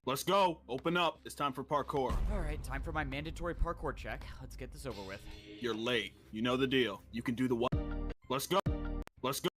Let's go. Open up. It's time for parkour. All right, time for my mandatory parkour check. Let's get this over with. You're late. You know the deal. You can do the one. Let's go. Let's go.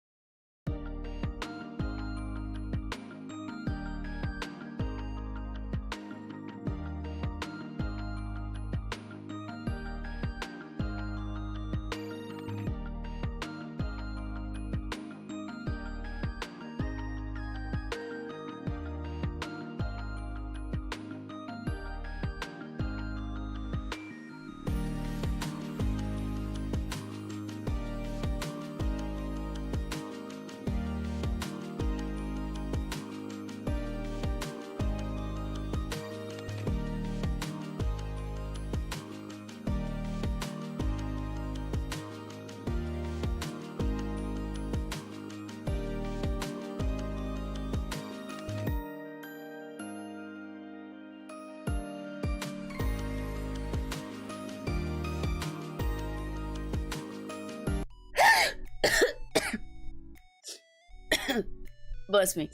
Bless me.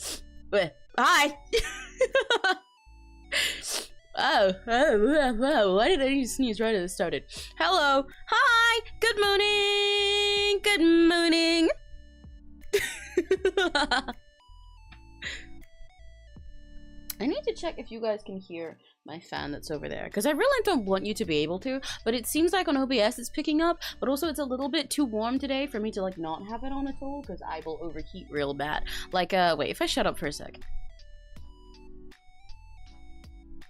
Hi. Oh, why did I need to sneeze right as it started? Hello. Hi. Good morning. Good morning. I need to check if you guys can hear my fan that's over there, because I really don't want you to be able to, but it seems like on OBS it's picking up, but also it's a little bit too warm today for me to like not have it on at all, because I will overheat real bad. Like, wait, if I shut up for a sec.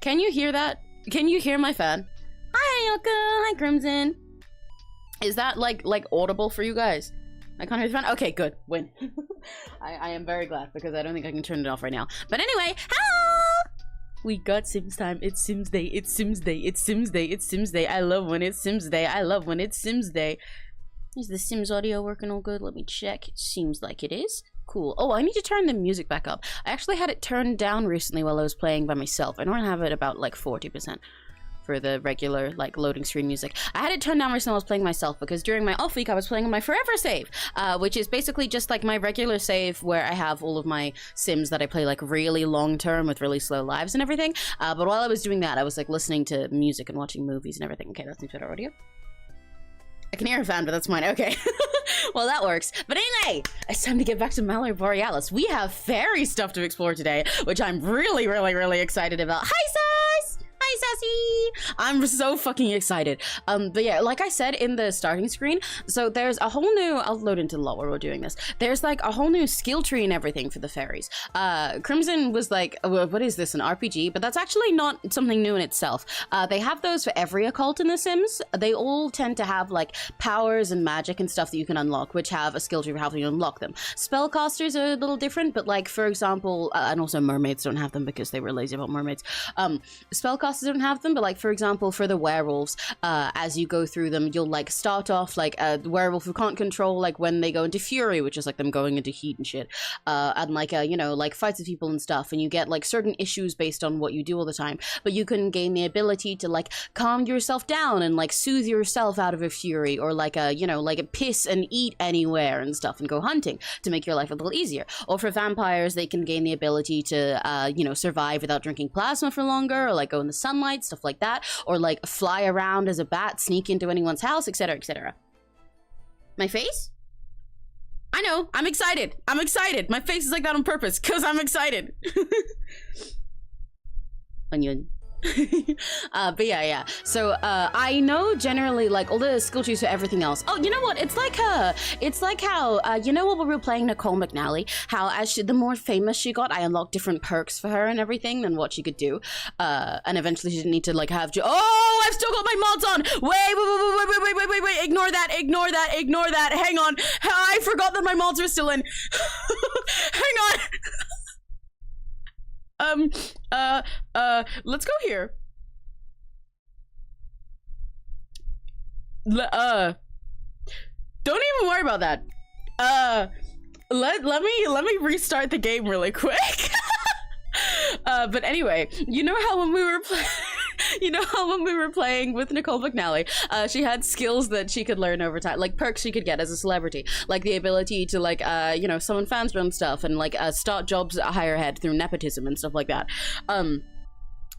Can you hear that? Can you hear my fan? Hi, Ilka. Hi, Crimson. Is that like audible for you guys? I can't hear the fan? Okay, good. Win. I am very glad, because I don't think I can turn it off right now. But anyway, hello! We got Sims time. It's Sims Day. It's Sims Day. It's Sims Day. It's Sims Day. I love when it's Sims Day. I love when it's Sims Day. Is the Sims audio working all good? Let me check. It seems like it is. Cool. Oh, I need to turn the music back up. I actually had it turned down recently while I was playing by myself. I normally have it about like 40% for the regular like loading screen music. I had it turned down recently while I was playing myself, because during my off week I was playing on my forever save, which is basically just like my regular save where I have all of my Sims that I play like really long term with really slow lives and everything. But while I was doing that, I was like listening to music and watching movies and everything. Okay, that seems better audio. I can hear a fan, but that's mine. Okay. Well, that works. But anyway, it's time to get back to Mallory Borealis. We have fairy stuff to explore today, which I'm really, really, really excited about. Hi, sis! Hi, Sassy! I'm so fucking excited. But yeah, like I said in the starting screen, so there's a whole new, I'll load into LOL while we're doing this. There's like a whole new skill tree and everything for the fairies. Crimson was like, what is this, an RPG? But that's actually not something new in itself. They have those for every occult in The Sims. They all tend to have like powers and magic and stuff that you can unlock, which have a skill tree for how you unlock them. Spellcasters are a little different, but like, for example, and also mermaids don't have them because they were lazy about mermaids. Spellcasters don't have them, but like, for example, for the werewolves, as you go through them, you'll like start off like a werewolf who can't control like when they go into fury, which is like them going into heat and shit, and like you know, like fights with people and stuff, and you get like certain issues based on what you do all the time, but you can gain the ability to like calm yourself down and like soothe yourself out of a fury, or like a, you know, like a piss and eat anywhere and stuff and go hunting to make your life a little easier. Or for vampires, they can gain the ability to you know, survive without drinking plasma for longer, or like go in the sunlight, stuff like that, or like fly around as a bat, sneak into anyone's house, etc., etc. My face? I know, I'm excited. I'm excited. My face is like that on purpose because I'm excited. Onion. But yeah. So I know generally like all the skill trees for everything else. Oh, you know what? It's like how you know what, we were playing Nicole McNally, how as the more famous she got, I unlocked different perks for her and everything and what she could do. And eventually she didn't need to like have oh, I've still got my mods on. Wait. Ignore that. Hang on. I forgot that my mods were still in. Hang on. Let's go here. Don't even worry about that. Let me restart the game really quick. But anyway, you know how when we were playing with Nicole McNally, she had skills that she could learn over time, like perks she could get as a celebrity, like the ability to like you know, summon fans from stuff and like start jobs at a higher head through nepotism and stuff like that.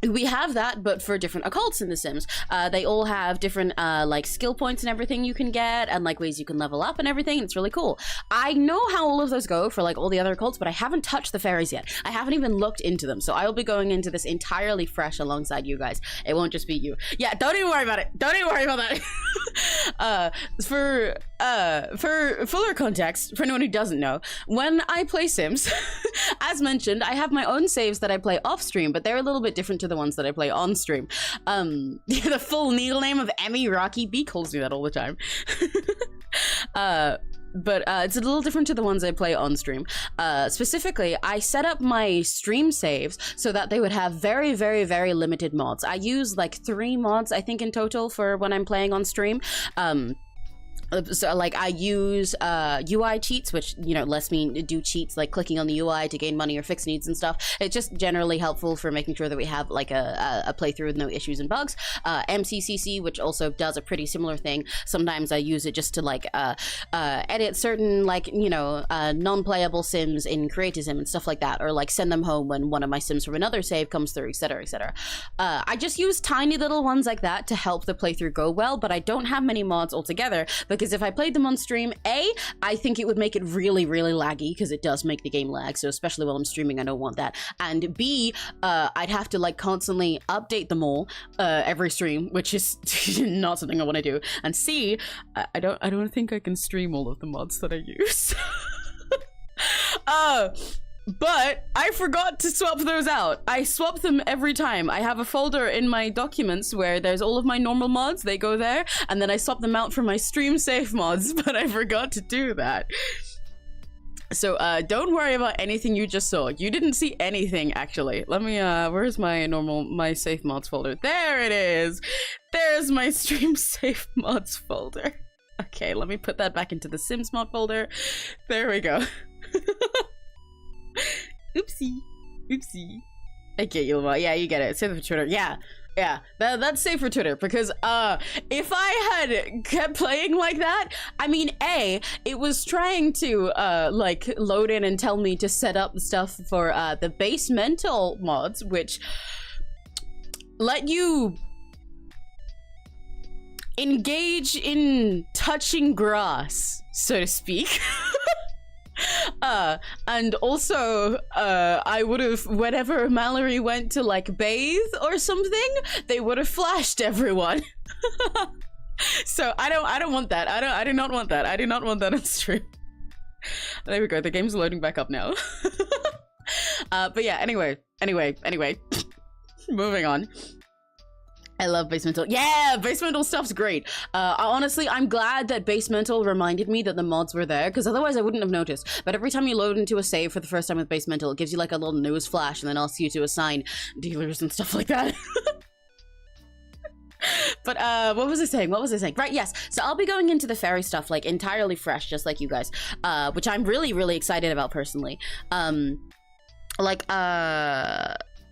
we have that, but for different occults in The Sims. They all have different like skill points and everything you can get, and like ways you can level up and everything. It's really cool. I know how all of those go for like all the other occults, but I haven't touched the fairies yet. I haven't even looked into them, so I will be going into this entirely fresh alongside you guys. It won't just be you. Yeah, don't even worry about it. Don't even worry about that. For fuller context, for anyone who doesn't know, when I play Sims, as mentioned, I have my own saves that I play off stream, but they're a little bit different to the ones that I play on stream. The full needle name of Emmy Rocky B calls me that all the time. But it's a little different to the ones I play on stream. Specifically, I set up my stream saves so that they would have very, very, very limited mods. I use like 3 mods, I think, in total for when I'm playing on stream. So like I use UI cheats, which, you know, lets me do cheats like clicking on the UI to gain money or fix needs and stuff. It's just generally helpful for making sure that we have like a playthrough with no issues and bugs. MCCC, which also does a pretty similar thing. Sometimes I use it just to like edit certain like, you know, non-playable sims in Creatism and stuff like that, or like send them home when one of my sims from another save comes through, etc, etc. I just use tiny little ones like that to help the playthrough go well, but I don't have many mods altogether, because if I played them on stream, A, I think it would make it really, really laggy, because it does make the game lag, so especially while I'm streaming, I don't want that. And B, I'd have to like constantly update them all every stream, which is not something I want to do. And C, I don't think I can stream all of the mods that I use. But I forgot to swap those out. I swap them every time. I have a folder in my documents where there's all of my normal mods, they go there, and then I swap them out for my stream safe mods, but I forgot to do that. So don't worry about anything you just saw. You didn't see anything, actually. Let me, where's my safe mods folder? There it is! There's my stream safe mods folder. Okay, let me put that back into the Sims mod folder. There we go. Oopsie. Oopsie. Okay, Yulma. Yeah, you get it. Save it for Twitter. Yeah. Yeah. That's safe for Twitter, because if I had kept playing like that, I mean, A, it was trying to like load in and tell me to set up stuff for the basemental mods, which let you engage in touching grass, so to speak. And also, I would have, whenever Mallory went to like bathe or something, they would have flashed everyone. So I don't want that. I do not want that. I do not want that on stream. There we go. The game's loading back up now. But yeah, anyway. Moving on. I love basemental. Yeah, basemental stuff's great. Honestly, I'm glad that basemental reminded me that the mods were there, because otherwise I wouldn't have noticed. But every time you load into a save for the first time with basemental, it gives you like a little news flash and then asks you to assign dealers and stuff like that. But what was I saying? Right, yes. So I'll be going into the fairy stuff like entirely fresh, just like you guys, which I'm really, really excited about personally.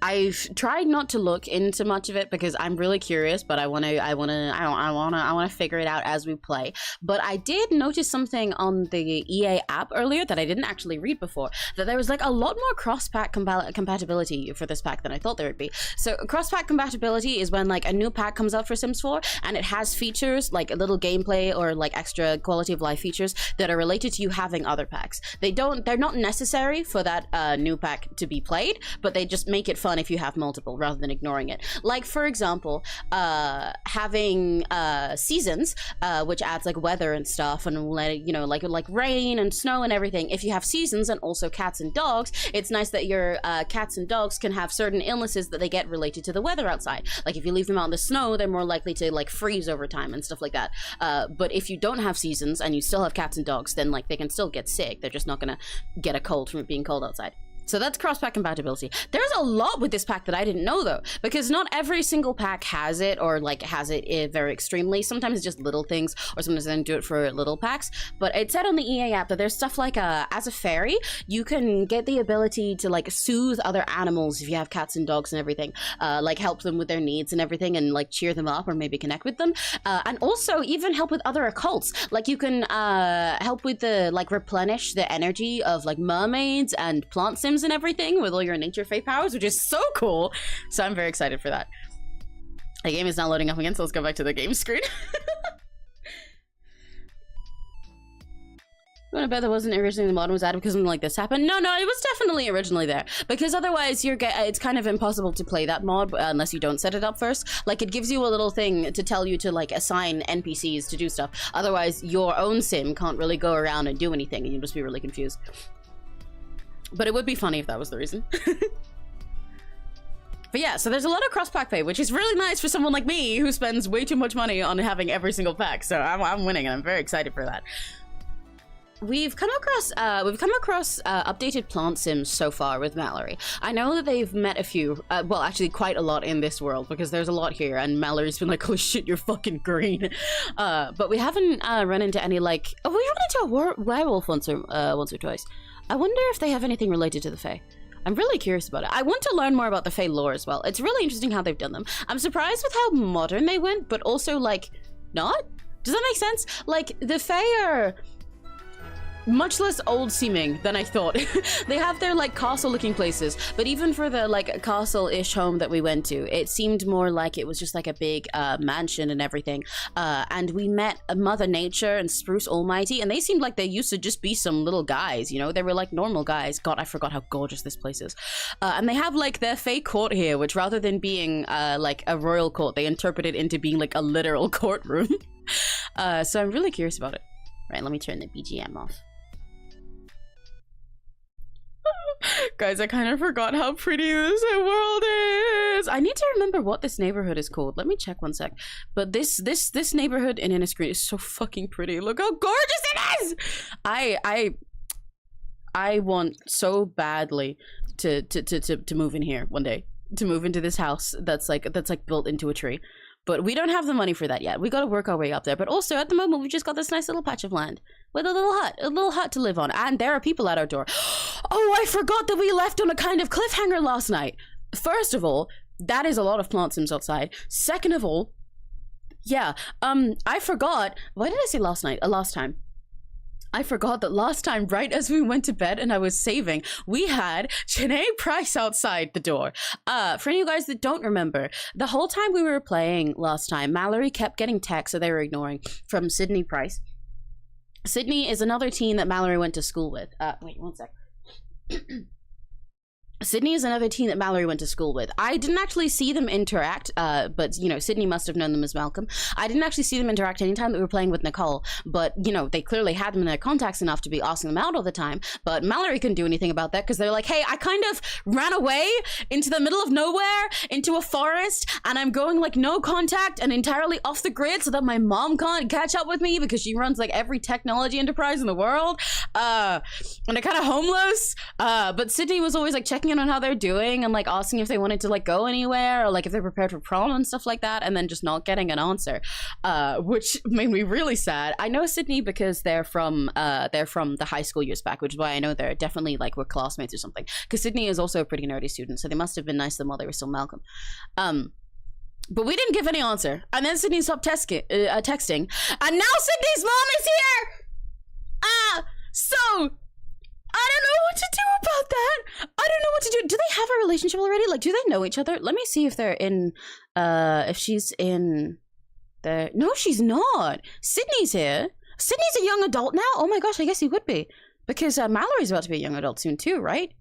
I've tried not to look into much of it because I'm really curious, but I want to figure it out as we play. But I did notice something on the EA app earlier that I didn't actually read before, that there was like a lot more cross-pack compatibility for this pack than I thought there would be. So cross-pack compatibility is when like a new pack comes out for Sims 4 and it has features like a little gameplay or like extra quality of life features that are related to you having other packs. They're not necessary for that new pack to be played, but they just make it fun if you have multiple rather than ignoring it. Like for example, having seasons, which adds like weather and stuff, and you know, like rain and snow and everything. If you have seasons and also cats and dogs, it's nice that your cats and dogs can have certain illnesses that they get related to the weather outside. Like if you leave them out in the snow, they're more likely to like freeze over time and stuff like that. But if you don't have seasons and you still have cats and dogs, then like they can still get sick. They're just not gonna get a cold from it being cold outside. So that's cross-pack compatibility. There's a lot with this pack that I didn't know though, because not every single pack has it, or like has it very extremely. Sometimes it's just little things, or sometimes they don't do it for little packs. But it said on the EA app that there's stuff like as a fairy, you can get the ability to like soothe other animals if you have cats and dogs and everything, like help them with their needs and everything, and like cheer them up or maybe connect with them, and also even help with other occults. Like you can help with the like replenish the energy of like mermaids and plant sims Sims and everything with all your nature fae powers, which is so cool. So I'm very excited for that. The game is now loading up again, so let's go back to the game screen. I'm gonna bet that wasn't originally the mod was added because something like this happened. No, it was definitely originally there. Because otherwise it's kind of impossible to play that mod unless you don't set it up first. Like, it gives you a little thing to tell you to, like, assign NPCs to do stuff. Otherwise, your own sim can't really go around and do anything, and you'll just be really confused. But it would be funny if that was the reason. But yeah, so there's a lot of cross-pack pay, which is really nice for someone like me who spends way too much money on having every single pack. So I'm winning, and I'm very excited for that. We've come across updated plant sims so far with Mallory. I know that they've met a few, well, actually quite a lot in this world, because there's a lot here, and Mallory's been like, oh shit, you're fucking green. But we haven't run into any, like, oh, we run into a werewolf once or twice. I wonder if they have anything related to the Fae. I'm really curious about it. I want to learn more about the Fae lore as well. It's really interesting how they've done them. I'm surprised with how modern they went, but also, like, not? Does that make sense? Like, the Fae are much less old seeming than I thought. They have their, like, castle looking places, but even for the, like, castle-ish home that we went to, it seemed more like it was just like a big mansion and everything. And we met Mother Nature and Spruce Almighty, and they seemed like they used to just be some little guys, you know? They were like normal guys. God, I forgot how gorgeous this place is. And they have, like, their Fae court here, which rather than being like a royal court, they interpret it into being like a literal courtroom. So I'm really curious about it. Right, let me turn the BGM off. Guys, I kind of forgot how pretty this world is. I need to remember what this neighborhood is called. Let me check one sec. But this neighborhood in Immergreen is so fucking pretty. Look how gorgeous it is! I want so badly to move in here one day. To move into this house that's like built into a tree. But we don't have the money for that yet. We gotta work our way up there. But also, at the moment, we've just got this nice little patch of land with a little hut to live on. And there are people at our door. Oh, I forgot that we left on a kind of cliffhanger last night. First of all, that is a lot of plant sims outside. Second of all, yeah, I forgot. Why did I say last night? Last time. I forgot that last time, right as we went to bed and I was saving, we had Janae Price outside the door. For any of you guys that don't remember, the whole time we were playing last time, Mallory kept getting texts that they were ignoring from Sydney Price. Sydney is another teen that Mallory went to school with. Wait, one sec. Sydney is another teen that Mallory went to school with. I didn't actually see them interact, but, you know, Sydney must have known them as Malcolm. I didn't actually see them interact anytime that we were playing with Nicole, but, you know, they clearly had them in their contacts enough to be asking them out all the time, but Mallory couldn't do anything about that because they're like, hey, I kind of ran away into the middle of nowhere, into a forest, and I'm going, like, no contact and entirely off the grid so that my mom can't catch up with me because she runs, like, every technology enterprise in the world, and they're kind of homeless, but Sydney was always, like, checking on how they're doing and like asking if they wanted to like go anywhere or like if they're prepared for prom and stuff like that, and then just not getting an answer, which made me really sad. I know Sydney because they're from the high school years back, which is why I know they're definitely like we're classmates or something, because Sydney is also a pretty nerdy student, so they must have been nice to them while they were still Malcolm. But we didn't give any answer, and then Sydney stopped texting, and now Sydney's mom is here. So I don't know what to do about that. I don't know what to do. Do they have a relationship already? Like, do they know each other? Let me see if they're in, if she's in the... No, she's not. Sydney's here. Sydney's a young adult now? Oh my gosh, I guess he would be. Because Mallory's about to be a young adult soon too, right?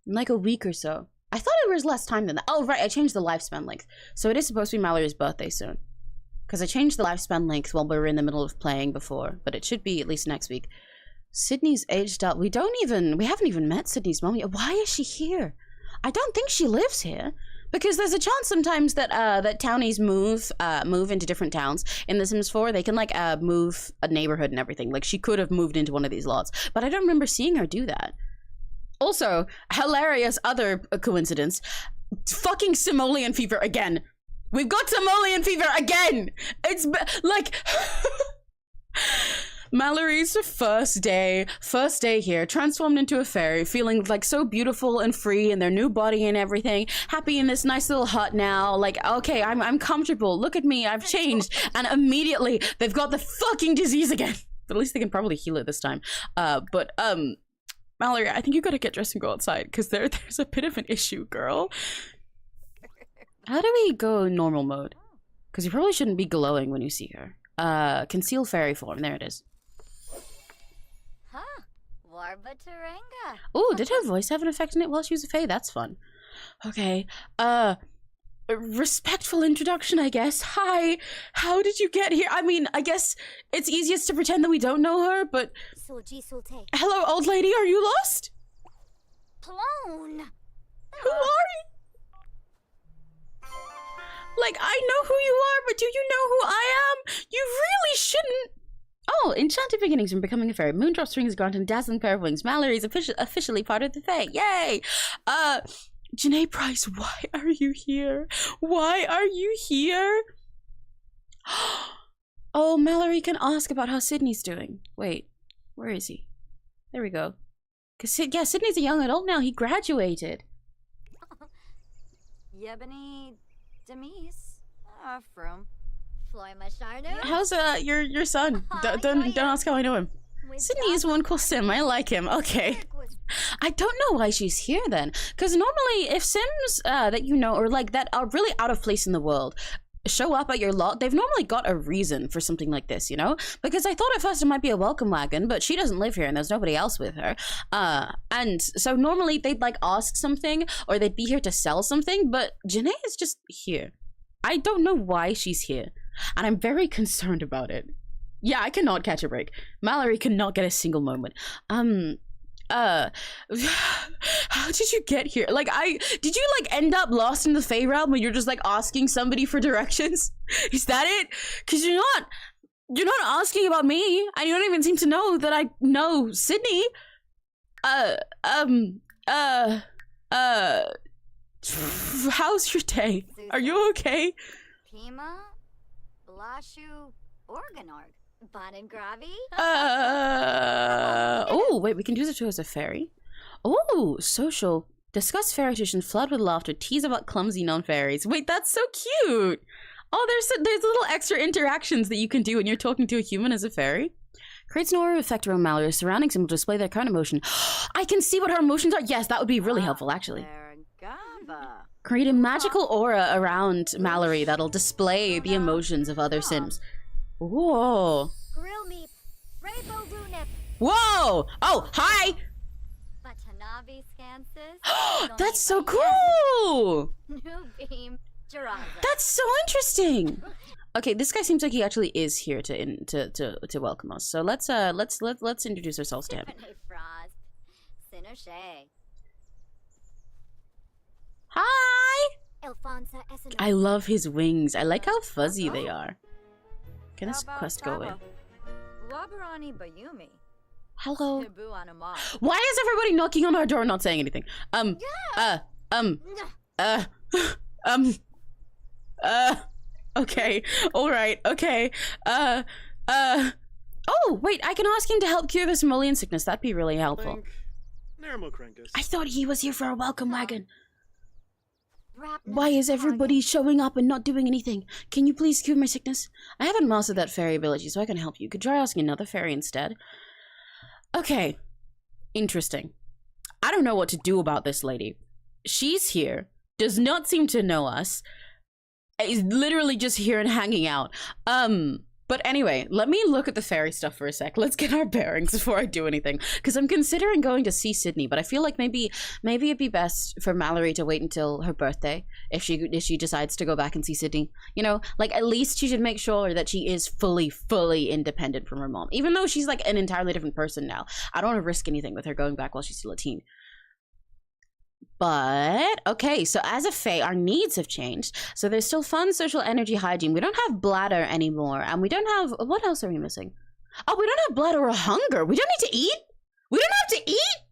In like a week or so. I thought it was less time than that. Oh, right, I changed the lifespan length. So it is supposed to be Mallory's birthday soon. Because I changed the lifespan length while we were in the middle of playing before. But it should be at least next week. Sydney's aged up. We haven't even met Sydney's mom yet. Why is she here? I don't think she lives here. Because there's a chance sometimes that that townies move into different towns. In The Sims 4, they can like move a neighborhood and everything. Like she could have moved into one of these lots. But I don't remember seeing her do that. Also, hilarious other coincidence. Fucking simoleon fever again. We've got simoleon fever again! It's like... Mallory's first day here, transformed into a fairy, feeling like so beautiful and free in their new body and everything, happy in this nice little hut now, like, okay, I'm comfortable, look at me, I've changed, and immediately they've got the fucking disease again. But at least they can probably heal it this time. Mallory, I think you gotta get dressed and go outside, because there's a bit of an issue, girl. How do we go normal mode? Because you probably shouldn't be glowing when you see her. Conceal fairy form. There it is. Huh. Warba Taranga. Oh, did her voice have an effect on it while she was a fae? That's fun. Okay. Respectful introduction, I guess. Hi. How did you get here? I mean, I guess it's easiest to pretend that we don't know her, but... Hello, old lady. Are you lost? Plone. Who are you? Like, I know who you are, but do you know who I am? You really shouldn't. Oh, enchanted beginnings from becoming a fairy. Moondrop strings granted and dazzling pair of wings. Mallory's officially part of the fae. Yay! Janae Price, why are you here? Why are you here? Oh, Mallory can ask about how Sydney's doing. Wait, where is he? There we go. Yeah, Sydney's a young adult now. He graduated. Yebony Demise. From Floima Sharnu. How's your son? Don't ask how I know him. Sydney is one cool sim. I like him. Okay. I don't know why she's here then. Because normally if sims that you know or like that are really out of place in the world show up at your lot, they've normally got a reason for something like this, you know? Because I thought at first it might be a welcome wagon, but she doesn't live here and there's nobody else with her. And so normally they'd like ask something or they'd be here to sell something, but Janae is just here. I don't know why she's here. And I'm very concerned about it. Yeah, I cannot catch a break. Mallory cannot get a single moment. How did you get here? Like, did you like end up lost in the Fae realm when you're just like asking somebody for directions? Is that it? Cause you're not asking about me, and you don't even seem to know that I know Sydney. How's your day? Are you okay? Pima, Blashu, Organorg, Bonengravi. Oh, wait, we can use it too as a fairy. Oh, social. Discuss fairy tradition, flood with laughter, tease about clumsy non-fairies. Wait, that's so cute. Oh, there's little extra interactions that you can do when you're talking to a human as a fairy. Creates an aura effect around Mallory. Surroundings will display their current emotion. I can see what her emotions are. Yes, that would be really helpful, actually. Create a magical aura around Mallory that'll display the emotions of other sims. Whoa. Whoa! Oh, hi! That's so cool! That's so interesting. Okay, this guy seems like he actually is here to welcome us. So let's introduce ourselves to him. Hi! I love his wings. I like how fuzzy they are. Can this quest go away? Hello. Why is everybody knocking on our door and not saying anything? Okay. Alright, okay. Oh, wait, I can ask him to help cure the simoleon sickness. That'd be really helpful. I thought he was here for a welcome wagon. Why is everybody showing up and not doing anything? Can you please cure my sickness? I haven't mastered that fairy ability, so I can help you. Could try asking another fairy instead. Okay. Interesting. I don't know what to do about this lady. She's here, does not seem to know us, is literally just here and hanging out. But anyway, let me look at the fairy stuff for a sec. Let's get our bearings before I do anything. Because I'm considering going to see Sydney, but I feel like maybe it'd be best for Mallory to wait until her birthday if she decides to go back and see Sydney. You know, like at least she should make sure that she is fully independent from her mom. Even though she's like an entirely different person now. I don't want to risk anything with her going back while she's still a teen. But, okay, so as a fae, our needs have changed. So there's still fun, social, energy, hygiene. We don't have bladder anymore. And we don't have... What else are we missing? Oh, we don't have bladder or hunger. We don't need to eat? We don't have to eat?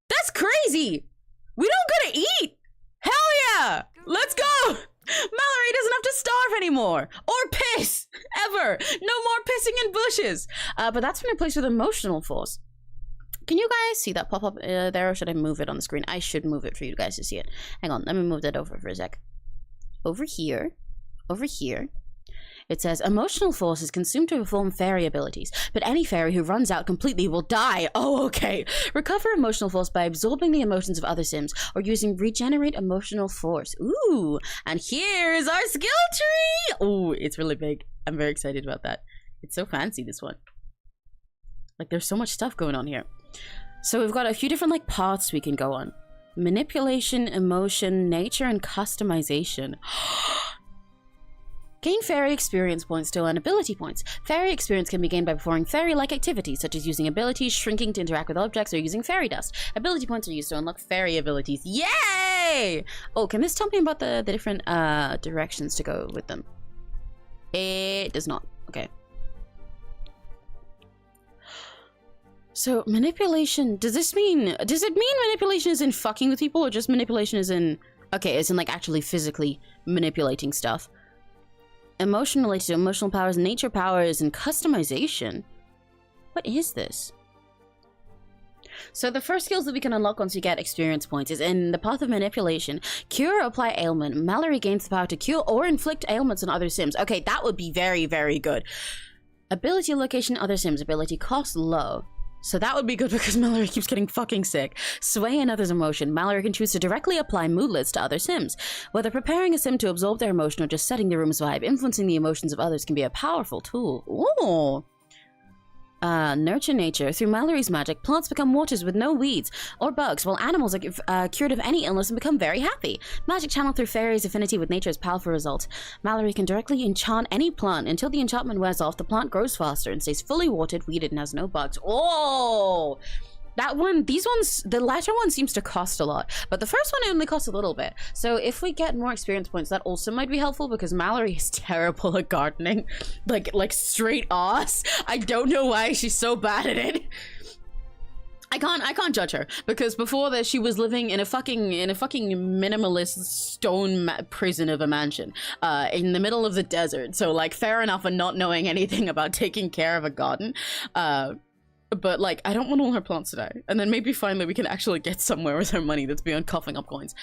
That's crazy. We don't gotta eat. Hell yeah. Let's go. Mallory doesn't have to starve anymore. Or piss. Ever. No more pissing in bushes. But that's been replaced with emotional force. Can you guys see that pop up there, or should I move it on the screen? I should move it for you guys to see it. Hang on, let me move that over for a sec. Over here. It says, emotional force is consumed to perform fairy abilities, but any fairy who runs out completely will die. Oh, okay. Recover emotional force by absorbing the emotions of other Sims or using regenerate emotional force. Ooh, and here is our skill tree. Ooh, it's really big. I'm very excited about that. It's so fancy, this one. Like, there's so much stuff going on here. So we've got a few different, like, paths we can go on. Manipulation, emotion, nature, and customization. Gain fairy experience points to earn ability points. Fairy experience can be gained by performing fairy-like activities, such as using abilities, shrinking to interact with objects, or using fairy dust. Ability points are used to unlock fairy abilities. Yay! Oh, can this tell me about the different directions to go with them? It does not. Okay. So, manipulation, does it mean manipulation is in fucking with people, or just manipulation is in, okay, it's in like actually physically manipulating stuff? Emotional related to emotional powers, nature powers, and customization. What is this? So the first skills that we can unlock once we get experience points is in the path of manipulation. Cure or apply ailment. Mallory gains the power to cure or inflict ailments on other Sims. Okay, that would be very, very good. Ability location, other Sims. Ability cost low. So that would be good because Mallory keeps getting fucking sick. Sway another's emotion. Mallory can choose to directly apply moodlets to other Sims. Whether preparing a Sim to absorb their emotion or just setting the room's vibe, influencing the emotions of others can be a powerful tool. Ooh. Nurture nature. Through Mallory's magic, plants become waters with no weeds or bugs, while animals are cured of any illness and become very happy. Magic channeled through fairies' affinity with nature is powerful result. Mallory can directly enchant any plant. Until the enchantment wears off, the plant grows faster and stays fully watered, weeded, and has no bugs. Oh! That one, these ones, the latter one seems to cost a lot, but the first one only costs a little bit. So if we get more experience points, that also might be helpful because Mallory is terrible at gardening. Like straight ass. I don't know why she's so bad at it. I can't judge her because before this she was living in a fucking minimalist stone prison of a mansion in the middle of the desert. So like fair enough for not knowing anything about taking care of a garden. But, like, I don't want all her plants to die. And then maybe finally we can actually get somewhere with her money that's beyond coughing up coins.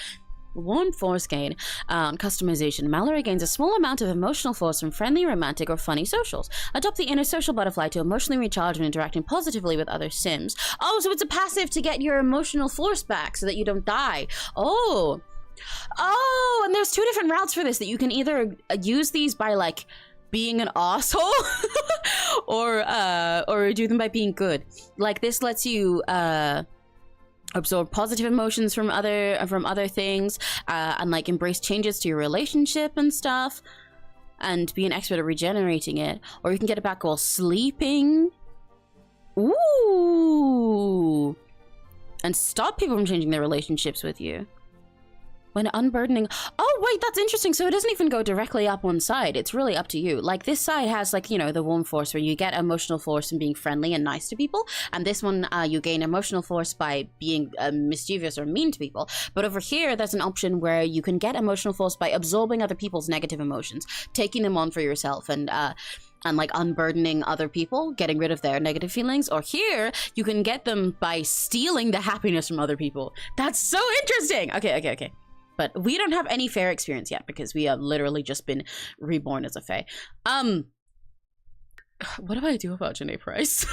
Warm force gain. Customization. Mallory gains a small amount of emotional force from friendly, romantic, or funny socials. Adopt the inner social butterfly to emotionally recharge when interacting positively with other Sims. Oh, so it's a passive to get your emotional force back so that you don't die. Oh. Oh, and there's two different routes for this that you can either use these by, like, being an asshole or do them by being good. Like this lets you absorb positive emotions from other things and like embrace changes to your relationship and stuff and be an expert at regenerating it. Or you can get it back while sleeping. Ooh. And stop people from changing their relationships with you. When unburdening... Oh, wait, that's interesting. So it doesn't even go directly up one side. It's really up to you. Like, this side has, like, you know, the warm force where you get emotional force from being friendly and nice to people. And this one, you gain emotional force by being mischievous or mean to people. But over here, there's an option where you can get emotional force by absorbing other people's negative emotions, taking them on for yourself, and like unburdening other people, getting rid of their negative feelings. Or here, you can get them by stealing the happiness from other people. That's so interesting. Okay. But we don't have any fair experience yet because we have literally just been reborn as a fae. What do I do about Janae Price?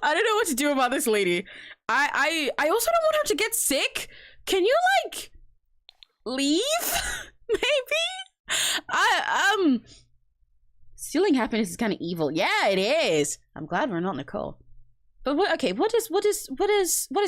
I don't know what to do about this lady. I also don't want her to get sick. Can you like leave? Maybe? Stealing happiness is kind of evil. Yeah, it is. I'm glad we're not Nicole. But what does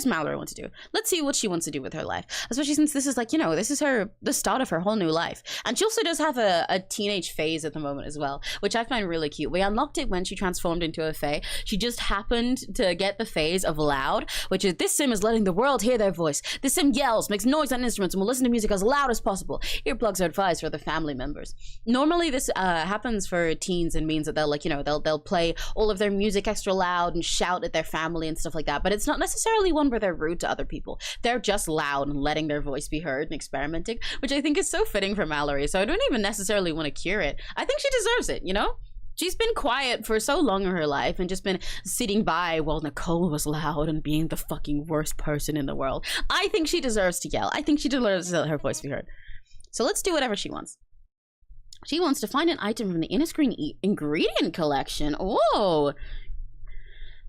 Mallory want to do? Let's see what she wants to do with her life. Especially since this is like, you know, this is the start of her whole new life. And she also does have a teenage phase at the moment as well, which I find really cute. We unlocked it when she transformed into a fae. She just happened to get the phase of loud, which is this sim is letting the world hear their voice. This sim yells, makes noise on instruments, and will listen to music as loud as possible. Earplugs are advised for the family members. Normally this happens for teens and means that they'll like, you know, they'll play all of their music extra loud and shout at their family and stuff like that, but it's not necessarily one where they're rude to other people. They're just loud and letting their voice be heard and experimenting, which I think is so fitting for Mallory. So I don't even necessarily want to cure it. I think she deserves it, you know? She's been quiet for so long in her life and just been sitting by while Nicole was loud and being the fucking worst person in the world. I think she deserves to yell. I think she deserves to let her voice be heard. So let's do whatever she wants. She wants to find an item from the Immergreen ingredient collection. Oh!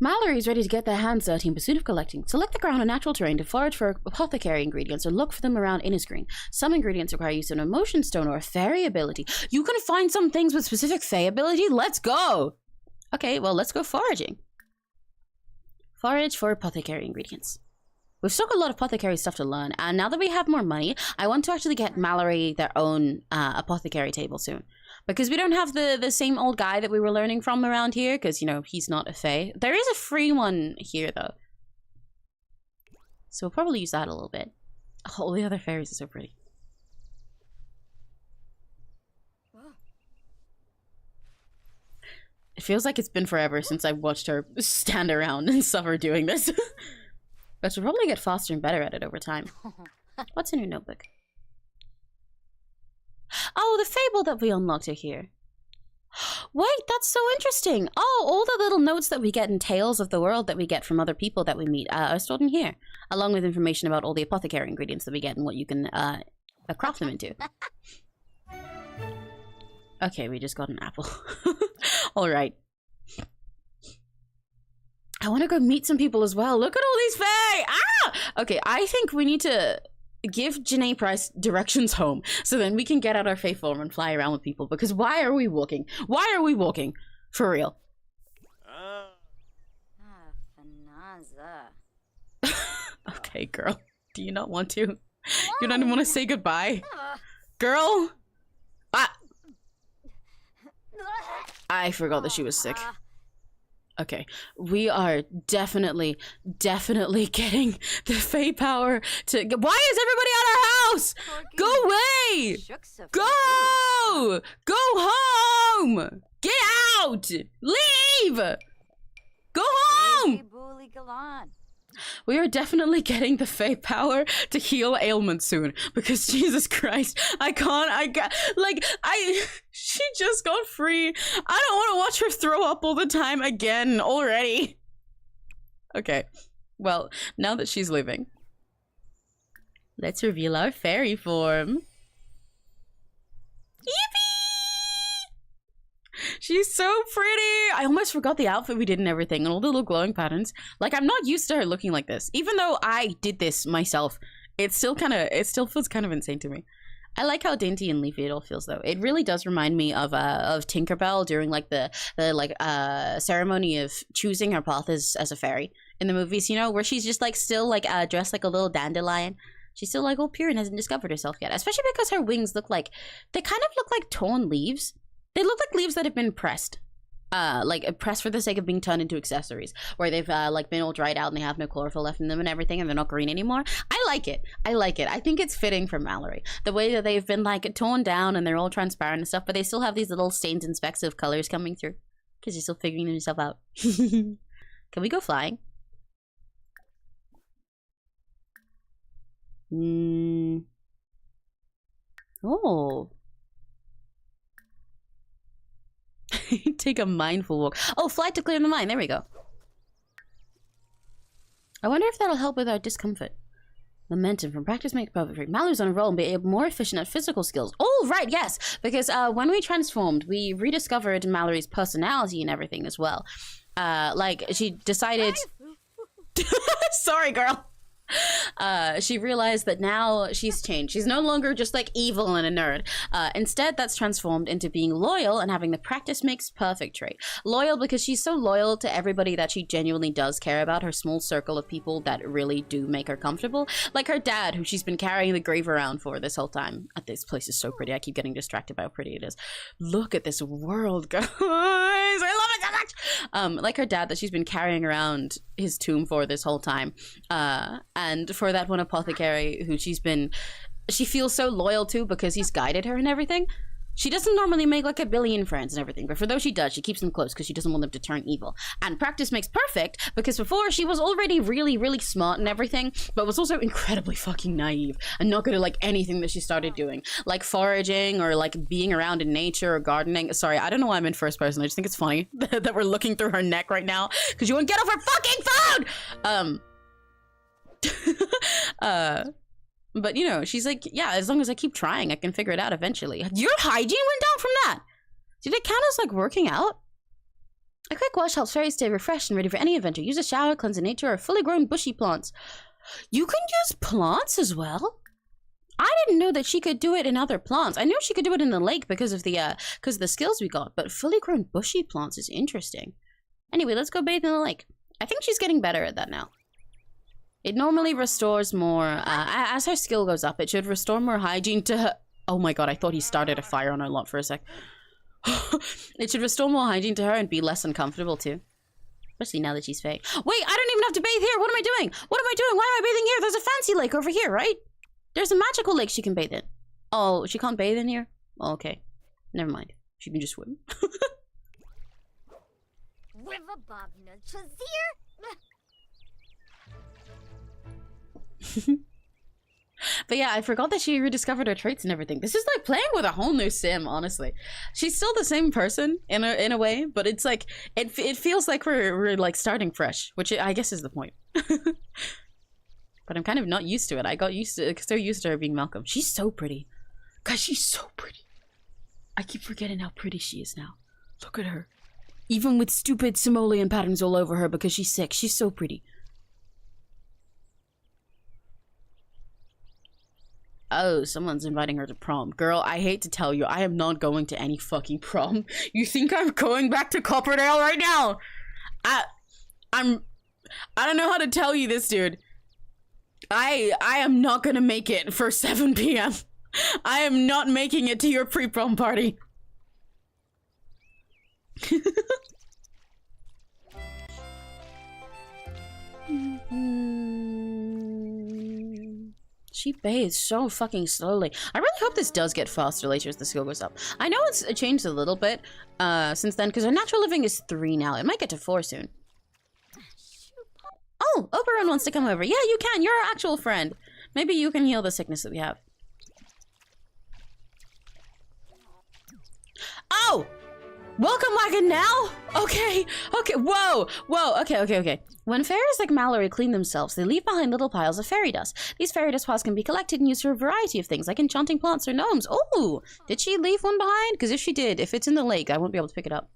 Mallory's ready to get their hands dirty in pursuit of collecting. Select the ground or natural terrain to forage for apothecary ingredients or look for them around Immergreen. Some ingredients require use of an emotion stone or a fairy ability. You can find some things with specific fey ability? Let's go! Okay, well, let's go foraging. Forage for apothecary ingredients. We've still got a lot of apothecary stuff to learn, and now that we have more money, I want to actually get Mallory their own apothecary table soon. Because we don't have the same old guy that we were learning from around here, because, you know, he's not a fae. There is a free one here, though. So we'll probably use that a little bit. Oh, all the other fairies are so pretty. It feels like it's been forever since I watched her stand around and suffer doing this. But she'll probably get faster and better at it over time. What's in your notebook? Oh, the fable that we unlocked are here. Wait, that's so interesting. Oh, all the little notes that we get in Tales of the World that we get from other people that we meet are stored in here. Along with information about all the apothecary ingredients that we get and what you can craft them into. Okay, we just got an apple. Alright. I want to go meet some people as well. Look at all these fae! Ah! Okay, I think we need to give Janae Price directions home so then we can get out our fae form and fly around with people, because why are we walking? Why are we walking? For real. Okay, girl. Do you not want to? You don't want to say goodbye? Girl? I forgot that she was sick. Okay, we are definitely getting the fae power to... Why is everybody at our house? Go away! Go! Go home! Get out! Leave! Go home! We are definitely getting the fae power to heal ailments soon, because Jesus Christ, she just got free. I don't want to watch her throw up all the time again already. Okay, well, now that she's leaving, let's reveal our fairy form. Yippee! She's so pretty! I almost forgot the outfit we did and everything, and all the little glowing patterns. Like, I'm not used to her looking like this. Even though I did this myself, it still feels kind of insane to me. I like how dainty and leafy it all feels, though. It really does remind me of Tinkerbell during, like, the ceremony of choosing her path as a fairy in the movies, you know, where she's just, like, still, like, dressed like a little dandelion. She's still, like, all pure and hasn't discovered herself yet. Especially because her wings look like... They kind of look like torn leaves. They look like leaves that have been pressed. Like, pressed for the sake of being turned into accessories. Where they've, like, been all dried out and they have no chlorophyll left in them and everything and they're not green anymore. I like it. I like it. I think it's fitting for Mallory. The way that they've been, like, torn down and they're all transparent and stuff, but they still have these little stains and specks of colors coming through. Because you're still figuring yourself out. Can we go flying? Oh. Take a mindful walk. Oh, fly to clear the mind. There we go. I wonder if that'll help with our discomfort. Momentum from practice makes perfect. Mallory's on a roll and be more efficient at physical skills. Oh, right, yes. Because when we transformed, we rediscovered Mallory's personality and everything as well. Like, she decided... Sorry, girl. She realized that now she's changed. She's no longer just like evil and a nerd. Instead, that's transformed into being loyal and having the practice makes perfect trait. Loyal because she's so loyal to everybody that she genuinely does care about, her small circle of people that really do make her comfortable. Like her dad, who she's been carrying the grave around for this whole time. This place is so pretty. I keep getting distracted by how pretty it is. Look at this world, guys. I love it so much. Like her dad that she's been carrying around his tomb for this whole time. And for that one apothecary who she feels so loyal to because he's guided her and everything. She doesn't normally make like a billion friends and everything, but for those she does, she keeps them close because she doesn't want them to turn evil. And practice makes perfect because before she was already really, really smart and everything, but was also incredibly fucking naive and not good at like anything that she started doing. Like foraging or like being around in nature or gardening. Sorry, I don't know why I'm in first person. I just think it's funny that we're looking through her neck right now because you won't get off her fucking phone! But you know, she's like, yeah, as long as I keep trying, I can figure it out eventually. Your hygiene went down out from that? Did it count as, like, working out? A quick wash helps fairies stay refreshed and ready for any adventure. Use a shower, cleanse in nature, or fully grown bushy plants. You can use plants as well? I didn't know that she could do it in other plants. I knew she could do it in the lake because of the skills we got, but fully grown bushy plants is interesting. Anyway, let's go bathe in the lake. I think she's getting better at that now. It normally restores more, as her skill goes up, it should restore more hygiene to her. Oh my god, I thought he started a fire on her lot for a sec. It should restore more hygiene to her and be less uncomfortable too. Especially now that she's fake. Wait, I don't even have to bathe here. What am I doing? What am I doing? Why am I bathing here? There's a fancy lake over here, right? There's a magical lake she can bathe in. Oh, she can't bathe in here? Oh, okay. Never mind. She can just swim. River Bob Chazir. But yeah, I forgot that she rediscovered her traits and everything. This is like playing with a whole new sim, honestly. She's still the same person in a way, but it's like it feels like we're like starting fresh, which I guess is the point. But I'm kind of not used to it. I got so used to her being Malcolm. She's so pretty. Guys, she's so pretty. I keep forgetting how pretty she is now. Look at her. Even with stupid simoleon patterns all over her because she's sick. She's so pretty. Oh, someone's inviting her to prom. Girl, I hate to tell you, I am not going to any fucking prom. You think I'm going back to Copperdale right now? I don't know how to tell you this, dude. I am not gonna make it for 7 p.m. I am not making it to your pre-prom party. She bathes so fucking slowly. I really hope this does get faster later as the skill goes up. I know it's changed a little bit since then, because our natural living is 3 now. It might get to 4 soon. Oh, Oberon wants to come over. Yeah, you can. You're our actual friend. Maybe you can heal the sickness that we have. Oh! Welcome wagon now? Okay, okay, whoa, okay. When fairies like Mallory clean themselves, they leave behind little piles of fairy dust. These fairy dust piles can be collected and used for a variety of things, like enchanting plants or gnomes. Oh, did she leave one behind? Because if she did, if it's in the lake, I won't be able to pick it up.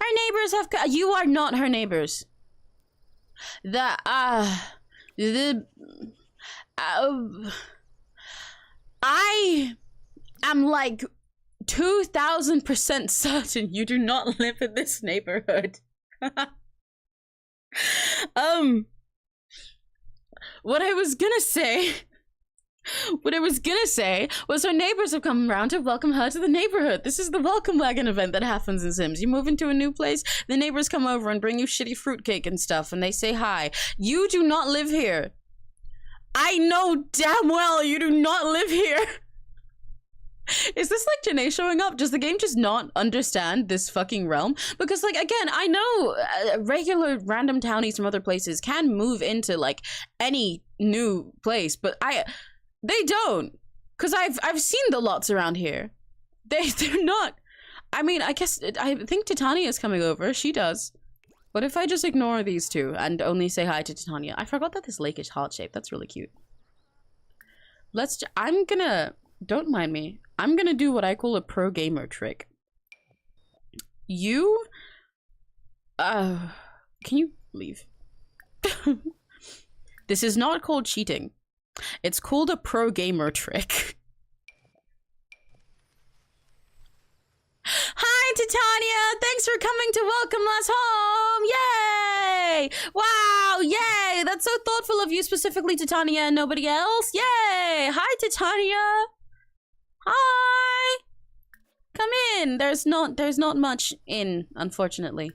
Her neighbors have... You are not her neighbors. I am like 2000% certain you do not live in this neighborhood. What I was gonna say was her neighbors have come around to welcome her to the neighborhood. This is the welcome wagon event that happens in Sims. You move into a new place, the neighbors come over and bring you shitty fruitcake and stuff, and they say hi. You do not live here. I know damn well you do not live here. Is this like Janae showing up? Does the game just not understand this fucking realm? Because, like, again, I know regular random townies from other places can move into like any new place, but they don't. Cause I've seen the lots around here. They're not. I mean, I think Titania is coming over. She does. What if I just ignore these two and only say hi to Titania? I forgot that this lake is heart-shaped. That's really cute. Don't mind me. I'm gonna do what I call a pro gamer trick. You... can you leave? This is not called cheating. It's called a pro gamer trick. Hi, Titania! Thanks for coming to welcome us home! Yay! Wow, yay! That's so thoughtful of you, specifically Titania and nobody else. Yay! Hi, Titania! Hi! Come in. There's not much in, unfortunately.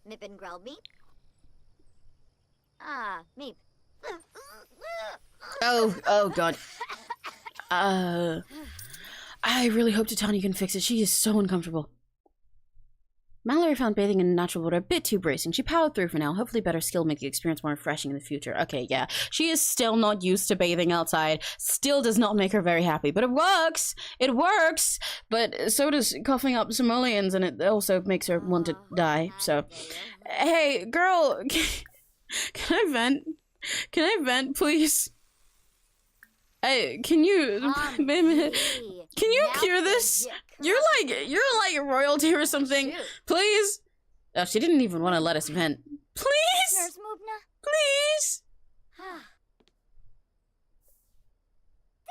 Mip and grilled meat? Ah, meep. Oh god. I really hope Titania can fix it. She is so uncomfortable. Mallory found bathing in natural water a bit too bracing. She powered through for now. Hopefully better skill will make the experience more refreshing in the future. Okay, yeah. She is still not used to bathing outside. Still does not make her very happy. But it works! It works! But so does coughing up simoleons, and it also makes her want to die. So, hey, girl, Can I vent? Can I vent, please? Hey, can you can you cure this? You're like royalty or something. Please. Oh, she didn't even want to let us vent. Please. Please.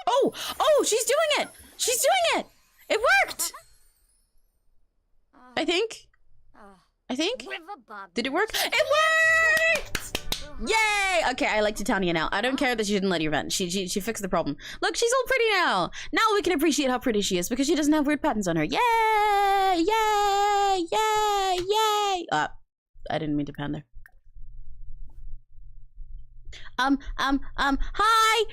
Oh, she's doing it. She's doing it. It worked. I think. Did it work? It worked! Yay! Okay, I like Titania now. I don't care that she didn't let you vent. She fixed the problem. Look, she's all pretty now. Now we can appreciate how pretty she is because she doesn't have weird patterns on her. Yay! Yay! Yay! Yay! I didn't mean to pan there. Hi!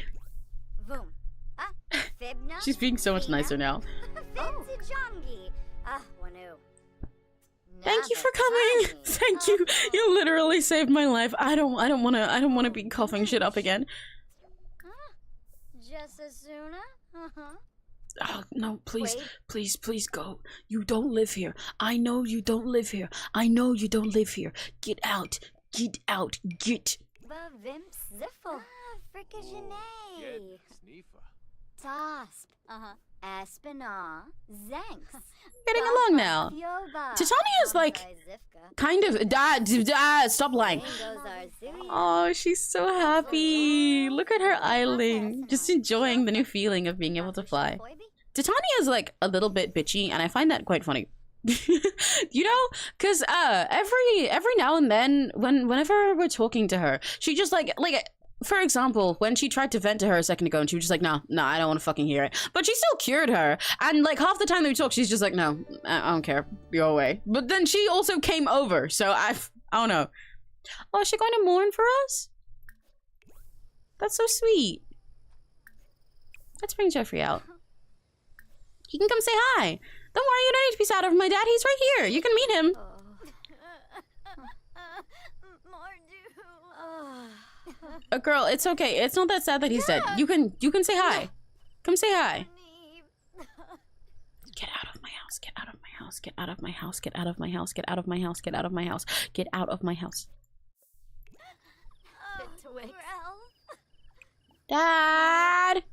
She's being so much nicer now. Thank you for coming. Thank you. You literally saved my life. I don't wanna be coughing shit up again. Oh no, please, please go. You don't live here. I know you don't live here. I know you don't live here. Get out. Get out. Get. Getting along now. Titania's like kind of stop lying. Oh, she's so happy. Look at her idling, just enjoying the new feeling of being able to fly. Titania's like a little bit bitchy, and I find that quite funny. You know, because every now and then whenever we're talking to her, she just like for example, when she tried to vent to her a second ago and she was just like, no, I don't want to fucking hear it. But she still cured her. And like half the time that we talk, she's just like, no, I don't care. Go away. But then she also came over. So I don't know. Oh, is she going to mourn for us? That's so sweet. Let's bring Jeffrey out. He can come say hi. Don't worry, you don't need to be sad over my dad. He's right here. You can meet him. Girl, it's okay. It's not that sad that he's dead. You can say hi. Come say hi. Get out of my house. Get out of my house. Get out of my house. Get out of my house. Get out of my house. Get out of my house. Get out of my house. Dad!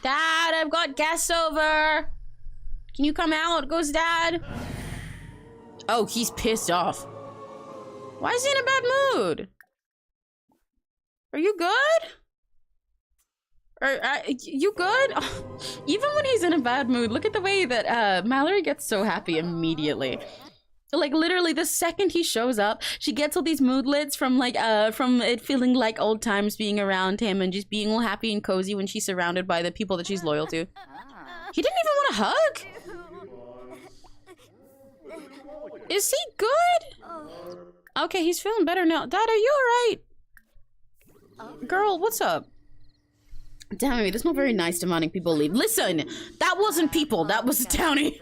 Dad, I've got guests over. Can you come out? Goes Dad. Oh, he's pissed off. Why is he in a bad mood? Are you good? You good? Oh, even when he's in a bad mood, look at the way that Mallory gets so happy immediately. Like literally the second he shows up, she gets all these moodlets from like from it feeling like old times being around him and just being all happy and cozy when she's surrounded by the people that she's loyal to. He didn't even want a hug. Is he good? Okay, he's feeling better now. Dad, are you alright? Girl, what's up? Damn it, it's not very nice demanding people leave. Listen, that wasn't people, that was a townie.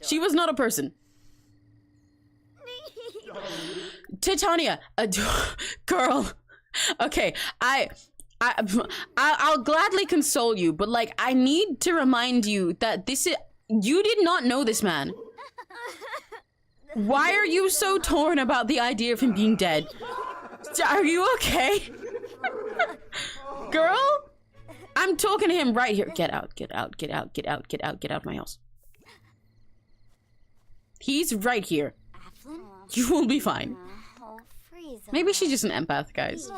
She was not a person. Titania, girl. Okay, I'll gladly console you, but like, I need to remind you that you did not know this man. Why are you so torn about the idea of him being dead? Are you okay? Girl? I'm talking to him right here. Get out, get out, get out, get out, get out, get out of my house. He's right here. You will be fine. Maybe she's just an empath, guys.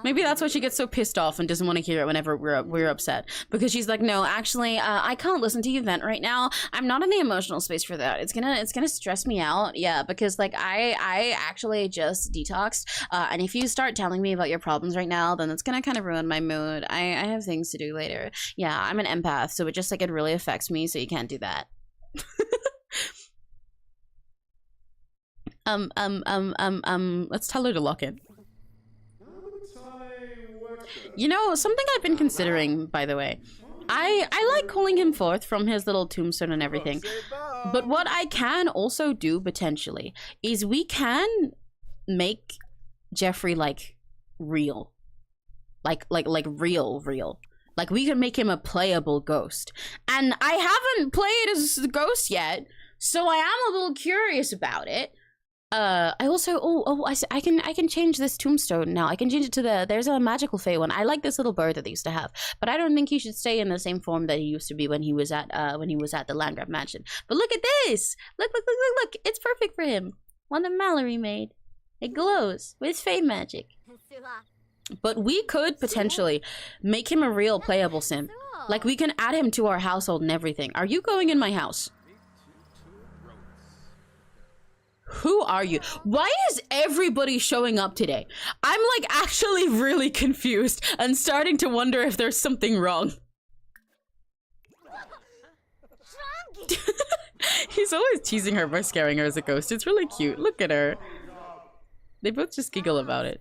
Maybe that's why she gets so pissed off and doesn't want to hear it whenever we're upset. Because she's like, no, actually, I can't listen to you vent right now. I'm not in the emotional space for that. It's gonna stress me out. Yeah, because like I actually just detoxed. And if you start telling me about your problems right now, then it's gonna kind of ruin my mood. I have things to do later. Yeah, I'm an empath, so it just like it really affects me. So you can't do that. Let's tell her to lock in. You know, something I've been considering, by the way. I like calling him forth from his little tombstone and everything. But what I can also do, potentially, is we can make Jeffrey, like, real. Like real. Like, we can make him a playable ghost. And I haven't played as a ghost yet, so I am a little curious about it. I also I can change this tombstone now. I can change it to there's a magical fey one. I like this little bird that they used to have, but I don't think he should stay in the same form that he used to be when he was at the Landgrab mansion. But look at this! Look! It's perfect for him. One that Mallory made. It glows with fey magic. But we could potentially make him a real playable sim. Like, we can add him to our household and everything. Are you going in my house? Who are you? Why is everybody showing up today? I'm like actually really confused and starting to wonder if there's something wrong. He's always teasing her by scaring her as a ghost. It's really cute. Look at her. They both just giggle about it.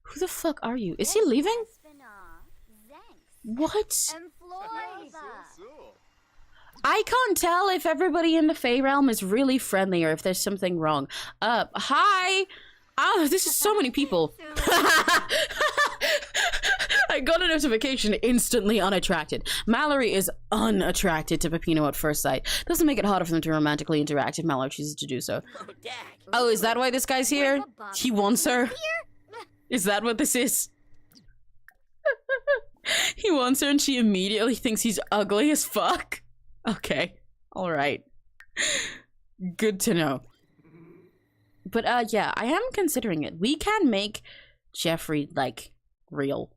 Who the fuck are you? Is he leaving? What? I can't tell if everybody in the Fae realm is really friendly or if there's something wrong. Hi! Oh, this is so many people. I got a notification, instantly unattracted. Mallory is unattracted to Peppino at first sight. Doesn't make it harder for them to romantically interact if Mallory chooses to do so. Oh, is that why this guy's here? He wants her? Is that what this is? He wants her and she immediately thinks he's ugly as fuck? Okay. Alright. Good to know. But, yeah, I am considering it. We can make Jeffrey, like, real.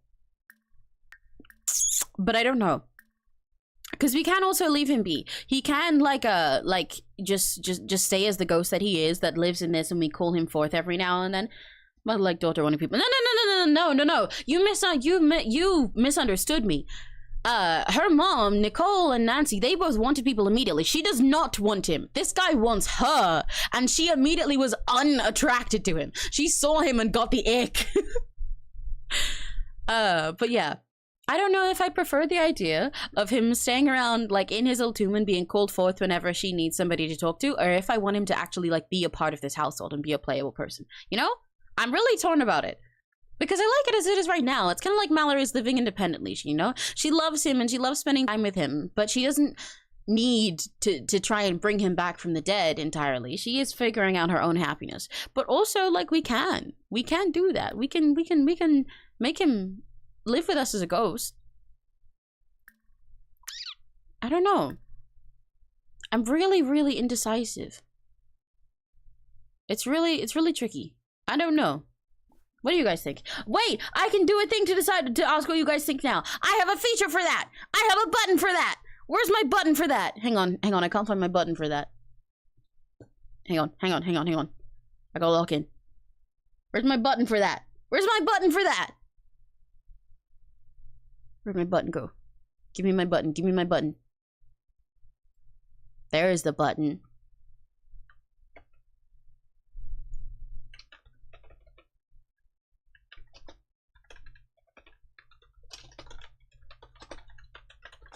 But I don't know. Because we can also leave him be. He can, just stay as the ghost that he is, that lives in this, and we call him forth every now and then. But, like, daughter wanting people. No. You misunderstood me. Her mom, Nicole and Nancy, they both wanted people immediately. She does not want him. This guy wants her. And she immediately was unattracted to him. She saw him and got the ick. But yeah. I don't know if I prefer the idea of him staying around, like, in his little tomb and being called forth whenever she needs somebody to talk to, or if I want him to actually, like, be a part of this household and be a playable person. You know? I'm really torn about it. Because I like it as it is right now. It's kind of like Mallory's living independently, you know? She loves him and she loves spending time with him, but she doesn't need to try and bring him back from the dead entirely. She is figuring out her own happiness. But also, like, we can do that. We can make him live with us as a ghost. I don't know. I'm really indecisive. It's really tricky. I don't know. What do you guys think? Wait, I can do a thing to decide to ask what you guys think now. I have a feature for that. I have a button for that. Where's my button for that? Hang on. I can't find my button for that. Hang on. I gotta log in. Where's my button for that? Where's my button for that? Where'd my button go? Give me my button. There is the button.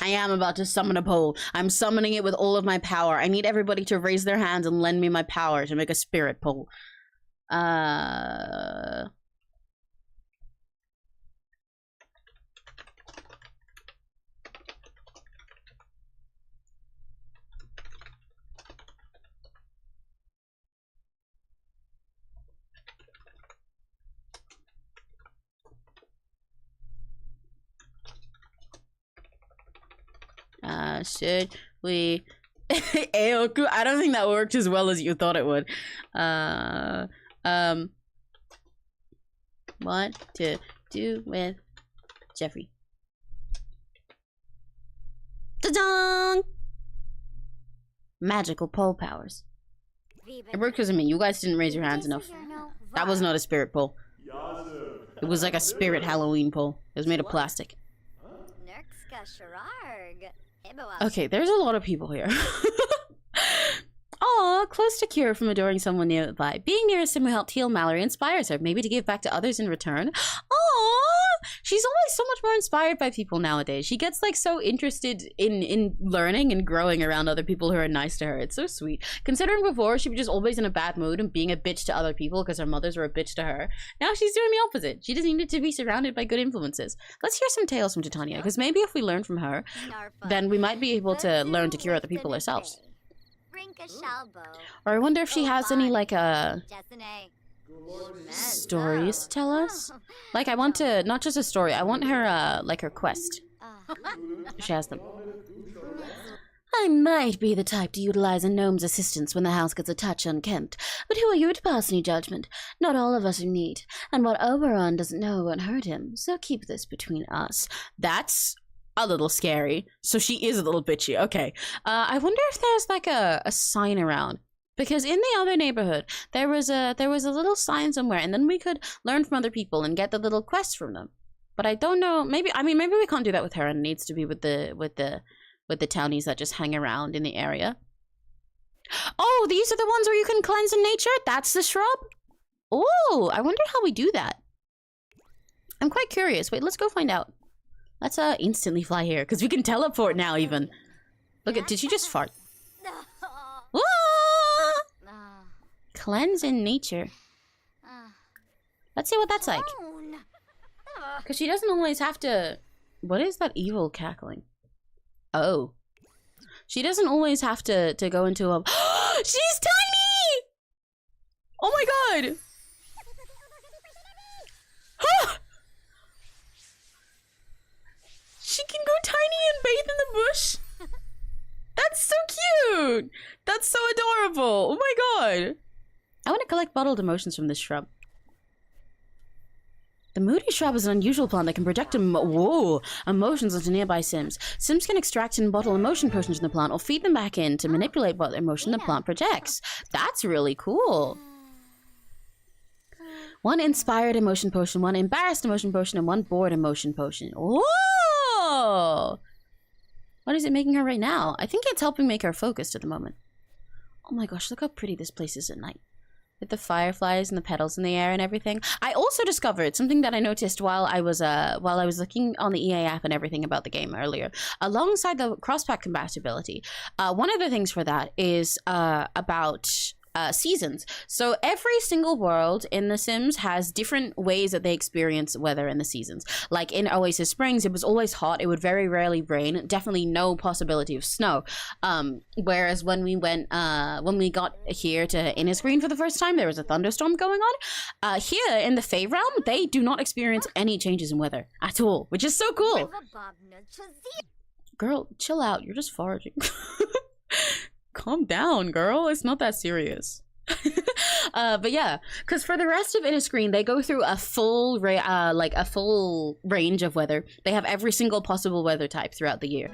I am about to summon a pole. I'm summoning it with all of my power. I need everybody to raise their hands and lend me my power to make a spirit pole. Should we... Aoku, I don't think that worked as well as you thought it would. What to do with Jeffrey? Ta-dang! Magical pole powers. It worked because of me. You guys didn't raise your hands enough. That was not a spirit pole. It was like a spirit Halloween pole. It was made of plastic. Okay, there's a lot of people here. Aw, close to cure from adoring someone nearby. Being near a sim who helped heal Mallory inspires her, maybe to give back to others in return. Aw, she's always so much more inspired by people nowadays. She gets like so interested in learning and growing around other people who are nice to her. It's so sweet. Considering before she was just always in a bad mood and being a bitch to other people because her mothers were a bitch to her. Now she's doing the opposite. She just needed to be surrounded by good influences. Let's hear some tales from Titania, because maybe if we learn from her, then we might be able to learn to cure other people ourselves. 𝘆cie𝘂𝗿. Or I wonder if she has any like Jessene. stories to tell us. Like I want to, not just a story, I want her like her quest. If she has them. I might be the type to utilize a gnome's assistance when the house gets a touch unkempt, but who are you to pass any judgment? Not all of us are neat, and what Oberon doesn't know won't hurt him, so keep this between us. That's a little scary. So she is a little bitchy. Okay. I wonder if there's like a sign around. Because in the other neighborhood, there was a little sign somewhere, and then we could learn from other people and get the little quest from them. But I don't know. Maybe we can't do that with her, and it needs to be with the townies that just hang around in the area. Oh, these are the ones where you can cleanse in nature? That's the shrub? Oh, I wonder how we do that. I'm quite curious. Wait, let's go find out. Let's instantly fly here, because we can teleport now even. Look at, did she just fart? Cleanse in nature. Let's see what that's like. Because she doesn't always have to... What is that evil cackling? Oh. She doesn't always have to go into a... She's tiny! Oh my god! She can go tiny and bathe in the bush? That's so cute! That's so adorable! Oh my god! I want to collect bottled emotions from this shrub. The moody shrub is an unusual plant that can project emotions onto nearby Sims. Sims can extract and bottle emotion potions from the plant or feed them back in to manipulate what emotion the plant projects. That's really cool. One inspired emotion potion, one embarrassed emotion potion, and one bored emotion potion. Whoa! What is it making her right now? I think it's helping make her focused at the moment. Oh my gosh, look how pretty this place is at night. With the fireflies and the petals in the air and everything. I also discovered something that I noticed while I was looking on the EA app and everything about the game earlier. Alongside the cross-pack compatibility, one of the things for that is about seasons. So every single world in The Sims has different ways that they experience weather in the seasons. Like in Oasis Springs, it was always hot. It would very rarely rain. Definitely no possibility of snow. Whereas when we got here to Immergreen for the first time, there was a thunderstorm going on. Here in the Fae realm, they do not experience any changes in weather at all, which is so cool. Girl, chill out. You're just foraging. Calm down, girl. It's not that serious. But yeah, because for the rest of Immergreen, they go through a full range of weather. They have every single possible weather type throughout the year.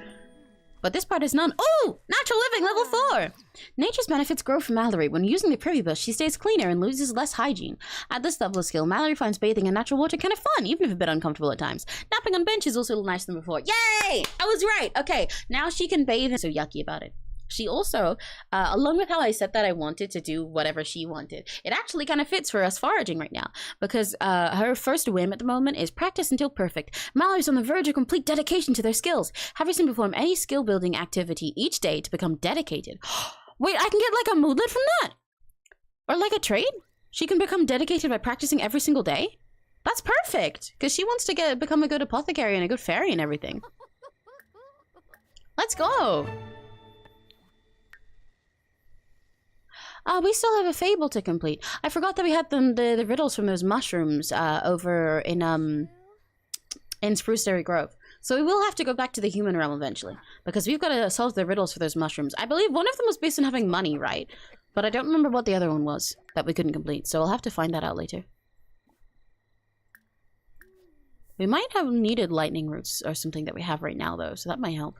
But this part is none. Oh! Natural living, level 4! Nature's benefits grow from Mallory. When using the Privy Bush, she stays cleaner and loses less hygiene. At this level of skill, Mallory finds bathing in natural water kind of fun, even if a bit uncomfortable at times. Napping on bench is also a little nicer than before. Yay! I was right! Okay, now she can bathe and so yucky about it. She also, along with how I said that I wanted to do whatever she wanted, it actually kind of fits for us foraging right now. Because her first whim at the moment is practice until perfect. Mallory's on the verge of complete dedication to their skills. Have her perform any skill building activity each day to become dedicated. Wait, I can get like a moodlet from that? Or like a trade? She can become dedicated by practicing every single day? That's perfect! Because she wants to become a good apothecary and a good fairy and everything. Let's go! We still have a fable to complete. I forgot that we had the riddles from those mushrooms over in Spruceberry Grove. So we will have to go back to the human realm eventually. Because we've got to solve the riddles for those mushrooms. I believe one of them was based on having money, right? But I don't remember what the other one was that we couldn't complete. So we'll have to find that out later. We might have needed lightning roots or something that we have right now though. So that might help.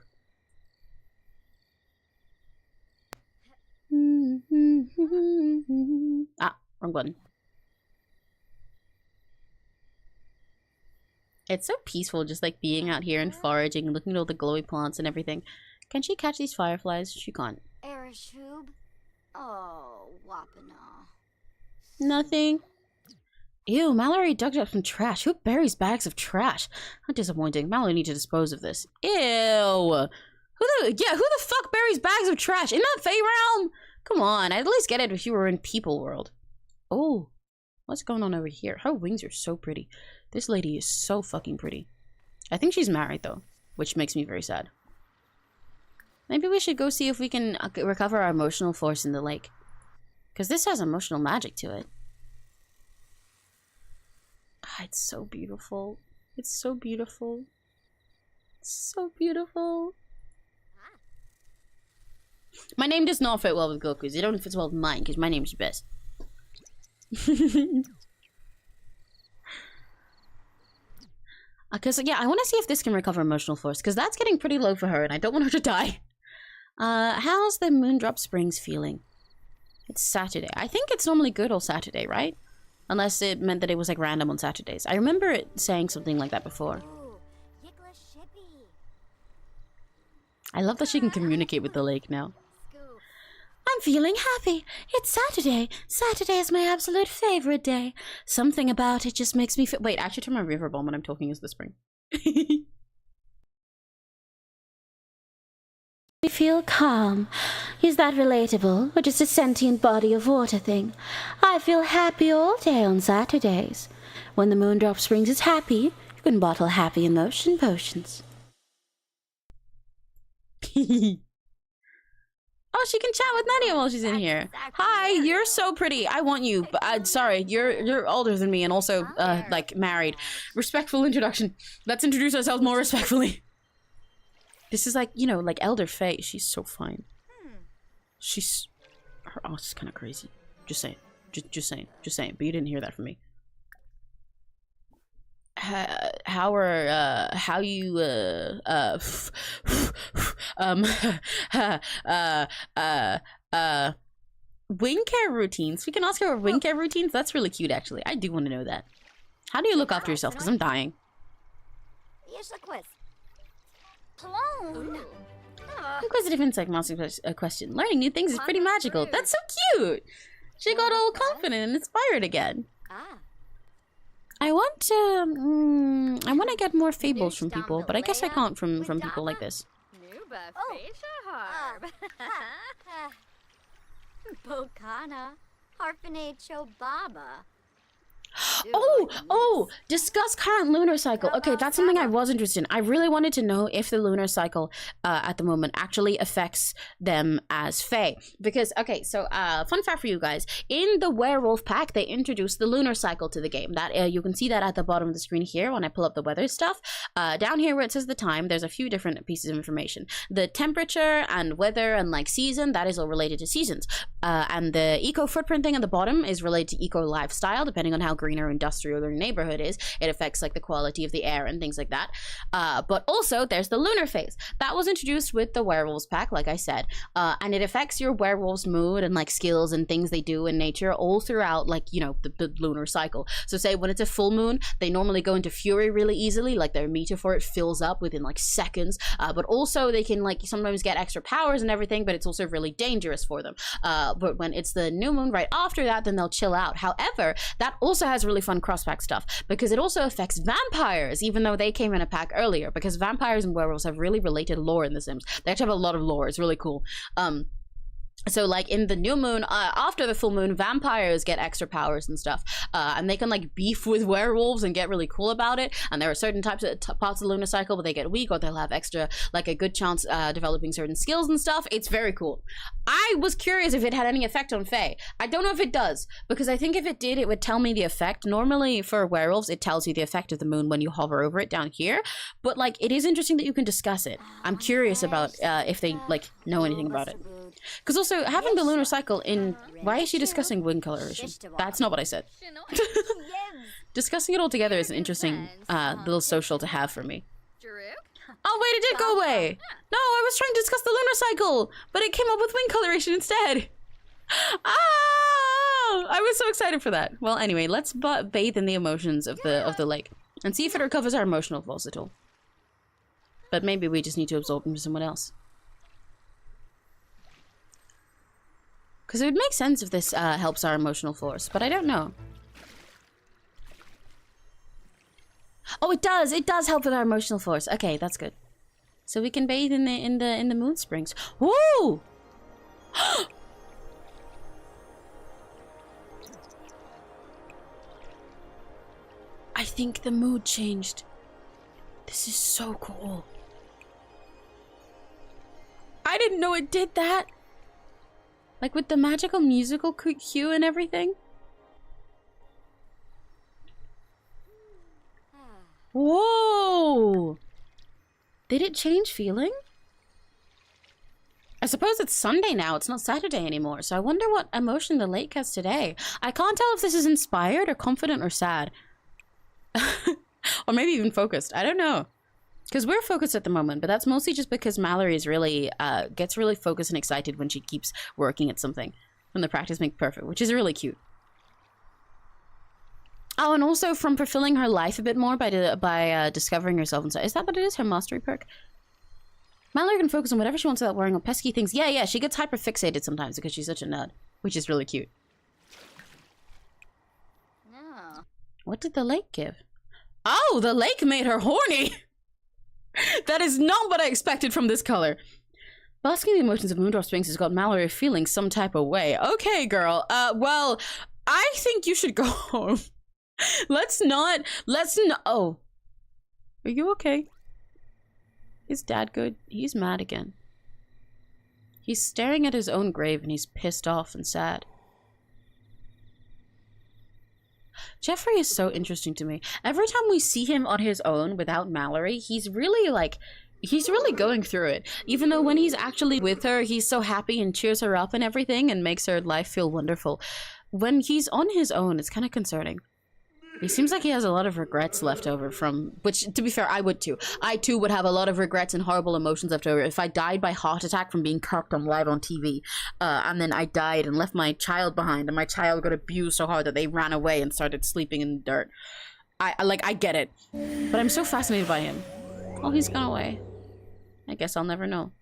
Ah, wrong button. It's so peaceful just like being out here and foraging and looking at all the glowy plants and everything. Can she catch these fireflies? She can't. Ereshub? Oh, Wapana. Nothing. Ew, Mallory dug up some trash. Who buries bags of trash? How disappointing. Mallory needs to dispose of this. Ew. Who the fuck buries bags of trash? In that Fae realm? Come on, I'd at least get it if you were in People World. Oh, what's going on over here? Her wings are so pretty. This lady is so fucking pretty. I think she's married though, which makes me very sad. Maybe we should go see if we can recover our emotional force in the lake. Because this has emotional magic to it. Ah, it's so beautiful. It's so beautiful. It's so beautiful. My name does not fit well with Goku's. It only fits well with mine, because my name's the best. Because, yeah, I want to see if this can recover emotional force, because that's getting pretty low for her, and I don't want her to die. How's the Moondrop Springs feeling? It's Saturday. I think it's normally good all Saturday, right? Unless it meant that it was, like, random on Saturdays. I remember it saying something like that before. Ooh, 𝘆cie𝘂𝗿. I love that she can communicate with the lake now. I'm feeling happy. It's Saturday. Saturday is my absolute favorite day. Something about it just makes me feel— Wait, I actually turn my river bomb when I'm talking as the spring. I feel calm. Is that relatable? Or just a sentient body of water thing? I feel happy all day on Saturdays. When the Moondrop Springs is happy, you can bottle happy emotion potions. Oh, she can chat with Nadia while she's in here. Hi, you're so pretty. I want you. But sorry, you're older than me and also like married. Respectful introduction. Let's introduce ourselves more respectfully. This is like, you know, like Elder Faye. She's so fine. She's her ass is kind of crazy. Just saying. Just saying. Just saying. But you didn't hear that from me. How you wing care routines. We can ask her wing care routines. That's really cute, actually. I do want to know that. How do you look after yourself? Because I'm dying. Inquisitive Insect asks a question. Learning new things is pretty magical. That's so cute. She got all confident and inspired again. I want to get more fables from people, but I guess I can't from people like this. Bokana, 𝘆cie𝘂𝗿. Oh, discuss current lunar cycle. Okay, that's something I was interested in. I really wanted to know if the lunar cycle at the moment actually affects them as Fae. Because, okay, so fun fact for you guys. In the werewolf pack, they introduced the lunar cycle to the game. That you can see that at the bottom of the screen here when I pull up the weather stuff. Down here where it says the time, there's a few different pieces of information. The temperature and weather and like season, that is all related to seasons. And the eco footprint thing at the bottom is related to eco lifestyle, depending on how green or industrial your neighborhood is. It affects like the quality of the air and things like that. But also there's the lunar phase that was introduced with the werewolves pack, like I said, and it affects your werewolf's mood and like skills and things they do in nature all throughout, like, you know, the lunar cycle. So say when it's a full moon, they normally go into fury really easily, like their meter for it fills up within like seconds, but also they can like sometimes get extra powers and everything, but it's also really dangerous for them. But when it's the new moon right after that, then they'll chill out. However, that also has really fun cross-pack stuff because it also affects vampires, even though they came in a pack earlier, because vampires and werewolves have really related lore in The Sims. They actually have a lot of lore. It's really cool. So like in the new moon, after the full moon, vampires get extra powers and stuff, and they can like beef with werewolves and get really cool about it. And there are certain types of parts of the lunar cycle where they get weak or they'll have extra, like a good chance developing certain skills and stuff. It's very cool. I was curious if it had any effect on Fae. I don't know if it does, because I think if it did, it would tell me the effect. Normally for werewolves, it tells you the effect of the moon when you hover over it down here. But like, it is interesting that you can discuss it. I'm curious about if they like know anything about it. Because also, having the lunar cycle in... Why is she discussing wing coloration? That's not what I said. Discussing it all together is an interesting little social to have for me. Oh wait, it did go away! No, I was trying to discuss the lunar cycle, but it came up with wing coloration instead! Oh! I was so excited for that. Well, anyway, let's bathe in the emotions of the lake and see if it recovers our emotional force at all. But maybe we just need to absorb into someone else. Because it would make sense if this helps our emotional force, but I don't know. Oh, it does! It does help with our emotional force. Okay, that's good. So we can bathe in the moon springs. Woo! I think the mood changed. This is so cool. I I didn't know it did that. Like with the magical musical cue and everything. Whoa! Did it change feeling? I suppose it's Sunday now, it's not Saturday anymore, so I wonder what emotion the lake has today. I can't tell if this is inspired or confident or sad. Or maybe even focused, I don't know. Because we're focused at the moment, but that's mostly just because Mallory is really, gets really focused and excited when she keeps working at something. When the practice makes perfect, which is really cute. Oh, and also from fulfilling her life a bit more by discovering herself and so. Is that what it is? Her mastery perk? Mallory can focus on whatever she wants without worrying on pesky things. Yeah, she gets hyper fixated sometimes because she's such a nerd, which is really cute. No. What did the lake give? Oh, the lake made her horny! That is not what I expected from this color. Basking the emotions of Moondrop Springs has got Mallory feeling some type of way. Okay, girl. Well, I think you should go home. Let's not. Oh. Are you okay? Is Dad good? He's mad again. He's staring at his own grave and he's pissed off and sad. Jeffrey is so interesting to me. Every time we see him on his own without Mallory, he's really like, he's really going through it. Even though when he's actually with her, he's so happy and cheers her up and everything and makes her life feel wonderful. When he's on his own, it's kind of concerning. He seems like he has a lot of regrets left over from, which, to be fair, I would too. I too would have a lot of regrets and horrible emotions left over if I died by heart attack from being cucked on live on TV, and then I died and left my child behind, and my child got abused so hard that they ran away and started sleeping in the dirt. I get it, but I'm so fascinated by him. Oh, he's gone away. I guess I'll never know.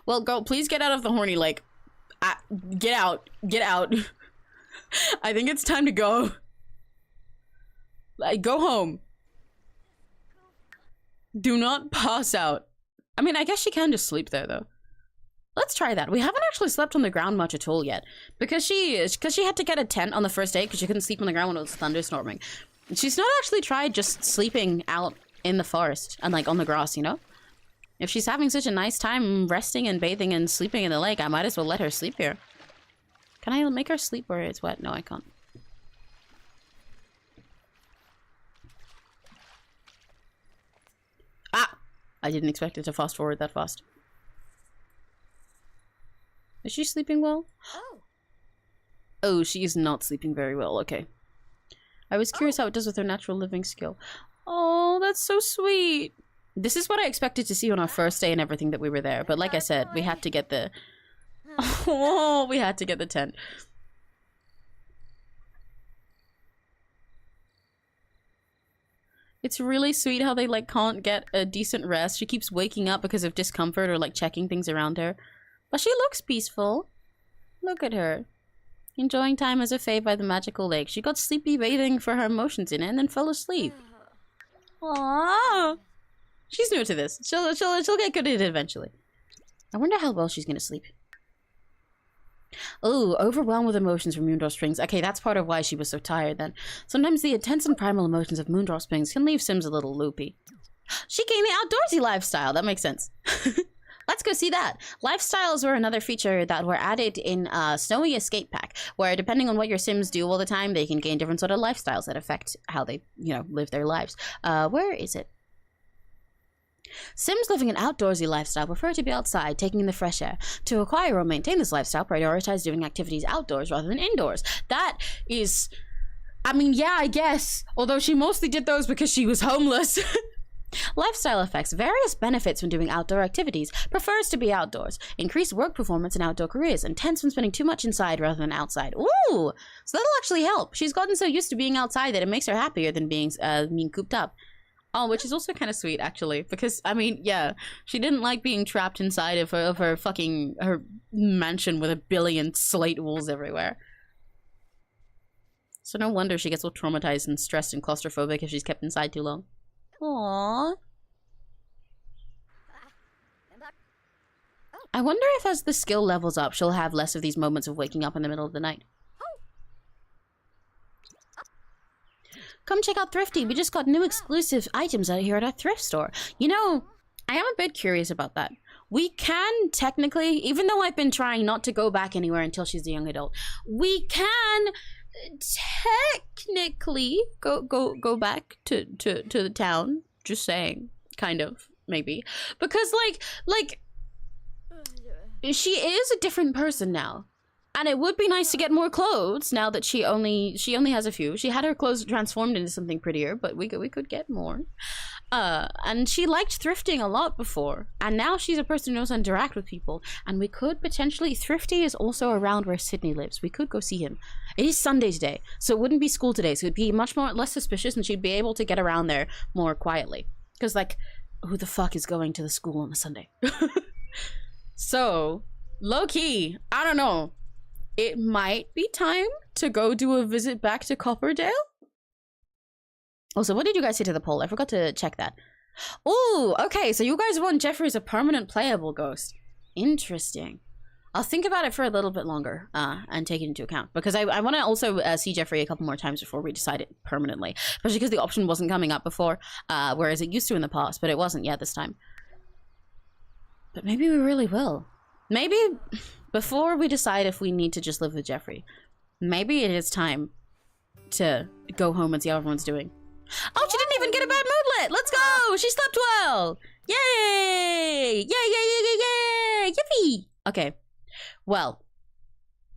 Well, girl, please get out of the horny lake. Get out. Get out. I think it's time to go. Like, go home. Do not pass out. I mean, I guess she can just sleep there, though. Let's try that. We haven't actually slept on the ground much at all yet. Because she had to get a tent on the first day because she couldn't sleep on the ground when it was thunderstorming. She's not actually tried just sleeping out in the forest and, like, on the grass, you know? If she's having such a nice time resting and bathing and sleeping in the lake, I might as well let her sleep here. Can I make her sleep where it's wet? No, I can't. Ah! I didn't expect it to fast forward that fast. Is she sleeping well? Oh. Oh, she is not sleeping very well. Okay. I was curious how it does with her natural living skill. Oh, that's so sweet. This is what I expected to see on our first day and everything that we were there. But like I said, we had to get the... Oh, we had to get the tent. It's really sweet how they, like, can't get a decent rest. She keeps waking up because of discomfort or, like, checking things around her. But she looks peaceful. Look at her. Enjoying time as a fae by the magical lake. She got sleepy bathing for her emotions in it and then fell asleep. Aww. She's new to this. She'll get good at it eventually. I wonder how well she's gonna sleep. Oh, overwhelmed with emotions from Moondrop Springs. Okay, that's part of why she was so tired then. Sometimes the intense and primal emotions of Moondrop Springs can leave Sims a little loopy. She gained the outdoorsy lifestyle. That makes sense. Let's go see that. Lifestyles were another feature that were added in Snowy Escape Pack, where depending on what your Sims do all the time, they can gain different sort of lifestyles that affect how they, you know, live their lives. Where is it? Sims living an outdoorsy lifestyle prefer to be outside, taking in the fresh air. To acquire or maintain this lifestyle, prioritize doing activities outdoors rather than indoors. That is... I mean, yeah, I guess. Although she mostly did those because she was homeless. Lifestyle effects. Various benefits when doing outdoor activities. Prefers to be outdoors. Increased work performance in outdoor careers. Intense when spending too much inside rather than outside. Ooh! So that'll actually help. She's gotten so used to being outside that it makes her happier than being cooped up. Oh, which is also kind of sweet, actually, because, I mean, yeah, she didn't like being trapped inside of her fucking, her mansion with a billion slate walls everywhere. So no wonder she gets all traumatized and stressed and claustrophobic if she's kept inside too long. Aww. I wonder if as the skill levels up, she'll have less of these moments of waking up in the middle of the night. Come check out Thrifty. We just got new exclusive items out here at our thrift store. You know, I am a bit curious about that. we can technically, even though I've been trying not to go back anywhere until she's a young adult, we can technically go back to the town. Just saying, kind of, maybe, because like she is a different person now. And it would be nice to get more clothes now that she only has a few. She had her clothes transformed into something prettier, but we could get more. And she liked thrifting a lot before, and now she's a person who knows how to interact with people. And we could potentially, Thrifty is also around where Sydney lives. We could go see him. It is Sunday's day, so it wouldn't be school today, so it'd be much less suspicious, and she'd be able to get around there more quietly. Because like, who the fuck is going to the school on a Sunday? So low key, I don't know. It might be time to go do a visit back to Copperdale. Also, what did you guys say to the poll? I forgot to check that. Oh, okay. So you guys want Jeffrey as a permanent playable ghost. Interesting. I'll think about it for a little bit longer and take it into account. Because I want to also see Jeffrey a couple more times before we decide it permanently. Especially because the option wasn't coming up before. Whereas it used to in the past, but it wasn't yet this time. But maybe we really will. Maybe before we decide if we need to just live with Jeffrey, maybe it is time to go home and see how everyone's doing. Oh, she didn't even get a bad moodlet! Let's go! She slept well! Yay! Yay, yay, yay, yay, yay! Yippee! Okay. Well,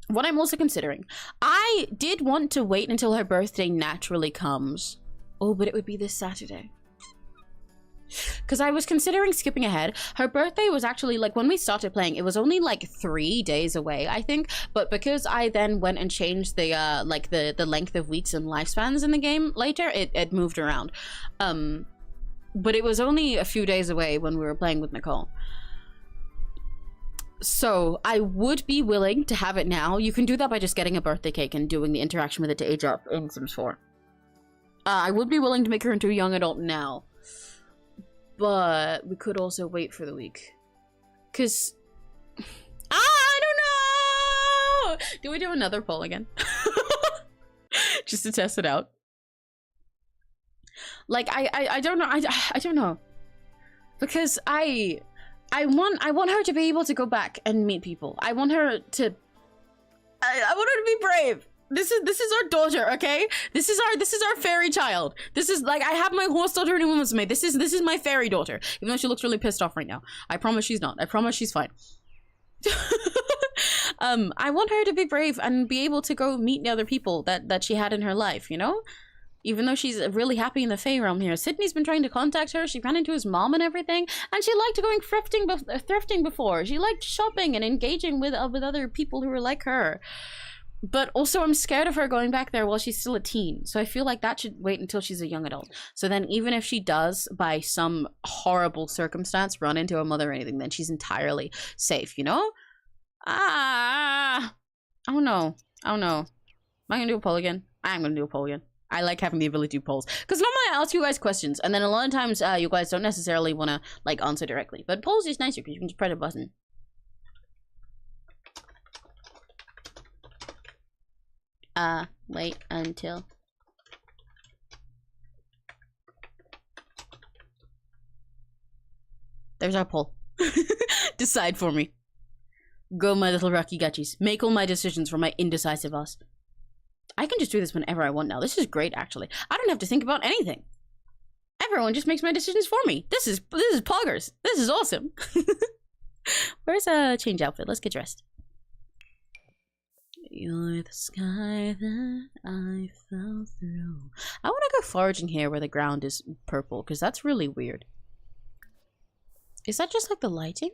what I'm also considering, I did want to wait until her birthday naturally comes. Oh, but it would be this Saturday. Because I was considering skipping ahead. Her birthday was actually, like, when we started playing, it was only like 3 days away, I think. But because I then went and changed the like the length of weeks and lifespans in the game later, it moved around. But it was only a few days away when we were playing with Nicole. So I would be willing to have it now. You can do that by just getting a birthday cake and doing the interaction with it to age up in Sims 4. I would be willing to make her into a young adult now. But we could also wait for the week. Because... I don't know! Do we do another poll again? Just to test it out. Like, I don't know. I don't know. Because I want her to be able to go back and meet people. I want her to... I want her to be brave. This is our daughter, okay? This is our fairy child. This is like, I have my horse daughter and a woman's maid. This is my fairy daughter. Even though she looks really pissed off right now. I promise she's not. I promise she's fine. I want her to be brave and be able to go meet the other people that she had in her life, you know? Even though she's really happy in the Fae realm here. Sydney's been trying to contact her. She ran into his mom and everything. And she liked going thrifting before. She liked shopping and engaging with other people who were like her. But also I'm scared of her going back there while she's still a teen. So I feel like that should wait until she's a young adult. So then even if she does, by some horrible circumstance, run into a mother or anything, then she's entirely safe, you know? I don't know. Am I gonna do a poll again? I am gonna do a poll again. I like having the ability to do polls. Because normally I ask you guys questions, and then a lot of times you guys don't necessarily want to like answer directly. But polls is nicer because you can just press a button. Wait until... There's our poll. Decide for me. Go, my little rocky gutchies. Make all my decisions for my indecisive ass. I can just do this whenever I want now. This is great, actually. I don't have to think about anything. Everyone just makes my decisions for me. This is poggers. This is awesome. Where's a change outfit? Let's get dressed. You're the sky that I fell through. I want to go foraging here where the ground is purple, because that's really weird. Is that just like the lighting?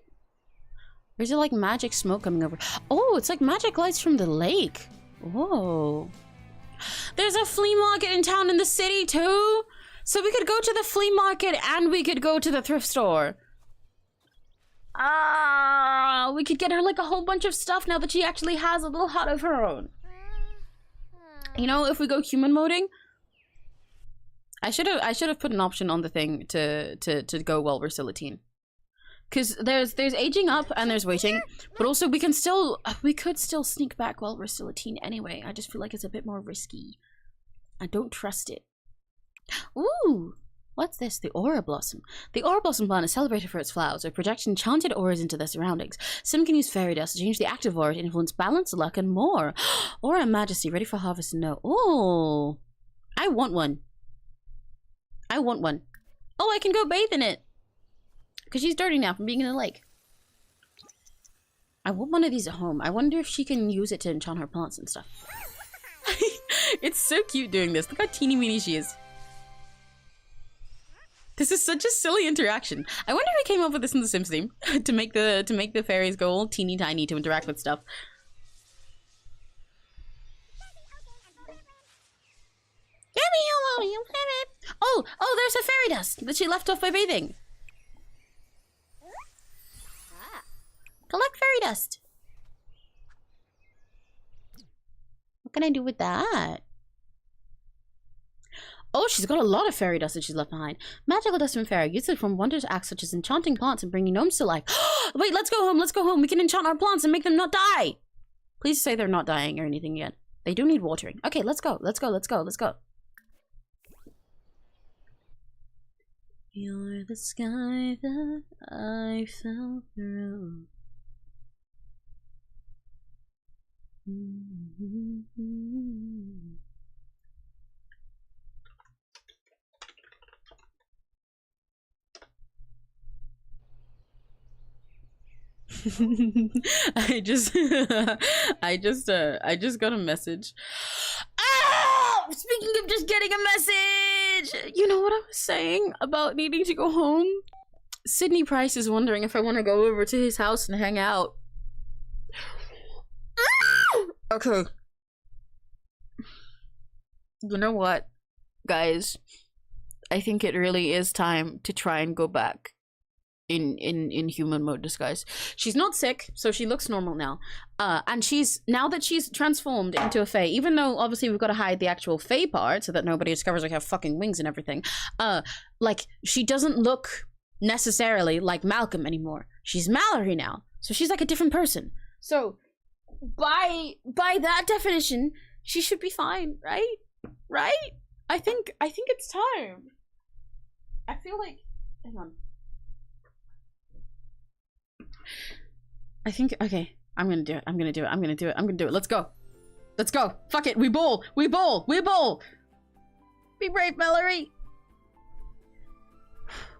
Or is it like magic smoke coming over? Oh, it's like magic lights from the lake. Whoa. There's a flea market in town in the city too. So we could go to the flea market and we could go to the thrift store. We could get her like a whole bunch of stuff now that she actually has a little hut of her own. You know, if we go human moding, I should have put an option on the thing to go while we're still a teen. Cause there's aging up and there's waiting, but also we could still sneak back while we're still a teen anyway. I just feel like it's a bit more risky. I don't trust it. Ooh, What's this? The Aura Blossom. The Aura Blossom plant is celebrated for its flowers, which project enchanted auras into their surroundings. Sim can use fairy dust to change the active aura to influence balance, luck, and more. Aura and Majesty, ready for harvest and no. Ooh. I want one. I want one. Oh, I can go bathe in it. Because she's dirty now from being in the lake. I want one of these at home. I wonder if she can use it to enchant her plants and stuff. It's so cute doing this. Look how teeny weeny she is. This is such a silly interaction. I wonder who came up with this in the Sims theme to make the fairies go all teeny tiny to interact with stuff. Oh, there's a fairy dust that she left off by bathing. Collect fairy dust. What can I do with that? Oh, she's got a lot of fairy dust that she's left behind. Magical dust from fairy, used to perform wondrous acts such as enchanting plants and bringing gnomes to life. Wait, let's go home, let's go home. We can enchant our plants and make them not die. Please say they're not dying or anything yet. They do need watering. Okay, let's go, let's go, let's go, let's go. You're the sky that I fell through. I just got a message. Ah! Speaking of just getting a message, you know what I was saying about needing to go home? Sydney Price is wondering if I want to go over to his house and hang out. Okay. You know what, guys? I think it really is time to try and go back in human mode disguise. She's not sick, so she looks normal now. And now that she's transformed into a fae, even though obviously we've got to hide the actual fae part so that nobody discovers I have fucking wings and everything. Like, she doesn't look necessarily like Malcolm anymore. She's Mallory now, so she's like a different person. So by that definition, she should be fine, right? Right? I think it's time. I feel like, hang on. I think, okay, I'm gonna do it. I'm gonna do it. I'm gonna do it. I'm gonna do it. Let's go. Let's go. Fuck it. We bowl. We bowl. We bowl. Be brave, Mallory.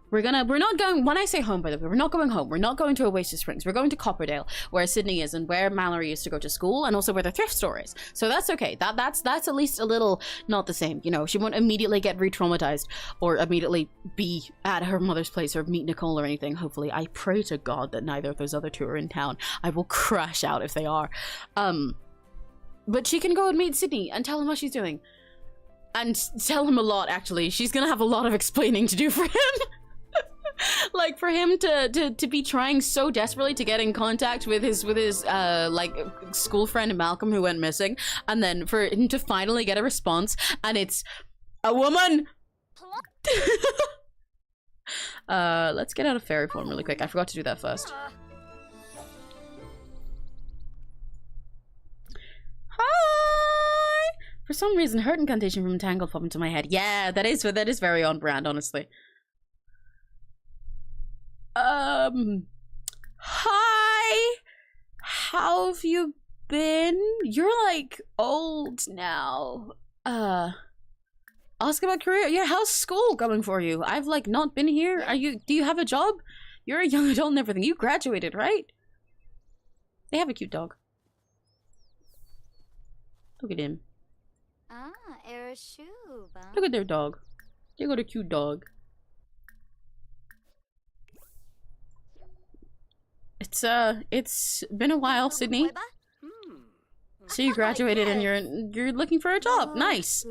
We're not going, when I say home, by the way, we're not going home. We're not going to Oasis Springs. We're going to Copperdale, where Sydney is and where Mallory used to go to school, and also where the thrift store is. So that's okay. That's at least a little not the same. You know, she won't immediately get re-traumatized or immediately be at her mother's place or meet Nicole or anything. Hopefully. I pray to God that neither of those other two are in town. I will crash out if they are. But she can go and meet Sydney and tell him what she's doing. And tell him a lot, actually. She's gonna have a lot of explaining to do for him. Like, for him to be trying so desperately to get in contact with his like school friend Malcolm who went missing, and then for him to finally get a response and it's a woman. Let's get out of fairy form really quick. I forgot to do that first. Hi. For some reason, hurt incantation from Tangled popped into my head. Yeah, that is very on brand, honestly. Hi, how have you been? You're like old now. Ask about career. Yeah, how's school going for you? I've like not been here. Do you have a job? You're a young adult and everything. You graduated, right? They have a cute dog. Look at him. Look at their dog. They got a cute dog. It's been a while, Sydney. So you graduated and you're looking for a job. Nice.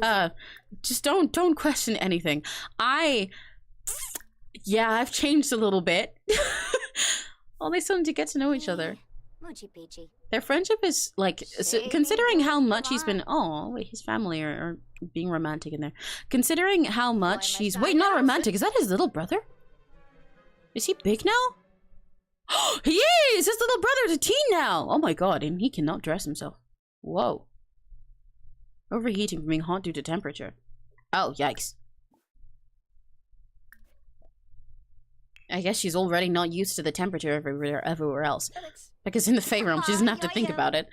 Just don't question anything. Yeah, I've changed a little bit. Well, they still need to get to know each other. Their friendship is like, considering how much he's been. Oh wait, his family are being romantic in there. Considering how much he's. Wait, not romantic. Is that his little brother? Is he big now? He is! His little brother's a teen now! Oh my god, and he cannot dress himself. Whoa. Overheating from being hot due to temperature. Oh, yikes. I guess she's already not used to the temperature everywhere else. Because in the Fae realm, she doesn't have to think about it.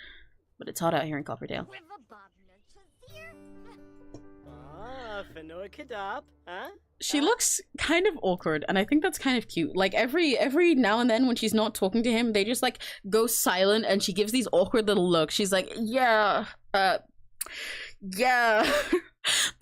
But it's hot out here in Copperdale. She looks kind of awkward, and I think that's kind of cute. Like, every now and then when she's not talking to him, they just, like, go silent, and she gives these awkward little looks. She's like, yeah. But,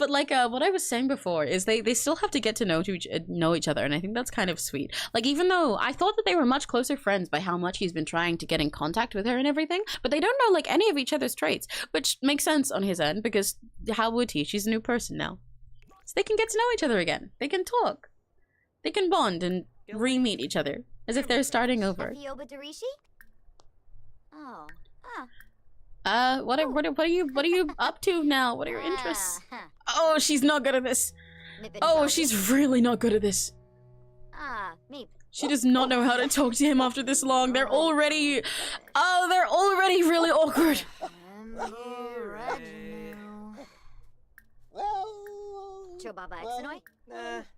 like, what I was saying before is they still have to get to know each other, and I think that's kind of sweet. Like, even though I thought that they were much closer friends by how much he's been trying to get in contact with her and everything, but they don't know, like, any of each other's traits, which makes sense on his end, because how would he? She's a new person now. So they can get to know each other again. They can talk. They can bond and re-meet each other as if they're starting over. What are you up to now? What are your interests? Oh, she's not good at this. Oh, she's really not good at this. She does not know how to talk to him after this long. They're already really awkward.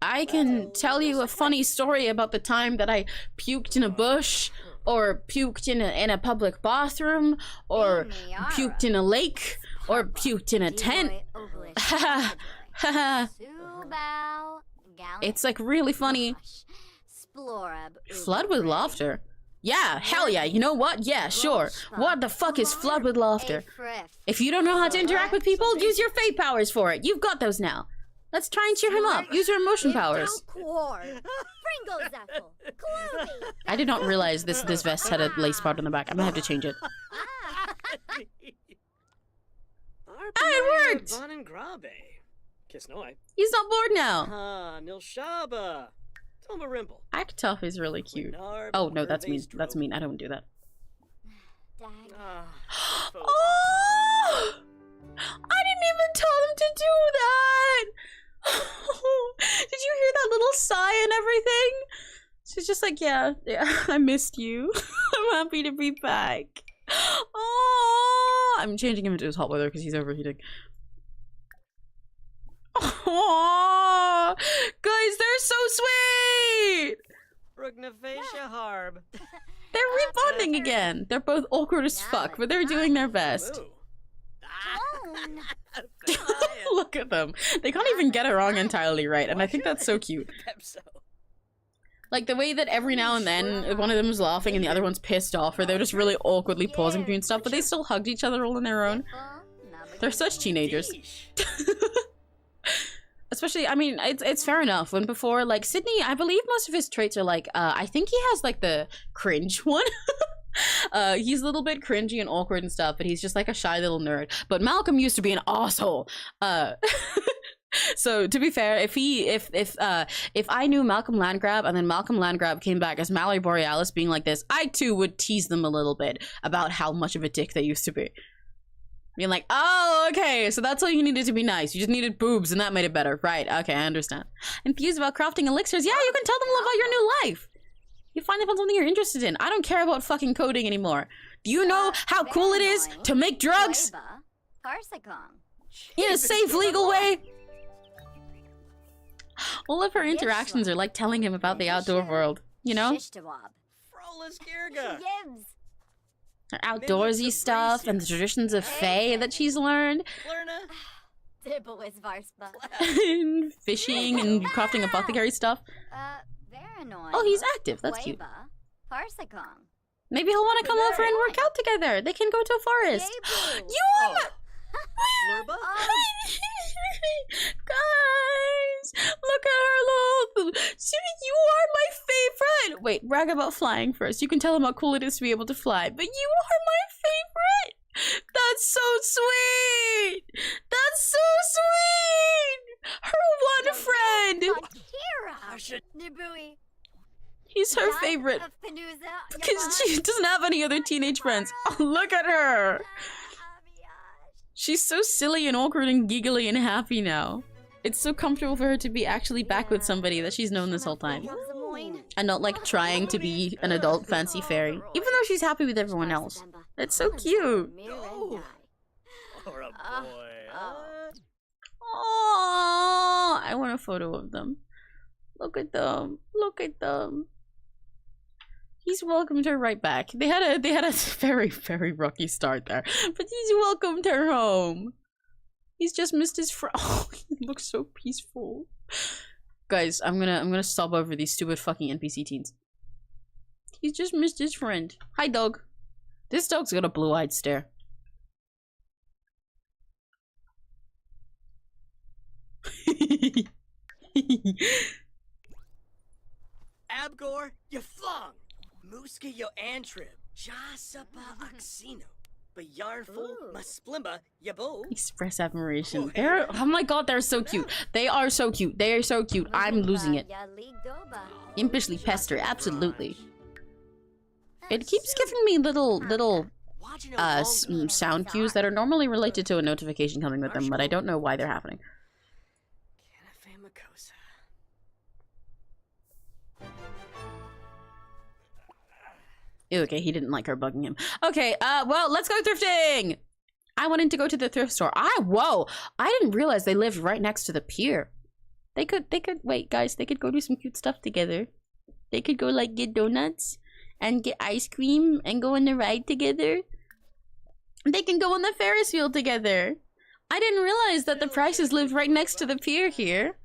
I can tell you a funny story about the time that I puked in a bush, or puked in a public bathroom, or puked in a lake, or puked in a tent. It's like really funny. Flood with laughter. Yeah, hell yeah, you know what? Yeah, sure. What the fuck is flood with laughter? If you don't know how to interact with people, use your fate powers for it. You've got those now. Let's try and cheer him up. Use your emotion powers. I did not realize this vest had a lace part on the back. I'm gonna have to change it. It worked! He's not bored now. Act tough is really cute. Oh no, that's mean. That's mean. I don't do that. Oh! I didn't even tell them to do that! Did you hear that little sigh and everything? She's just like, yeah, I missed you. I'm happy to be back. Oh, I'm changing him into his hot weather because he's overheating. Oh, guys, they're so sweet. They're rebonding again. They're both awkward as fuck, but they're doing their best. Look at them. They can't even get it wrong entirely right, and I think that's so cute. Like the way that every now and then one of them is laughing and the other one's pissed off, or they're just really awkwardly pausing between stuff, but they still hugged each other all on their own. They're such teenagers. Especially, I mean, it's fair enough. When before, like, Sydney, I believe most of his traits are like, I think he has like the cringe one. He's a little bit cringy and awkward and stuff, but he's just like a shy little nerd. But Malcolm used to be an asshole. So to be fair, if I knew Malcolm Landgrab and then Malcolm Landgrab came back as Mallory Borealis being like this, I too would tease them a little bit about how much of a dick they used to be. Being like, oh, okay, so that's all you needed to be nice. You just needed boobs and that made it better. Right, okay, I understand. Enthused about crafting elixirs? Yeah, you can tell them about your new life. You find them something you're interested in. I don't care about fucking coding anymore. Do you know how cool it is to make drugs? In a safe, legal way? All of her interactions are like telling him about the outdoor world, you know? Her outdoorsy stuff and the traditions of Fae that she's learned. Fishing and crafting apothecary stuff. Oh, he's active. That's cute. Maybe he'll want to come over and work out together. They can go to a forest. You are my... Guys, look at her little... You are my favorite. Wait, brag about flying first. You can tell him how cool it is to be able to fly. But you are my favorite. That's so sweet. That's so sweet. Her one friend. He's her favorite. Because she doesn't have any other teenage friends. Oh, look at her. She's so silly and awkward and giggly and happy now. It's so comfortable for her to be actually back with somebody that she's known this whole time. And not like trying to be an adult fancy fairy. Even though she's happy with everyone else. That's so cute. Aww, I want a photo of them. Look at them. Look at them. He's welcomed her right back. They had a very, very rocky start there, but he's welcomed her home. He's just missed his friend. Oh, he looks so peaceful. Guys, I'm gonna sob over these stupid fucking NPC teens. He's just missed his friend. Hi, dog. This dog's got a blue-eyed stare. Abgor, you flung. Muska yo antrib. Jasapa oxino. But yarnful masplimba yabo. Express admiration. They're, oh my god, they're so cute. They are so cute. They are so cute. I'm losing it. Impishly pester, absolutely. It keeps giving me little sound cues that are normally related to a notification coming with them, but I don't know why they're happening. Ew, okay, he didn't like her bugging him. Okay, well, let's go thrifting! I wanted to go to the thrift store. Whoa! I didn't realize they lived right next to the pier. They could, wait, guys, they could go do some cute stuff together. They could go, like, get donuts and get ice cream and go on the ride together. They can go on the Ferris wheel together. I didn't realize that the Prices lived right next to the pier here.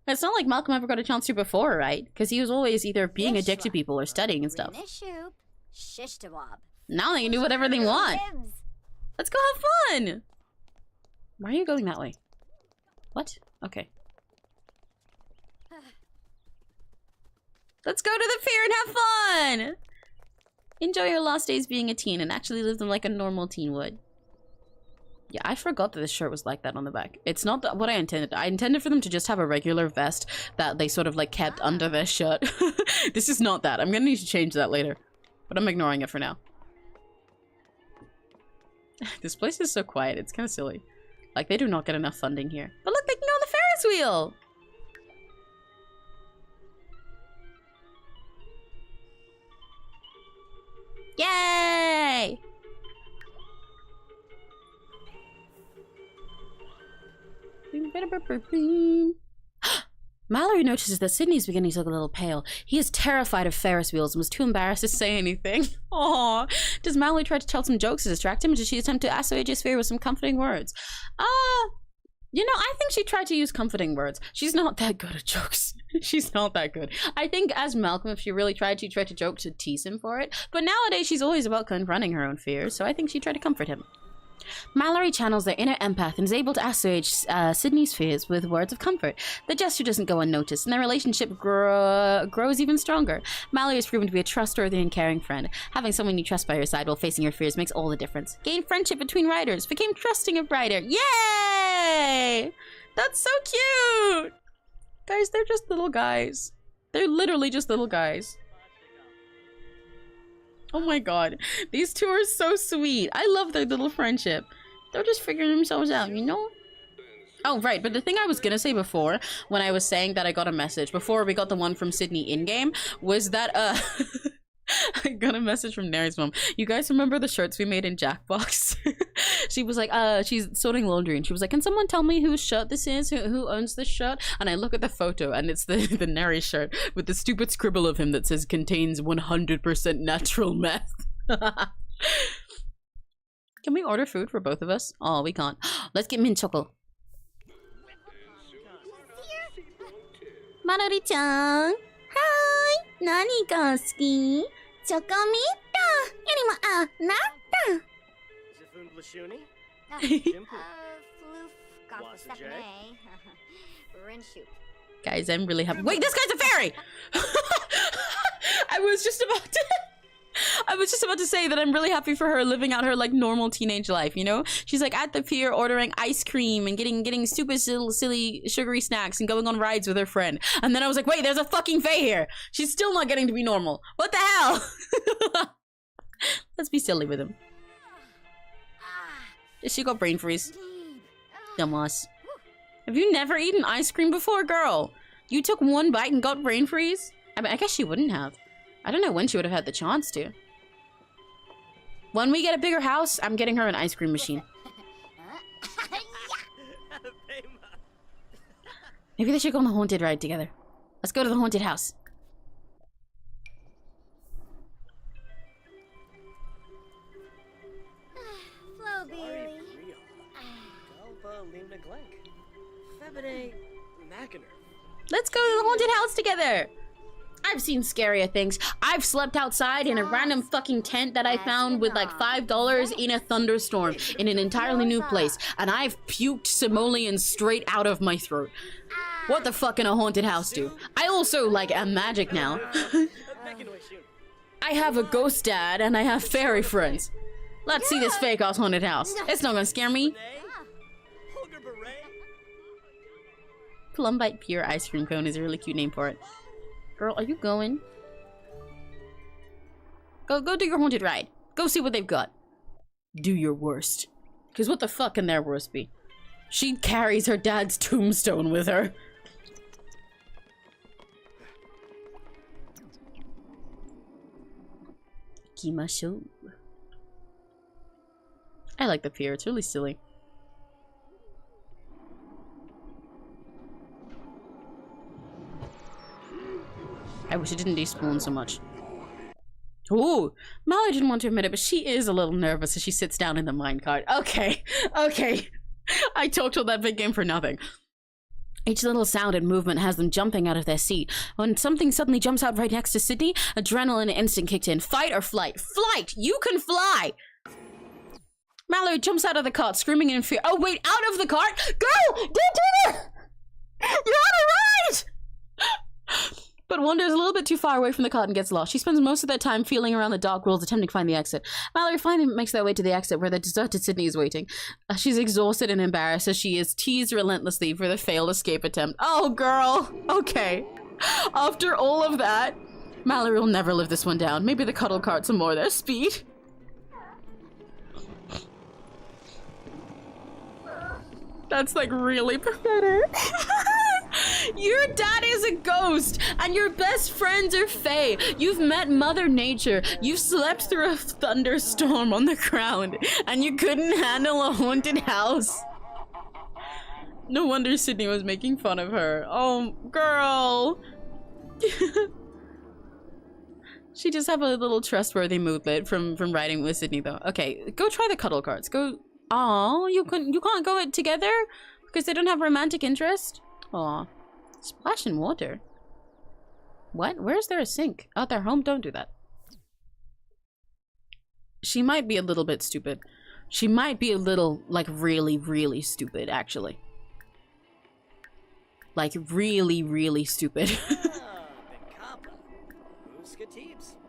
It's not like Malcolm ever got a chance to before, right? Because he was always either being a dick to people or studying and stuff. Now they can do whatever they want. Let's go have fun! Why are you going that way? What? Okay. Let's go to the pier and have fun! Enjoy your last days being a teen and actually live them like a normal teen would. Yeah, I forgot that this shirt was like that on the back. It's not what I intended. I intended for them to just have a regular vest that they sort of like kept under their shirt. This is not that. I'm gonna need to change that later. But I'm ignoring it for now. This place is so quiet. It's kind of silly. Like, they do not get enough funding here. But look, they can go on the Ferris wheel! Yay! Mallory notices that Sydney is beginning to look a little pale. He is terrified of Ferris wheels and was too embarrassed to say anything. Aww. Does Mallory try to tell some jokes to distract him, or does she attempt to assuage his fear with some comforting words? You know, I think she tried to use comforting words. She's not that good at jokes. She's not that good. I think as Malcolm, if she really tried to joke to tease him for it. But nowadays, she's always about confronting her own fears, so I think she tried to comfort him. Mallory channels their inner empath and is able to assuage Sydney's fears with words of comfort. The gesture doesn't go unnoticed, and their relationship grows even stronger. Mallory has proven to be a trustworthy and caring friend. Having someone you trust by your side while facing your fears makes all the difference. Gained friendship between riders, became trusting of rider. Yay! That's so cute! Guys, they're just little guys. They're literally just little guys. Oh my god. These two are so sweet. I love their little friendship. They're just figuring themselves out, you know? Oh, right. But the thing I was gonna say before, when I was saying that I got a message, before we got the one from Sydney in-game, was that, I got a message from Nary's mom. You guys remember the shirts we made in Jackbox? She was like, she's sorting laundry, and she was like, can someone tell me whose shirt this is? Who owns this shirt? And I look at the photo, and it's the Nary shirt with the stupid scribble of him that says contains 100% natural meth. Can we order food for both of us? Oh, we can't. Let's get mint choco. Mallory-chan. Hi. Nani ga suki? Chokomito. Yorimo anata. Guys, I'm really happy. Wait, this guy's a fairy! I was just about to say that I'm really happy for her living out her like normal teenage life, you know? She's like at the pier ordering ice cream and getting stupid silly sugary snacks and going on rides with her friend. And then I was like, wait, there's a fucking fae here. She's still not getting to be normal. What the hell? Let's be silly with him. She got brain freeze. Dumbass. Have you never eaten ice cream before, girl? You took one bite and got brain freeze? I mean, I guess she wouldn't have. I don't know when she would have had the chance to. When we get a bigger house, I'm getting her an ice cream machine. Maybe they should go on a haunted ride together. Let's go to the haunted house. Flo Beely. Let's go to the haunted house together. I've seen scarier things. I've slept outside in a random fucking tent that I found with like $5 in a thunderstorm in an entirely new place. And I've puked simoleons straight out of my throat. What the fuck can a haunted house do? I also like am magic now. I have a ghost dad and I have fairy friends. Let's see this fake ass haunted house. It's not gonna scare me. Plumbite Pure Ice Cream Cone is a really cute name for it. Girl, are you going? Go do your haunted ride. Go see what they've got. Do your worst. Because what the fuck can their worst be? She carries her dad's tombstone with her. Ikimasho. I like the pier. It's really silly. I wish it didn't despawn so much. Ooh, Mallory didn't want to admit it, but she is a little nervous as she sits down in the minecart. Okay, okay. I talked all that big game for nothing. Each little sound and movement has them jumping out of their seat. When something suddenly jumps out right next to Sydney, adrenaline instant kicked in. Fight or flight? Flight! You can fly! Mallory jumps out of the cart, screaming in fear. Oh wait, out of the cart? Go! Don't do it! You're on a ride! But wanders a little bit too far away from the cart and gets lost. She spends most of their time feeling around the dark world attempting to find the exit. Mallory finally makes their way to the exit where the deserted Sydney is waiting. She's exhausted and embarrassed as she is teased relentlessly for the failed escape attempt. Oh, girl. Okay. After all of that, Mallory will never live this one down. Maybe the cuddle carts are more their speed. That's like really pathetic. Your dad is a ghost, and your best friends are fae. You've met Mother Nature. You've slept through a thunderstorm on the ground, and you couldn't handle a haunted house. No wonder Sydney was making fun of her. Oh, girl. She just have a little trustworthy moodlet from riding with Sydney, though. Okay, go try the cuddle carts. Go. Oh, you can't go it together because they don't have romantic interest. Aw. Splash in water. What? Where's there a sink? Out their home? Don't do that. She might be a little bit stupid. She might be a little, like, really, really stupid, actually. Like, really, really stupid.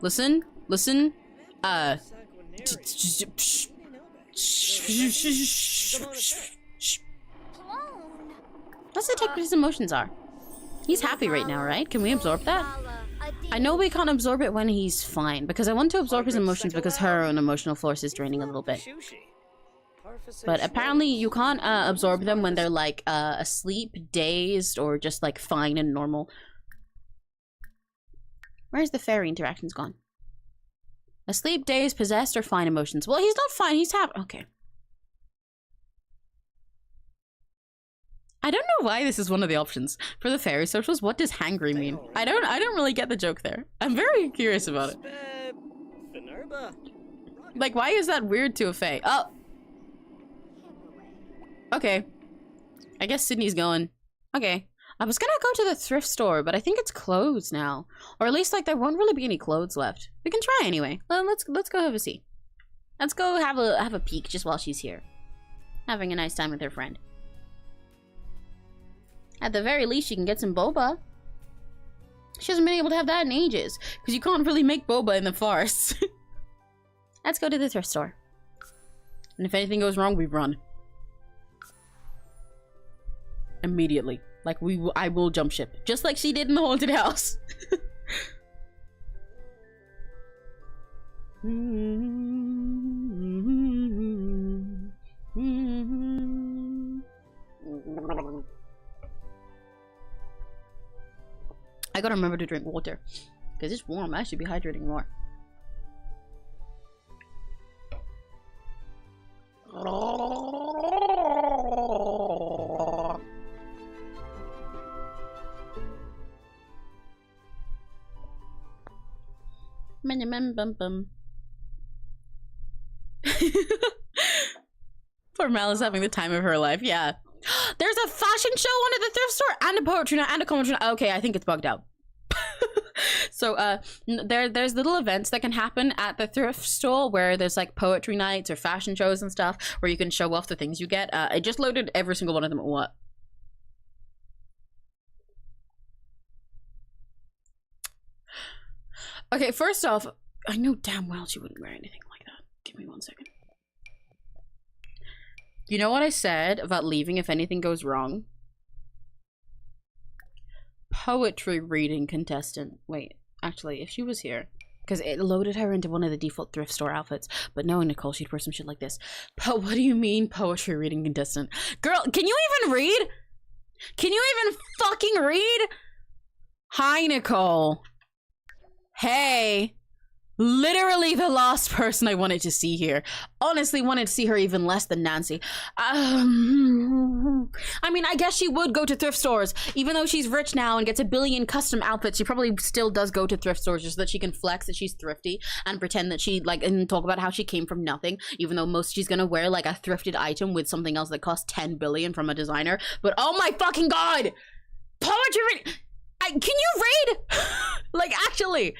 Listen. Listen. Let's detect what his emotions are. He's happy right now, right? Can we absorb that? I know we can't absorb it when he's fine, because I want to absorb his emotions because her own emotional force is draining a little bit. But apparently you can't absorb them when they're like asleep, dazed, or just like fine and normal. Where's the fairy interactions gone? Asleep, dazed, possessed, or fine emotions. Well, he's not fine, he's happy. Okay. I don't know why this is one of the options. For the fairy socials, what does hangry mean? I don't really get the joke there. I'm very curious about it. Like, why is that weird to a fae? Oh! Okay. I guess Sydney's going. Okay. I was gonna go to the thrift store, but I think it's closed now. Or at least, like, there won't really be any clothes left. We can try anyway. Let's go have a see. Let's go have a peek just while she's here. Having a nice time with her friend. At the very least, she can get some boba. She hasn't been able to have that in ages, because you can't really make boba in the forests. Let's go to the thrift store. And if anything goes wrong, we run. Immediately. Like, I will jump ship. Just like she did in the haunted house. I gotta remember to drink water. Because it's warm. I should be hydrating more. Poor Mal is having the time of her life. Yeah. There's a fashion show on at the thrift store and a poetry night and a commentary night. Okay, I think it's bugged out. So there's little events that can happen at the thrift store where there's like poetry nights or fashion shows and stuff where you can show off the things you get. I just loaded every single one of them at what? Okay, first off, I know damn well she wouldn't wear anything like that. Give me 1 second. You know what I said about leaving if anything goes wrong? Poetry reading contestant. Wait, actually, if she was here, because it loaded her into one of the default thrift store outfits, but knowing Nicole, she'd wear some shit like this. What do you mean, poetry reading contestant? Girl, can you even read? Can you even fucking read? Hi, Nicole. Hey. Literally the last person I wanted to see here. Honestly, wanted to see her even less than Nancy. I mean, I guess she would go to thrift stores. Even though she's rich now and gets a billion custom outfits, she probably still does go to thrift stores just so that she can flex that she's thrifty and pretend that she, like, and talk about how she came from nothing. Even though she's gonna wear, like, a thrifted item with something else that costs 10 billion from a designer. But oh my fucking god! Poetry can you read? Like, actually.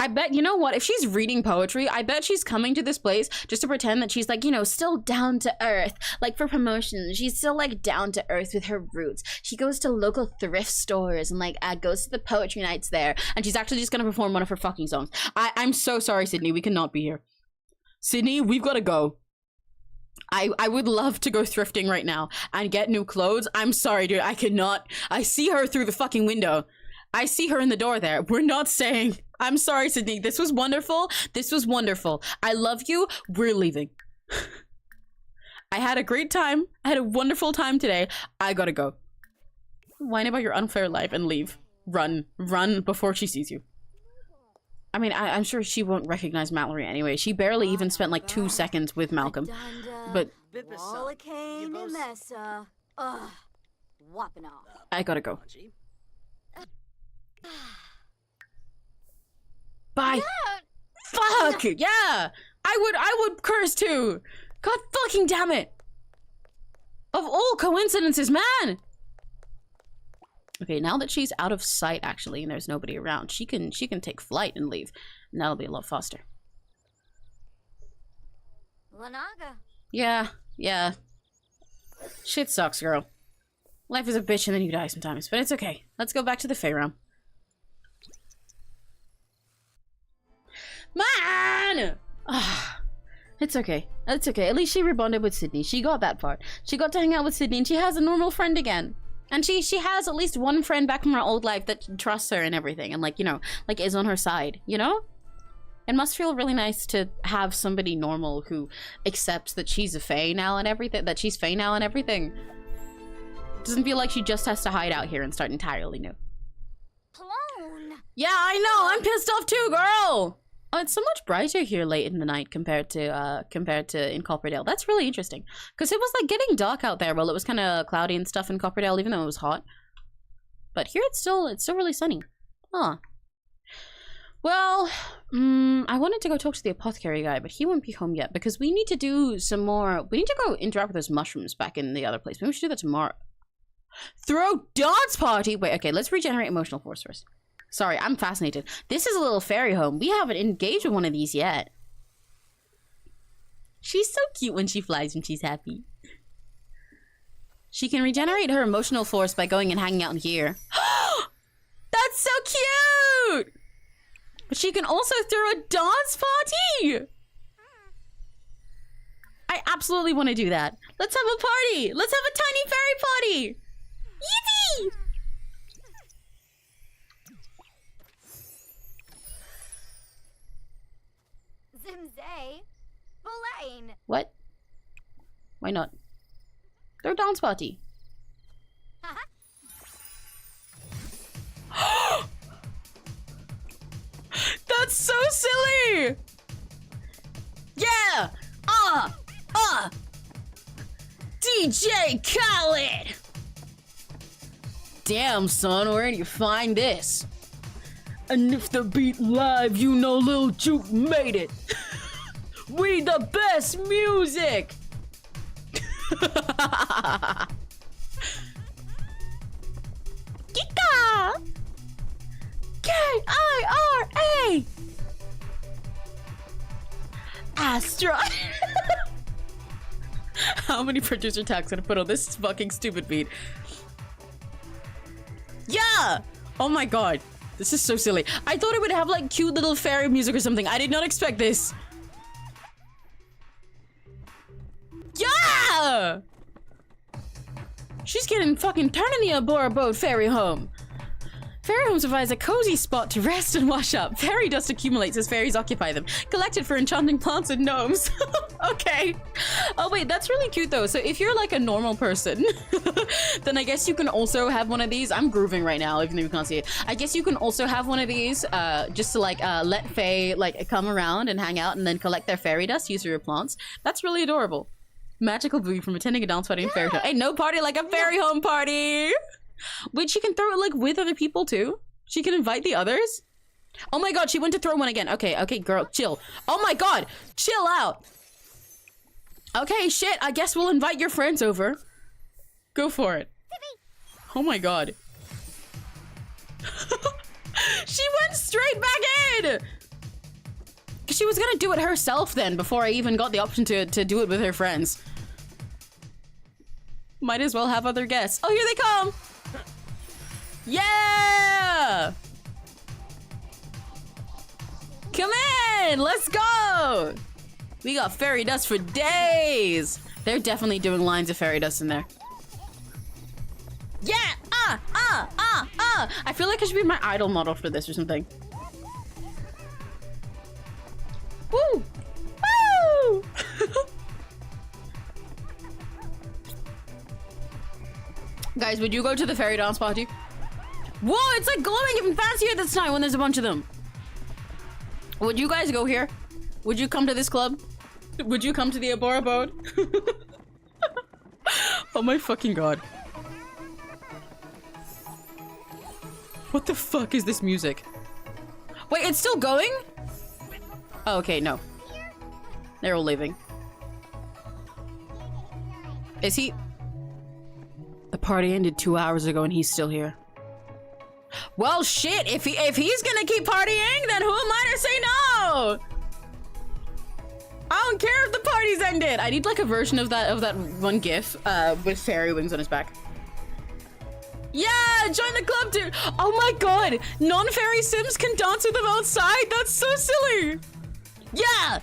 I bet, you know what, if she's reading poetry, I bet she's coming to this place just to pretend that she's like, you know, still down to earth. Like for promotion, she's still like down to earth with her roots. She goes to local thrift stores and like goes to the poetry nights there. And she's actually just gonna perform one of her fucking songs. I'm so sorry, Sydney, we cannot be here. Sydney, we've gotta go. I would love to go thrifting right now and get new clothes. I'm sorry, dude, I cannot. I see her through the fucking window. I see her in the door there. We're not staying. I'm sorry, Sydney. This was wonderful. This was wonderful. I love you. We're leaving. I had a great time. I had a wonderful time today. I gotta go. Whine about your unfair life and leave. Run. Run before she sees you. I mean, I'm sure she won't recognize Mallory anyway. She barely even spent like 2 seconds with Malcolm. But I gotta go. Bye. Fuck yeah! I would curse too. God fucking damn it! Of all coincidences, man. Okay, now that she's out of sight, actually, and there's nobody around, she can take flight and leave. And that'll be a lot faster. Lanaga. Yeah. Shit sucks, girl. Life is a bitch and then you die sometimes, but it's okay. Let's go back to the Fae realm. Man! It's okay. It's okay. At least she rebonded with Sydney. She got that part. She got to hang out with Sydney and she has a normal friend again. And she has at least one friend back from her old life that trusts her and everything. And like, you know, like is on her side, you know? It must feel really nice to have somebody normal who accepts that she's a Fae now and everything. That she's Fae now and everything. Doesn't feel like she just has to hide out here and start entirely new. Clone. Yeah, I know. I'm pissed off too, girl. Oh, it's so much brighter here late in the night compared to in Copperdale. That's really interesting because it was like getting dark out there. Well, it was kind of cloudy and stuff in Copperdale, even though it was hot. But here it's still really sunny. Huh. Well, I wanted to go talk to the apothecary guy, but he won't be home yet because we need to do some more. We need to go interact with those mushrooms back in the other place. Maybe we should do that tomorrow. Throw dance party. Wait, okay. Let's regenerate emotional force first. Sorry, I'm fascinated. This is a little fairy home. We haven't engaged with one of these yet. She's so cute when she flies when she's happy. She can regenerate her emotional force by going and hanging out in here. That's so cute! But she can also throw a dance party! I absolutely want to do that. Let's have a party! Let's have a tiny fairy party! Yippee! Zimzay. Belaine. What? Why not? Throw dance party. That's so silly! Yeah! DJ Khaled! Damn, son, where do you find this? And if the beat live, you know Lil Juke made it. We the best music. Kika. K-I-R-A. Astra. How many producer tags can I put on this fucking stupid beat? Yeah! Oh my god. This is so silly. I thought it would have like cute little fairy music or something. I did not expect this. Yeah! She's getting fucking turning the Abora boat fairy home. Fairy homes provides a cozy spot to rest and wash up. Fairy dust accumulates as fairies occupy them. Collected for enchanting plants and gnomes. Okay. Oh wait, that's really cute though. So if you're like a normal person, then I guess you can also have one of these. I'm grooving right now, even though you can't see it. I guess you can also have one of these, just to like let fae like come around and hang out and then collect their fairy dust, use for your plants. That's really adorable. Magical booty from attending a dance party in fairy tale. Ain't no party like a fairy home party. Wait, she can throw it like with other people too? She can invite the others? Oh my god, she went to throw one again. Okay, okay, girl, chill. Oh my god, chill out. Okay, shit, I guess we'll invite your friends over. Go for it. Oh my god. She went straight back in! She was gonna do it herself then, before I even got the option to do it with her friends. Might as well have other guests. Oh, here they come! Yeah! Come in! Let's go! We got fairy dust for days! They're definitely doing lines of fairy dust in there. Yeah! I feel like I should be my idol model for this or something. Woo! Woo! Guys, would you go to the fairy dance party? Whoa, it's like glowing even fancier this time when there's a bunch of them. Would you guys go here? Would you come to this club? Would you come to the Abora boat? Oh my fucking god. What the fuck is this music? Wait, it's still going? Oh, okay, no. They're all leaving. Is he? The party ended 2 hours ago and he's still here. Well, shit, if he's gonna keep partying, then who am I to say no? I don't care if the party's ended. I need like a version of that one gif with fairy wings on his back. Yeah, join the club, dude. Oh my god, non-fairy Sims can dance with them outside. That's so silly. Yeah,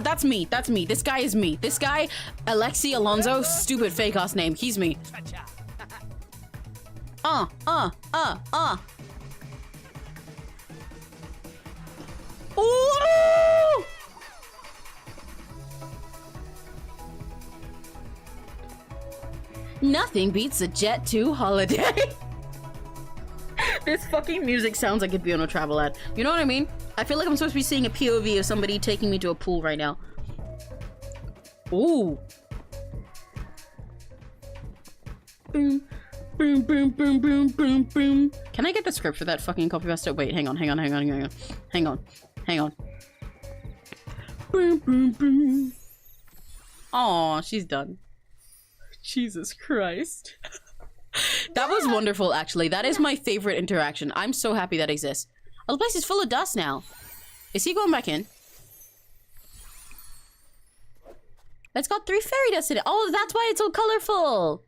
that's me. That's me. This guy is me. This guy, 𝘆cie Alonso, stupid fake ass name. He's me. Ooh! Nothing beats a Jet 2 holiday. This fucking music sounds like it'd be on a travel ad. You know what I mean? I feel like I'm supposed to be seeing a POV of somebody taking me to a pool right now. Ooh. Boom. Boom, boom, boom, boom, boom, boom. Can I get the script for that fucking copy pasta? Wait, hang on. Hang on. Boom, boom, boom. Aw, she's done. Jesus Christ. That was wonderful, actually. That is my favorite interaction. I'm so happy that exists. Oh, the place is full of dust now. Is he going back in? It's got 3 fairy dust in it. Oh, that's why it's so colorful.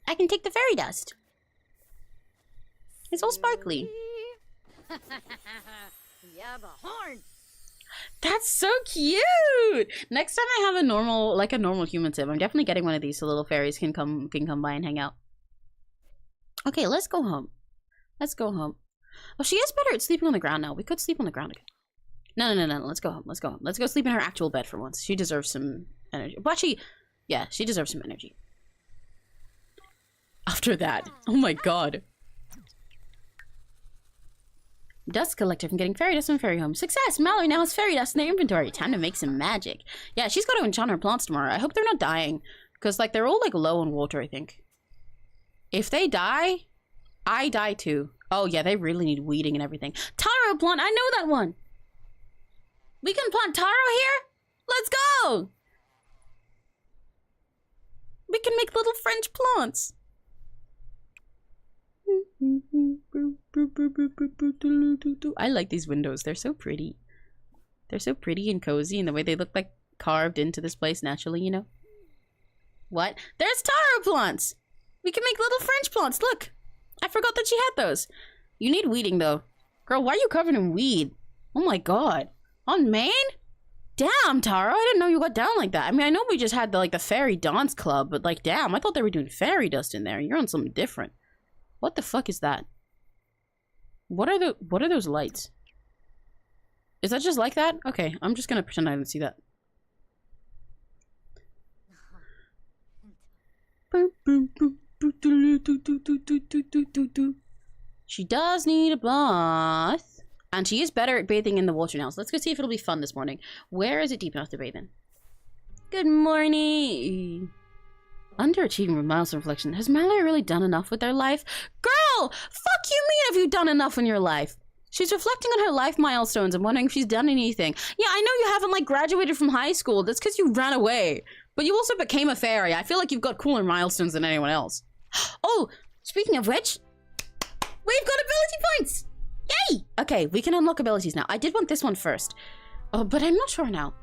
I can take the fairy dust. It's all sparkly. Yeah, the horn. That's so cute. Next time I have a normal human sim, I'm definitely getting one of these so little fairies can come by and hang out. Okay, let's go home. Let's go home. Oh, she is better at sleeping on the ground now. We could sleep on the ground again. No. Let's go home. Let's go home. Let's go sleep in her actual bed for once. She deserves some energy. But she deserves some energy. After that. Oh my god. Dust collected from getting fairy dust from fairy home. Success! Mallory now has fairy dust in their inventory. Time to make some magic. Yeah, she's got to enchant her plants tomorrow. I hope they're not dying. Because, like, they're all, like, low on water, I think. If they die, I die too. Oh yeah, they really need weeding and everything. Taro plant, I know that one. We can plant taro here? Let's go! We can make little French plants. I like these windows. They're so pretty. They're so pretty and cozy, and the way they look like carved into this place naturally, you know? What? There's taro plants! We can make little French plants, look! I forgot that she had those. You need weeding, though. Girl, why are you covered in weed? Oh my god. On Maine? Damn, Taro, I didn't know you got down like that. I mean, I know we just had the fairy dance club, but like, damn, I thought they were doing fairy dust in there. You're on something different. What the fuck is that? What are those lights? Is that just like that? Okay, I'm just gonna pretend I didn't see that. She does need a bath. And she is better at bathing in the water now. So let's go see if it'll be fun this morning. Where is it deep enough to bathe in? Good morning. Underachieving with milestone reflection. Has Mallory really done enough with their life? Girl! Fuck you mean have you done enough in your life? She's reflecting on her life milestones and wondering if she's done anything. Yeah, I know you haven't graduated from high school. That's because you ran away. But you also became a fairy. I feel like you've got cooler milestones than anyone else. Oh, speaking of which, we've got ability points! Yay! Okay, we can unlock abilities now. I did want this one first. Oh, but I'm not sure now.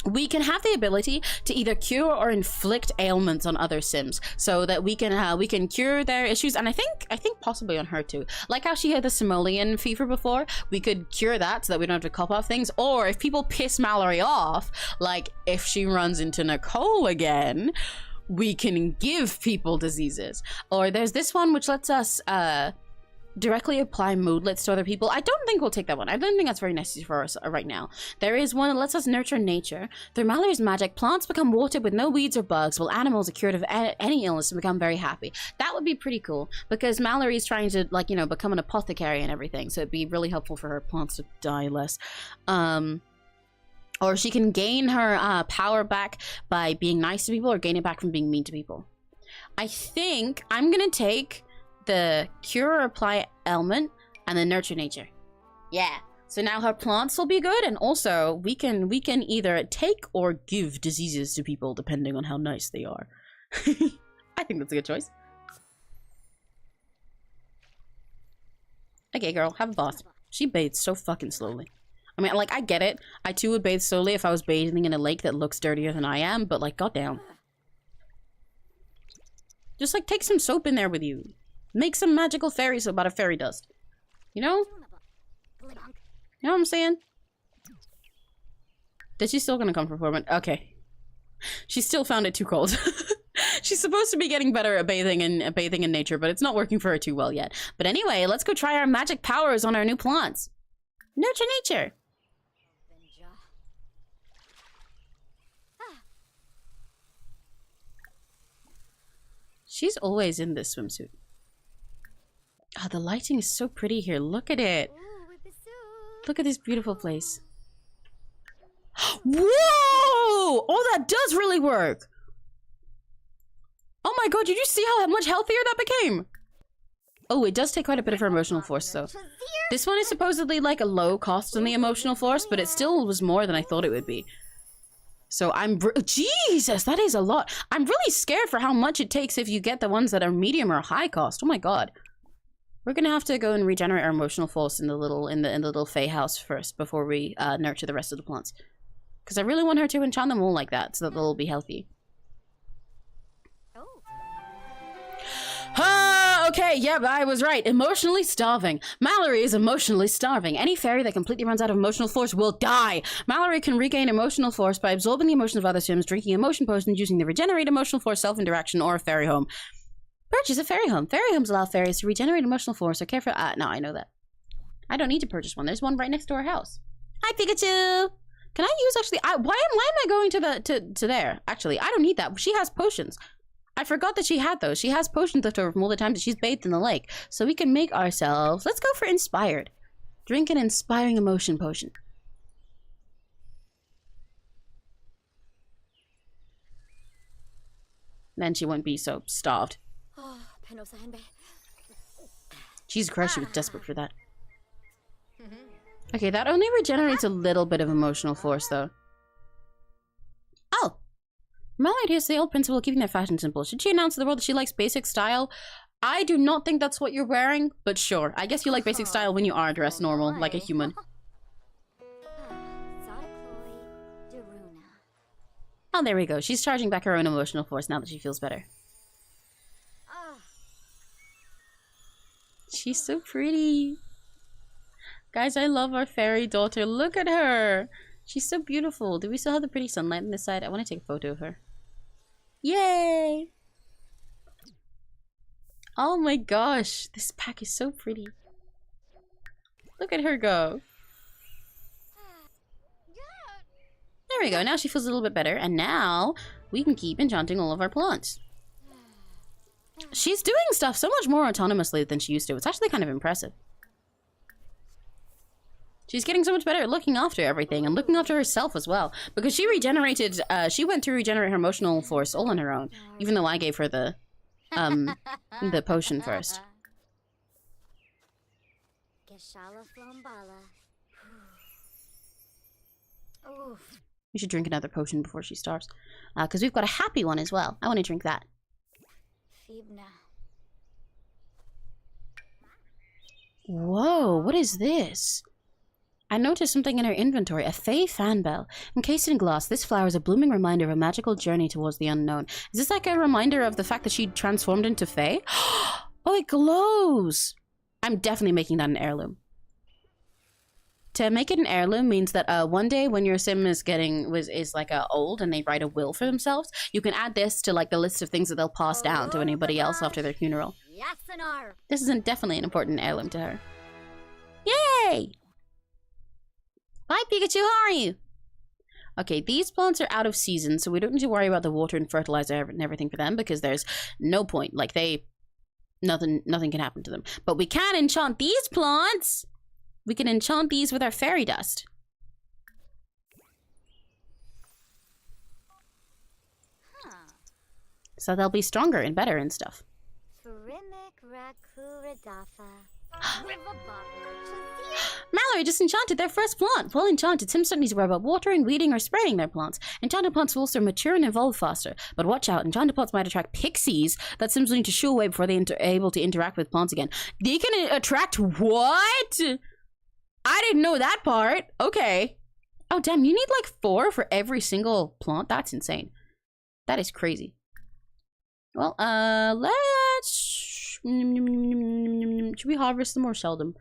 We can have the ability to either cure or inflict ailments on other Sims, so that we can cure their issues, and I think possibly on her too. Like how she had the simoleon fever before, we could cure that so that we don't have to cop off things. Or if people piss Mallory off, like if she runs into Nicole again, we can give people diseases. Or there's this one which lets us directly apply moodlets to other people. I don't think we'll take that one. I don't think that's very necessary for us right now. There is one that lets us nurture nature. Through Mallory's magic, plants become watered with no weeds or bugs, while animals are cured of any illness and become very happy. That would be pretty cool, because Mallory's trying to, become an apothecary and everything, so it'd be really helpful for her plants to die less. Or she can gain her power back by being nice to people, or gain it back from being mean to people. I think I'm gonna take the cure or apply ailment and then nurture nature. Yeah, so now her plants will be good, and also we can either take or give diseases to people depending on how nice they are. I think that's a good choice. Okay, girl, have a bath. She bathes so fucking slowly. I mean, I get it. I too would bathe slowly if I was bathing in a lake that looks dirtier than I am, but goddamn. Just take some soap in there with you. Make some magical fairy soap out of fairy dust. You know? You know what I'm saying? Is she still gonna come for performance? Okay. She still found it too cold. She's supposed to be getting better at bathing in nature, but it's not working for her too well yet. But anyway, let's go try our magic powers on our new plants. Nurture nature. She's always in this swimsuit. Oh, the lighting is so pretty here. Look at it. Look at this beautiful place. Whoa! Oh, that does really work. Oh my god, did you see how much healthier that became? Oh, it does take quite a bit of her emotional force, though. This one is supposedly a low cost on the emotional force, but it still was more than I thought it would be. So Jesus, that is a lot. I'm really scared for how much it takes if you get the ones that are medium or high cost. Oh my god. We're gonna have to go and regenerate our emotional force in the little Fae house first before we nurture the rest of the plants. Because I really want her to enchant them all like that so that they'll be healthy. Okay, yep, I was right. Emotionally starving. Mallory is emotionally starving. Any fairy that completely runs out of emotional force will die. Mallory can regain emotional force by absorbing the emotions of other Sims, drinking emotion potions, using the regenerate emotional force self-interaction, or a fairy home. Purchase a fairy home. Fairy homes allow fairies to regenerate emotional force or care for- no, I know that. I don't need to purchase one. There's one right next to our house. Hi, Pikachu! Can I use actually- why am I going to there? Actually, I don't need that. She has potions. I forgot that she had those. She has potions left over from all the times that she's bathed in the lake. So we can make ourselves- let's go for inspired. Drink an inspiring emotion potion. Then she won't be so starved. Jesus Christ, she was desperate for that. Okay, that only regenerates a little bit of emotional force, though. Oh! Mallory adheres to the old principle of keeping their fashion simple. Should she announce to the world that she likes basic style? I do not think that's what you're wearing, but sure. I guess you like basic style when you are dressed normal, like a human. Oh, there we go. She's charging back her own emotional force now that she feels better. She's so pretty. Guys, I love our fairy daughter. Look at her. She's so beautiful. Do we still have the pretty sunlight on this side? I want to take a photo of her. Yay! Oh my gosh. This pack is so pretty. Look at her go. There we go. Now she feels a little bit better. And now we can keep enchanting all of our plants. She's doing stuff so much more autonomously than she used to. It's actually kind of impressive. She's getting so much better at looking after everything and looking after herself as well. Because she regenerated, she went to regenerate her emotional force all on her own. Even though I gave her the potion first. We should drink another potion before she starves. Because we've got a happy one as well. I want to drink that. Whoa, what is this? I noticed something in her inventory. A fey fan bell. Encased in glass, this flower is a blooming reminder of a magical journey towards the unknown. Is this like a reminder of the fact that she transformed into fey? Oh, it glows! I'm definitely making that an heirloom. To make it an heirloom means that one day when your sim is old and they write a will for themselves, you can add this to like the list of things that they'll pass down to anybody else after their funeral. This isn't definitely an important heirloom to her. Yay! Hi Pikachu, how are you? Okay, these plants are out of season, so we don't need to worry about the water and fertilizer and everything for them because there's no point. Like nothing can happen to them. But we can enchant these plants! We can enchant these with our fairy dust. So they'll be stronger and better and stuff. Mallory just enchanted their first plant. Well enchanted, Sims don't need to worry about watering, weeding, or spraying their plants. Enchanted plants will also mature and evolve faster. But watch out, enchanted plants might attract pixies that Sims will need to shoo away before they're able to interact with plants again. They can attract what? I didn't know that part. Okay. Oh, damn, you need like 4 for every single plant? That's insane. That is crazy. Well, let's... Should we harvest them or sell them?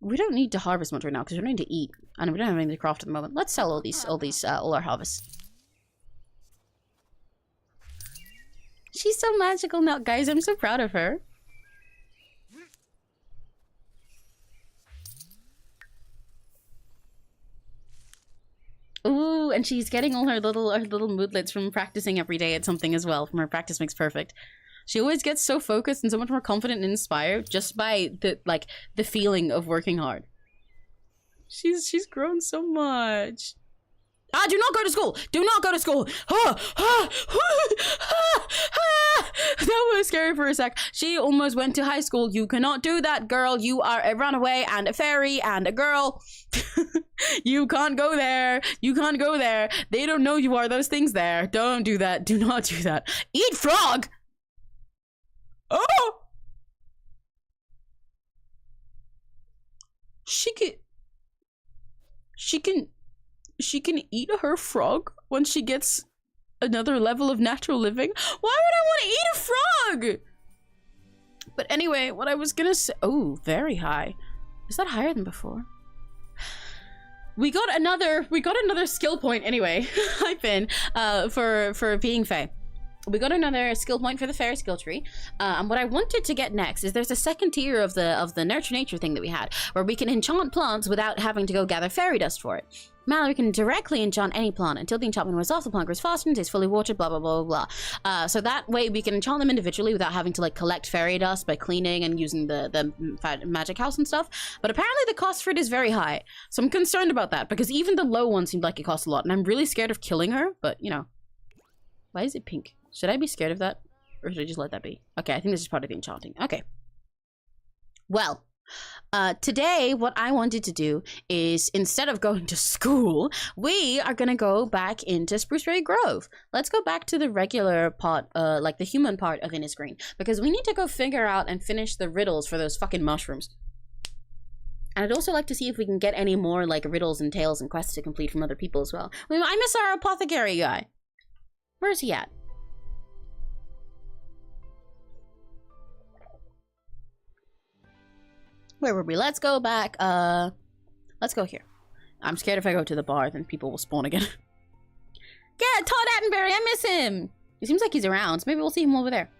We don't need to harvest much right now because we don't need to eat. And we don't have anything to craft at the moment. Let's sell all our harvests. She's so magical now. Guys, I'm so proud of her. Ooh, and she's getting all her little moodlets from practicing every day at something as well. From her practice makes perfect. She always gets so focused and so much more confident and inspired just by the feeling of working hard. She's grown so much. Ah, do not go to school! Do not go to school! That was scary for a sec. She almost went to high school. You cannot do that, girl. You are a runaway and a fairy and a girl. You can't go there. You can't go there. They don't know you are those things there. Don't do that. Do not do that. Eat frog! Oh! She can eat her frog when she gets another level of natural living? Why would I want to eat a frog? But anyway, what I was gonna say... Oh, very high. Is that higher than before? We got another skill point anyway. Hi, Finn. For being Fae. We got another skill point for the Fair skill tree. And what I wanted to get next is there's a second tier of the nurture nature thing that we had, where we can enchant plants without having to go gather fairy dust for it. Mallory can directly enchant any plant until the enchantment wears off. The plant grows faster and is fully watered. Blah blah blah blah blah. So that way we can enchant them individually without having to like collect fairy dust by cleaning and using the magic house and stuff. But apparently the cost for it is very high, so I'm concerned about that because even the low one seemed like it costs a lot, and I'm really scared of killing her. But you know, why is it pink? Should I be scared of that? Or should I just let that be? Okay, I think this is part of the enchanting. Okay. Well, today what I wanted to do is, instead of going to school, we are gonna go back into Spruceberry Grove. Let's go back to the regular part, like the human part of Immergreen, because we need to go figure out and finish the riddles for those fucking mushrooms. And I'd also like to see if we can get any more like riddles and tales and quests to complete from other people as well. I miss our apothecary guy. Where's he at? Where were we? Let's go back. Let's go here. I'm scared if I go to the bar, then people will spawn again. Yeah, Todd Attenberry, I miss him. He seems like he's around, so maybe we'll see him over there.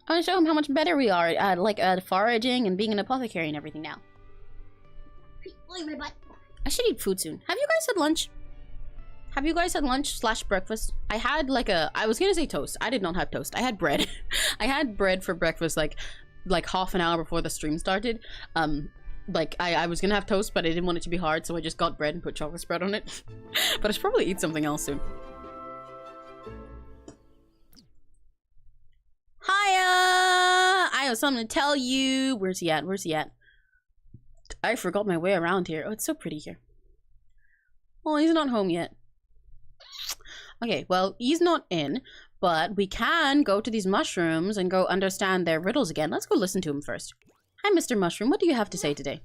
I want to show him how much better we are at like foraging and being an apothecary and everything now. I should eat food soon. Have you guys had lunch? Have you guys had lunch / breakfast? I had like I was gonna say toast. I did not have toast. I had bread. I had bread for breakfast like half an hour before the stream started. Like I was gonna have toast, but I didn't want it to be hard, so I just got bread and put chocolate spread on it. But I should probably eat something else soon. Hiya! I have something to tell you. Where's he at? Where's he at? I forgot my way around here. Oh, it's so pretty here. Oh, he's not home yet. Okay, well, he's not in, but we can go to these mushrooms and go understand their riddles again. Let's go listen to him first. Hi, Mr. Mushroom. What do you have to say today?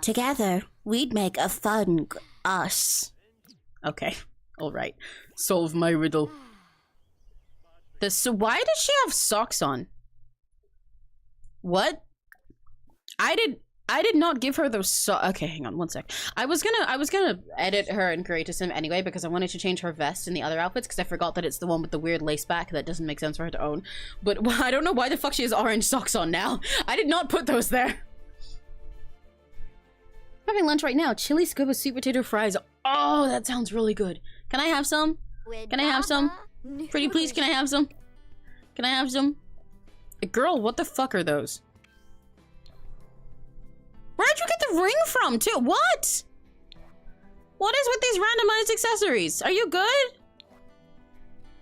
Together, we'd make a fun us. Okay, alright. Solve my riddle. Why does she have socks on? What? I did not give her those socks. Okay, hang on one sec. I was gonna edit her and create a sim anyway because I wanted to change her vest in the other outfits because I forgot that it's the one with the weird lace back that doesn't make sense for her to own. But I don't know why the fuck she has orange socks on now. I did not put those there. I'm having lunch right now. Chili scuba sweet potato fries. Oh, that sounds really good. Can I have some? Can I have some? Pretty please, can I have some? Can I have some? Girl, what the fuck are those? Where'd you get the ring from, too? What? What is with these randomized accessories? Are you good?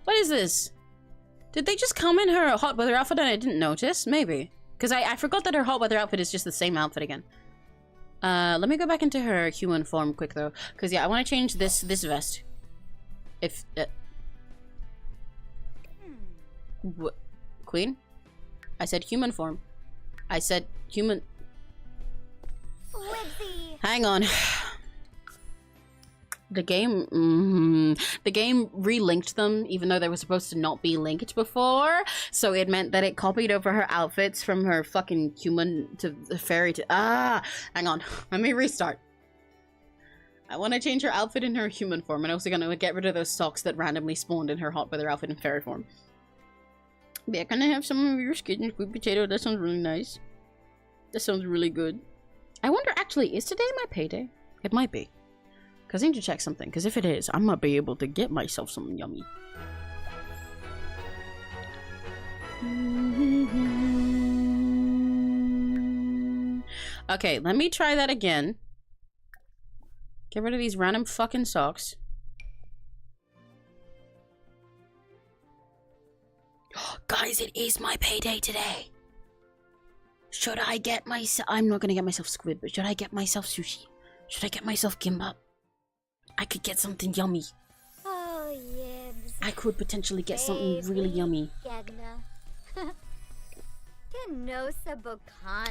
What is this? Did they just come in her hot weather outfit and I didn't notice? Maybe. Because I forgot that her hot weather outfit is just the same outfit again. Let me go back into her human form quick though. Because yeah, I want to change this vest. If... What? Queen? I said human form. I said human... 𝘆cie. Hang on. The game... The game re-linked them, even though they were supposed to not be linked before. So it meant that it copied over her outfits from her fucking human to the fairy to... Ah! Hang on. Let me restart. I want to change her outfit in her human form. And I'm also going to get rid of those socks that randomly spawned in her hot weather outfit in fairy form. Yeah, can I have some of your skin and sweet potato? That sounds really nice. That sounds really good. I wonder, actually, is today my payday? It might be. Because I need to check something. Because if it is, I might be able to get myself something yummy. Okay, let me try that again. Get rid of these random fucking socks. Guys, it is my payday today. Should I get myself... I'm not gonna get myself squid, but should I get myself sushi? Should I get myself gimbap? I could get something yummy. Oh, yibs. I could potentially get something really yummy.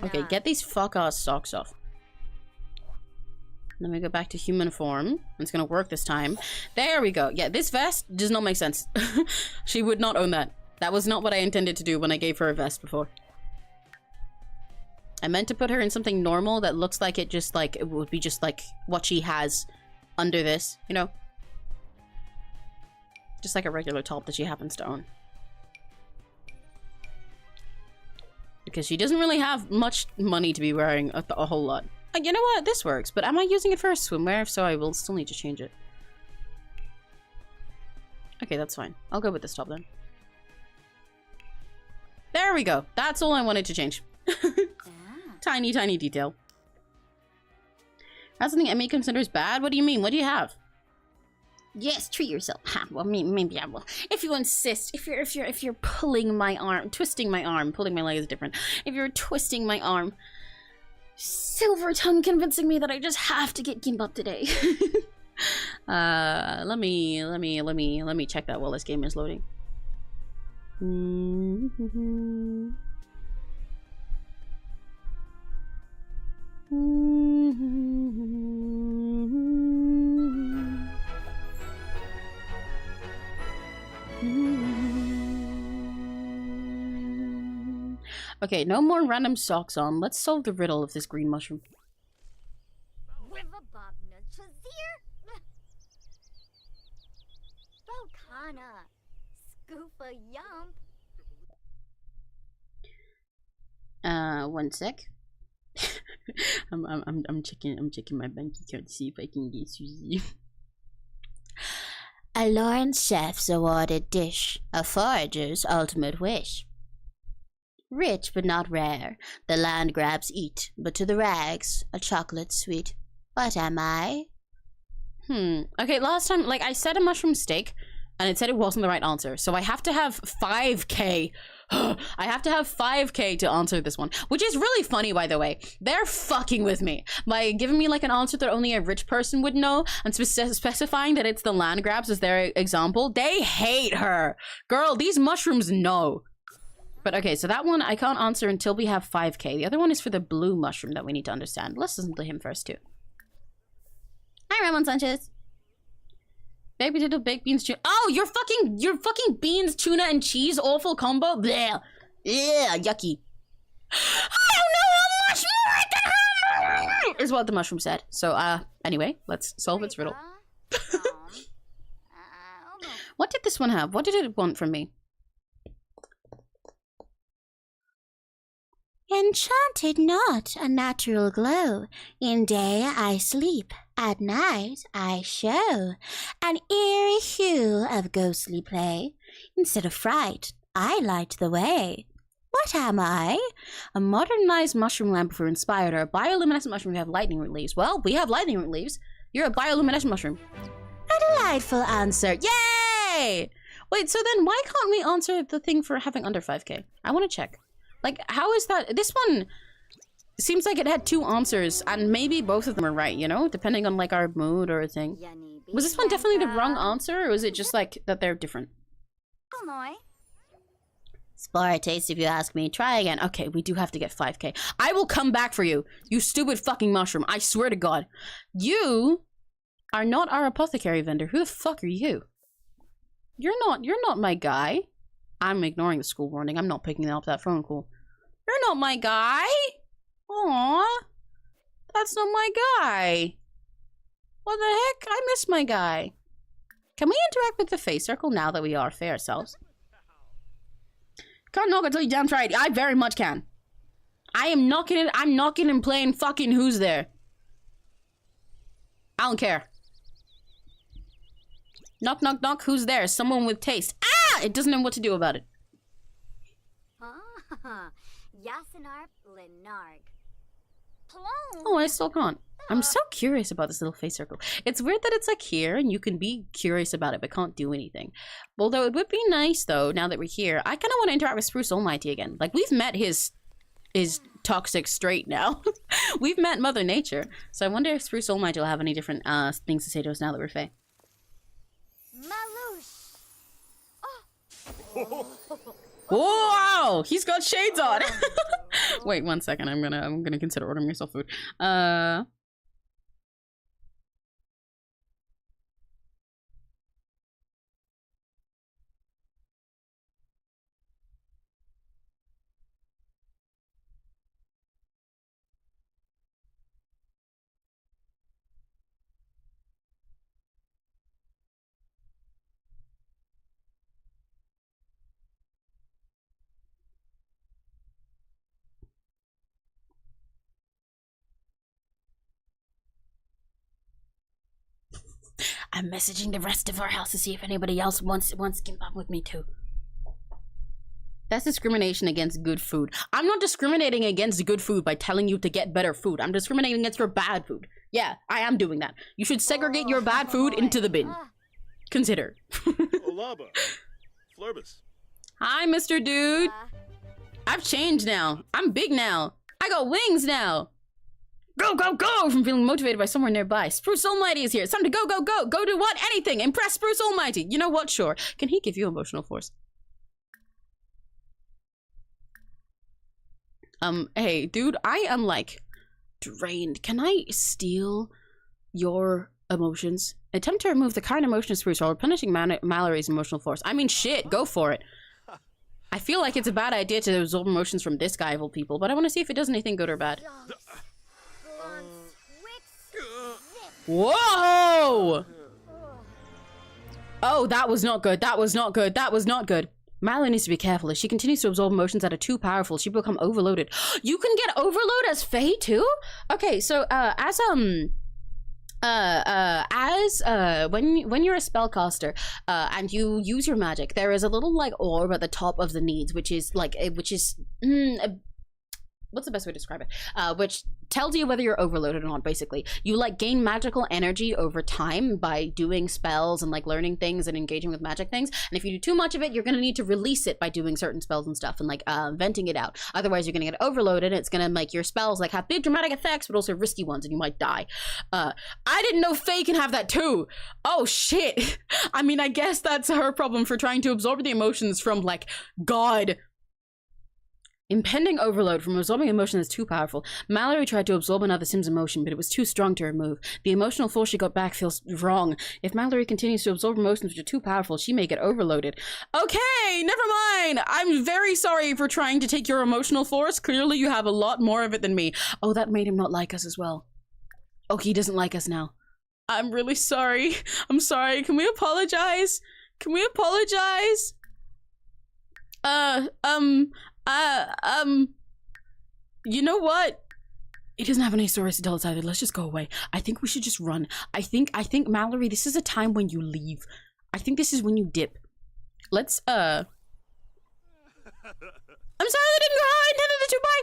Okay, get these fuck-ass socks off. Let me go back to human form. It's gonna work this time. There we go. Yeah, this vest does not make sense. She would not own that. That was not what I intended to do when I gave her a vest before. I meant to put her in something normal that looks like it would be just like what she has under this, you know? Just like a regular top that she happens to own. Because she doesn't really have much money to be wearing a whole lot. You know what? This works, but am I using it for a swimwear? So I will still need to change it. Okay, that's fine. I'll go with this top then. There we go. That's all I wanted to change. Tiny, tiny detail. That's something Emmy considers bad? What do you mean? What do you have? Yes, treat yourself. Ha, well, maybe I will. If you insist, if you're pulling my arm, twisting my arm, pulling my leg is different. If you're twisting my arm, silver tongue convincing me that I just have to get gimbap today. Let me check that while this game is loading. Okay, no more random socks on. Let's solve the riddle of this green mushroom. One sec. I'm checking my bank account to see if I can get Suzy. A Lawrence Chef's awarded dish, a forager's ultimate wish. Rich but not rare, the land grabs eat, but to the rags, a chocolate sweet. What am I? Okay, last time, like, I said a mushroom steak, and it said it wasn't the right answer, so I have to have 5k. I have to have 5k to answer this one, which is really funny, by the way. They're fucking with me by giving me like an answer that only a rich person would know and specifying that it's the land grabs as their example. They hate her. Girl, these mushrooms know. But okay, so that one I can't answer until we have 5k. The other one is for the blue mushroom that we need to understand. Let's listen to him first too. Hi, Ramon Sanchez. Baked potato, baked beans, tuna. Oh, your fucking beans, tuna, and cheese awful combo. Bleh. Yeah, yucky. I don't know how much more I can have. Is what the mushroom said. So, anyway, let's solve its riddle. What did this one have? What did it want from me? Enchanted not a natural glow. In day I sleep, at night I show an eerie hue of ghostly play. Instead of fright, I light the way. What am I? A modernized mushroom lamp for inspired, or a bioluminescent mushroom. We have lightning root leaves. Well, we have lightning root leaves. You're a bioluminescent mushroom. A delightful answer. Yay! Wait, so then why can't we answer the thing for having under 5k? I want to check. Like, how is that? This one seems like it had 2 answers, and maybe both of them are right, you know? Depending on, like, our mood or a thing. Was this one definitely the wrong answer, or was it just, like, that they're different? Spore taste, if you ask me. Try again. Okay, we do have to get 5k. I will come back for you, you stupid fucking mushroom. I swear to God. You are not our apothecary vendor. Who the fuck are you? You're not my guy. I'm ignoring the school warning. I'm not picking up that phone call. You're not my guy. Aww. That's not my guy. What the heck? I miss my guy. Can we interact with the face circle now that we are fair ourselves? Can't knock until you damn try it. I very much can. I am knocking it. I'm knocking and playing fucking who's there. I don't care. Knock, knock, knock. Who's there? Someone with taste. Ah! It doesn't know what to do about it. Oh, I still can't. I'm so curious about this little face circle. It's weird that it's like here and you can be curious about it but can't do anything. Although it would be nice though, now that we're here. I kind of want to interact with Spruce Almighty again. Like, we've met his toxic straight now. We've met Mother Nature. So I wonder if Spruce Almighty will have any different things to say to us now that we're Fae. Wow, he's got shades on. Wait 1 second. I'm gonna consider ordering myself food. I'm messaging the rest of our house to see if anybody else wants gimbap with me too. That's discrimination against good food. I'm not discriminating against good food by telling you to get better food. I'm discriminating against your bad food. Yeah, I am doing that. You should segregate your bad food into the bin. Consider. Olaba. Flurbus. Hi, Mr. Dude. I've changed now. I'm big now. I got wings now. Go, go, go! From feeling motivated by somewhere nearby. Spruce Almighty is here. It's time to go, go, go! Go do what? Anything! Impress Spruce Almighty! You know what? Sure. Can he give you emotional force? Hey, dude, I am, like, drained. Can I steal your emotions? Attempt to remove the current emotion of Spruce while replenishing Mallory's emotional force. I mean, shit, go for it. I feel like it's a bad idea to absorb emotions from this guy of all people, but I want to see if it does anything good or bad. Whoa! Oh, that was not good. That was not good. That was not good. Mallory needs to be careful. If she continues to absorb emotions that are too powerful, she will become overloaded. You can get overload as Fae too? Okay, so when you're a spellcaster and you use your magic, there is a little like orb at the top of the needs, which is like what's the best way to describe it? Which tells you whether you're overloaded or not, basically. You like gain magical energy over time by doing spells and like learning things and engaging with magic things. And if you do too much of it, you're gonna need to release it by doing certain spells and stuff and like venting it out. Otherwise, you're gonna get overloaded and it's gonna make your spells like have big dramatic effects, but also risky ones, and you might die. I didn't know Faye can have that too. Oh shit. I mean, I guess that's her problem for trying to absorb the emotions from like God. Impending overload from absorbing emotion is too powerful. Mallory tried to absorb another Sim's emotion, but it was too strong to remove. The emotional force she got back feels wrong. If Mallory continues to absorb emotions which are too powerful, she may get overloaded. Okay, never mind. I'm very sorry for trying to take your emotional force. Clearly you have a lot more of it than me. Oh, that made him not like us as well. Oh, he doesn't like us now. I'm really sorry. I'm sorry. Can we apologize? Can we apologize? You know what? He doesn't have any stories to tell us either. Let's just go away. I think we should just run. I think Mallory, this is a time when you leave. I think this is when you dip. Let's, I'm sorry that didn't go how I intended it to, bye!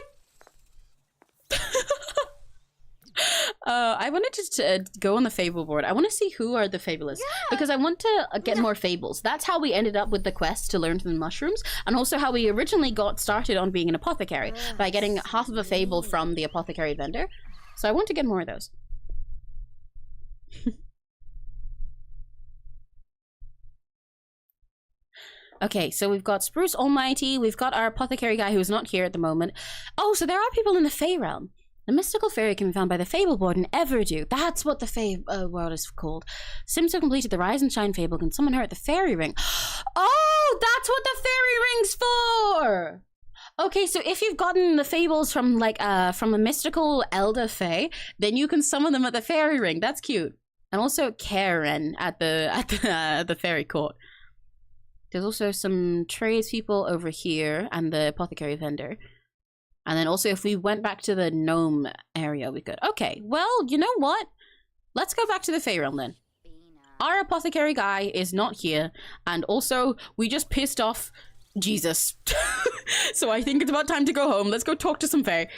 I wanted to go on the fable board. I want to see who are the fablists, because I want to get more fables. That's how we ended up with the quest to learn from the mushrooms, and also how we originally got started on being an apothecary by getting half of a fable from the apothecary vendor. So I want to get more of those. Okay, so we've got Spruce Almighty, we've got our apothecary guy who's not here at the moment. Oh, so there are people in the Fae realm. The mystical fairy can be found by the Fable board in Everdew. That's what the Fae world is called. Sims who completed the Rise and Shine Fable can summon her at the Fairy Ring. Oh, that's what the Fairy Ring's for! Okay, so if you've gotten the fables from like from a mystical elder Fae, then you can summon them at the Fairy Ring. That's cute. And also Karen at the Fairy Court. There's also some tradespeople over here and the apothecary vendor. And then also if we went back to the gnome area, we could. Okay, well, you know what? Let's go back to the Fae realm then. Our apothecary guy is not here. And also, we just pissed off Jesus. So I think it's about time to go home. Let's go talk to some Fae.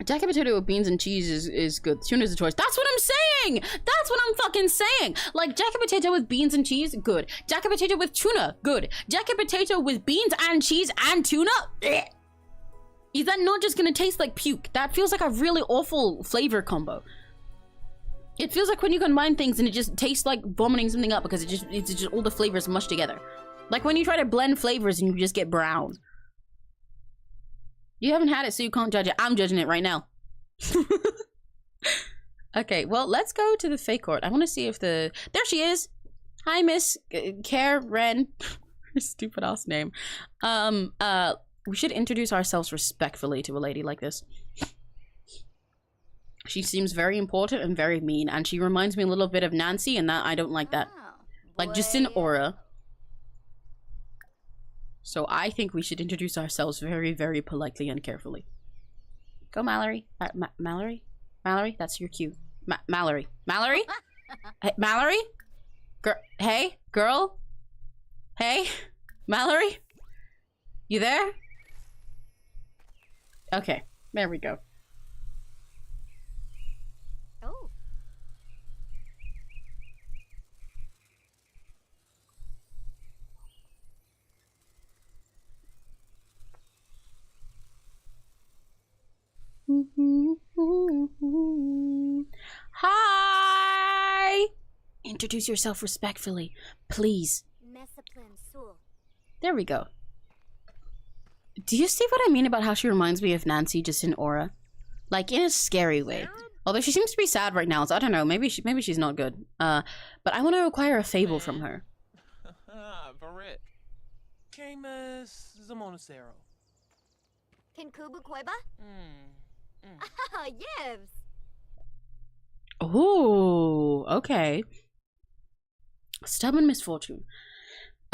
Jacket potato with beans and cheese is good. Tuna's a choice. That's what I'm saying! That's what I'm fucking saying! Like, jacket potato with beans and cheese, good. Jacket potato with tuna, good. Jacket potato with beans and cheese and tuna, bleh. Is that not just gonna taste like puke? That feels like a really awful flavor combo. It feels like when you combine things and it just tastes like vomiting something up because it's just all the flavors mushed together. Like when you try to blend flavors and you just get brown. You haven't had it, so you can't judge it. I'm judging it right now. Okay, well, let's go to the Fae Court. I want to see if the... There she is! Hi, Miss Karen. Her stupid ass name. We should introduce ourselves respectfully to a lady like this. She seems very important and very mean, and she reminds me a little bit of Nancy, and that I don't like that. Like, just an aura. So I think we should introduce ourselves very, very politely and carefully. Go, Mallory. Mallory? Mallory? That's your cue. Mallory. Mallory? Hey, Mallory? Hey, girl? Hey? Mallory? You there? Okay, there we go. Oh. Hi! Introduce yourself respectfully, please. There we go. Do you see what I mean about how she reminds me of Nancy just in aura? Like, in a scary way. Although she seems to be sad right now, so I don't know, maybe she's not good. But I want to acquire a fable from her. Barit. Camus Zamonacero. 𝘆cie𝘂𝗿? Ah, yes. Ooh, okay. Stubborn misfortune.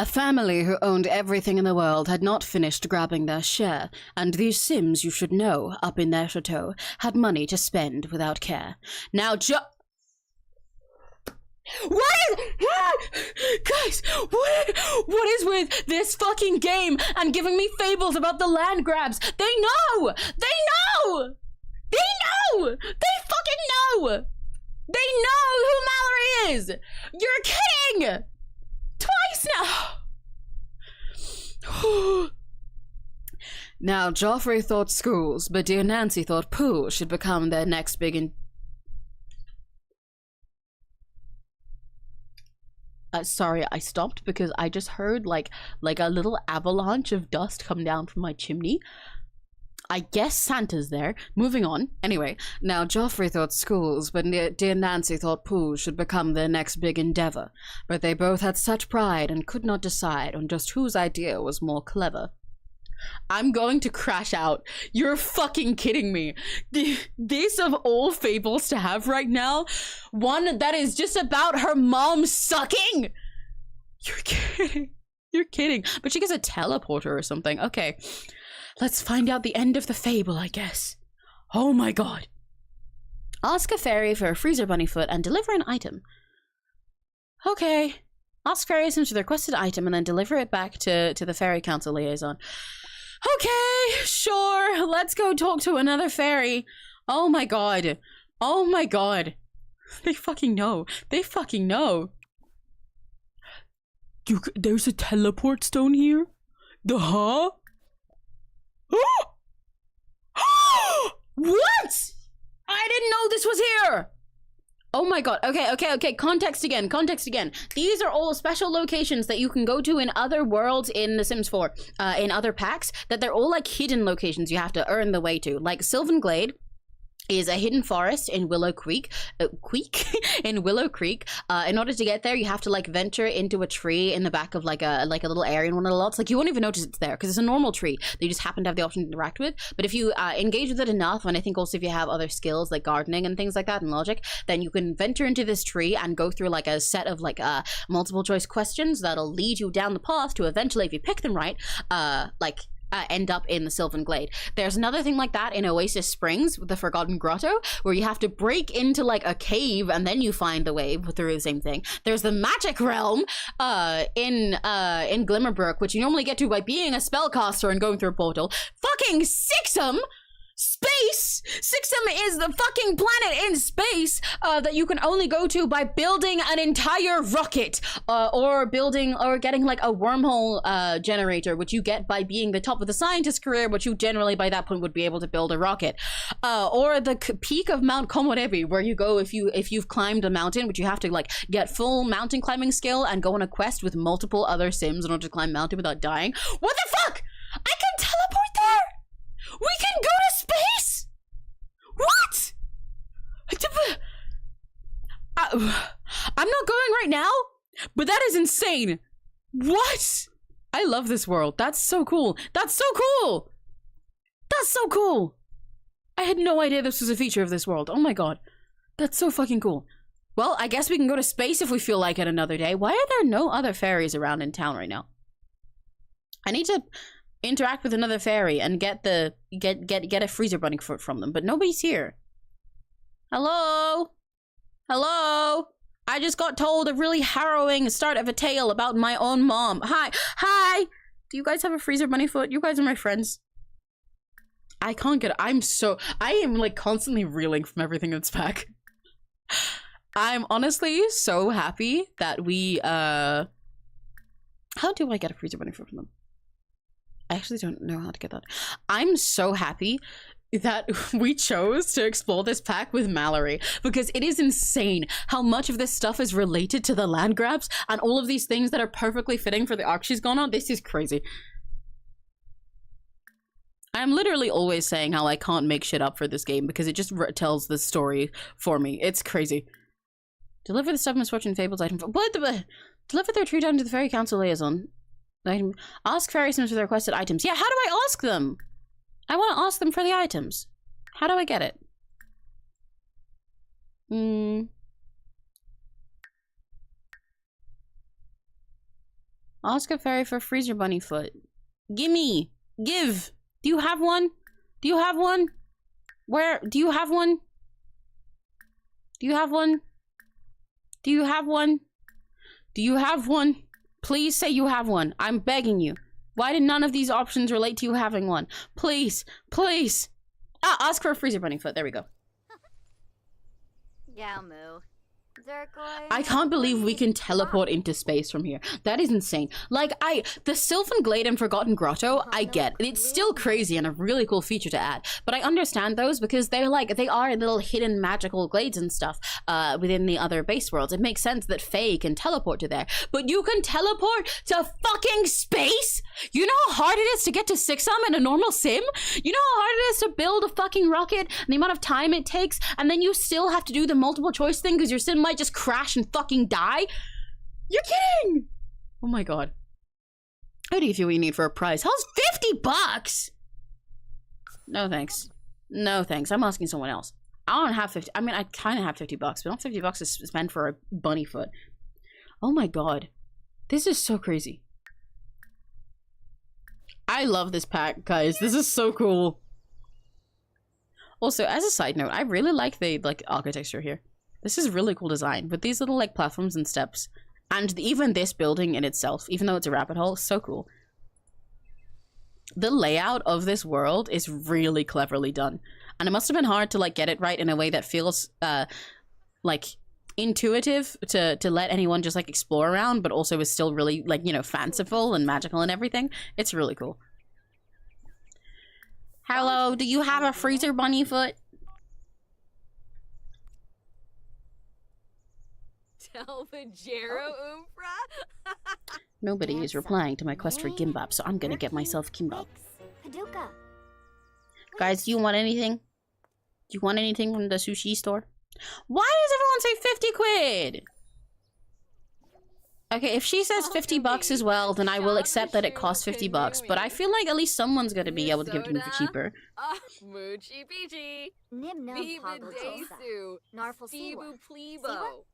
A family who owned everything in the world had not finished grabbing their share, and these Sims, you should know, up in their chateau, had money to spend without care. Now what is guys, what is with this fucking game and giving me fables about the land grabs? They know! They know! They know! They fucking know! They know who Mallory is! You're kidding! Twice now! Now, Joffrey thought schools, but dear Nancy thought pools should become their next big sorry, I stopped because I just heard like a little avalanche of dust come down from my chimney. I guess Santa's there. Moving on. Anyway, now Joffrey thought schools, but dear Nancy thought pools should become their next big endeavor. But they both had such pride and could not decide on just whose idea was more clever. I'm going to crash out. You're fucking kidding me. This of all fables to have right now, one that is just about her mom sucking. You're kidding. You're kidding. But she gets a teleporter or something. Okay. Let's find out the end of the fable, I guess. Oh my god. Ask a fairy for a freezer bunny foot and deliver an item. Okay. Ask fairies into the requested item and then deliver it back to the fairy council liaison. Okay, sure. Let's go talk to another fairy. Oh my god. Oh my god. They fucking know. They fucking know. There's a teleport stone here? Huh? What? I didn't know this was here. Oh my god. Okay. Context again. These are all special locations that you can go to in other worlds in The Sims 4, in other packs, that they're all like hidden locations you have to earn the way to. Like Sylvan Glade is a hidden forest in Willow Creek. In Willow Creek. In order to get there, you have to like venture into a tree in the back of like a little area in one of the lots. Like you won't even notice it's there because it's a normal tree that you just happen to have the option to interact with. But if you engage with it enough, and I think also if you have other skills like gardening and things like that and logic, then you can venture into this tree and go through like a set of like multiple choice questions that'll lead you down the path to eventually, if you pick them right, end up in the Sylvan Glade. There's another thing like that in Oasis Springs with the Forgotten Grotto, where you have to break into like a cave and then you find the way through the same thing. There's the Magic Realm in Glimmerbrook, which you normally get to by being a spellcaster and going through a portal. Fucking Sixum! Space! Sixum is the fucking planet in space that you can only go to by building an entire rocket, or getting like a wormhole generator, which you get by being the top of the scientist career, which you generally by that point would be able to build a rocket, or the peak of Mount 𝘆cie𝗂𝗿, where you go if you've climbed a mountain, which you have to like get full mountain climbing skill and go on a quest with multiple other Sims in order to climb mountain without dying. What the fuck? I can teleport there. We can go to space! What? I'm not going right now, but that is insane. What? I love this world. That's so cool. That's so cool. That's so cool. I had no idea this was a feature of this world. Oh my god. That's so fucking cool. Well, I guess we can go to space if we feel like it another day. Why are there no other fairies around in town right now? I need to interact with another fairy and get a freezer bunny foot from them, but nobody's here. Hello? I just got told a really harrowing start of a tale about my own mom. Hi. Do you guys have a freezer bunny foot? You guys are my friends. I can't get it. I am like constantly reeling from everything in this pack. I'm honestly so happy that we, how do I get a freezer bunny foot from them? I actually don't know how to get that. I'm so happy that we chose to explore this pack with Mallory, because it is insane how much of this stuff is related to the land grabs and all of these things that are perfectly fitting for the arc she's gone on. This is crazy. I'm literally always saying how I can't make shit up for this game because it just tells the story for me. It's crazy. Deliver the stuff misfortune fables item. What the? Deliver their treat item to the fairy council liaison. Item. Ask fairy sims for the requested items. Yeah, how do I ask them? I want to ask them for the items. How do I get it? Ask a fairy for freezer bunny foot. Gimme! Give! Do you have one? Do you have one? Where? Do you have one? Do you have one? Do you have one? Do you have one? Please say you have one. I'm begging you. Why did none of these options relate to you having one? Please, please. Ah, ask for a freezer bunny foot. There we go. Galmu. I can't believe we can teleport into space from here. That is insane. Like, the Sylvan Glade and Forgotten Grotto, I get. It's still crazy and a really cool feature to add. But I understand those because they're like, they are little hidden magical glades and stuff within the other base worlds. It makes sense that Fae can teleport to there. But you can teleport to fucking space? You know how hard it is to get to 6 in a normal sim? You know how hard it is to build a fucking rocket and the amount of time it takes, and then you still have to do the multiple choice thing because your sim might just crash and fucking die? You're kidding! Oh my god. How do you feel what you need for a prize? How's $50? No thanks. No thanks. I'm asking someone else. I don't have 50. I mean, I kind of have $50, but not $50 to spend for a bunny foot. Oh my god. This is so crazy. I love this pack, guys. This is so cool. Also, as a side note, I really like the architecture here. This is really cool design with these little like platforms and steps, and even this building in itself, even though it's a rabbit hole, is so cool. The layout of this world is really cleverly done, and it must have been hard to like get it right in a way that feels like intuitive to let anyone just like explore around, but also is still really like, you know, fanciful and magical and everything. It's really cool. Hello, do you have a freezer bunny foot? Nobody is replying to my quest for gimbap, so I'm gonna get myself kimbap. Guys, do you want anything? Do you want anything from the sushi store? Why does everyone say 50 quid? Okay, if she says $50 as well, then I will accept that it costs $50, but I feel like at least someone's gonna be able to give it to me for cheaper. Moochie peachy. Nimno Narful Plebo.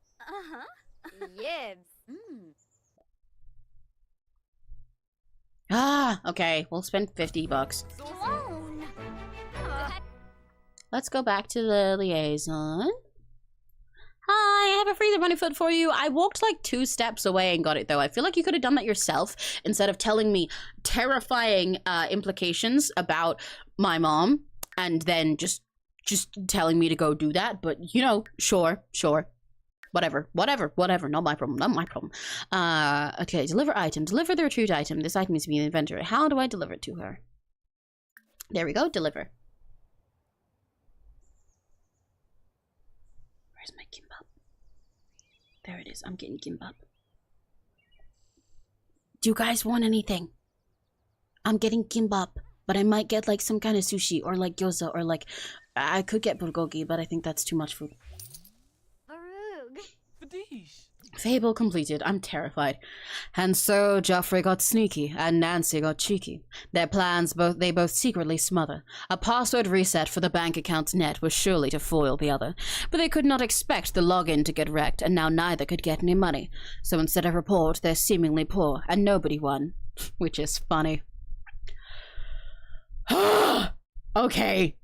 Yibs. Ah, okay, we'll spend $50. Let's go back to the liaison. Hi, I have a freezer bunny foot for you. I walked like 2 steps away and got it though. I feel like you could have done that yourself instead of telling me terrifying implications about my mom and then just telling me to go do that. But you know, sure. Whatever, not my problem. Okay, deliver item. Deliver the retreat item. This item needs to be in the inventory. How do I deliver it to her? There we go, deliver. Where's my gimbap? There it is, I'm getting gimbap. Do you guys want anything? I'm getting gimbap, but I might get like some kind of sushi or like gyoza or like, I could get bulgogi, but I think that's too much food. Fable completed. I'm terrified. And so Joffrey got sneaky and Nancy got cheeky. Their plans they both secretly smother. A password reset for the bank account's net was surely to foil the other. But they could not expect the login to get wrecked, and now neither could get any money. So instead of report, they're seemingly poor, and nobody won. Which is funny. Okay.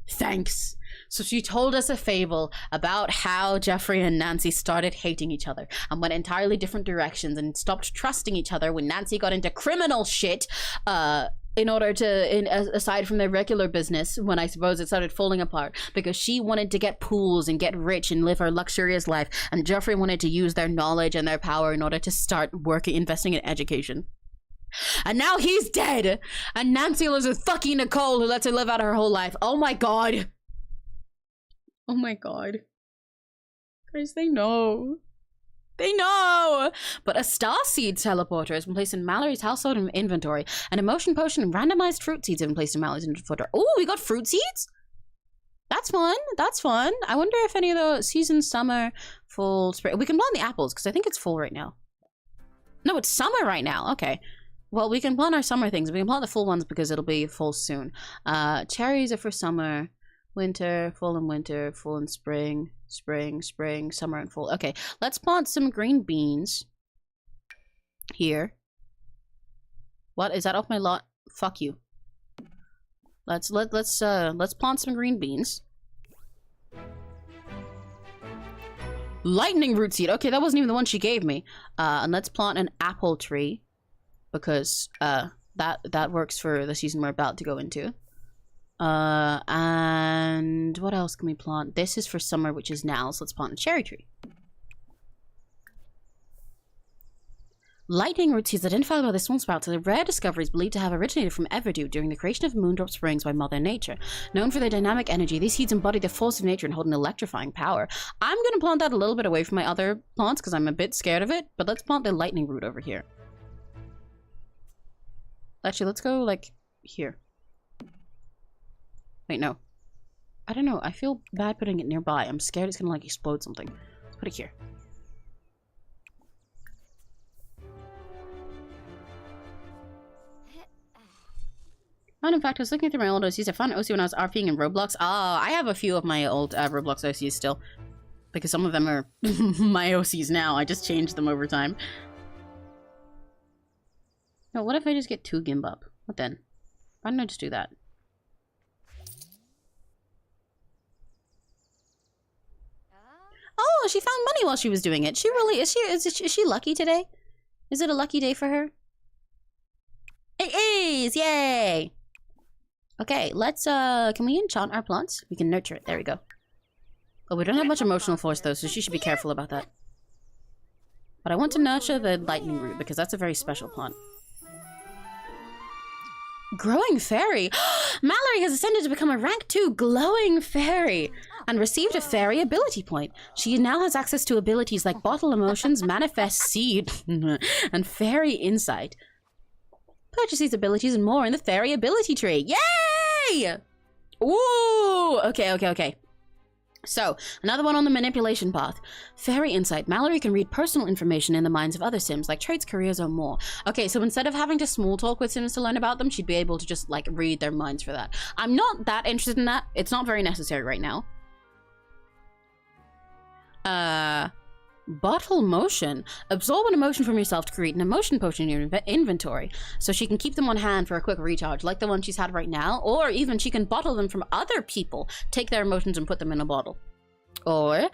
Thanks. So she told us a fable about how Jeffrey and Nancy started hating each other and went entirely different directions and stopped trusting each other when Nancy got into criminal shit in order to, aside from their regular business, when I suppose it started falling apart because she wanted to get pools and get rich and live her luxurious life, and Jeffrey wanted to use their knowledge and their power in order to start investing in education. And now he's dead, and Nancy lives with fucking Nicole, who lets her live out her whole life. Oh my god. Oh my god. Guys, they know. They know! But a 𝘆cie𝘂𝗿 teleporter has been placed in Mallory's household inventory, and a motion potion and randomized fruit seeds have been placed in Mallory's inventory. Oh, we got fruit seeds? That's fun. That's fun. I wonder if any of those season, summer, fall, spring. We can plant the apples, because I think it's full right now. No, it's summer right now. Okay. Well, we can plant our summer things. We can plant the full ones because it'll be full soon. Cherries are for summer. Winter, fall and spring, spring, summer and fall. Okay, let's plant some green beans here. What is that off my lot? Fuck you. Let's plant some green beans. Lightning root seed. Okay, that wasn't even the one she gave me. And let's plant an apple tree because that works for the season we're about to go into. And what else can we plant? This is for summer, which is now, so let's plant a cherry tree. Lightning root seeds identified by the swamp sprouts are rare discoveries believed to have originated from Everdew during the creation of Moondrop Springs by Mother Nature. Known for their dynamic energy, these seeds embody the force of nature and hold an electrifying power. I'm going to plant that a little bit away from my other plants because I'm a bit scared of it, but let's plant the lightning root over here. Actually, let's go, like, here. Wait, no. I don't know. I feel bad putting it nearby. I'm scared it's gonna, like, explode something. Let's put it here. And in fact, I was looking through my old OCs. I found OC when I was RPing in Roblox. Ah, I have a few of my old Roblox OCs still. Because some of them are my OCs now. I just changed them over time. No, what if I just get 2 Gimbap? What then? Why don't I just do that? Oh, she found money while she was doing it. She really is she lucky today? Is it a lucky day for her? It is! Yay! Okay, let's can we enchant our plants? We can nurture it. There we go. Oh, we don't have much emotional force though, so she should be careful about that. But I want to nurture the lightning root because that's a very special plant. Growing fairy. Mallory has ascended to become a rank 2 glowing fairy and received a fairy ability point. She now has access to abilities like bottle emotions, manifest seed, and fairy insight. Purchase these abilities and more in the fairy ability tree. Yay! Ooh! Okay. So, another one on the manipulation path. Fairy insight. Mallory can read personal information in the minds of other Sims, like traits, careers, or more. Okay, so instead of having to small talk with Sims to learn about them, she'd be able to just, like, read their minds for that. I'm not that interested in that. It's not very necessary right now. Bottle motion. Absorb an emotion from yourself to create an emotion potion in your inventory. So she can keep them on hand for a quick recharge, like the one she's had right now, or even she can bottle them from other people, take their emotions and put them in a bottle. Or,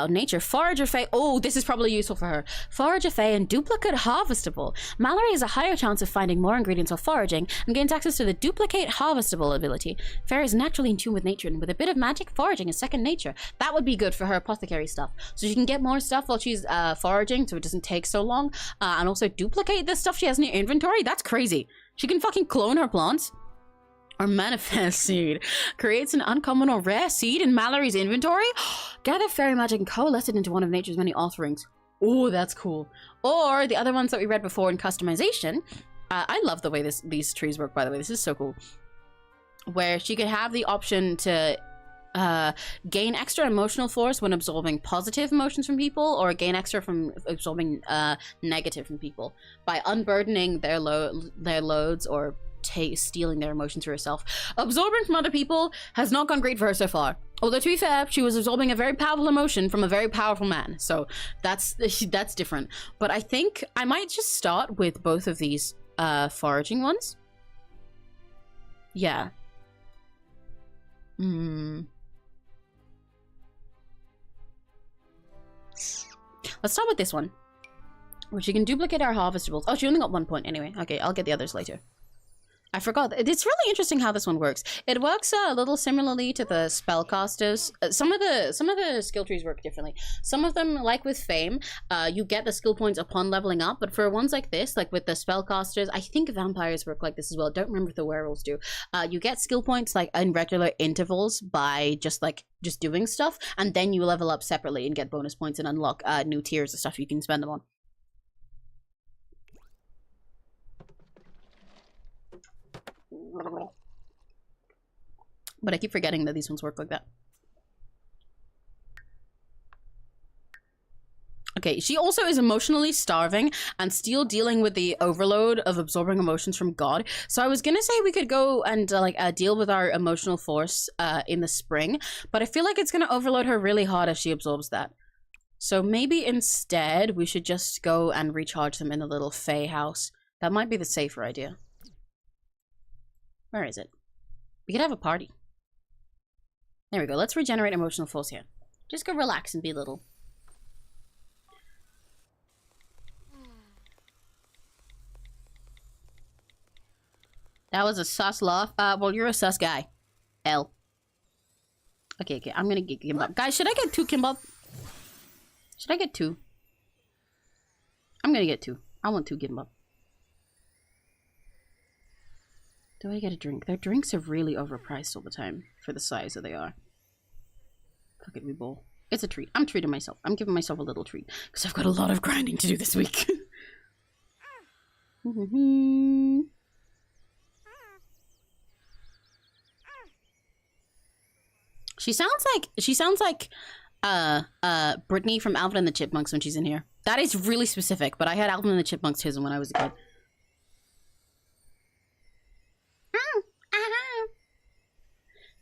nature, forage a fey. Oh, this is probably useful for her. Forage a fey and duplicate harvestable. Mallory has a higher chance of finding more ingredients while foraging and gains access to the duplicate harvestable ability. Fairy is naturally in tune with nature, and with a bit of magic, foraging is second nature. That would be good for her apothecary stuff. So she can get more stuff while she's foraging, so it doesn't take so long. And also duplicate the stuff she has in her inventory. That's crazy. She can fucking clone her plants. Or manifest seed. Creates an uncommon or rare seed in Mallory's inventory. Gather fairy magic and coalesce it into one of nature's many offerings. Oh, that's cool. Or the other ones that we read before in customization. I love the way these trees work, by the way. This is so cool. Where she could have the option to gain extra emotional force when absorbing positive emotions from people, or gain extra from absorbing negative from people by unburdening their loads or stealing their emotions for herself. Absorbing from other people has not gone great for her so far. Although, to be fair, she was absorbing a very powerful emotion from a very powerful man. So that's different. But I think I might just start with both of these foraging ones. Yeah. Let's start with this one. Which you can duplicate our harvestables. Oh, she only got 1 point anyway. Okay, I'll get the others later. I forgot. It's really interesting how this one works. It works a little similarly to the spellcasters. Some of the skill trees work differently. Some of them, like with Fame, you get the skill points upon leveling up. But for ones like this, like with the spellcasters, I think vampires work like this as well. Don't remember if the werewolves do. You get skill points like in regular intervals by just doing stuff, and then you level up separately and get bonus points and unlock new tiers of stuff you can spend them on. But I keep forgetting that these ones work like that. Okay, she also is emotionally starving and still dealing with the overload of absorbing emotions from God. So I was gonna say we could go and deal with our emotional force in the spring, but I feel like it's gonna overload her really hard as she absorbs that. So maybe instead we should just go and recharge them in the little Fae house. That might be the safer idea. Where is it? We could have a party. There we go. Let's regenerate emotional force here. Just go relax and be little. That was a sus laugh. Well, you're a sus guy. L. Okay. I'm gonna get kimbap. Guys, should I get 2 kimbap? Should I get 2? I'm gonna get 2. I want 2 kimbap. Do I get a drink? Their drinks are really overpriced all the time for the size that they are. Fuck it, we bowl. It's a treat. I'm treating myself. I'm giving myself a little treat because I've got a lot of grinding to do this week. She sounds like Brittany from Alvin and the Chipmunks when she's in here. That is really specific, but I had Alvin and the Chipmunks tism when I was a kid.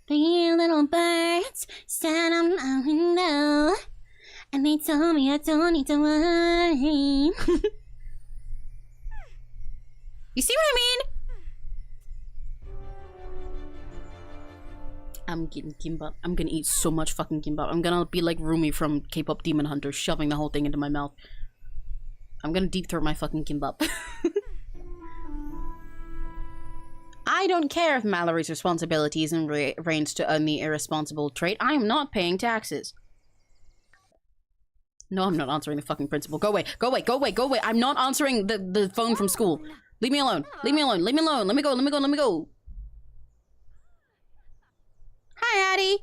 Three little birds sat on my window, and they told me I don't need to worry. You see what I mean? I'm getting kimbap. I'm gonna eat so much fucking kimbap. I'm gonna be like Rumi from K-pop Demon Hunter, shoving the whole thing into my mouth. I'm gonna deep throat my fucking kimbap. I don't care if Mallory's responsibility is in range to earn the irresponsible trait. I am not paying taxes. No, I'm not answering the fucking principal. Go away. Go away. Go away. Go away. I'm not answering the phone from school. Leave me alone. Leave me alone. Leave me alone. Let me go. Let me go. Let me go. Hi, Addie.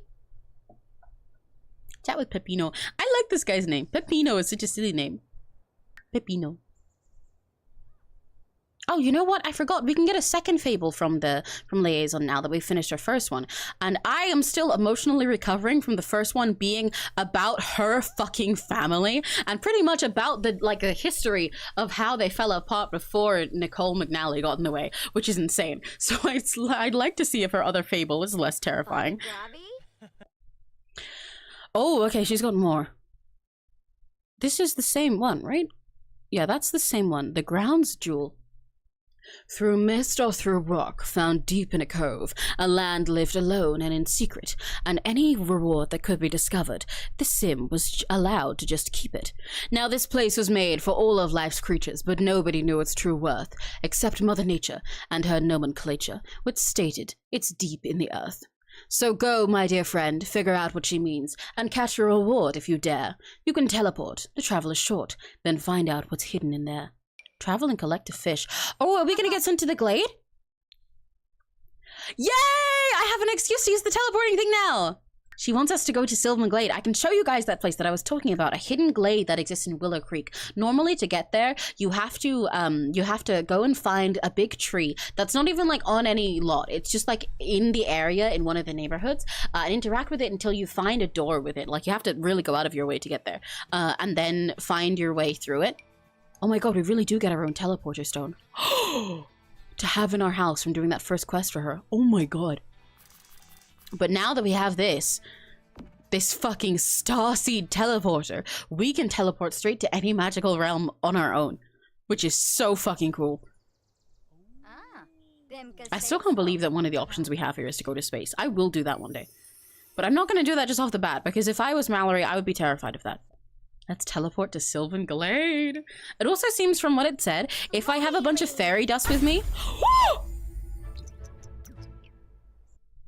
Chat with Peppino. I like this guy's name. Peppino is such a silly name. Peppino. Oh, you know what? I forgot. We can get a second fable from Liaison now that we've finished our first one. And I am still emotionally recovering from the first one being about her fucking family and pretty much about the history of how they fell apart before Nicole McNally got in the way, which is insane. So I'd like to see if her other fable is less terrifying. Oh, okay, she's got more. This is the same one, right? Yeah, that's the same one. The Grounds Jewel. Through mist or through rock, found deep in a cove, a land lived alone and in secret, and any reward that could be discovered, the sim was allowed to just keep it. Now this place was made for all of life's creatures, but nobody knew its true worth, except Mother Nature and her nomenclature, which stated it's deep in the earth. So go, my dear friend, figure out what she means, and catch your reward if you dare. You can teleport, the travel is short, then find out what's hidden in there. Travel and collect a fish. Oh, are we gonna get sent to the glade? Yay! I have an excuse to use the teleporting thing now! She wants us to go to Sylvan Glade. I can show you guys that place that I was talking about, a hidden glade that exists in Willow Creek. Normally, to get there, you have to go and find a big tree that's not even like on any lot. It's just like in the area in one of the neighborhoods, and interact with it until you find a door with it. Like you have to really go out of your way to get there, and then find your way through it. Oh my god, we really do get our own teleporter stone. To have in our house from doing that first quest for her. Oh my god. But now that we have this fucking starseed teleporter, we can teleport straight to any magical realm on our own. Which is so fucking cool. I still can't believe that one of the options we have here is to go to space. I will do that one day. But I'm not going to do that just off the bat, because if I was Mallory, I would be terrified of that. Let's teleport to Sylvan Glade. It also seems from what it said, if I have a bunch of fairy dust with me...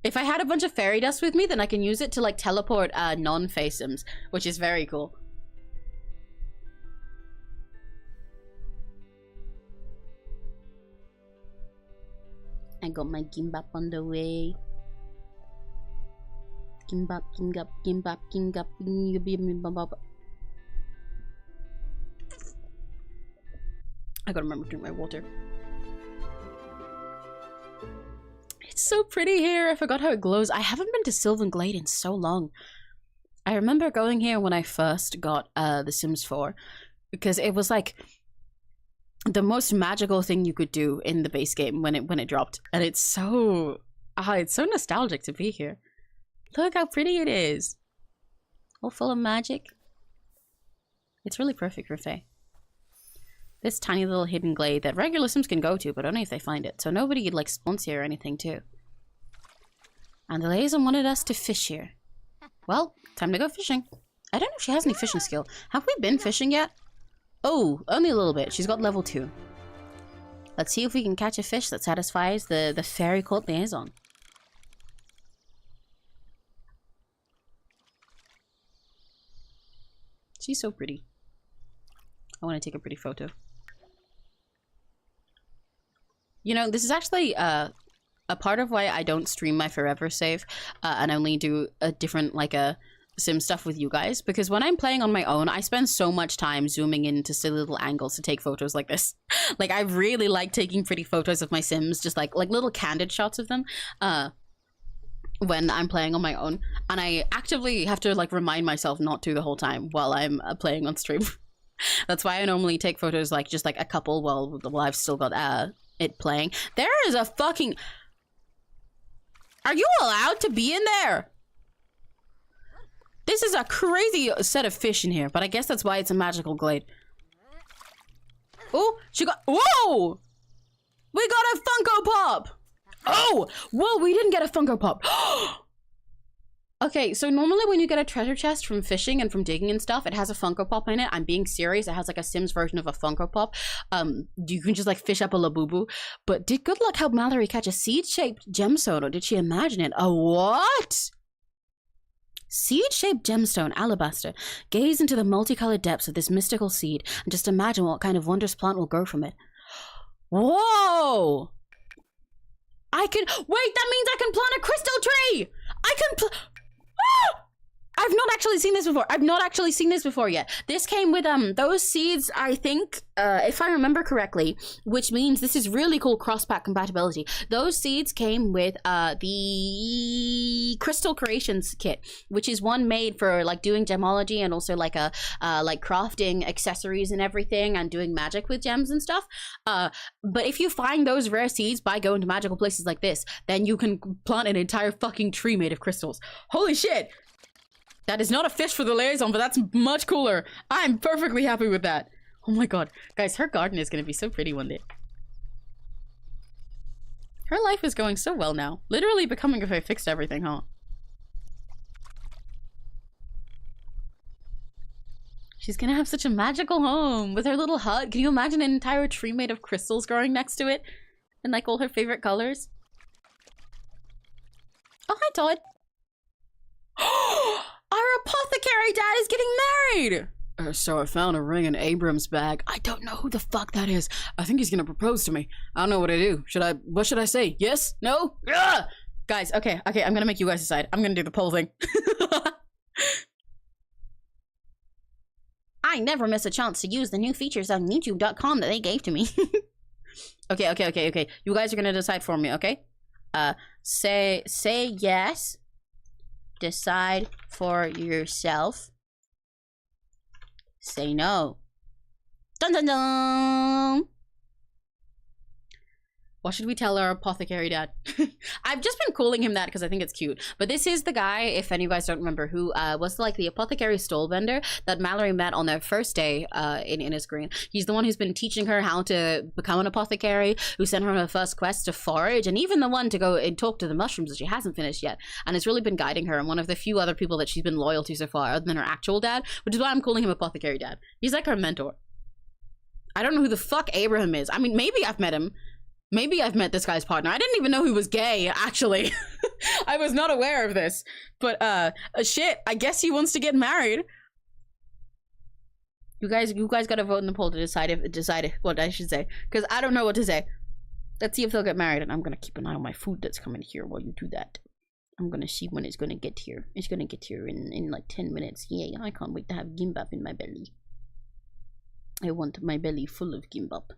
If I had a bunch of fairy dust with me, then I can use it to like teleport non-Fae Sims, which is very cool. I got my gimbap on the way. Gimbap, gimbap, gimbap, gimbap, gimbap. I gotta remember to drink my water. It's so pretty here. I forgot how it glows. I haven't been to Sylvan Glade in so long. I remember going here when I first got The Sims 4 because it was like the most magical thing you could do in the base game when it dropped, and it's so nostalgic to be here. Look how pretty it is, all full of magic. It's really perfect for Fae. This tiny little hidden glade that regular Sims can go to, but only if they find it. So nobody like spawns here or anything too. And the liaison wanted us to fish here. Well, time to go fishing. I don't know if she has any fishing skill. Have we been fishing yet? Oh, only a little bit. She's got level 2. Let's see if we can catch a fish that satisfies the fairy court liaison. She's so pretty. I want to take a pretty photo. You know, this is actually a part of why I don't stream my forever save and only do a different like sim stuff with you guys, because when I'm playing on my own, I spend so much time zooming into silly little angles to take photos like this. Like, I really like taking pretty photos of my Sims, just like little candid shots of them when I'm playing on my own, and I actively have to like remind myself not to the whole time while I'm playing on stream. That's why I normally take photos like just like a couple while I've still got it playing. There is a fucking... Are you allowed to be in there? This is a crazy set of fish in here, but I guess that's why it's a magical glade. Oh, she got... Whoa! We got a Funko Pop! Oh! Whoa, we didn't get a Funko Pop. Okay, so normally when you get a treasure chest from fishing and from digging and stuff, it has a Funko Pop in it. I'm being serious. It has like a Sims version of a Funko Pop. You can just like fish up a Labubu. But did good luck help Mallory catch a seed-shaped gemstone, or did she imagine it? A what? Seed-shaped gemstone, alabaster. Gaze into the multicolored depths of this mystical seed and just imagine what kind of wondrous plant will grow from it. Whoa! I can... Wait, that means I can plant a crystal tree! I can I've not actually seen this before. I've not actually seen this before yet. This came with those seeds, I think, if I remember correctly, which means this is really cool cross-pack compatibility. Those seeds came with the Crystal Creations kit, which is one made for like doing gemology and also like like crafting accessories and everything and doing magic with gems and stuff. But if you find those rare seeds by going to magical places like this, then you can plant an entire fucking tree made of crystals. Holy shit! That is not a fish for the liaison, but that's much cooler. I'm perfectly happy with that. Oh my god. Guys, her garden is going to be so pretty one day. Her life is going so well now. Literally becoming if I fixed everything, huh? She's going to have such a magical home with her little hut. Can you imagine an entire tree made of crystals growing next to it? And like all her favorite colors? Oh, hi, Todd. Our apothecary dad is getting married! So I found a ring in Abram's bag. I don't know who the fuck that is. I think he's gonna propose to me. I don't know what to do. What should I say? Yes? No? Ugh! Guys, okay, I'm gonna make you guys decide. I'm gonna do the poll thing. I never miss a chance to use the new features on YouTube.com that they gave to me. Okay. You guys are gonna decide for me, okay? Say yes. Decide for yourself. Say no. Dun dun dun! What should we tell our apothecary dad? I've just been calling him that because I think it's cute. But this is the guy, if any of you guys don't remember, who was like the apothecary stole vendor that Mallory met on their first day in Immergreen. He's the one who's been teaching her how to become an apothecary, who sent her on her first quest to forage, and even the one to go and talk to the mushrooms that she hasn't finished yet. And it's really been guiding her, and one of the few other people that she's been loyal to so far, other than her actual dad, which is why I'm calling him apothecary dad. He's like her mentor. I don't know who the fuck Abraham is. I mean, maybe I've met him. Maybe I've met this guy's partner. I didn't even know he was gay, actually. I was not aware of this. But, shit, I guess he wants to get married. You guys gotta vote in the poll to decide what I should say. Because I don't know what to say. Let's see if they'll get married. And I'm gonna keep an eye on my food that's coming here while you do that. I'm gonna see when it's gonna get here. It's gonna get here in like 10 minutes. Yay, I can't wait to have gimbap in my belly. I want my belly full of gimbap.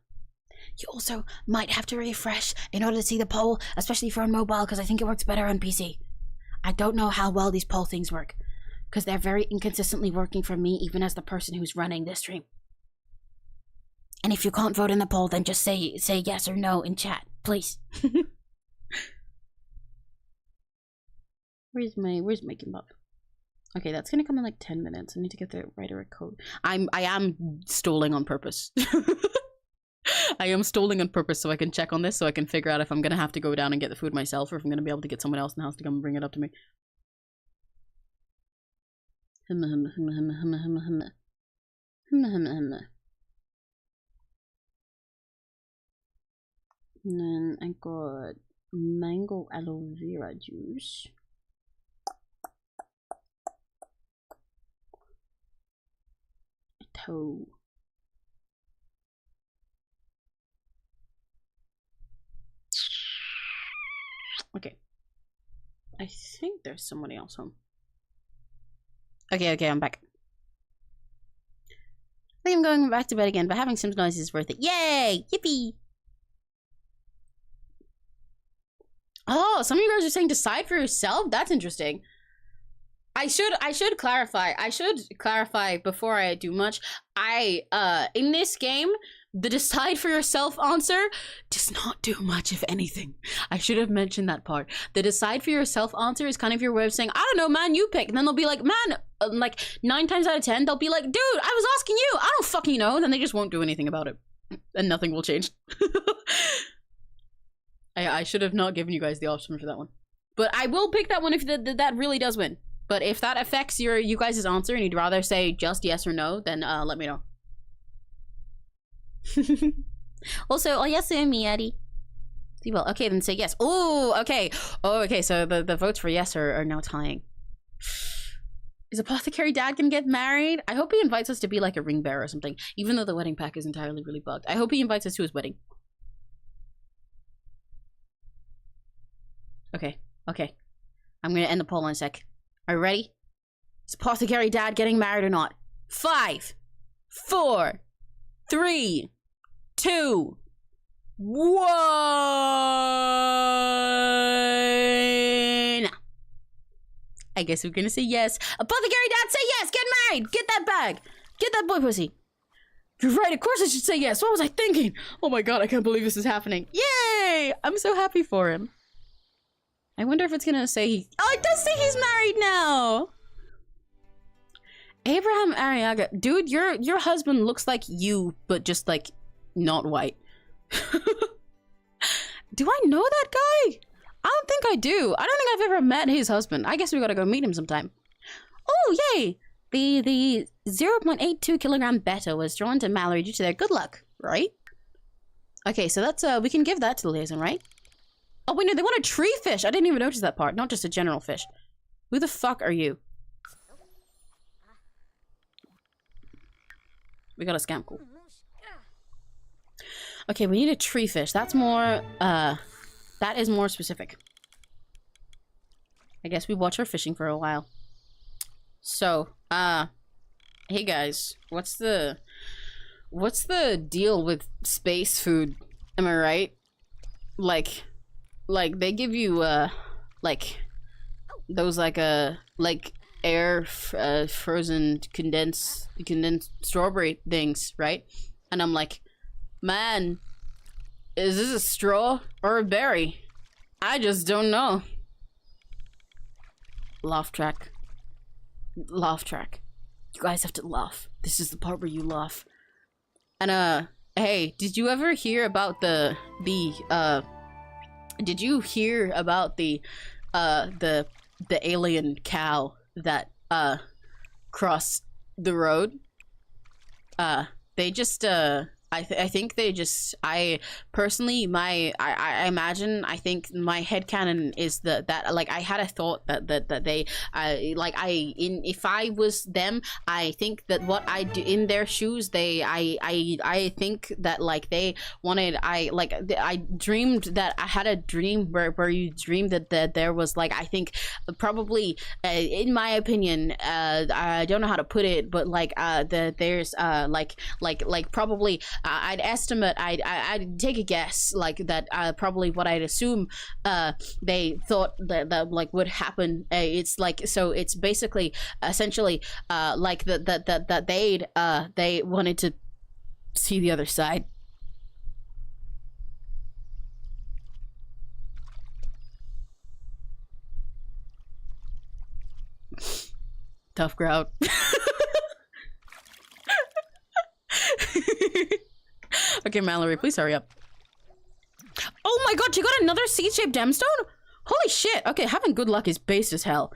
You also might have to refresh in order to see the poll, especially for on mobile, because I think it works better on PC. I don't know how well these poll things work, because they're very inconsistently working for me, even as the person who's running this stream. And if you can't vote in the poll, then just say yes or no in chat, please. Where's my gimbap? Okay, that's gonna come in like 10 minutes. I need to get the writer code. I am stalling on purpose. I am stalling on purpose so I can check on this, so I can figure out if I'm gonna have to go down and get the food myself, or if I'm gonna be able to get someone else in the house to come and bring it up to me. And then I got mango aloe vera juice. Toe. Okay. I think there's somebody else home. Okay, I'm back. I think I'm going back to bed again, but having Sims noise is worth it. Yay! Yippee! Oh, some of you guys are saying decide for yourself? That's interesting. I should clarify before I do much. In this game, the decide for yourself answer does not do much, if anything. I should have mentioned that part. The decide for yourself answer is kind of your way of saying, I don't know, man, you pick. And then they'll be like, man, like 9 times out of 10, they'll be like, dude, I was asking you. I don't fucking know. And then they just won't do anything about it. And nothing will change. I should have not given you guys the option for that one. But I will pick that one if that really does win. But if that affects you guys' answer and you'd rather say just yes or no, then let me know. Also, oh yes, Miyadi. Well, okay, then say yes. Oh, okay. Oh, okay, so the votes for yes are now tying. Is Apothecary Dad gonna get married? I hope he invites us to be like a ring bearer or something, even though the wedding pack is entirely really bugged. I hope he invites us to his wedding. Okay. I'm gonna end the poll in a sec. Are you ready? Is Apothecary Dad getting married or not? 5, 4, 3, 2, 1. I guess we're gonna say yes. Apothecary Dad, say yes! Get married! Get that bag! Get that boy pussy! You're right, of course I should say yes! What was I thinking? Oh my god, I can't believe this is happening. Yay! I'm so happy for him. I wonder if it's gonna say oh, it does say he's married now! Abraham Arriaga. Dude, your husband looks like you, but just like not white. Do I know that guy? I don't think I do. I don't think I've ever met his husband. I guess we gotta go meet him sometime. Oh, yay! The 0.82 kilogram beta was drawn to Mallory due to their good luck, right? Okay, so that's we can give that to the liaison, right? Oh wait, no, they want a tree fish. I didn't even notice that part, not just a general fish. Who the fuck are you? We got a scam, cool. Okay, we need a tree fish. That's more, that is more specific. I guess we watch our fishing for a while. So, hey guys, what's the deal with space food? Am I right? Like they give you, like, those, like air frozen condensed strawberry things, right? And I'm like, man, Is this a straw or a berry? I just don't know. Laugh track. Laugh track. You guys have to laugh. This is the part where you laugh. And hey, did you ever hear about did you hear about the alien cow that crossed the road? They just I think they just, I personally, I imagine, I think my headcanon is that like I had a thought that they if I was them, I think that what I do in their shoes, I think that like they wanted, I dreamed that I had a dream where you dreamed that there was like, I think probably in my opinion, I don't know how to put it, but like there's like probably I'd estimate, I'd take a guess, like that probably what I'd assume they thought that like would happen. It's like, so it's basically essentially like that they wanted to see the other side. Tough crowd. Okay, Mallory, please hurry up. Oh my god, she got another seed-shaped gemstone? Holy shit. Okay, having good luck is base as hell.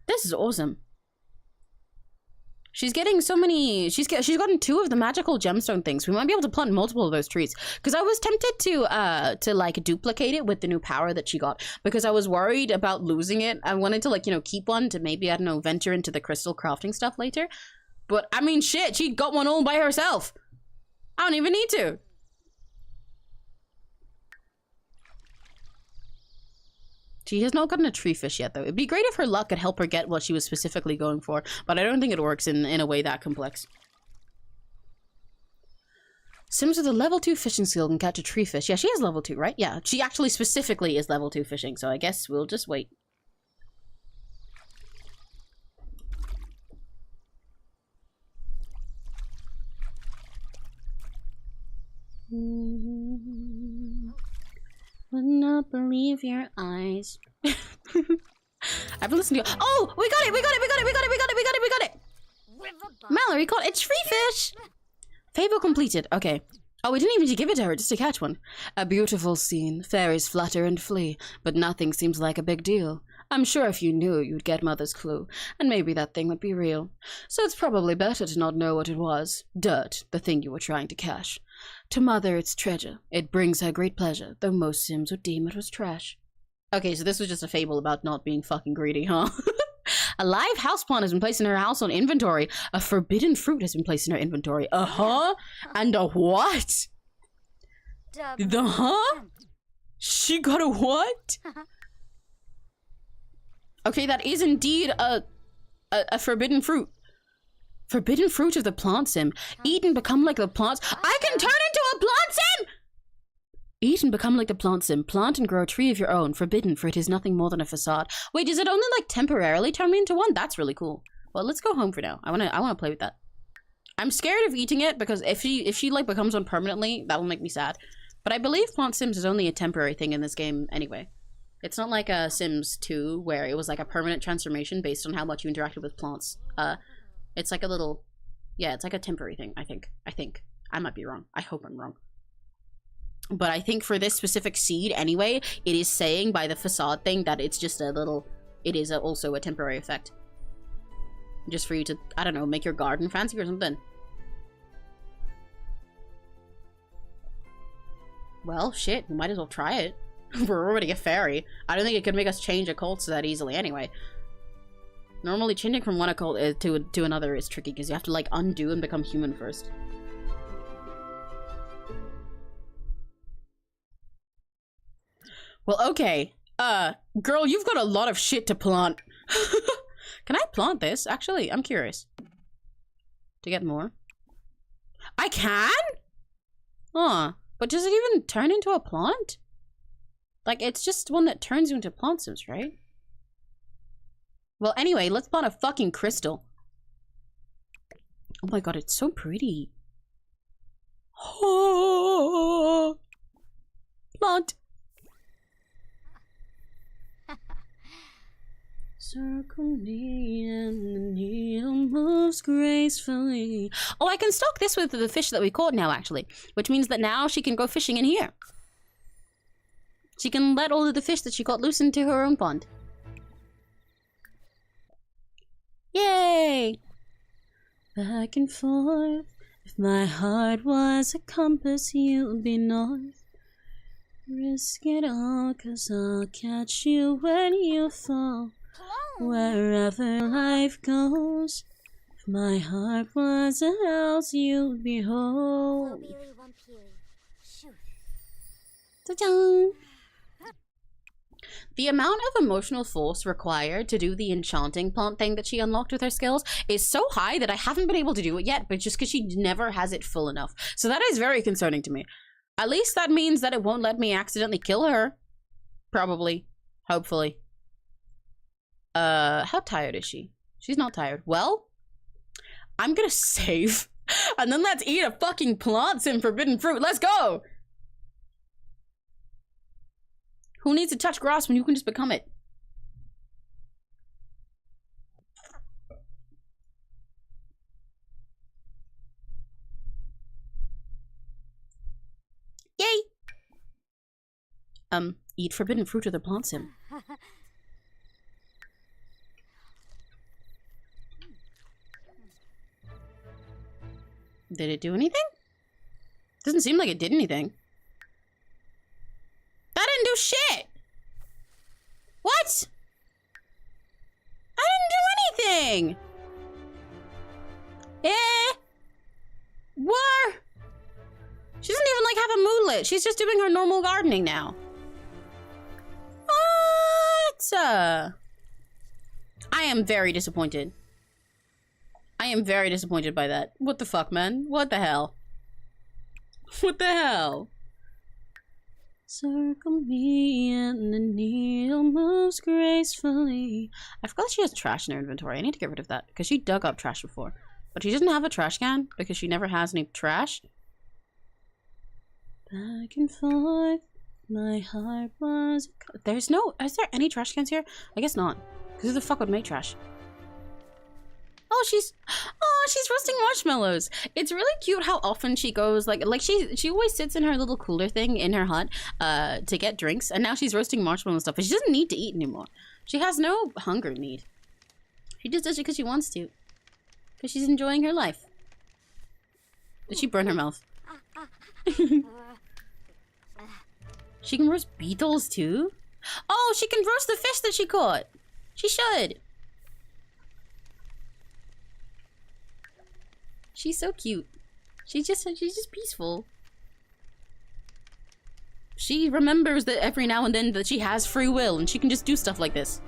This is awesome. She's getting so many, she's gotten 2 of the magical gemstone things. We might be able to plant multiple of those trees. Because I was tempted to like duplicate it with the new power that she got. Because I was worried about losing it. I wanted to like, you know, keep one to maybe, I don't know, venture into the crystal crafting stuff later. But I mean, shit, she got one all by herself. I don't even need to. She has not gotten a tree fish yet, though. It'd be great if her luck could help her get what she was specifically going for, but I don't think it works in a way that complex. Sims with a level 2 fishing skill can catch a tree fish. Yeah, she has level 2, right? Yeah, she actually specifically is level 2 fishing, so I guess we'll just wait. Would not believe your eyes. I've been listening to you. Oh, we got it! Mallory caught a tree fish! Fable completed. Okay. Oh, we didn't even give it to her just to catch one. A beautiful scene. Fairies flutter and flee, but nothing seems like a big deal. I'm sure if you knew, you'd get Mother's clue, and maybe that thing would be real. So it's probably better to not know what it was. Dirt, the thing you were trying to cache. To Mother, it's treasure. It brings her great pleasure, though most Sims would deem it was trash. Okay, so this was just a fable about not being fucking greedy, huh? A live houseplant has been placed in her house on inventory. A forbidden fruit has been placed in her inventory. Uh-huh? And a what? The huh? She got a what? Okay, that is indeed a forbidden fruit. Forbidden fruit of the plant sim. Eat and become like the plants. I can turn into a plant sim! Eat and become like the plant sim. Plant and grow a tree of your own. Forbidden, for it is nothing more than a facade. Wait, does it only like temporarily turn me into one? That's really cool. Well, let's go home for now. I wanna play with that. I'm scared of eating it because if she like becomes one permanently, that will make me sad. But I believe plant sims is only a temporary thing in this game anyway. It's not like a Sims 2 where it was like a permanent transformation based on how much you interacted with plants. It's like a little, yeah, it's like a temporary thing, I think. I might be wrong. I hope I'm wrong. But I think for this specific seed anyway, it is saying by the facade thing that it's just a little, it is also a temporary effect. Just for you to, I don't know, make your garden fancy or something. Well, shit, we might as well try it. We're already a fairy. I don't think it could make us change occults that easily anyway. Normally changing from one occult to another is tricky because you have to like undo and become human first. Well, okay. Girl, you've got a lot of shit to plant. Can I plant this? Actually, I'm curious. To get more? I can? Huh. But does it even turn into a plant? Like, it's just one that turns you into plant sims, right? Well, anyway, let's plant a fucking crystal. Oh my god, it's so pretty. Oh. Plant. Circle me and the needle moves gracefully. Oh, I can stock this with the fish that we caught now, actually. Which means that now she can go fishing in here. She can let all of the fish that she caught loose into her own pond. Yay! Back and forth. If my heart was a compass, you'd be north. Risk it all, 'cause I'll catch you when you fall. Wherever life goes, if my heart was a house, you'd be home. Ta-da! The amount of emotional force required to do the enchanting plant thing that she unlocked with her skills is so high that I haven't been able to do it yet, but just because she never has it full enough. So that is very concerning to me. At least that means that it won't let me accidentally kill her. Probably. Hopefully. How tired is she? She's not tired. Well, I'm gonna save. And then let's eat a fucking plant sim forbidden fruit. Let's go! Who needs to touch grass when you can just become it? Yay! Eat forbidden fruit of the plant sim. Did it do anything? Doesn't seem like it did anything. That didn't do shit! What? I didn't do anything! What? She doesn't even like have a moodlet. She's just doing her normal gardening now. What? I am very disappointed. I am very disappointed by that. What the fuck, man? What the hell? What the hell? Circle me and the needle moves gracefully. I forgot she has trash in her inventory. I need to get rid of that because she dug up trash before. But she doesn't have a trash can because she never has any trash. Back and forth, my heart was... There's no... Is there any trash cans here? I guess not. Because who the fuck would make trash? Oh, she's roasting marshmallows. It's really cute how often she goes like she always sits in her little cooler thing in her hut to get drinks, and now she's roasting marshmallows and stuff. But she doesn't need to eat anymore. She has no hunger need. She just does it because she wants to. Because she's enjoying her life. Did she burn her mouth? She can roast beetles too? Oh, she can roast the fish that she caught. She should. She's so cute. She's just peaceful. She remembers that every now and then that she has free will and she can just do stuff like this.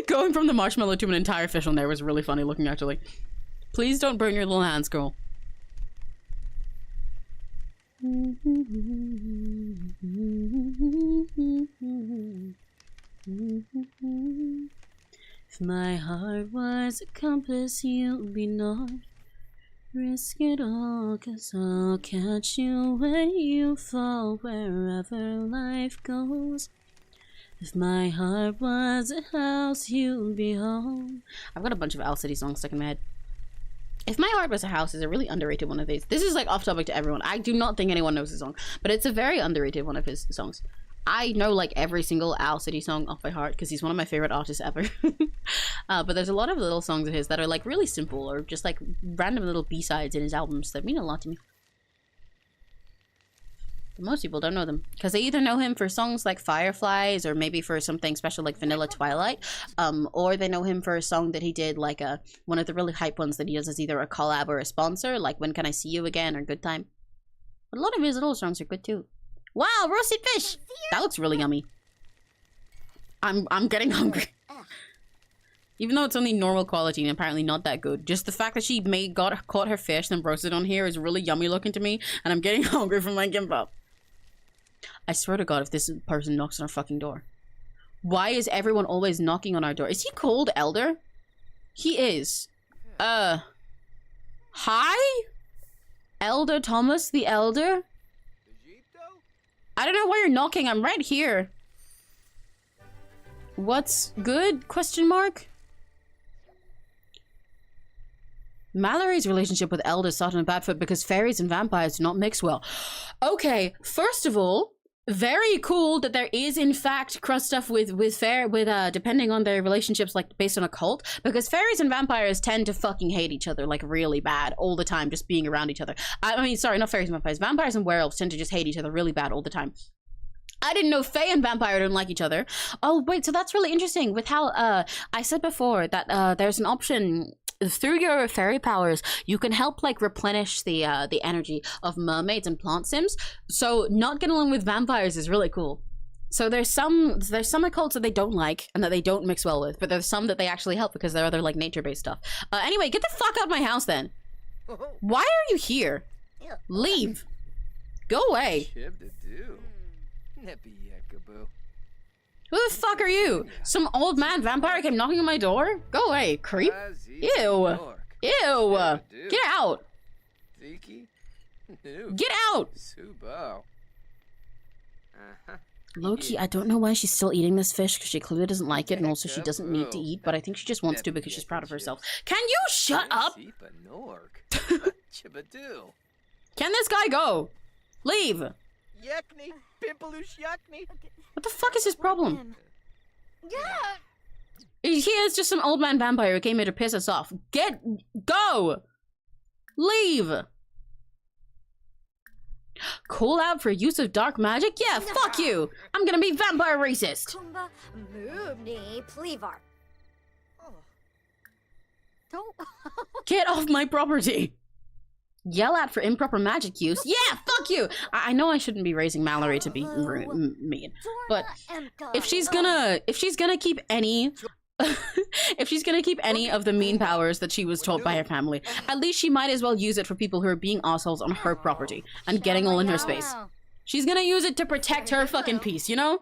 Going from the marshmallow to an entire fish on there was really funny looking, actually. Please don't burn your little hands, girl. If my heart was a compass, you'd be north. Risk it all, 'cause I'll catch you when you fall, wherever life goes. If my heart was a house, you'd be home. I've got a bunch of 𝘆cie songs stuck in my head. If My Heart Was a House is a really underrated one of these. This is like off topic to everyone. I do not think anyone knows the song, but it's a very underrated one of his songs. I know like every single 𝘆cie song off by heart because he's one of my favorite artists ever. But there's a lot of little songs of his that are like really simple or just like random little B-sides in his albums that mean a lot to me. But most people don't know them because they either know him for songs like Fireflies or maybe for something special like Vanilla Twilight, or they know him for a song that he did like one of the really hype ones that he does as either a collab or a sponsor, like When Can I See You Again or Good Time. But a lot of his little songs are good too. Wow, roasted fish! That looks really yummy. I'm getting hungry. Even though it's only normal quality and apparently not that good, just the fact that she caught her fish and roasted on here is really yummy looking to me, and I'm getting hungry from my gimbap. I swear to God, if this person knocks on our fucking door. Why is everyone always knocking on our door? Is he called Elder? He is. Hi? Elder Thomas the Elder? I don't know why you're knocking. I'm right here. What's good? Question mark? Mallory's relationship with 𝘆 is starting on a bad foot because fairies and vampires do not mix well. Okay, first of all, very cool that there is in fact cross stuff with depending on their relationships, like based on a cult, because fairies and vampires tend to fucking hate each other like really bad all the time, just being around each other. I mean, sorry, not fairies and vampires. Vampires and werewolves tend to just hate each other really bad all the time. I didn't know Fae and Vampire don't like each other. Oh, wait, so that's really interesting with how, I said before that there's an option through your fairy powers, you can help like replenish the energy of mermaids and plant sims. So not getting along with vampires is really cool. So there's some occults that they don't like and that they don't mix well with, but there's some that they actually help because they're other like nature-based stuff. Anyway, get the fuck out of my house then. Why are you here? Leave. Go away. Who the fuck are you? Some old man vampire came knocking on my door? Go away, creep. Ew. Ew. Get out. Get out. Loki, I don't know why she's still eating this fish, because she clearly doesn't like it, and also she doesn't need to eat, but I think she just wants to because she's proud of herself. Can you shut up? Can this guy go? Leave. What the fuck is his problem? He is just some old man vampire who came here to piss us off. Go! Leave! Call out for use of dark magic? Yeah, fuck you! I'm gonna be vampire racist! Get off my property! Yell at for improper magic use? Yeah, fuck you! I know I shouldn't be raising Mallory to be mean, but if she's gonna keep any if she's gonna keep any of the mean powers that she was taught by her family, at least she might as well use it for people who are being assholes on her property and getting all in her space. She's gonna use it to protect her fucking peace, you know?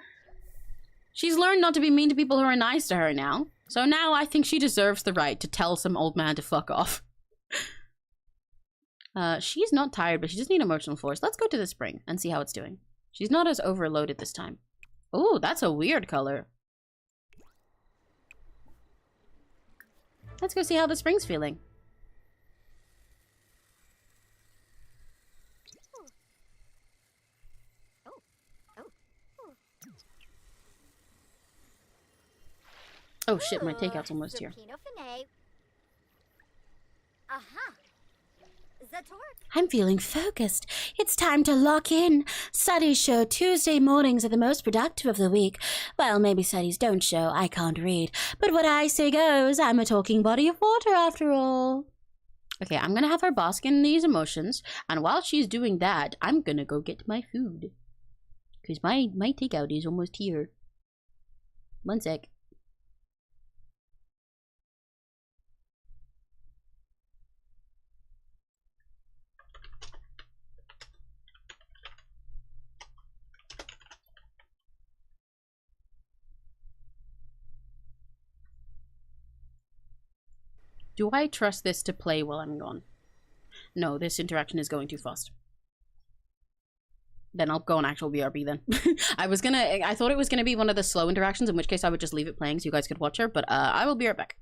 She's learned not to be mean to people who are nice to her now, so now I think she deserves the right to tell some old man to fuck off. She's not tired, but she just needs emotional force. Let's go to the spring and see how it's doing. She's not as overloaded this time. Oh, that's a weird color. Let's go see how the spring's feeling. Oh shit, my takeout's almost here. I'm feeling focused. It's time to lock in. Studies show Tuesday mornings are the most productive of the week. Well, maybe studies don't show. I can't read. But what I say goes. I'm a talking body of water after all. Okay, I'm gonna have her bask in these emotions. And while she's doing that, I'm gonna go get my food. Because my takeout is almost here. One sec. Do I trust this to play while I'm gone? No, this interaction is going too fast. Then I'll go on actual BRB then. I thought it was gonna be one of the slow interactions, in which case I would just leave it playing so you guys could watch her, but I will be right back.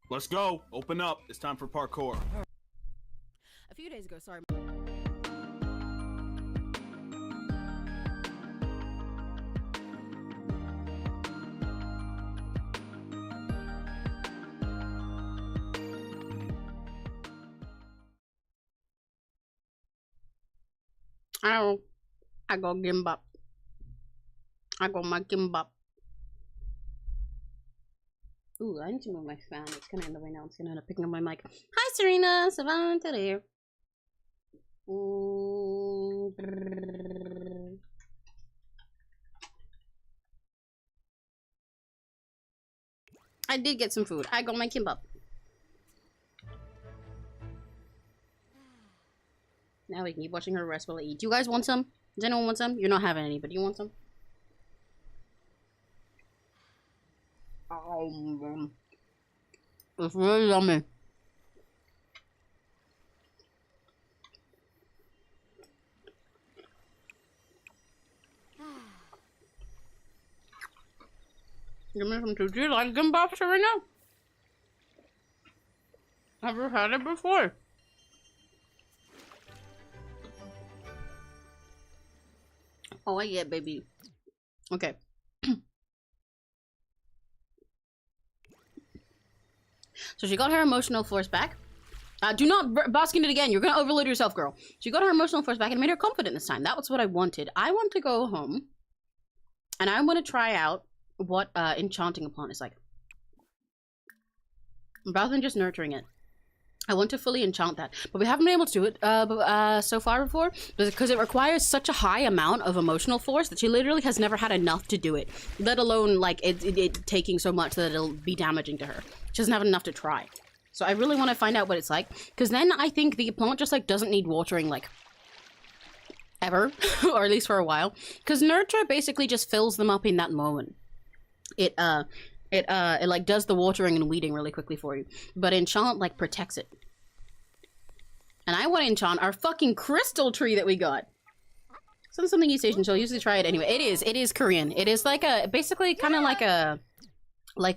Let's go. Open up. It's time for parkour. A few days ago, sorry. Ow. I got gimbap. I got my gimbap. Ooh, I need to move my fan. It's gonna end the way now. It's gonna end up picking up my mic. Hi, Serena. Savannah today. I did get some food. I got my kimbap. Now we can keep watching her rest while I eat. Do you guys want some? Does anyone want some? You're not having any, but do you want some? Oh, it's really yummy. Give me some too. Do you like gimbap, Serena? Have you had it before? Oh, yeah, baby. Okay. So she got her emotional force back. Do not bask in it again. You're gonna overload yourself, girl. She got her emotional force back and made her confident this time. That was what I wanted. I want to go home and I want to try out what enchanting a plant is like. Rather than just nurturing it. I want to fully enchant that, but we haven't been able to do it so far before because it requires such a high amount of emotional force that she literally has never had enough to do it, let alone like it taking so much that it'll be damaging to her. She doesn't have enough to try. So I really want to find out what it's like, because then I think the plant just like doesn't need watering like ever, or at least for a while, because nurture basically just fills them up in that moment. It like does the watering and weeding really quickly for you, but enchant like protects it. And I want to enchant our fucking crystal tree that we got. It's not something East Asian, so I'll usually try it anyway. It is Korean. It is like a basically kind of like a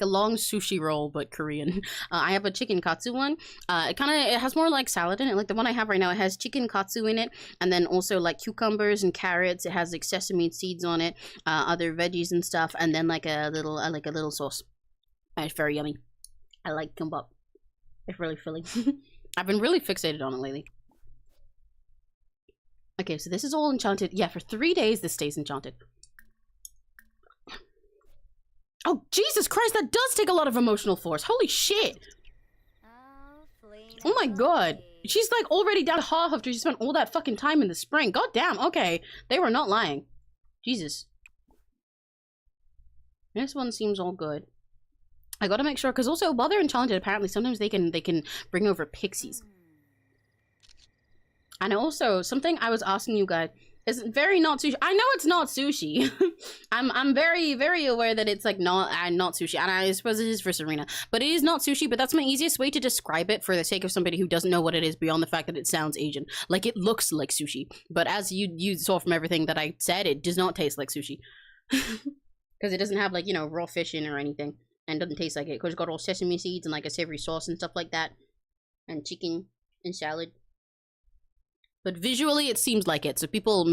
long sushi roll, but Korean. I have a chicken katsu one. It has more like salad in it. Like the one I have right now, it has chicken katsu in it, and then also like cucumbers and carrots. It has like sesame seeds on it, other veggies and stuff, and then like a little sauce. And it's very yummy. I like kimbap. It's really filling. I've been really fixated on it lately. Okay, so this is all enchanted. Yeah, for 3 days this stays enchanted. Oh, Jesus Christ, that does take a lot of emotional force. Holy shit. Oh my god. She's like already down half after she spent all that fucking time in the spring. God damn, okay. They were not lying. Jesus. This one seems all good. I gotta make sure, because also while they're enchanted, apparently sometimes they can bring over pixies. And also, something I was asking you guys is very not sushi. I know it's not sushi. I'm very, very aware that it's like not sushi, and I suppose it is for Serena. But it is not sushi, but that's my easiest way to describe it for the sake of somebody who doesn't know what it is beyond the fact that it sounds Asian. Like, it looks like sushi. But as you saw from everything that I said, it does not taste like sushi. Because it doesn't have, like, you know, raw fish in or anything. And doesn't taste like it, because it's got all sesame seeds and like a savory sauce and stuff like that, and chicken and salad. But visually, it seems like it, so people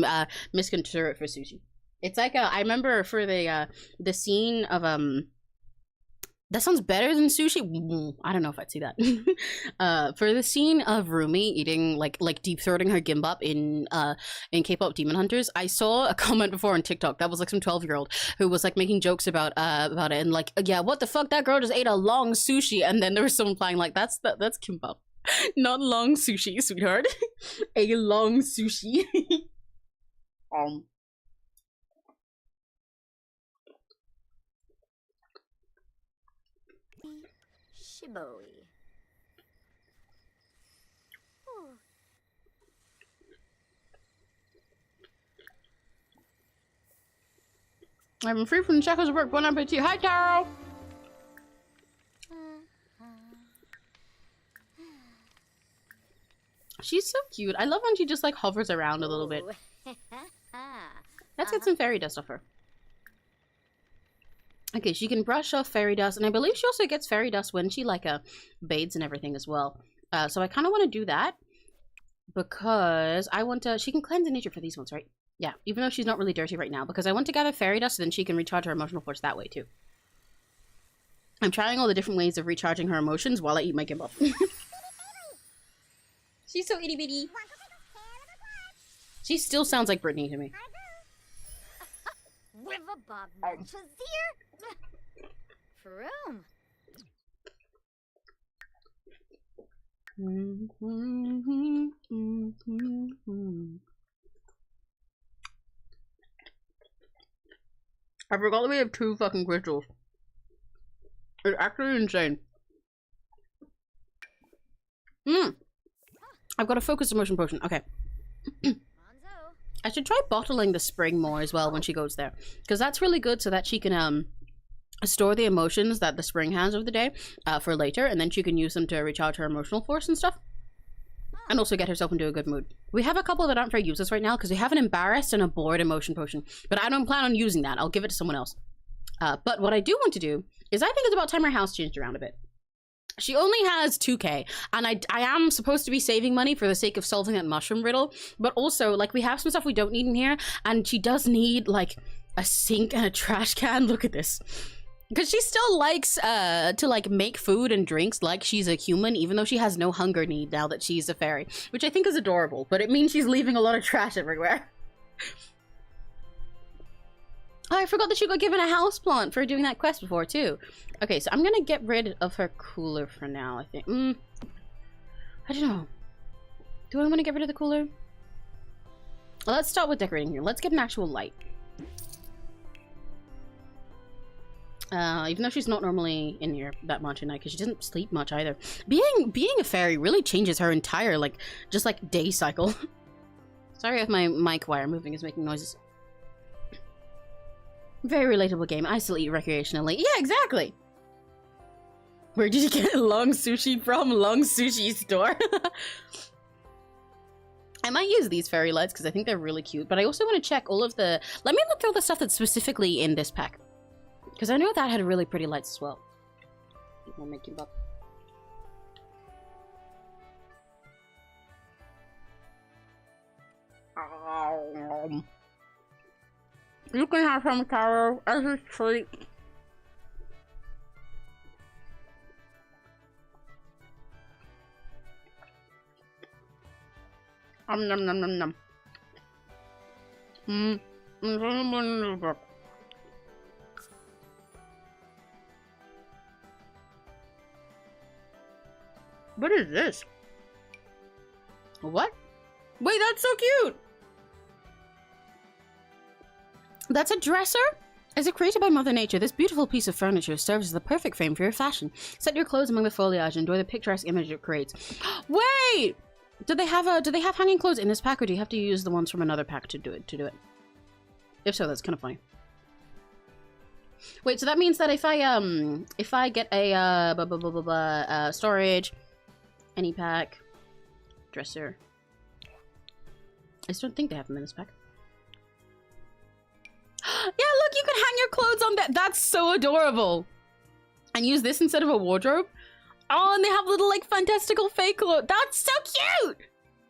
misconstrue it for sushi. It's like I remember for the scene of that sounds better than sushi. I don't know if I'd see that. For the scene of Rumi eating like deep throating her gimbap in K-pop Demon Hunters, I saw a comment before on TikTok that was like some 12-year-old who was like making jokes about it and like, yeah, what the fuck, that girl just ate a long sushi, and then there was someone playing like that's kimbap, not long sushi, sweetheart. A long sushi. 𝘆cie𝘂𝗿. I'm free from the shackles of work. Bon appetit. Hi, Taro. She's so cute. I love when she just like hovers around a little bit. Let's get some fairy dust off her. Okay, she can brush off fairy dust, and I believe she also gets fairy dust when she like bathes and everything as well. So I kind of want to do that because I want to. She can cleanse in nature for these ones, right? Yeah, even though she's not really dirty right now, because I want to gather fairy dust, so then she can recharge her emotional force that way too. I'm trying all the different ways of recharging her emotions while I eat my gimbal. She's so itty bitty. She still sounds like Brittany to me. River Bob Manchazir. Vroom. I forgot that we have 2 fucking crystals. It's actually insane. I've got a focused emotion potion. Okay. I should try bottling the spring more as well when she goes there, because that's really good so that she can store the emotions that the spring has of the day for later, and then she can use them to recharge her emotional force and stuff, and also get herself into a good mood. We have a couple that aren't very useless right now because we have an embarrassed and a bored emotion potion, but I don't plan on using that. I'll give it to someone else. But what I do want to do is I think it's about time her house changed around a bit. She only has 2k, and I am supposed to be saving money for the sake of solving that mushroom riddle, but also, like, we have some stuff we don't need in here, and she does need, like, a sink and a trash can. Look at this. Because she still likes to, like, make food and drinks like she's a human, even though she has no hunger need now that she's a fairy, which I think is adorable, but it means she's leaving a lot of trash everywhere. Oh, I forgot that she got given a houseplant for doing that quest before, too. Okay, so I'm gonna get rid of her cooler for now, I think. I don't know. Do I want to get rid of the cooler? Well, let's start with decorating here. Let's get an actual light. Even though she's not normally in here that much at night, because she doesn't sleep much either. Being a fairy really changes her entire, like, just, like, day cycle. Sorry if my mic wire moving is making noises. Very relatable game. I still eat recreationally. Yeah, exactly. Where did you get long sushi from? Long sushi store. I might use these fairy lights because I think they're really cute, but I also want to check all of the... Let me look through the stuff that's specifically in this pack, because I know that had really pretty lights as well. We'll make you up. You can have some taro as a treat. Nom nom nom nom. What is this? What? Wait, that's so cute! That's a dresser? As it created by Mother Nature, this beautiful piece of furniture serves as the perfect frame for your fashion. Set your clothes among the foliage and enjoy the picturesque image it creates. Wait! Do they have hanging clothes in this pack, or do you have to use the ones from another pack to do it? If so, that's kind of funny. Wait, so that means that if I get a storage, any pack, dresser. I just don't think they have them in this pack. Yeah, look, you can hang your clothes on that. That's so adorable. And use this instead of a wardrobe. Oh, and they have little, like, fantastical fake clothes. That's so cute.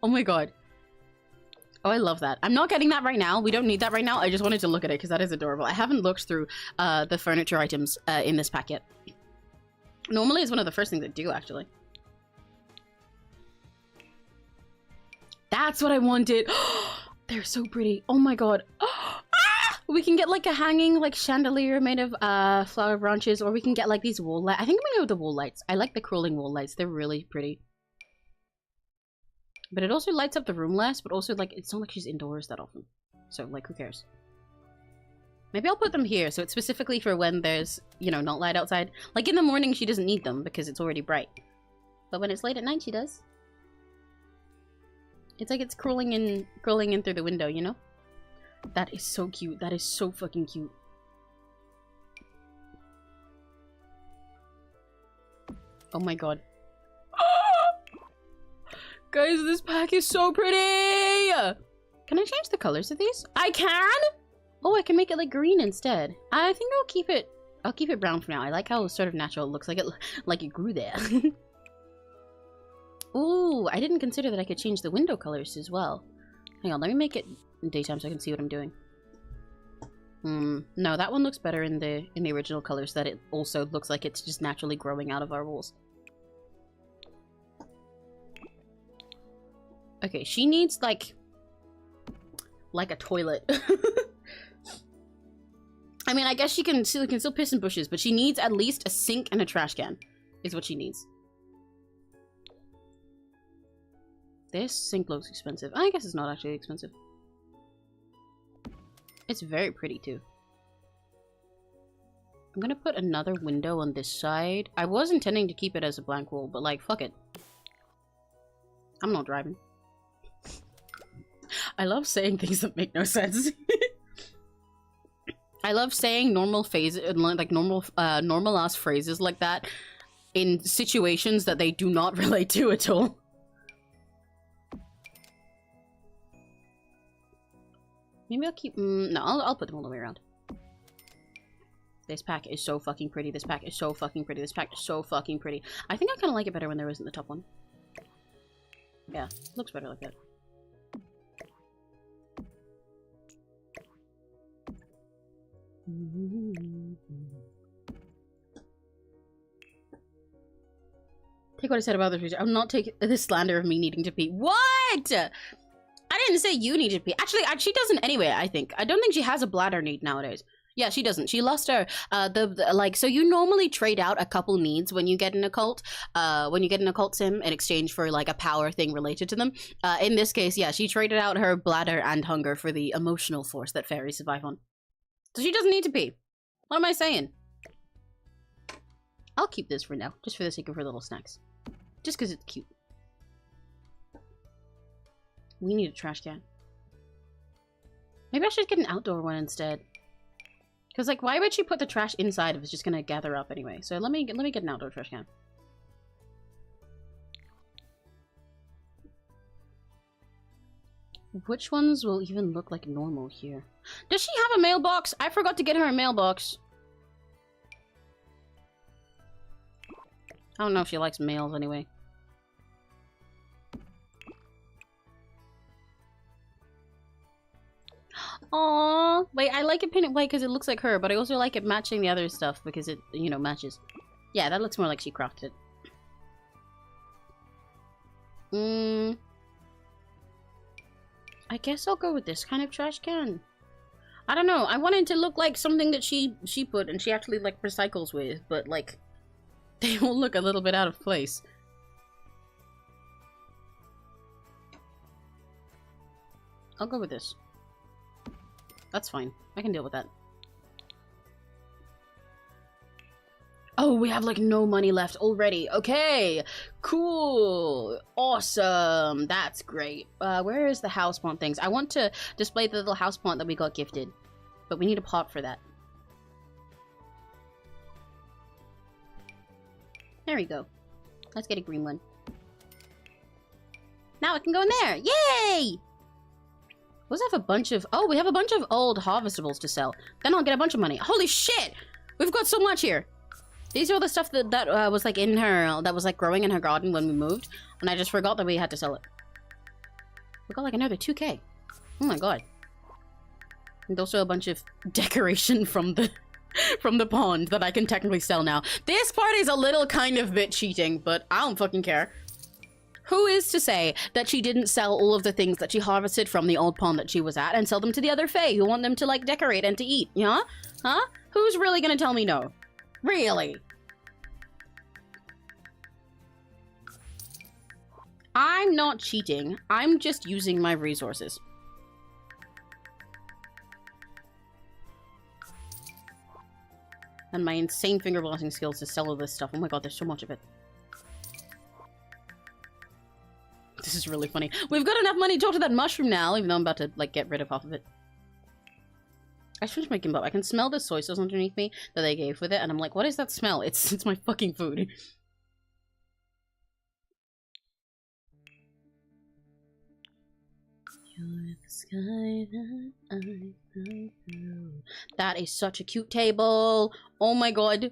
Oh my god. Oh, I love that. I'm not getting that right now. We don't need that right now. I just wanted to look at it because that is adorable. I haven't looked through the furniture items in this pack yet. Normally, it's one of the first things I do, actually. That's what I wanted. They're so pretty. Oh my god. We can get like a hanging like chandelier made of flower branches, or we can get like these wall lights. I think I'm gonna go with the wall lights. I like the crawling wall lights. They're really pretty. But it also lights up the room less, but also like it's not like she's indoors that often. So like who cares? Maybe I'll put them here so it's specifically for when there's, you know, not light outside. Like in the morning she doesn't need them because it's already bright. But when it's late at night she does. It's like it's crawling in through the window, you know? That is so cute. That is so fucking cute. Oh my god. Guys, this pack is so pretty! Can I change the colors of these? I can? Oh, I can make it like green instead. I think I'll keep it I'll keep it brown for now. I like how sort of natural it looks, like it grew there. Ooh, I didn't consider that I could change the window colors as well. Hang on, let me make it in daytime so I can see what I'm doing. No, that one looks better in the original colors, that it also looks like it's just naturally growing out of our walls. Okay, she needs like a toilet. I mean, I guess she can still piss in bushes, but she needs at least a sink and a trash can, is what she needs. This sink looks expensive. I guess it's not actually expensive. It's very pretty too. I'm gonna put another window on this side. I was intending to keep it as a blank wall, but like, fuck it. I'm not driving. I love saying things that make no sense. I love saying normal phases, like normal ass phrases like that in situations that they do not relate to at all. Maybe I'll keep, no, I'll put them all the way around. This pack is so fucking pretty. This pack is so fucking pretty. This pack is so fucking pretty. I think I kind of like it better when there isn't the top one. Yeah, looks better like that. Take what I said about others. I'm not taking this slander of me needing to pee. What? I didn't say you needed to pee. Actually, she doesn't anyway, I think. I don't think she has a bladder need nowadays. Yeah, she doesn't. She lost her, so you normally trade out a couple needs when you get an occult, sim in exchange for, like, a power thing related to them. In this case, yeah, she traded out her bladder and hunger for the emotional force that fairies survive on. So she doesn't need to pee. What am I saying? I'll keep this for now, just for the sake of her little snacks. Just because it's cute. We need a trash can. Maybe I should get an outdoor one instead. Because, like, why would she put the trash inside if it's just gonna gather up anyway? So let me get an outdoor trash can. Which ones will even look like normal here? Does she have a mailbox? I forgot to get her a mailbox. I don't know if she likes mails anyway. Aww. Wait, I like it painted white because it looks like her, but I also like it matching the other stuff because it, you know, matches. Yeah, that looks more like she crafted it. I guess I'll go with this kind of trash can. I don't know. I wanted to look like something that she put and she actually, like, recycles with, but, like, they all look a little bit out of place. I'll go with this. That's fine. I can deal with that. Oh, we have, like, no money left already. Okay. Cool. Awesome. That's great. Where is the houseplant things? I want to display the little houseplant that we got gifted. But we need a pot for that. There we go. Let's get a green one. Now it can go in there. Yay! We have a bunch of... Oh, we have a bunch of old harvestables to sell. Then I'll get a bunch of money. Holy shit! We've got so much here. These are all the stuff that was like in her... That was like growing in her garden when we moved. And I just forgot that we had to sell it. We got like another 2K. Oh my god. And also a bunch of decoration from the... from the pond that I can technically sell now. This part is a little kind of bit cheating, but I don't fucking care. Who is to say that she didn't sell all of the things that she harvested from the old pond that she was at and sell them to the other fae who want them to, like, decorate and to eat? Yeah? Huh? Who's really gonna tell me no? Really? I'm not cheating. I'm just using my resources. And my insane finger blasting skills to sell all this stuff. Oh my god, there's so much of it. This is really funny. We've got enough money to talk to that mushroom now, even though I'm about to, like, get rid of half of it. I finished my kimbap. I can smell the soy sauce underneath me that they gave with it, and I'm like, what is that smell? It's my fucking food. You're the sky that I fly through. That is such a cute table. Oh my god.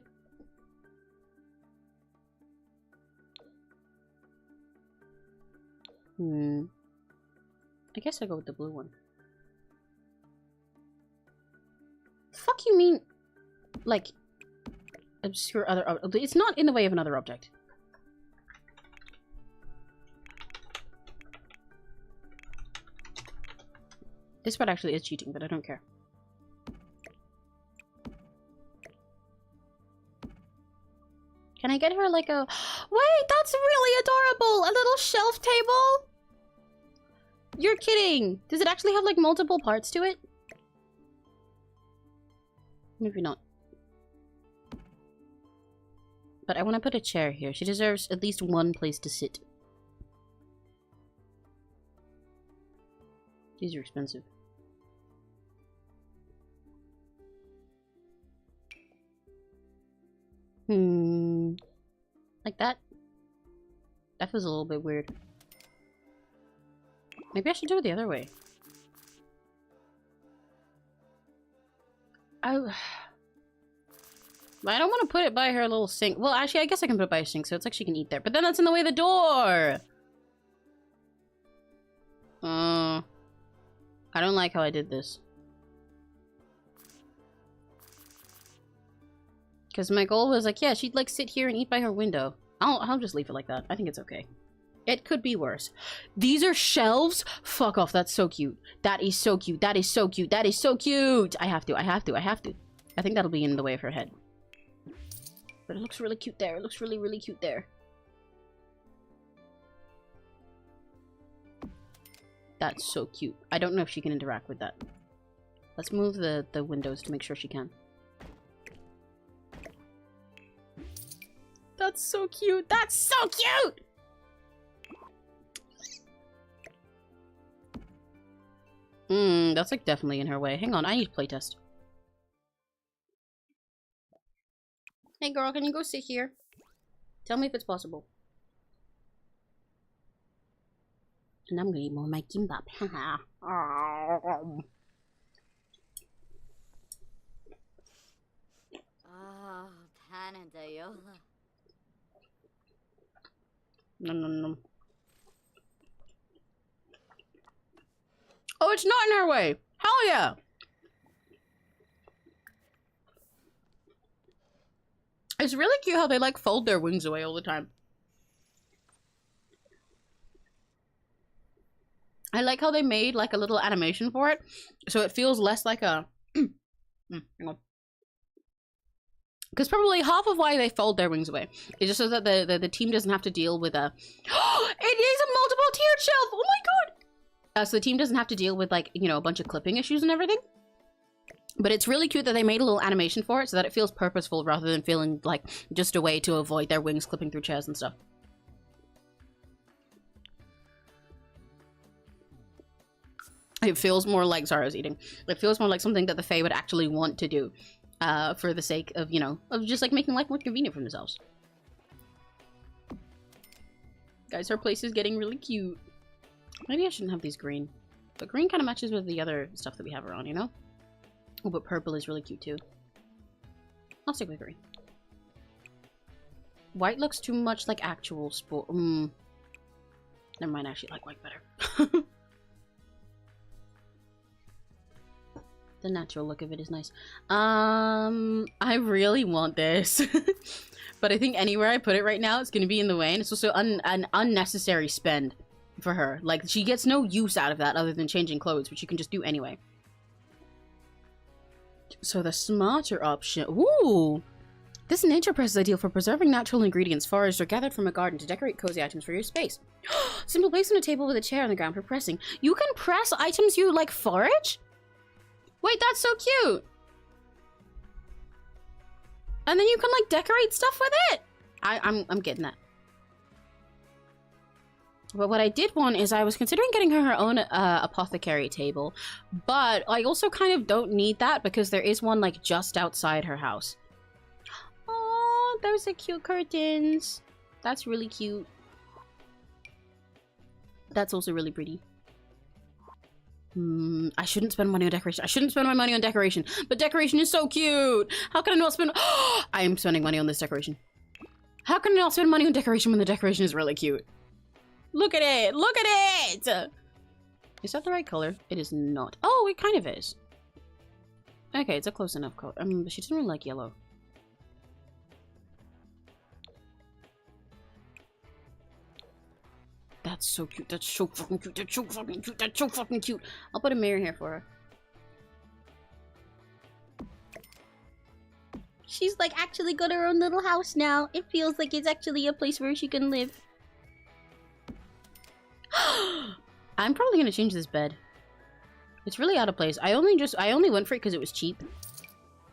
I guess I'll go with the blue one. Fuck you mean, like, obscure other object? It's not in the way of another object. This part actually is cheating, but I don't care. Can I get her like a... Wait, that's really adorable! A little shelf table? You're kidding! Does it actually have like multiple parts to it? Maybe not. But I want to put a chair here. She deserves at least one place to sit. These are expensive. Like that? That feels a little bit weird. Maybe I should do it the other way. But I don't want to put it by her little sink. Well, actually, I guess I can put it by a sink, so it's like she can eat there. But then that's in the way of the door! I don't like how I did this. Because my goal was like, yeah, she'd like sit here and eat by her window. I'll just leave it like that. I think it's okay. It could be worse. These are shelves? Fuck off, that's so cute. That is so cute. That is so cute. That is so cute! I have to. I think that'll be in the way of her head. But it looks really cute there. It looks really, really cute there. That's so cute. I don't know if she can interact with that. Let's move the windows to make sure she can. That's so cute. That's so cute! That's like definitely in her way. Hang on, I need to playtest. Hey girl, can you go sit here? Tell me if it's possible. And I'm gonna eat more of my kimbap. Panadayola. No. Oh, it's not in her way! Hell yeah! It's really cute how they like fold their wings away all the time. I like how they made like a little animation for it, so it feels less like a... hang on. Because probably half of why they fold their wings away is just so that the team doesn't have to deal with a... It is a multiple tiered shelf! Oh my god! So the team doesn't have to deal with like, you know, a bunch of clipping issues and everything. But it's really cute that they made a little animation for it so that it feels purposeful rather than feeling like just a way to avoid their wings clipping through chairs and stuff. It feels more like, sorry I was eating, it feels more like something that the Fae would actually want to do for the sake of, you know, of just like making life more convenient for themselves. Guys, her place is getting really cute. Maybe I shouldn't have these green. But green kind of matches with the other stuff that we have around, you know? Oh, but purple is really cute too. I'll stick with green. White looks too much like actual sport. Never mind, I actually like white better. The natural look of it is nice. I really want this. But I think anywhere I put it right now, it's going to be in the way. And it's also an unnecessary spend for her. Like, she gets no use out of that other than changing clothes, which you can just do anyway. So the smarter option... Ooh! This nature press is ideal for preserving natural ingredients foraged or gathered from a garden to decorate cozy items for your space. Simply place on a table with a chair on the ground for pressing. You can press items you, like, forage? Wait, that's so cute! And then you can, like, decorate stuff with it? I'm getting that. But what I did want is I was considering getting her own apothecary table. But I also kind of don't need that because there is one, like, just outside her house. Oh, those are cute curtains. That's really cute. That's also really pretty. I shouldn't spend money on decoration. I shouldn't spend my money on decoration. But decoration is so cute. How can I not spend... I am spending money on this decoration. How can I not spend money on decoration when the decoration is really cute? Look at it. Look at it. Is that the right color? It is not. Oh, it kind of is. Okay, it's a close enough color. But she doesn't really like yellow. That's so cute. That's so fucking cute. That's so fucking cute. That's so fucking cute. I'll put a mirror here for her. She's like actually got her own little house now. It feels like it's actually a place where she can live. I'm probably gonna change this bed. It's really out of place. I only went for it because it was cheap.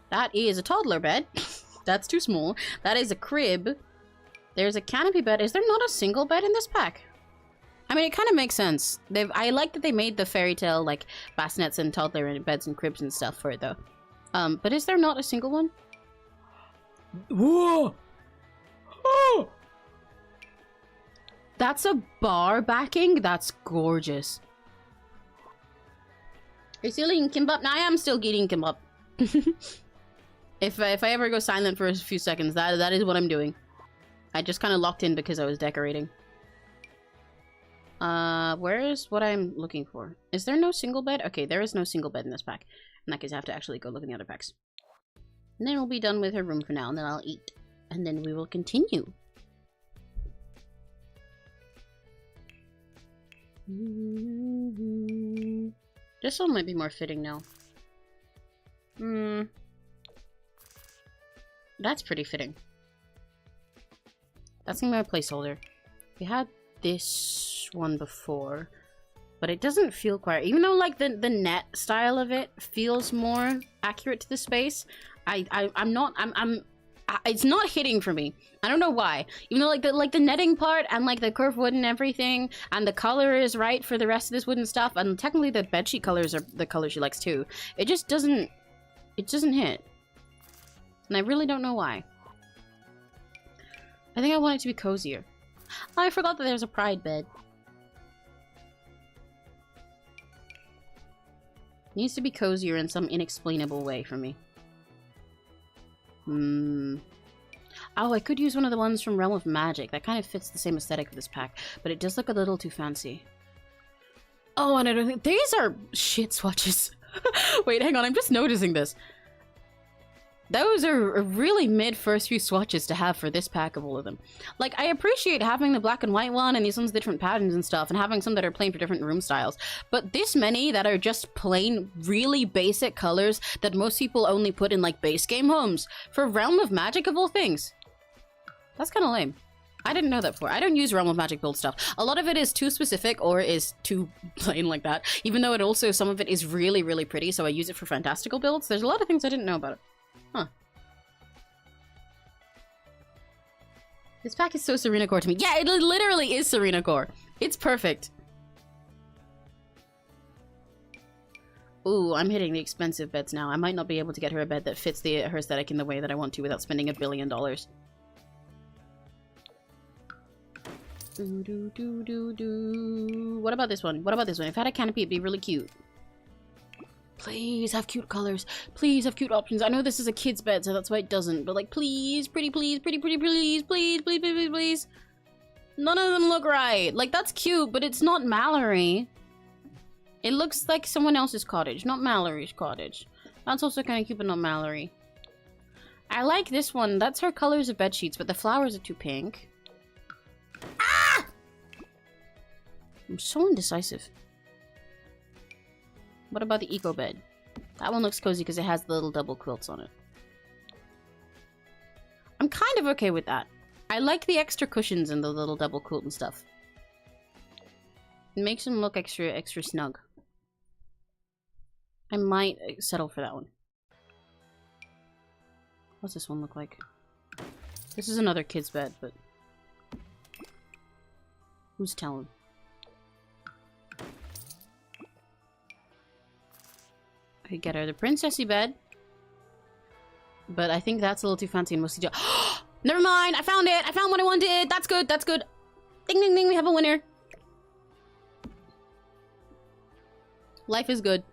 That is a toddler bed. That's too small. That is a crib. There's a canopy bed. Is there not a single bed in this pack? I mean, it kind of makes sense. I like that they made the fairy tale, like, bassinets and toddler beds and cribs and stuff for it, though. But is there not a single one? Whoa! Oh! That's a bar backing? That's gorgeous. Are you still eating kimbap? No, I am still eating kimbap. If I ever go silent for a few seconds, that is what I'm doing. I just kind of locked in because I was decorating. Where is what I'm looking for? Is there no single bed? Okay, there is no single bed in this pack. In that case, I have to actually go look in the other packs. And then we'll be done with her room for now, and then I'll eat. And then we will continue. This one might be more fitting now. That's pretty fitting. That's gonna be my placeholder. We had this one before, but it doesn't feel quite, even though like the net style of it feels more accurate to the space. It's not hitting for me. I don't know why. Even though like the netting part and like the curved wood and everything, and the color is right for the rest of this wooden stuff, and technically the bedsheet colors are the color she likes too. It just doesn't. It doesn't hit, and I really don't know why. I think I want it to be cozier. Oh, I forgot that there's a pride bed. Needs to be cozier in some inexplainable way for me. Oh, I could use one of the ones from Realm of Magic. That kind of fits the same aesthetic of this pack, but it does look a little too fancy. Oh, and I don't think... These are shit swatches. Wait, hang on, I'm just noticing this. Those are really mid first few swatches to have for this pack of all of them. Like, I appreciate having the black and white one and these ones with different patterns and stuff, and having some that are plain for different room styles. But this many that are just plain, really basic colors that most people only put in, like, base game homes. For Realm of Magic of all things. That's kind of lame. I didn't know that before. I don't use Realm of Magic build stuff. A lot of it is too specific or is too plain like that. Even though it also, some of it is really, really pretty, so I use it for fantastical builds. There's a lot of things I didn't know about it. Huh. This pack is so Serena Core to me. Yeah, it literally is Serena Core. It's perfect. Ooh, I'm hitting the expensive beds now. I might not be able to get her a bed that fits her aesthetic in the way that I want to without spending $1 billion. What about this one? What about this one? If I had a canopy, it'd be really cute. Please have cute colors. Please have cute options. I know this is a kid's bed, so that's why it doesn't. But like, please, pretty, please, pretty, pretty, please, please, please, please, please, please. None of them look right. Like, that's cute, but it's not Mallory. It looks like someone else's cottage, not Mallory's cottage. That's also kind of cute, but not Mallory. I like this one. That's her colors of bed sheets, but the flowers are too pink. Ah! I'm so indecisive. What about the eco bed? That one looks cozy because it has the little double quilts on it. I'm kind of okay with that. I like the extra cushions and the little double quilt and stuff. It makes them look extra snug. I might settle for that one. What's this one look like? This is another kid's bed, but... who's telling? I could get her the princessy bed. But I think that's a little too fancy and mostly just... Never mind! I found it! I found what I wanted! That's good! That's good! Ding ding ding! We have a winner! Life is good.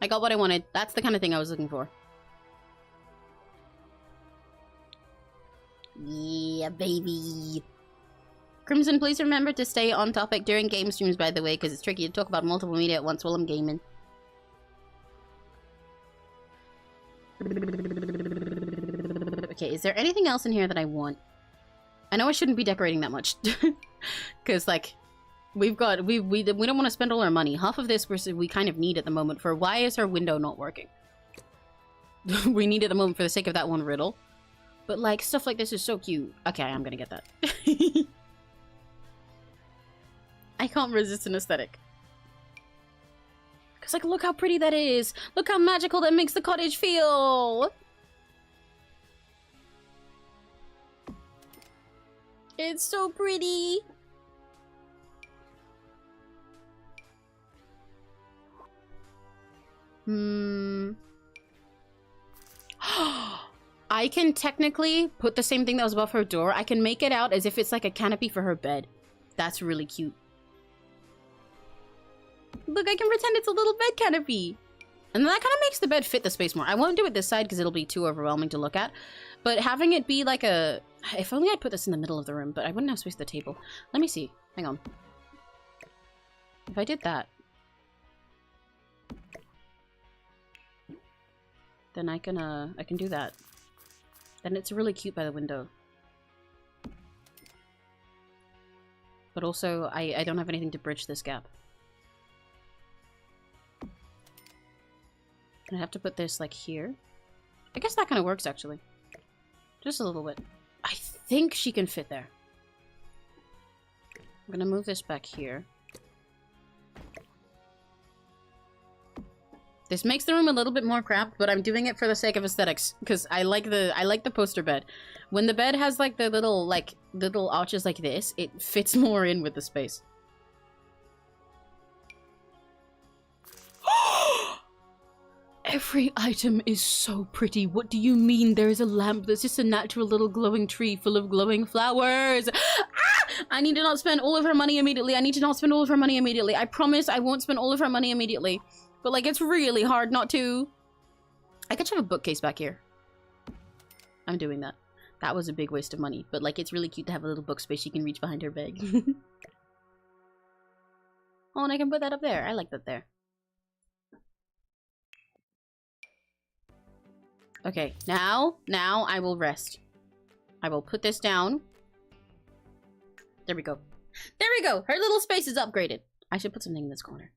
I got what I wanted. That's the kind of thing I was looking for. Yeah, baby. Crimson, please remember to stay on topic during game streams, by the way, because it's tricky to talk about multiple media at once while I'm gaming. Okay, is there anything else in here that I want? I know I shouldn't be decorating that much. Because, like, we don't want to spend all our money. Half of this we kind of need at the moment for why is our window not working? We need at the moment for the sake of that one riddle. But, like, stuff like this is so cute. Okay, I'm gonna get that. I can't resist an aesthetic. Because, like, look how pretty that is. Look how magical that makes the cottage feel. It's so pretty. I can technically put the same thing that was above her door. I can make it out as if it's like a canopy for her bed. That's really cute. Look, I can pretend it's a little bed canopy. And that kind of makes the bed fit the space more. I won't do it this side because it'll be too overwhelming to look at. But having it be like a... If only I'd put this in the middle of the room, but I wouldn't have space at the table. Let me see. Hang on. If I did that... Then I can do that. Then it's really cute by the window. But also, I don't have anything to bridge this gap. And I have to put this, like, here. I guess that kind of works, actually. Just a little bit. I think she can fit there. I'm gonna move this back here. This makes the room a little bit more cramped, but I'm doing it for the sake of aesthetics because I like the poster bed. When the bed has like the little arches like this, it fits more in with the space. Every item is so pretty. What do you mean there's a lamp that's just a natural little glowing tree full of glowing flowers? Ah! I need to not spend all of her money immediately. I need to not spend all of her money immediately. I promise I won't spend all of her money immediately. But, like, it's really hard not to. I could have a bookcase back here. I'm doing that. That was a big waste of money. But, like, it's really cute to have a little book space she can reach behind her bag. Oh, and I can put that up there. I like that there. Okay, now I will rest. I will put this down. There we go. There we go! Her little space is upgraded. I should put something in this corner.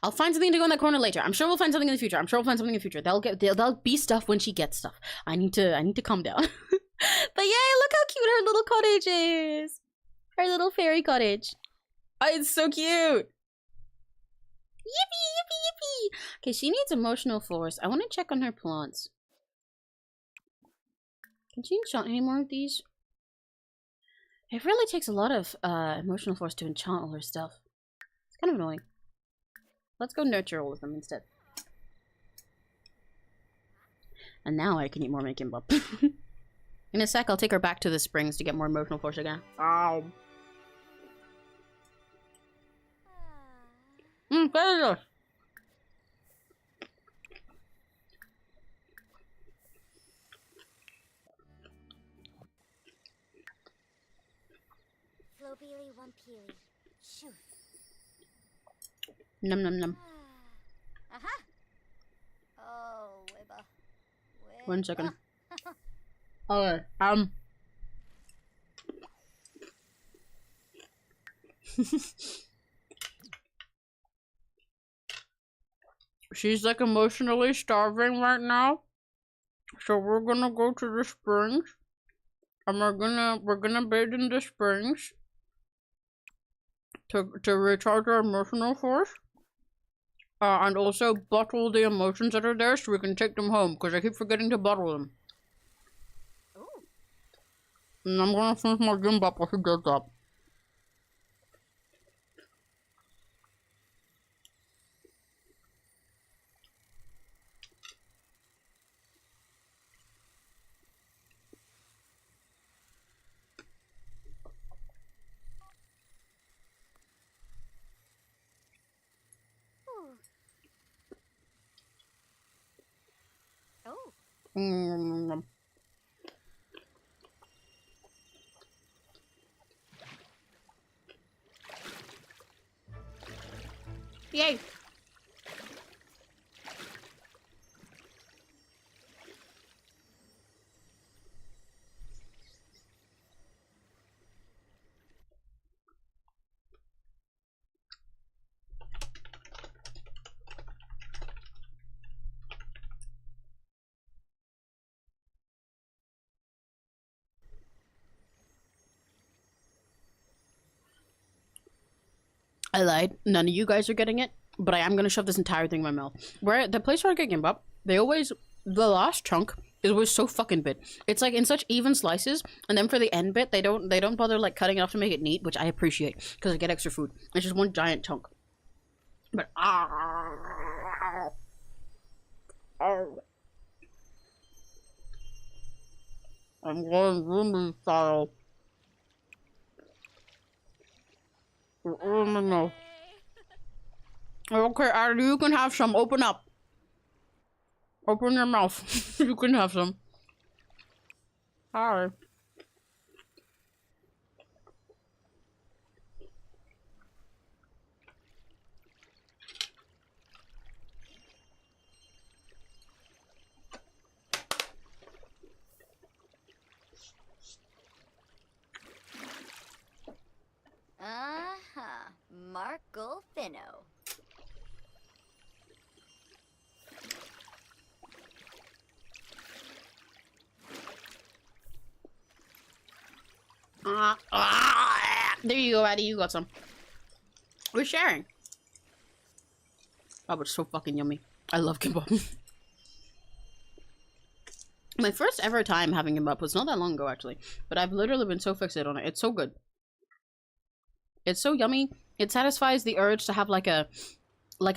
I'll find something to go in that corner later. I'm sure we'll find something in the future. I'm sure we'll find something in the future. There'll be stuff when she gets stuff. I need to calm down. But yay, look how cute her little cottage is. Her little fairy cottage. Oh, it's so cute. Yippee, yippee, yippee. Okay, she needs emotional force. I want to check on her plants. Can she enchant any more of these? It really takes a lot of emotional force to enchant all her stuff. It's kind of annoying. Let's go nurture all of them instead. And now I can eat more making bub. In a sec, I'll take her back to the springs to get more emotional force again. Ow. There it is. Flobili Wampili. Shoot. Num num num. Aha. Oh, Wibba. 1 second. Ah. Okay, she's like emotionally starving right now. So we're gonna go to the springs. And we're gonna bathe in the springs. To recharge our emotional force. And also bottle the emotions that are there so we can take them home, because I keep forgetting to bottle them. Ooh. And I'm gonna finish my gym bop while she does that. Yay! I lied. None of you guys are getting it, but I am gonna shove this entire thing in my mouth. Where the place where I get gimbap, the last chunk is always so fucking big. It's like in such even slices, and then for the end bit, they don't bother like cutting it off to make it neat, which I appreciate because I get extra food. It's just one giant chunk. But I'm going roomie style. Oh no. Okay, Addy, you can have some. Open up. Open your mouth. You can have some. Hi. Marco Finno. There you go, Addy. You got some. We're sharing. Oh, but it's so fucking yummy. I love kimbap. My first ever time having kimbap was not that long ago, actually. But I've literally been so fixated on it. It's so good. It's so yummy. It satisfies the urge to have like a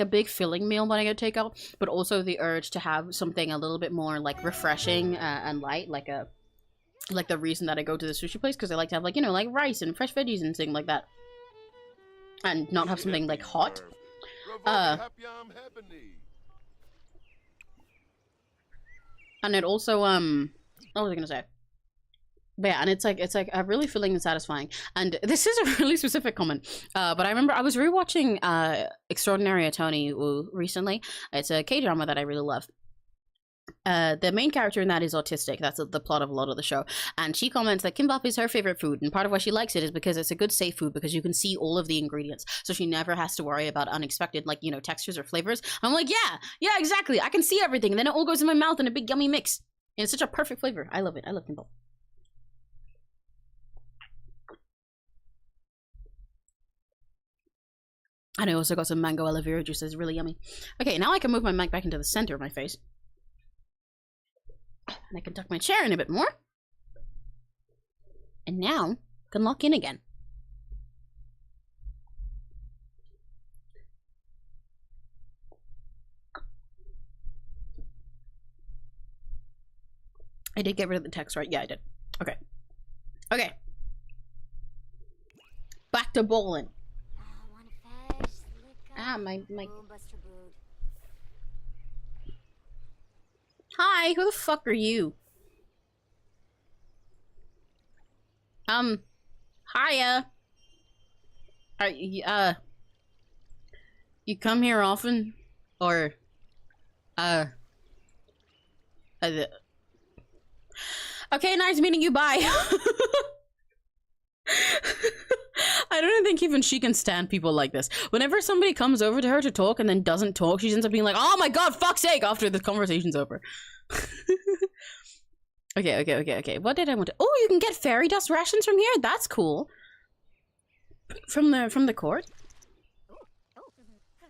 big filling meal when I go takeout, but also the urge to have something a little bit more like refreshing and light, like the reason that I go to the sushi place, because I like to have like, you know, like rice and fresh veggies and things like that, and not have something like hot. And it also what was I gonna say? But yeah, and it's like really filling and satisfying. And this is a really specific comment, but I remember I was rewatching Extraordinary Attorney recently. It's a K-drama that I really love. The main character in that is autistic. That's the plot of a lot of the show. And she comments that kimbap is her favorite food, and part of why she likes it is because it's a good safe food, because you can see all of the ingredients, so she never has to worry about unexpected, like, you know, textures or flavors. I'm like, yeah, exactly. I can see everything, and then it all goes in my mouth in a big yummy mix. And it's such a perfect flavor. I love it. I love kimbap. And I also got some mango aloe vera juice that's really yummy. Okay, now I can move my mic back into the center of my face. And I can tuck my chair in a bit more. And now, I can lock in again. I did get rid of the text, right? Yeah, I did. Okay. Okay. Back to bowling. My Hi, who the fuck are you? Hiya. Are you come here often? Or okay, nice meeting you, bye. I don't think even she can stand people like this. Whenever somebody comes over to her to talk and then doesn't talk, she ends up being like, oh my god, fuck's sake, after the conversation's over. Okay. What did I want to— oh, you can get fairy dust rations from here? That's cool. From the court?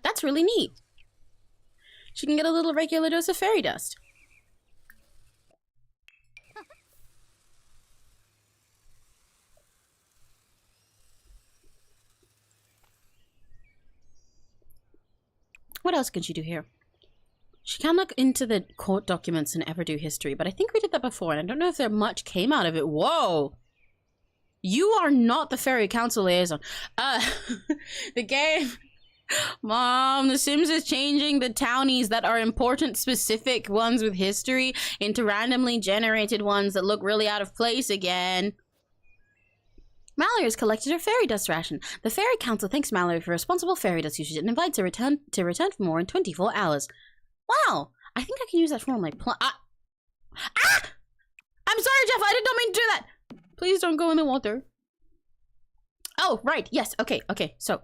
That's really neat. She can get a little regular dose of fairy dust. What else can she do here? She can look into the court documents and ever do history, but I think we did that before, and I don't know if there much came out of it. Whoa! You are not the fairy council liaison. The game Mom, The Sims is changing the townies that are important specific ones with history into randomly generated ones that look really out of place again. Mallory has collected her fairy dust ration. The Fairy Council thanks Mallory for responsible fairy dust usage and invites her to return for more in 24 hours. Wow! I think I can use that for all my I'm sorry, Jeff, I did not mean to do that! Please don't go in the water. Oh, right, yes, okay, so,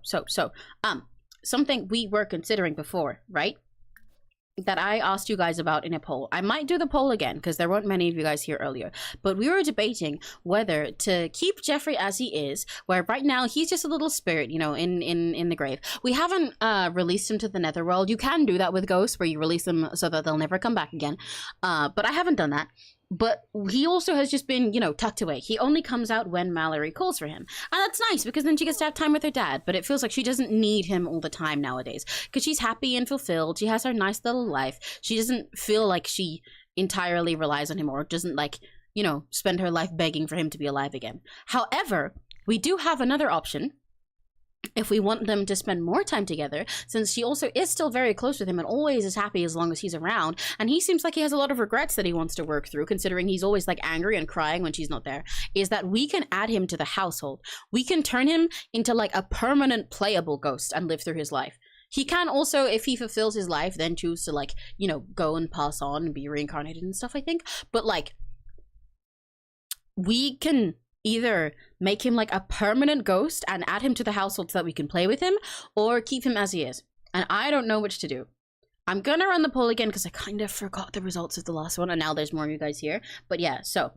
something we were considering before, right? That I asked you guys about in a poll. I might do the poll again because there weren't many of you guys here earlier. But we were debating whether to keep Jeffrey as he is, where right now he's just a little spirit, you know, in the grave. We haven't released him to the netherworld. You can do that with ghosts where you release them so that they'll never come back again. But I haven't done that. But he also has just been, you know, tucked away. He only comes out when Mallory calls for him. And that's nice because then she gets to have time with her dad. But it feels like she doesn't need him all the time nowadays. Because she's happy and fulfilled. She has her nice little life. She doesn't feel like she entirely relies on him or doesn't, like, you know, spend her life begging for him to be alive again. However, we do have another option. If we want them to spend more time together, since she also is still very close with him and always is happy as long as he's around, and he seems like he has a lot of regrets that he wants to work through, considering he's always like angry and crying when she's not there, is that we can add him to the household. We can turn him into like a permanent playable ghost and live through his life. He can also, if he fulfills his life, then choose to like, you know, go and pass on and be reincarnated and stuff, I think. But like, we can either make him like a permanent ghost and add him to the household so that we can play with him, or keep him as he is. And I don't know which to do. I'm gonna run the poll again because I kind of forgot the results of the last one, and now there's more of you guys here. But yeah, so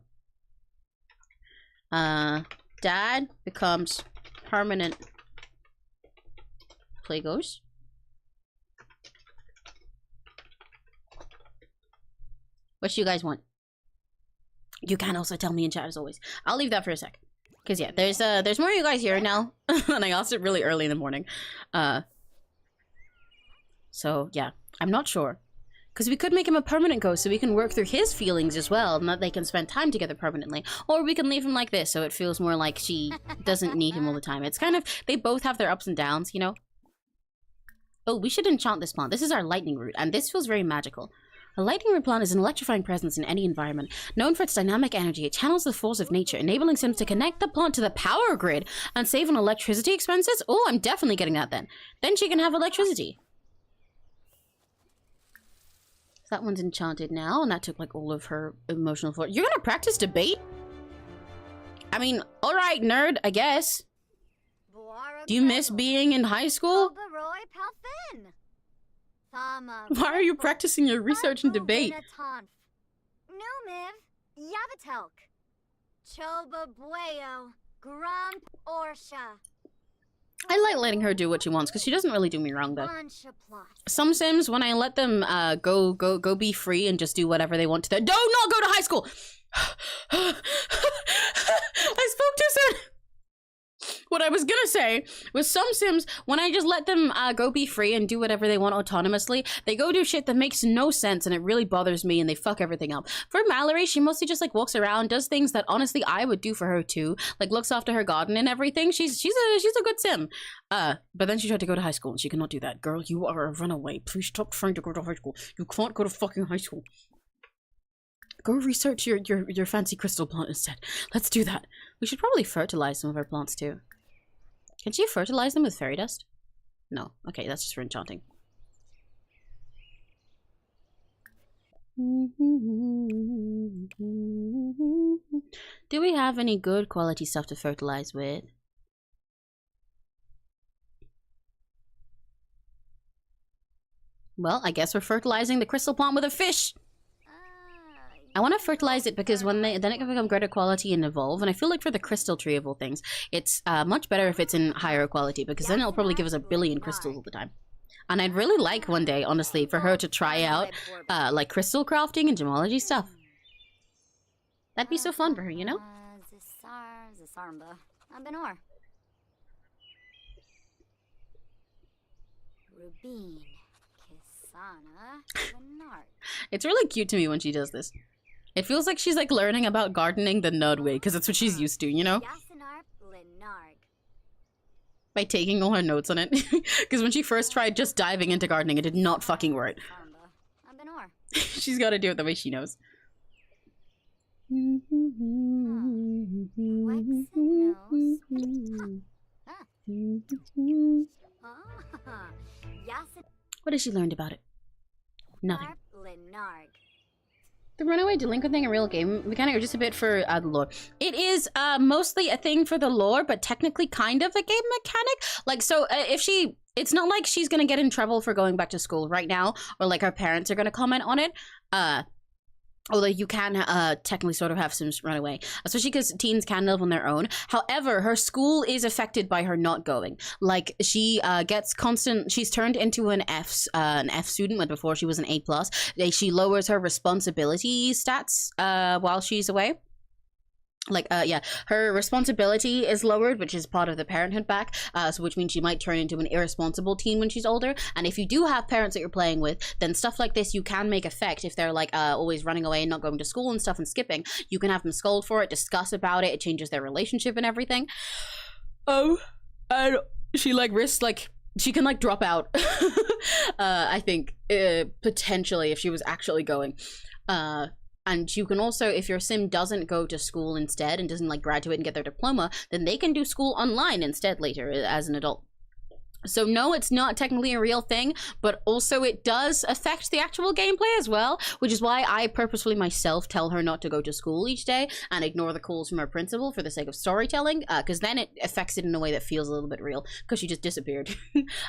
Dad becomes permanent play ghost. What do you guys want? You can also tell me in chat as always. I'll leave that for a sec. Cause yeah, there's more of you guys here now. And I asked it really early in the morning. So yeah, I'm not sure. Cause we could make him a permanent ghost so we can work through his feelings as well, and that they can spend time together permanently. Or we can leave him like this so it feels more like she doesn't need him all the time. It's kind of, they both have their ups and downs, you know? Oh, we should enchant this plant. This is our lightning root, and this feels very magical. A lightning root plant is an electrifying presence in any environment. Known for its dynamic energy, it channels the force of nature, enabling Sims to connect the plant to the power grid and save on electricity expenses. Oh, I'm definitely getting that then. Then she can have electricity. That one's enchanted now, and that took like all of her emotional force. You're gonna practice debate? I mean, alright, nerd, I guess. Do you miss being in high school? Why are you practicing your research and debate? I like letting her do what she wants because she doesn't really do me wrong though. Some Sims, when I let them go be free and just do whatever they want to, do not go to high school. I spoke too soon. What I was gonna say was some Sims, when I just let them go be free and do whatever they want autonomously, they go do shit that makes no sense and it really bothers me and they fuck everything up. For Mallory, she mostly just like walks around, does things that honestly I would do for her too, like looks after her garden and everything. She's a good Sim. But then she tried to go to high school and she cannot do that. Girl, you are a runaway. Please stop trying to go to high school. You can't go to fucking high school. Go research your fancy crystal plant instead. Let's do that. We should probably fertilize some of our plants too. Can she fertilize them with fairy dust? No. Okay, that's just for enchanting. Do we have any good quality stuff to fertilize with? Well, I guess we're fertilizing the crystal plant with a fish. I want to fertilize it because then it can become greater quality and evolve, and I feel like for the crystal tree of all things, it's much better if it's in higher quality because then it'll probably give us 1 billion crystals all the time. And I'd really like one day, honestly, for her to try out like crystal crafting and gemology stuff. That'd be so fun for her, you know? It's really cute to me when she does this. It feels like she's like learning about gardening the nerd way, because that's what she's used to, you know? by taking all her notes on it. Because when she first tried just diving into gardening, it did not fucking work. She's got to do it the way she knows. What has she learned about it? Nothing. The runaway delinquent thing a real game mechanic or just a bit for the lore? It is mostly a thing for the lore, but technically kind of a game mechanic. Like, so if she, it's not like she's gonna get in trouble for going back to school right now, or like her parents are gonna comment on it. Although you can technically sort of have Sims run away, especially because teens can live on their own. However, her school is affected by her not going. Like, she gets constant, she's turned into an F student when before she was an A+. She lowers her responsibility stats while she's away. Like, yeah, her responsibility is lowered, which is part of the parenthood back, so which means she might turn into an irresponsible teen when she's older. And if you do have parents that you're playing with, then stuff like this you can make effect if they're like always running away and not going to school and stuff and skipping. You can have them scold for it, discuss about it, it changes their relationship and everything. Oh, and she like risks like, she can like drop out, I think, potentially if she was actually going. And you can also, if your sim doesn't go to school instead and doesn't like graduate and get their diploma, then they can do school online instead later as an adult. So no, it's not technically a real thing, but also it does affect the actual gameplay as well, which is why I purposefully myself tell her not to go to school each day and ignore the calls from her principal for the sake of storytelling, because then it affects it in a way that feels a little bit real, because she just disappeared,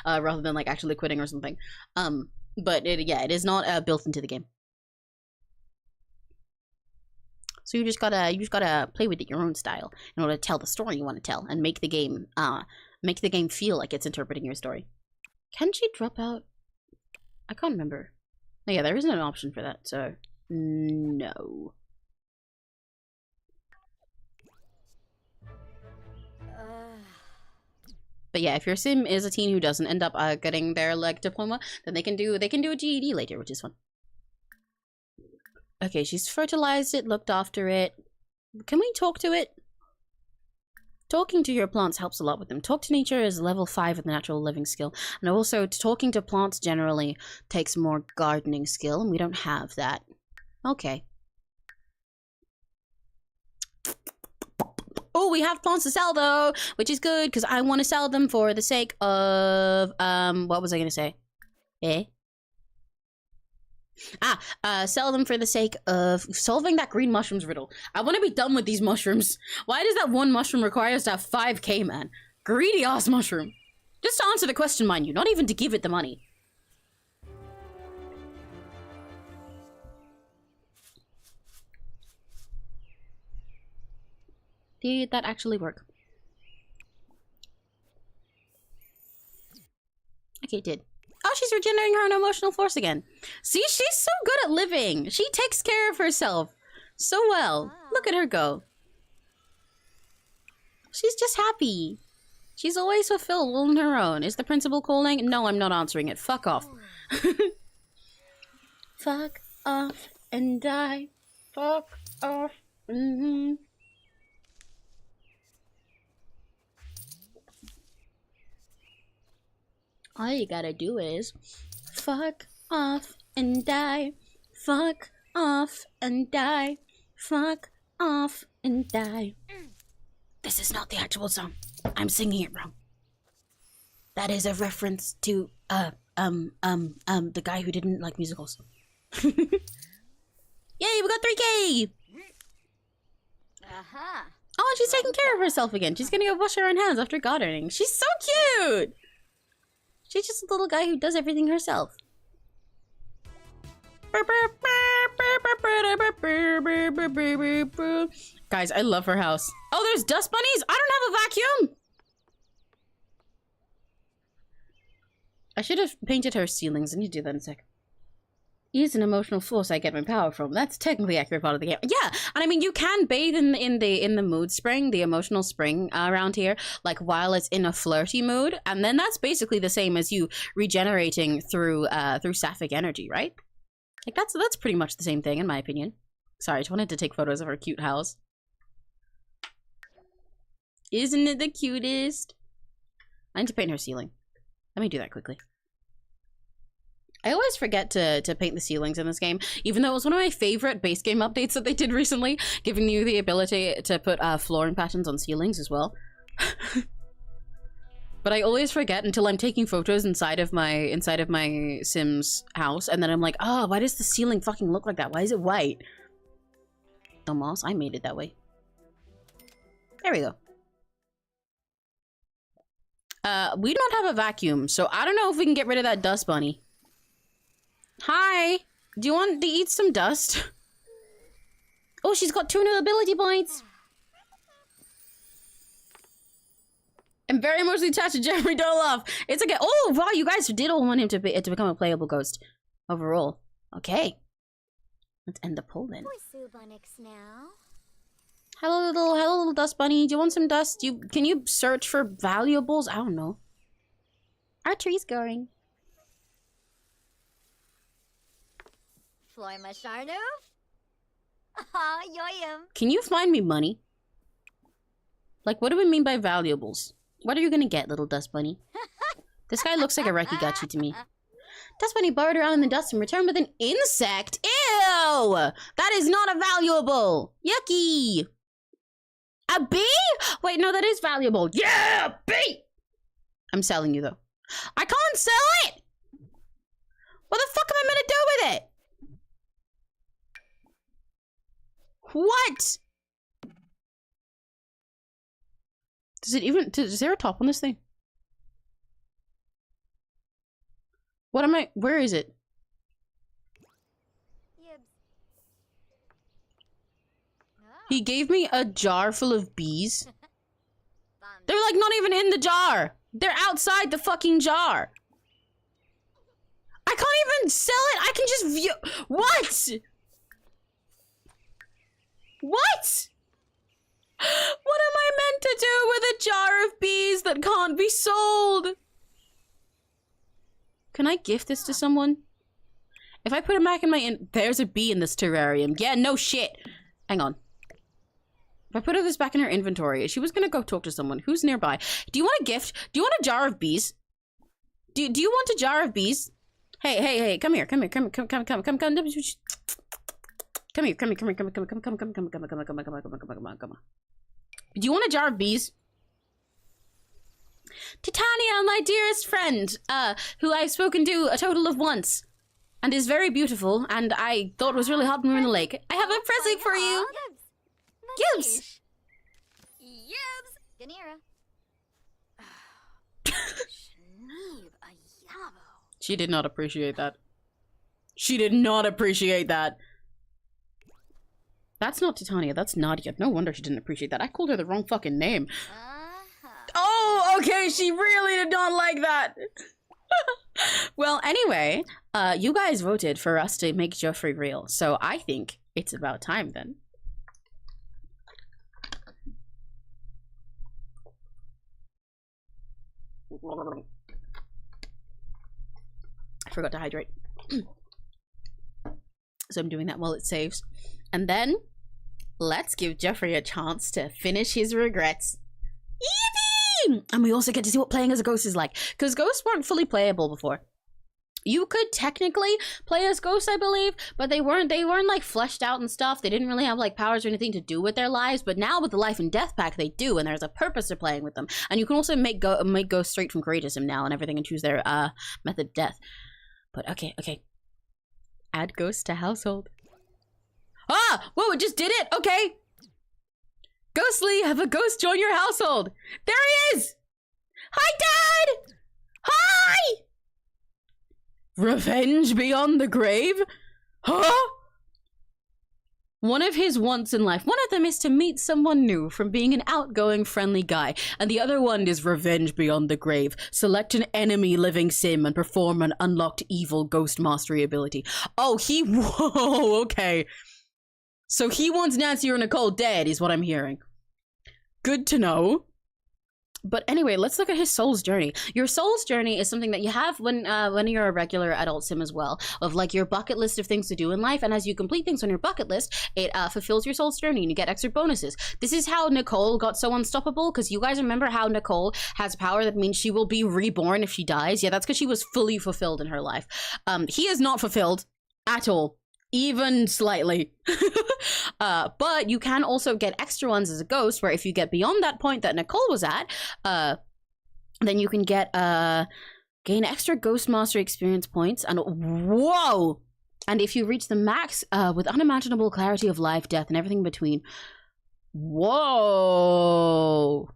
rather than like actually quitting or something. But yeah, it is not built into the game. So you just gotta play with it your own style in order to tell the story you want to tell and make the game feel like it's interpreting your story. Can she drop out? I can't remember. Oh, yeah, there isn't an option for that, so no. But yeah, if your sim is a teen who doesn't end up getting their like diploma, then they can do a GED later, which is fun. Okay, she's fertilized it, looked after it. Can we talk to it? Talking to your plants helps a lot with them. Talk to nature is level 5 of the natural living skill. And also, talking to plants generally takes more gardening skill, and we don't have that. Okay. Oh, we have plants to sell though, which is good, because I want to sell them for the sake of, what was I going to say? Sell them for the sake of solving that green mushrooms riddle. I want to be done with these mushrooms. Why does that one mushroom require us to have 5k, man? Greedy ass mushroom. Just to answer the question, mind you, not even to give it the money. Did that actually work? Okay, it did. Oh, she's regenerating her own emotional force again. See, she's so good at living. She takes care of herself so well. Look at her go. She's just happy. She's always fulfilled on her own. Is the principal calling? No, I'm not answering it. Fuck off. Fuck off and die. Fuck off. All you gotta do is fuck off and die. Fuck off and die. Fuck off and die. This is not the actual song. I'm singing it wrong. That is a reference to the guy who didn't like musicals. Yay, we got 3k! Oh, she's taking care of herself again. She's gonna go wash her own hands after gardening. She's so cute! She's just a little guy who does everything herself. Guys, I love her house. Oh, there's dust bunnies? I don't have a vacuum! I should have painted her ceilings. I need to do that in a sec. Is an emotional force I get my power from. That's technically accurate part of the game. Yeah, and I mean you can bathe in the mood spring, the emotional spring around here, like while it's in a flirty mood, and then that's basically the same as you regenerating through sapphic energy, right? Like that's pretty much the same thing in my opinion. Sorry, I just wanted to take photos of her cute house. Isn't it the cutest? I need to paint her ceiling. Let me do that quickly. I always forget to paint the ceilings in this game, even though it was one of my favorite base game updates that they did recently, giving you the ability to put flooring patterns on ceilings as well. But I always forget until I'm taking photos inside of my Sims house, and then I'm like, oh, why does the ceiling fucking look like that? Why is it white? Dumbass, I made it that way. There we go. We don't have a vacuum, so I don't know if we can get rid of that dust bunny. Hi! Do you want to eat some dust? Oh, she's got 2 new ability points! I'm very emotionally attached to Jeffrey Doloff. It's okay. Oh, wow, you guys did all want him to become a playable ghost overall. Okay. Let's end the poll then. Now. Hello, little dust bunny. Do you want some dust? Can you search for valuables? I don't know. Our tree's going. Floy Masharno? Ah, yoyum. Can you find me money? Like, what do we mean by valuables? What are you gonna get, little dust bunny? This guy looks like a Rekigachi to me. Dust bunny burrowed around in the dust and returned with an insect. Ew! That is not a valuable. Yucky! A bee? Wait, no, that is valuable. Yeah, bee! I'm selling you, though. I can't sell it! What the fuck am I meant to do with it? What? Does it even... Is there a top on this thing? What am I... Where is it? He gave me a jar full of bees. They're like not even in the jar. They're outside the fucking jar. I can't even sell it. I can just view... What? What? What am I meant to do with a jar of bees that can't be sold? Can I gift this to someone? If I put it back in my... There's a bee in this terrarium. Yeah, no shit. Hang on. If I put this back in her inventory, she was gonna go talk to someone. Who's nearby? Do you want a gift? Do you want a jar of bees? Do you want a jar of bees? Hey, come here. Come here. Come here. Come here. Come on. Do you want a jar of bees? Titania, my dearest friend, who I've spoken to a total of once, and is very beautiful, and I thought was really hot when we were in the lake. I have a present for you. Gibbs. Ganira. She did not appreciate that. She did not appreciate that. That's not Titania, that's Nadia. No wonder she didn't appreciate that. I called her the wrong fucking name. Oh, okay, she really did not like that. Well, anyway, you guys voted for us to make Geoffrey real, so I think it's about time then. I forgot to hydrate. So I'm doing that while it saves. And then, let's give Geoffrey a chance to finish his regrets. Yippee! And we also get to see what playing as a ghost is like. Because ghosts weren't fully playable before. You could technically play as ghosts, I believe, but they weren't like fleshed out and stuff. They didn't really have like powers or anything to do with their lives, but now with the life and death pack they do, and there's a purpose to playing with them. And you can also make ghosts straight from creatism now and everything and choose their method of death. But okay. Add ghosts to household. Ah! Whoa, it just did it! Okay! Ghostly, have a ghost join your household! There he is! Hi, Dad! Hi! Revenge beyond the grave? Huh? One of his wants in life. One of them is to meet someone new from being an outgoing, friendly guy. And the other one is revenge beyond the grave. Select an enemy living sim and perform an unlocked evil ghost mastery ability. Oh, whoa, okay. So he wants Nancy or Nicole dead is what I'm hearing. Good to know. But anyway, let's look at his soul's journey. Your soul's journey is something that you have when you're a regular adult sim as well, of like your bucket list of things to do in life. And as you complete things on your bucket list, it fulfills your soul's journey and you get extra bonuses. This is how Nicole got so unstoppable, because you guys remember how Nicole has power that means she will be reborn if she dies? Yeah, that's because she was fully fulfilled in her life. He is not fulfilled at all. Even slightly. But you can also get extra ones as a ghost, where if you get beyond that point that Nicole was at, then you can get gain extra ghost mastery experience points, and whoa! And if you reach the max with unimaginable clarity of life, death, and everything in between. Whoa!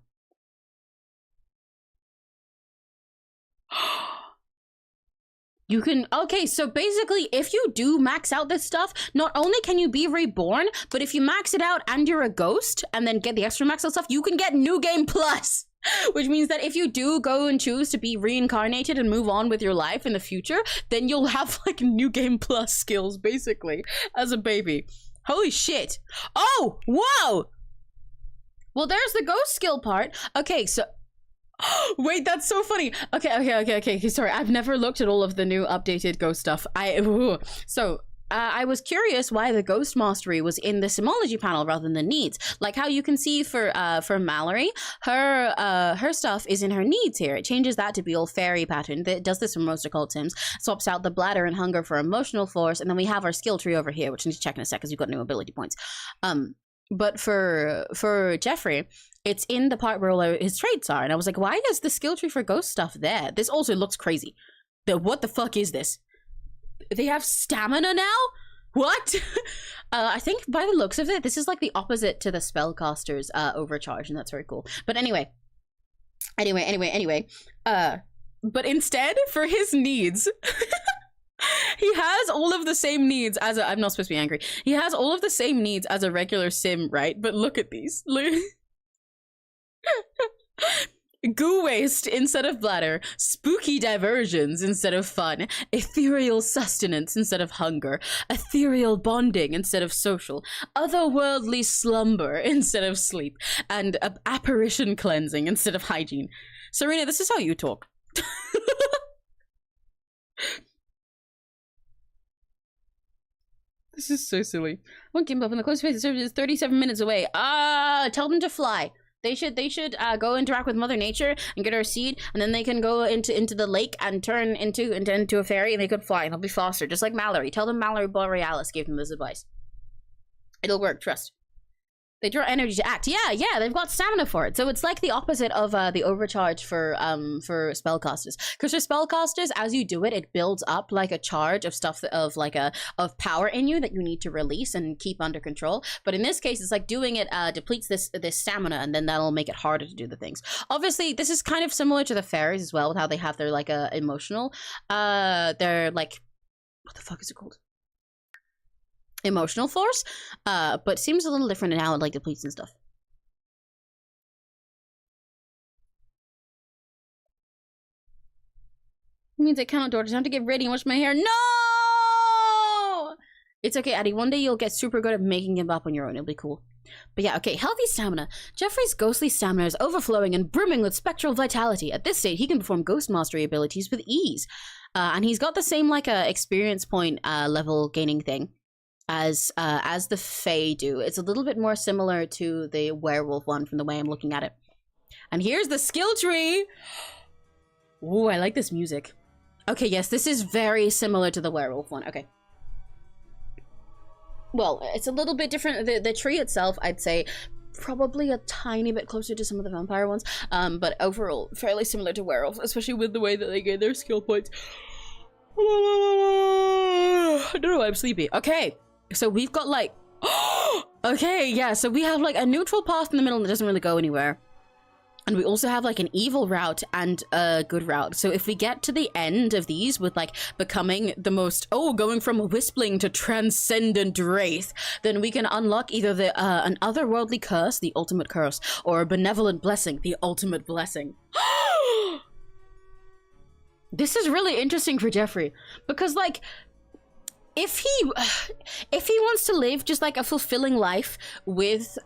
You can, okay, so basically, if you do max out this stuff, not only can you be reborn, but if you max it out and you're a ghost, and then get the extra max out stuff, you can get New Game Plus! Which means that if you do go and choose to be reincarnated and move on with your life in the future, then you'll have, like, New Game Plus skills, basically, as a baby. Holy shit! Oh! Whoa! Well, there's the ghost skill part. Okay, so... Wait, that's so funny. Okay, sorry, I've never looked at all of the new updated ghost stuff. I was curious why the ghost mastery was in the simoleons panel rather than the needs. Like how you can see for Mallory, her stuff is in her needs here. It changes that to be all fairy pattern. It does this for most occult sims. Swaps out the bladder and hunger for emotional force, and then we have our skill tree over here, which I need to check in a sec because we've got new ability points. But for Jeffrey, it's in the part where all his traits are, and I was like, why is the skill tree for ghost stuff there? This also looks crazy. What the fuck is this? They have stamina now? What? I think by the looks of it, this is like the opposite to the spellcaster's overcharge, and that's very cool. But anyway. But instead, for his needs... He has all of the same needs as I'm not supposed to be angry. He has all of the same needs as a regular sim, right? But look at these. Look. Goo waste instead of bladder. Spooky diversions instead of fun. Ethereal sustenance instead of hunger. Ethereal bonding instead of social. Otherworldly slumber instead of sleep. And apparition cleansing instead of hygiene. Serena, this is how you talk. This is so silly. I won't give up in the close space. The service is 37 minutes away. Tell them to fly. They should go interact with Mother Nature and get her seed, and then they can go into the lake and turn into a fairy, and they could fly, and they'll be faster, just like Mallory. Tell them Mallory Borealis gave them this advice. It'll work, trust. They draw energy to act. Yeah, they've got stamina for it. So it's like the opposite of the overcharge for spellcasters. Because for spellcasters, as you do it, it builds up like a charge of stuff of power in you that you need to release and keep under control. But in this case, it's like doing it depletes this stamina, and then that'll make it harder to do the things. Obviously, this is kind of similar to the fairies as well, with how they have their like emotional. They're like, what the fuck is it called? Emotional force, but seems a little different in how it like depletes and stuff. It means I cannot do it. It's time to get ready and wash my hair. No! It's okay, Addie. One day you'll get super good at making it up on your own. It'll be cool. But yeah, okay, healthy stamina. Jeffrey's ghostly stamina is overflowing and brimming with spectral vitality. At this state, he can perform ghost mastery abilities with ease. And he's got the same like experience point level gaining thing as the Fae do. It's a little bit more similar to the werewolf one from the way I'm looking at it. And here's the skill tree. Ooh, I like this music. Okay, yes, this is very similar to the werewolf one. Okay. Well, it's a little bit different. The tree itself, I'd say, probably a tiny bit closer to some of the vampire ones. But overall, fairly similar to werewolf, especially with the way that they get their skill points. I don't know why I'm sleepy. Okay. So we've got like, okay, yeah, so we have like a neutral path in the middle that doesn't really go anywhere. And we also have like an evil route and a good route. So if we get to the end of these with like becoming the most, going from a whispling to transcendent wraith, then we can unlock either an otherworldly curse, the ultimate curse, or a benevolent blessing, the ultimate blessing. This is really interesting for Jeffrey, because like, if he wants to live just like a fulfilling life with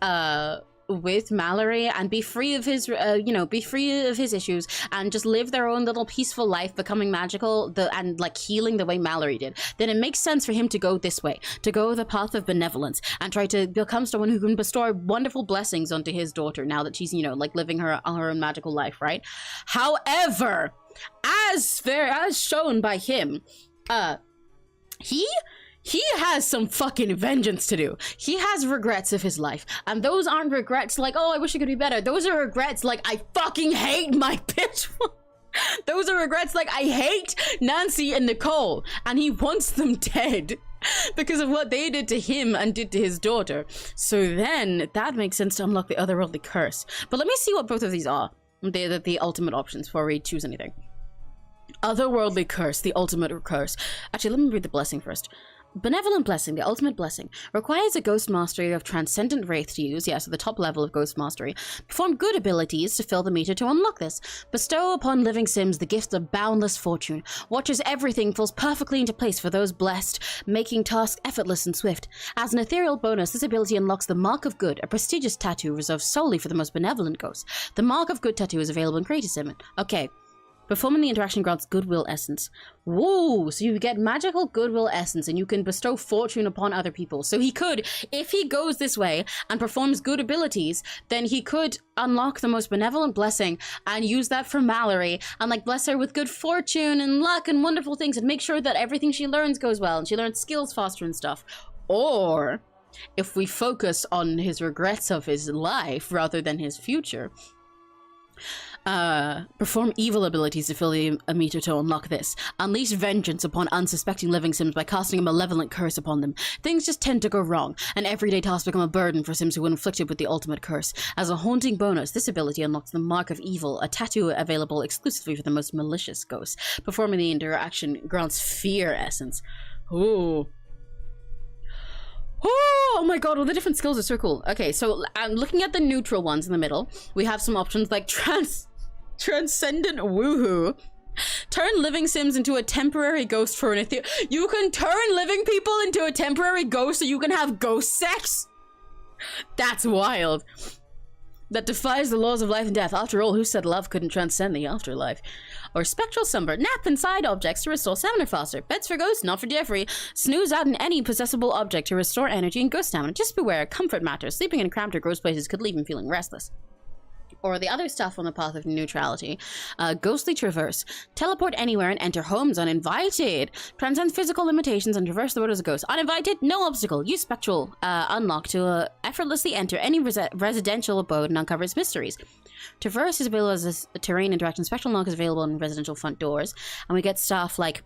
with Mallory and be free of his, be free of his issues and just live their own little peaceful life, becoming magical and like healing the way Mallory did, then it makes sense for him to go this way, to go the path of benevolence and try to become someone who can bestow wonderful blessings onto his daughter now that she's, like living her own magical life, right? However, as shown by him, he has some fucking vengeance to do. He has regrets of his life. And those aren't regrets like, oh, I wish it could be better. Those are regrets like, I fucking hate my bitch. Those are regrets like, I hate Nancy and Nicole. And he wants them dead because of what they did to him and did to his daughter. So then that makes sense to unlock the otherworldly curse. But let me see what both of these are. They're the ultimate options before we choose anything. Otherworldly curse, the ultimate curse. Actually, let me read the blessing first. Benevolent blessing, the ultimate blessing, requires a ghost mastery of transcendent wraith to use, so the top level of ghost mastery. Perform good abilities to fill the meter to unlock this. Bestow upon living Sims the gift of boundless fortune. Watches everything falls perfectly into place for those blessed, making tasks effortless and swift. As an ethereal bonus, this ability unlocks the Mark of Good, a prestigious tattoo reserved solely for the most benevolent ghosts. The Mark of Good tattoo is available in Creative Sim. Okay. Performing the interaction grants goodwill essence. Whoa, so you get magical goodwill essence and you can bestow fortune upon other people. So he could, if he goes this way and performs good abilities, then he could unlock the most benevolent blessing and use that for Mallory and like bless her with good fortune and luck and wonderful things and make sure that everything she learns goes well and she learns skills faster and stuff. Or if we focus on his regrets of his life rather than his future, perform evil abilities to fill the meter to unlock this. Unleash vengeance upon unsuspecting living Sims by casting a malevolent curse upon them. Things just tend to go wrong, and everyday tasks become a burden for Sims who are inflicted with the ultimate curse. As a haunting bonus, this ability unlocks the Mark of Evil, a tattoo available exclusively for the most malicious ghosts. Performing the interaction grants fear essence. Ooh. Oh my god, all the different skills are so cool. Okay, so looking at the neutral ones in the middle, we have some options like Transcendent Woohoo. Turn living Sims into a temporary ghost for an ethereal. You can turn living people into a temporary ghost so you can have ghost sex? That's wild. That defies the laws of life and death. After all, who said love couldn't transcend the afterlife? Or Spectral Slumber. Nap inside objects to restore stamina faster. Beds for ghosts, not for Jeffrey. Snooze out in any possessible object to restore energy and ghost stamina. Just beware, comfort matters. Sleeping in cramped or gross places could leave him feeling restless. Or the other stuff on the path of neutrality. Ghostly Traverse. Teleport anywhere and enter homes uninvited. Transcend physical limitations and traverse the road as a ghost. Uninvited? No obstacle. Use Spectral Unlock to effortlessly enter any residential abode and uncover its mysteries. Traverse is available as a terrain interaction. Spectral Unlock is available in residential front doors. And we get stuff like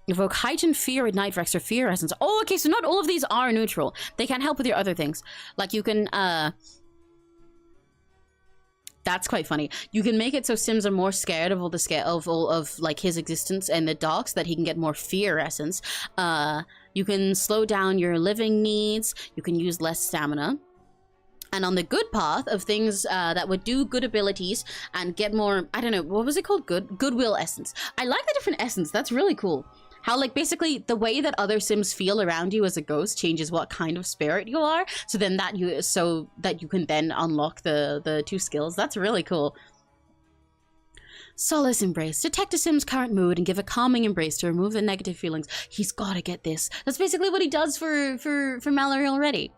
evoke heightened fear at night for extra fear essence. Oh, okay, so not all of these are neutral. They can help with your other things. Like you can, that's quite funny. You can make it so Sims are more scared of all of like his existence in the dark so that he can get more fear essence. You can slow down your living needs. You can use less stamina. And on the good path of things that would do good abilities and get more, I don't know, what was it called? Goodwill essence. I like the different essence. That's really cool. How, like, basically the way that other Sims feel around you as a ghost changes what kind of spirit you are. So then that you can then unlock the two skills. That's really cool. Solace Embrace. Detect a Sim's current mood and give a calming embrace to remove the negative feelings. He's gotta get this. That's basically what he does for Mallory already.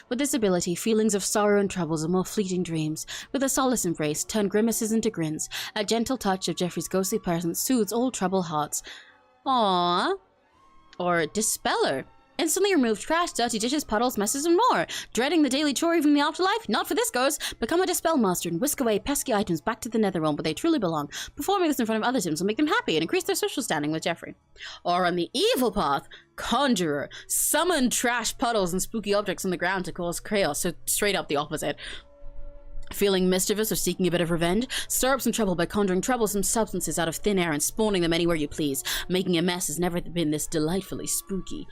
With this ability, feelings of sorrow and troubles are more fleeting dreams. With a Solace Embrace, turn grimaces into grins. A gentle touch of Jeffrey's ghostly presence soothes all troubled hearts. Aww. Or Dispeller. Instantly remove trash, dirty dishes, puddles, messes, and more. Dreading the daily chore even in the afterlife? Not for this ghost. Become a Dispel Master and whisk away pesky items back to the Netherrealm where they truly belong. Performing this in front of other Sims will make them happy and increase their social standing with Jeffrey. Or on the evil path, Conjurer. Summon trash, puddles, and spooky objects on the ground to cause chaos. So straight up the opposite. Feeling mischievous or seeking a bit of revenge? Stir up some trouble by conjuring troublesome substances out of thin air and spawning them anywhere you please. Making a mess has never been this delightfully spooky.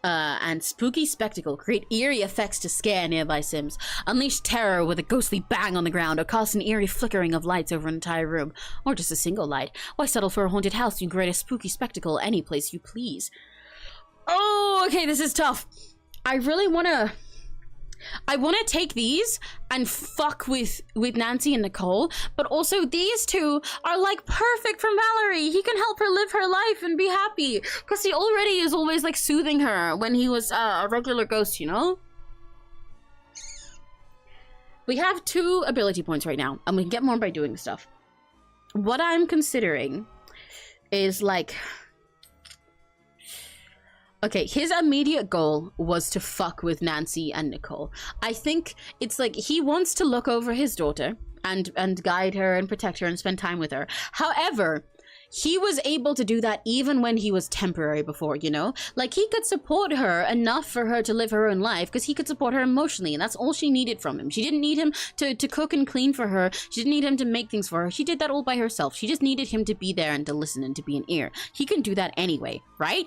And Spooky Spectacle. Create eerie effects to scare nearby Sims. Unleash terror with a ghostly bang on the ground or cast an eerie flickering of lights over an entire room. Or just a single light. Why settle for a haunted house? You can create a spooky spectacle any place you please. Oh, okay, this is tough. I really want to I want to take these and fuck with Nancy and Nicole, but also these two are like perfect for Mallory. He can help her live her life and be happy because he already is always like soothing her when he was a regular ghost, you know? We have 2 ability points right now, and we can get more by doing stuff. What I'm considering is like... Okay, his immediate goal was to fuck with Nancy and Nicole. I think it's like he wants to look over his daughter and guide her and protect her and spend time with her. However, he was able to do that even when he was temporary before, you know? Like, he could support her enough for her to live her own life because he could support her emotionally, and that's all she needed from him. She didn't need him to cook and clean for her. She didn't need him to make things for her. She did that all by herself. She just needed him to be there and to listen and to be an ear. He can do that anyway, right?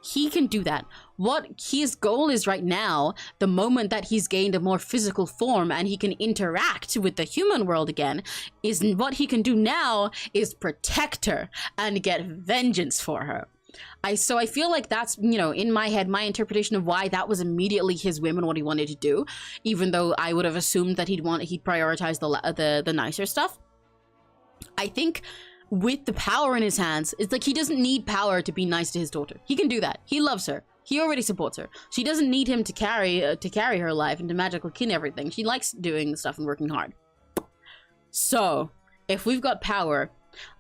He can do that. What his goal is right now, the moment that he's gained a more physical form and he can interact with the human world again, is what he can do now is protect her and get vengeance for her. So I feel like that's, you know, in my head, my interpretation of why that was immediately his whim and what he wanted to do, even though I would have assumed that he'd prioritize the nicer stuff. I think with the power in his hands, it's like he doesn't need power to be nice to his daughter. He can do that. He loves her. He already supports her. She doesn't need him to carry her life and to magically kin everything. She likes doing stuff and working hard. So, if we've got power,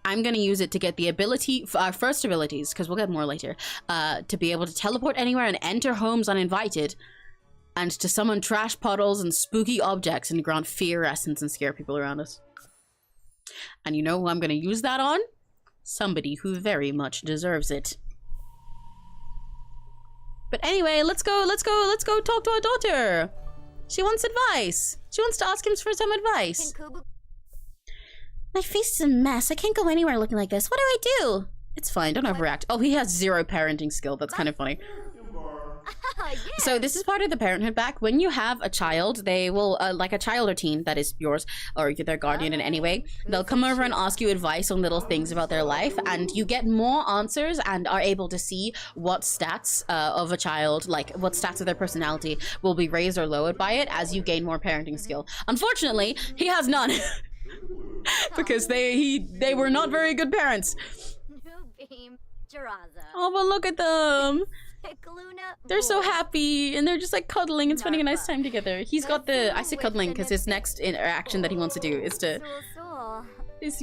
I'm gonna use it to get the ability, our first abilities, because we'll get more later, to be able to teleport anywhere and enter homes uninvited, and to summon trash puddles and spooky objects and grant fear essence and scare people around us. And you know who I'm going to use that on? Somebody who very much deserves it. But anyway, let's go talk to our daughter. She wants advice. She wants to ask him for some advice. My face is a mess. I can't go anywhere looking like this. What do I do? It's fine. Don't overreact. Oh, he has 0 parenting skill. That's kind of funny. So this is part of the parenthood back. When you have a child, they will, like a child or teen that is yours, or their guardian in any way, they'll come over and ask you advice on little things about their life, and you get more answers and are able to see what stats of a child, like what stats of their personality will be raised or lowered by it as you gain more parenting skill. Unfortunately, he has none. Because they were not very good parents. Oh, but look at them. They're so happy, and they're just like cuddling and spending a nice time together. He's got the, I say cuddling because his next interaction that he wants to do is to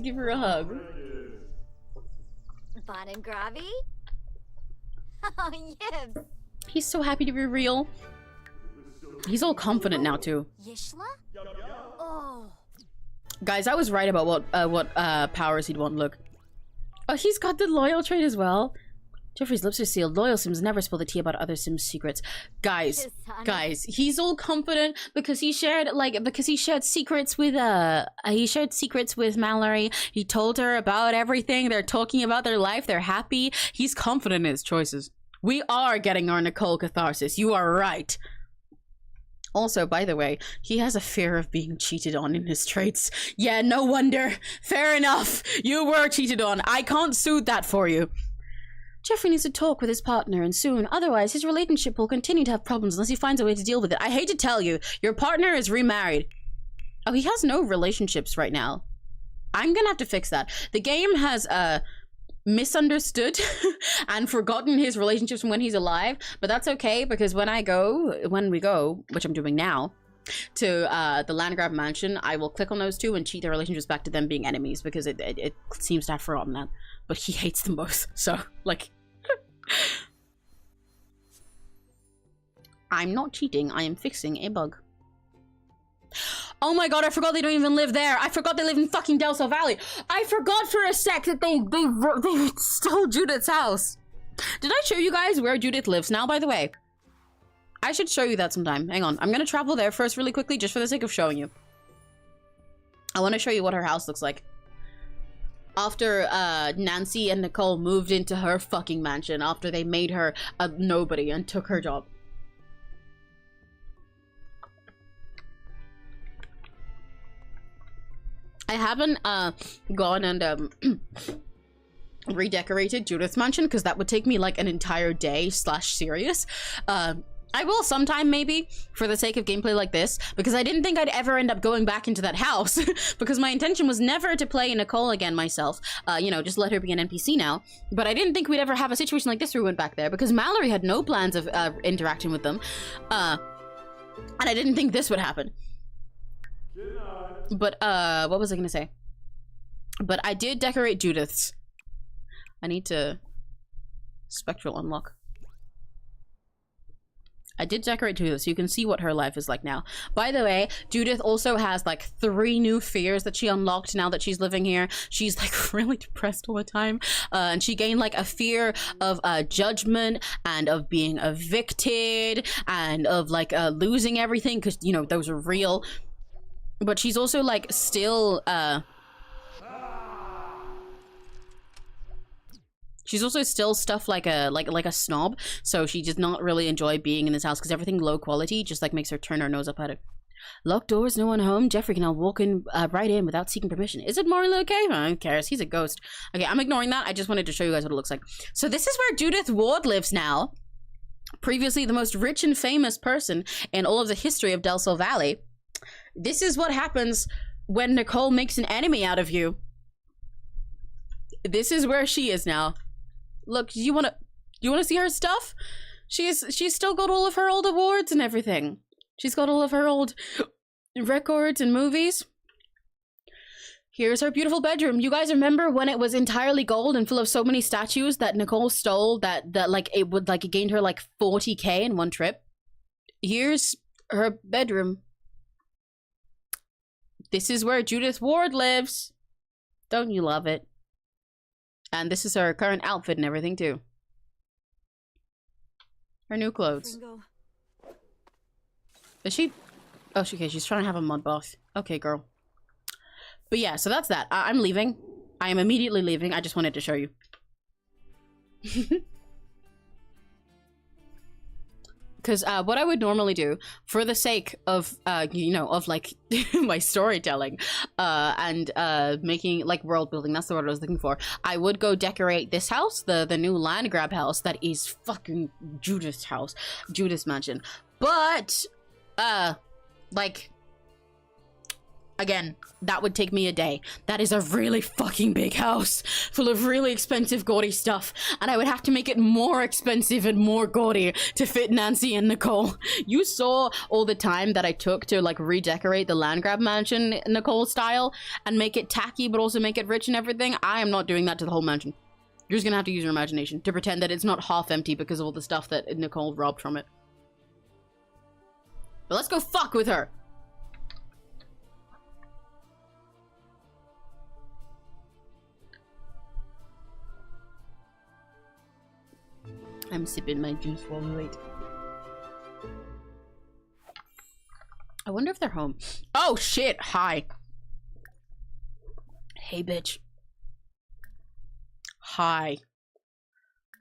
give her a hug. He's so happy to be real. He's all confident now too. Guys, I was right about what powers he'd want. Look. Oh, he's got the loyal trait as well. Jeffrey's lips are sealed. Loyal Sims never spill the tea about other Sims' secrets. Guys, he's all confident because he shared secrets with Mallory. He told her about everything. They're talking about their life. They're happy. He's confident in his choices. We are getting our Nicole catharsis. You are right. Also, by the way, he has a fear of being cheated on in his traits. Yeah, no wonder. Fair enough. You were cheated on. I can't soothe that for you. Jeffrey needs to talk with his partner, and soon. Otherwise, his relationship will continue to have problems unless he finds a way to deal with it. I hate to tell you, your partner is remarried. Oh, he has no relationships right now. I'm gonna have to fix that. The game has, misunderstood and forgotten his relationships from when he's alive, but that's okay, because when we go, which I'm doing now, to the Landgrab mansion, I will click on those two and cheat their relationships back to them being enemies, because it seems to have forgotten that. But he hates them both, so, like... I'm not cheating, I am fixing a bug. Oh my god, I forgot they don't even live there. I forgot they live in fucking Del Sol Valley. I forgot for a sec that they stole Judith's house. Did I show you guys where Judith lives now, by the way? I should show you that sometime. Hang on, I'm gonna travel there first really quickly, just for the sake of showing you. I want to show you what her house looks like. After Nancy and Nicole moved into her fucking mansion, after they made her a nobody and took her job. I haven't gone and redecorated Judith's mansion because that would take me like an entire day / serious. I will sometime, maybe, for the sake of gameplay like this, because I didn't think I'd ever end up going back into that house, because my intention was never to play Nicole again myself, you know, just let her be an NPC now, but I didn't think we'd ever have a situation like this where we went back there, because Mallory had no plans of interacting with them, and I didn't think this would happen. But, what was I gonna say? But I did decorate Judith's. I need to spectral unlock. I did decorate Judith, so you can see what her life is like now. By the way, Judith also has like 3 new fears that she unlocked now that she's living here. She's like really depressed all the time. And she gained like a fear of judgment and of being evicted and of like losing everything, because, you know, those are real. But she's also like still she's also still stuff like a snob, so she does not really enjoy being in this house because everything low quality just like makes her turn her nose up at it. Locked doors, no one home. Jeffrey can now walk in right in without seeking permission. Is it Morley okay? Who cares? He's a ghost. Okay, I'm ignoring that. I just wanted to show you guys what it looks like. So this is where Judith Ward lives now. Previously the most rich and famous person in all of the history of Del Sol Valley. This is what happens when Nicole makes an enemy out of you. This is where she is now. Look, you wanna see her stuff? She's still got all of her old awards and everything. She's got all of her old records and movies. Here's her beautiful bedroom. You guys remember when it was entirely gold and full of so many statues that Nicole stole that like it would like it gained her like 40k in one trip? Here's her bedroom. This is where Judith Ward lives. Don't you love it? And this is her current outfit and everything too. Her new clothes. Is she? Oh, okay, she's trying to have a mud bath. Okay, girl. But yeah, so that's that. I'm leaving. I am immediately leaving. I just wanted to show you. Because what I would normally do, for the sake of, you know, of like my storytelling and making like world building, that's the word I was looking for, I would go decorate this house, the new land grab house that is fucking Judith's house, Judith's mansion. But, like, again, that would take me a day. That is a really fucking big house full of really expensive gaudy stuff, and I would have to make it more expensive and more gaudy to fit Nancy and Nicole. You saw all the time that I took to like redecorate the land grab mansion Nicole style and make it tacky but also make it rich and everything. I am not doing that to the whole mansion. You're just gonna have to use your imagination to pretend that it's not half empty because of all the stuff that Nicole robbed from it. But let's go fuck with her. I'm sipping my juice while we wait. I wonder if they're home. Oh shit, hi. Hey bitch. Hi.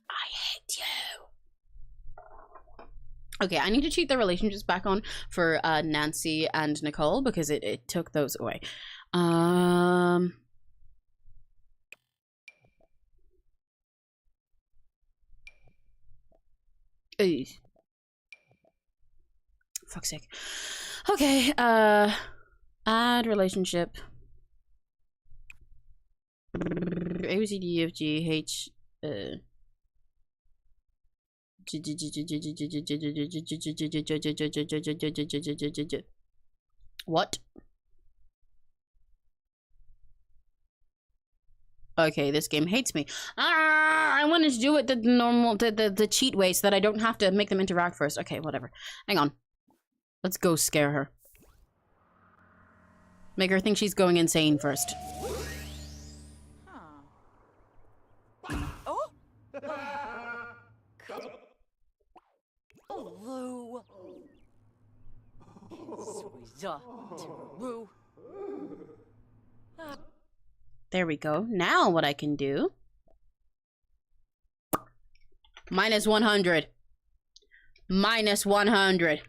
I hate you. Okay, I need to cheat the relationships back on for Nancy and Nicole because it took those away. Ooh. Fuck's sake. Okay, add relationship. ABCDEFGH. What? Okay, this game hates me. I wanted to do it the normal, the cheat way so that I don't have to make them interact first. Okay, whatever. Hang on. Let's go scare her. Make her think she's going insane first. Oh! Hello. There we go. Now what I can do... Minus 100. Minus 100.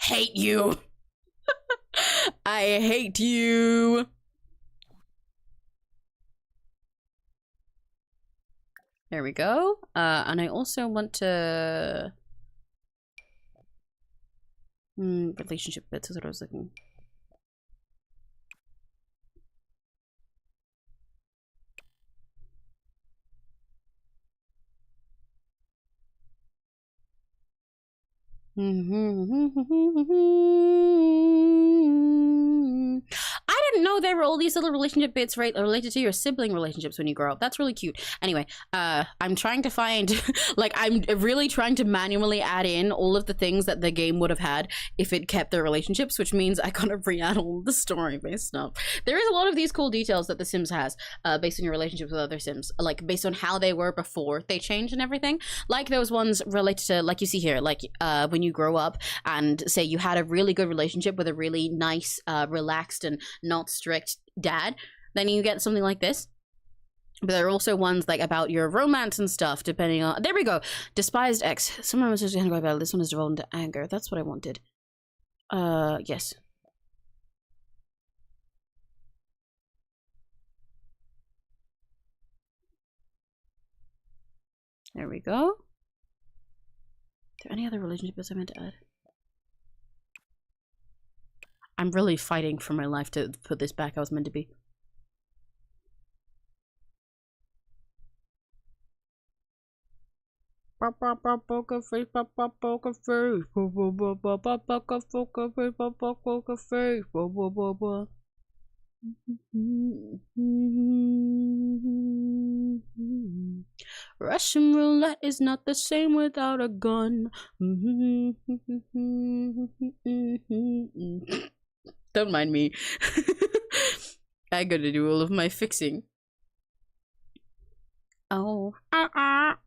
Hate you. I hate you. There we go. And I also want to... relationship bits is what I was looking. I didn't know there were all these little relationship bits related to your sibling relationships when you grow up. That's really cute. Anyway, I'm trying to find, like, I'm really trying to manually add in all of the things that the game would have had if it kept their relationships, which means I gotta re-add all the story-based stuff. There is a lot of these cool details that The Sims has, based on your relationships with other Sims, like based on how they were before they changed and everything. Like those ones related to, like you see here, like when you grow up and say you had a really good relationship with a really nice, relaxed and not strict dad, then you get something like this. But there are also ones like about your romance and stuff, depending on... There we go. Despised ex. Someone was just going to go about this one is devolved into anger. That's what I wanted. Yes. There we go. Are there any other relationships I meant to add? I'm really fighting for my life to put this back. I was meant to be. Poker face, poker face, poker face. Russian roulette is not the same without a gun. Don't mind me. I gotta do all of my fixing. Oh, I'm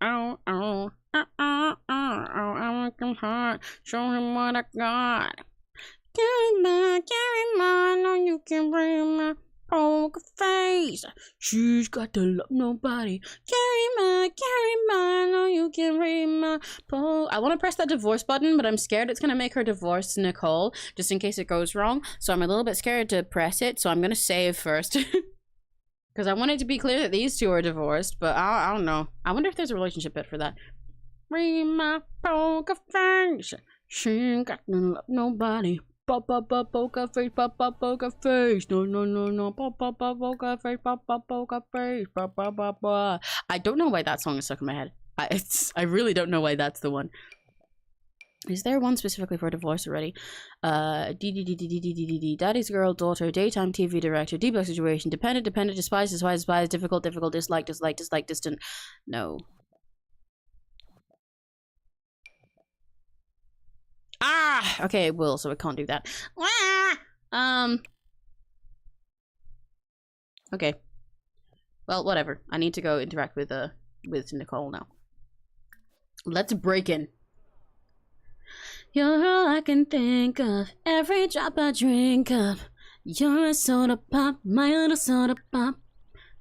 working hard. Show him what I got. Carry my, know you can bring my poker face. She's got to love nobody. Carry my, know you can bring my I want to press that divorce button, but I'm scared it's gonna make her divorce Nicole, just in case it goes wrong. So I'm a little bit scared to press it, so I'm gonna save first. Because I want it to be clear that these two are divorced, but I don't know. I wonder if there's a relationship bit for that. Bring my poker face. She ain't got to love nobody. Poker face, poker face. No. Poker face, poker face. I don't know why that song is stuck in my head. I really don't know why that's the one. Is there one specifically for divorce already? Daddy's girl, daughter, daytime TV director, debug situation, dependent, despise, difficult, dislike, distant. No. Ah! Okay, it will, so I can't do that. Okay. Well, whatever. I need to go interact with Nicole now. Let's break in. You're all I can think of, every drop I drink of. You're a soda pop, my little soda pop.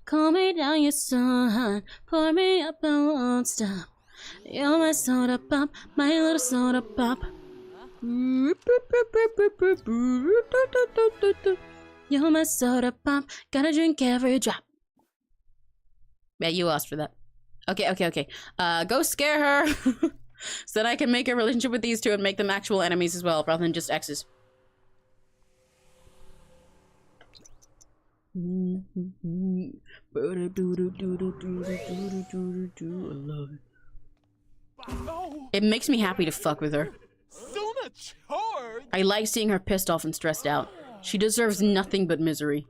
Call me down, you're so hot, pour me up and won't stop. You're my soda pop, my little soda pop. You're my soda pop, gotta drink every drop. Yeah, you asked for that. Okay. Go scare her. So that I can make a relationship with these two and make them actual enemies as well, rather than just exes. I love it. It makes me happy to fuck with her. I like seeing her pissed off and stressed out. She deserves nothing but misery.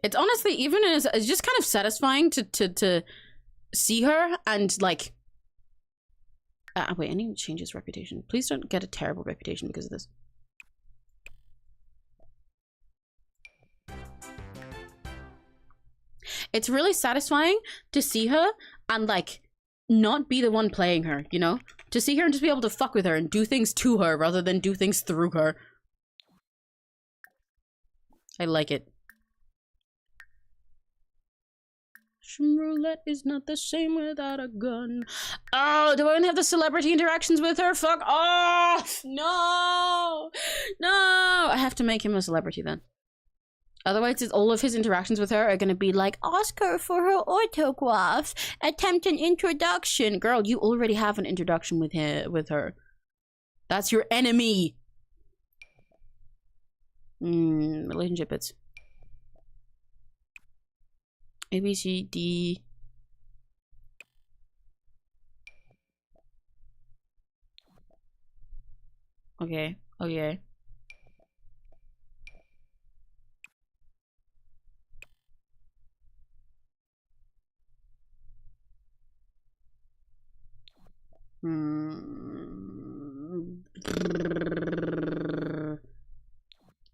It's honestly, even as it's just kind of satisfying to see her and like. Wait, I need to change his reputation. Please don't get a terrible reputation because of this. It's really satisfying to see her and like not be the one playing her, you know? To see her and just be able to fuck with her and do things to her rather than do things through her. I like it. Roulette is not the same without a gun. Oh, do I only have the celebrity interactions with her? Fuck off! No! No! I have to make him a celebrity then. Otherwise, all of his interactions with her are gonna be like, ask her for her autograph, attempt an introduction. Girl, you already have an introduction with her. That's your enemy. Relationship bits. A, B, C, D. Okay, okay.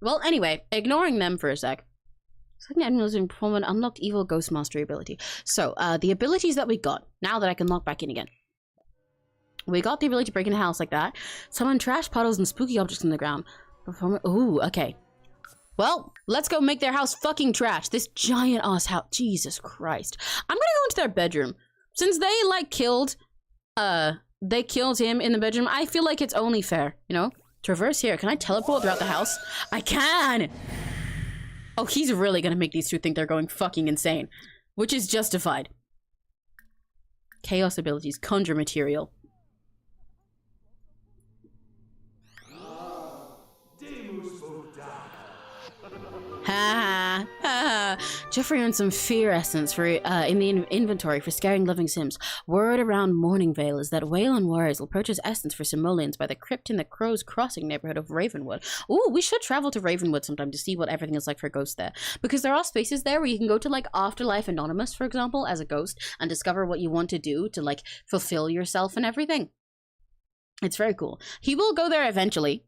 Well, anyway, ignoring them for a sec. Second animals in perform an unlocked evil ghost mastery ability. So, the abilities that we got, now that I can lock back in again. We got the ability to break in a house like that. Summon trash puddles and spooky objects on the ground. Perform. Ooh, okay. Well, let's go make their house fucking trash. This giant ass house. Jesus Christ. I'm gonna go into their bedroom. Since they, like, killed him in the bedroom, I feel like it's only fair, you know? Traverse here. Can I teleport throughout the house? I can! Oh, he's really gonna make these two think they're going fucking insane. Which is justified. Chaos abilities. Conjure material. Ha ha. Jeffrey earned some fear essence for in the inventory for scaring living Sims. Word around Morningvale is that Wayland warriors will purchase essence for simoleons by the crypt in the Crow's Crossing neighborhood of Ravenwood. Ooh, we should travel to Ravenwood sometime to see what everything is like for ghosts there. Because there are spaces there where you can go to, like, Afterlife Anonymous, for example, as a ghost, and discover what you want to do to, like, fulfill yourself and everything. It's very cool. He will go there eventually.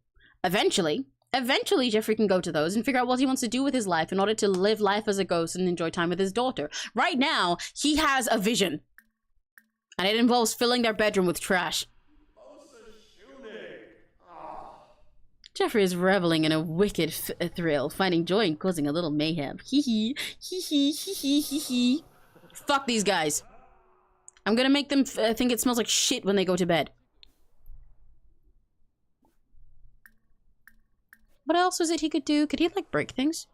Eventually, Jeffrey can go to those and figure out what he wants to do with his life in order to live life as a ghost and enjoy time with his daughter. Right now, he has a vision. And it involves filling their bedroom with trash. Jeffrey is reveling in a wicked thrill, finding joy in causing a little mayhem. Hee hee, hee hee, hee hee, hee hee. Fuck these guys. I'm gonna make them think it smells like shit when they go to bed. What else was it he could do? Could he, like, break things?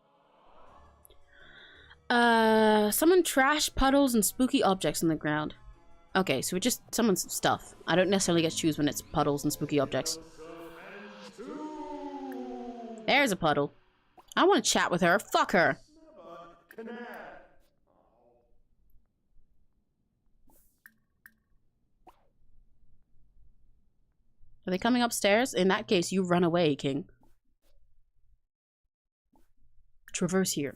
Summon trash, puddles, and spooky objects on the ground. Okay, so we just summon stuff. I don't necessarily get to choose when it's puddles and spooky objects. There's a puddle. I want to chat with her. Fuck her. Are they coming upstairs? In that case, you run away, King. Traverse here.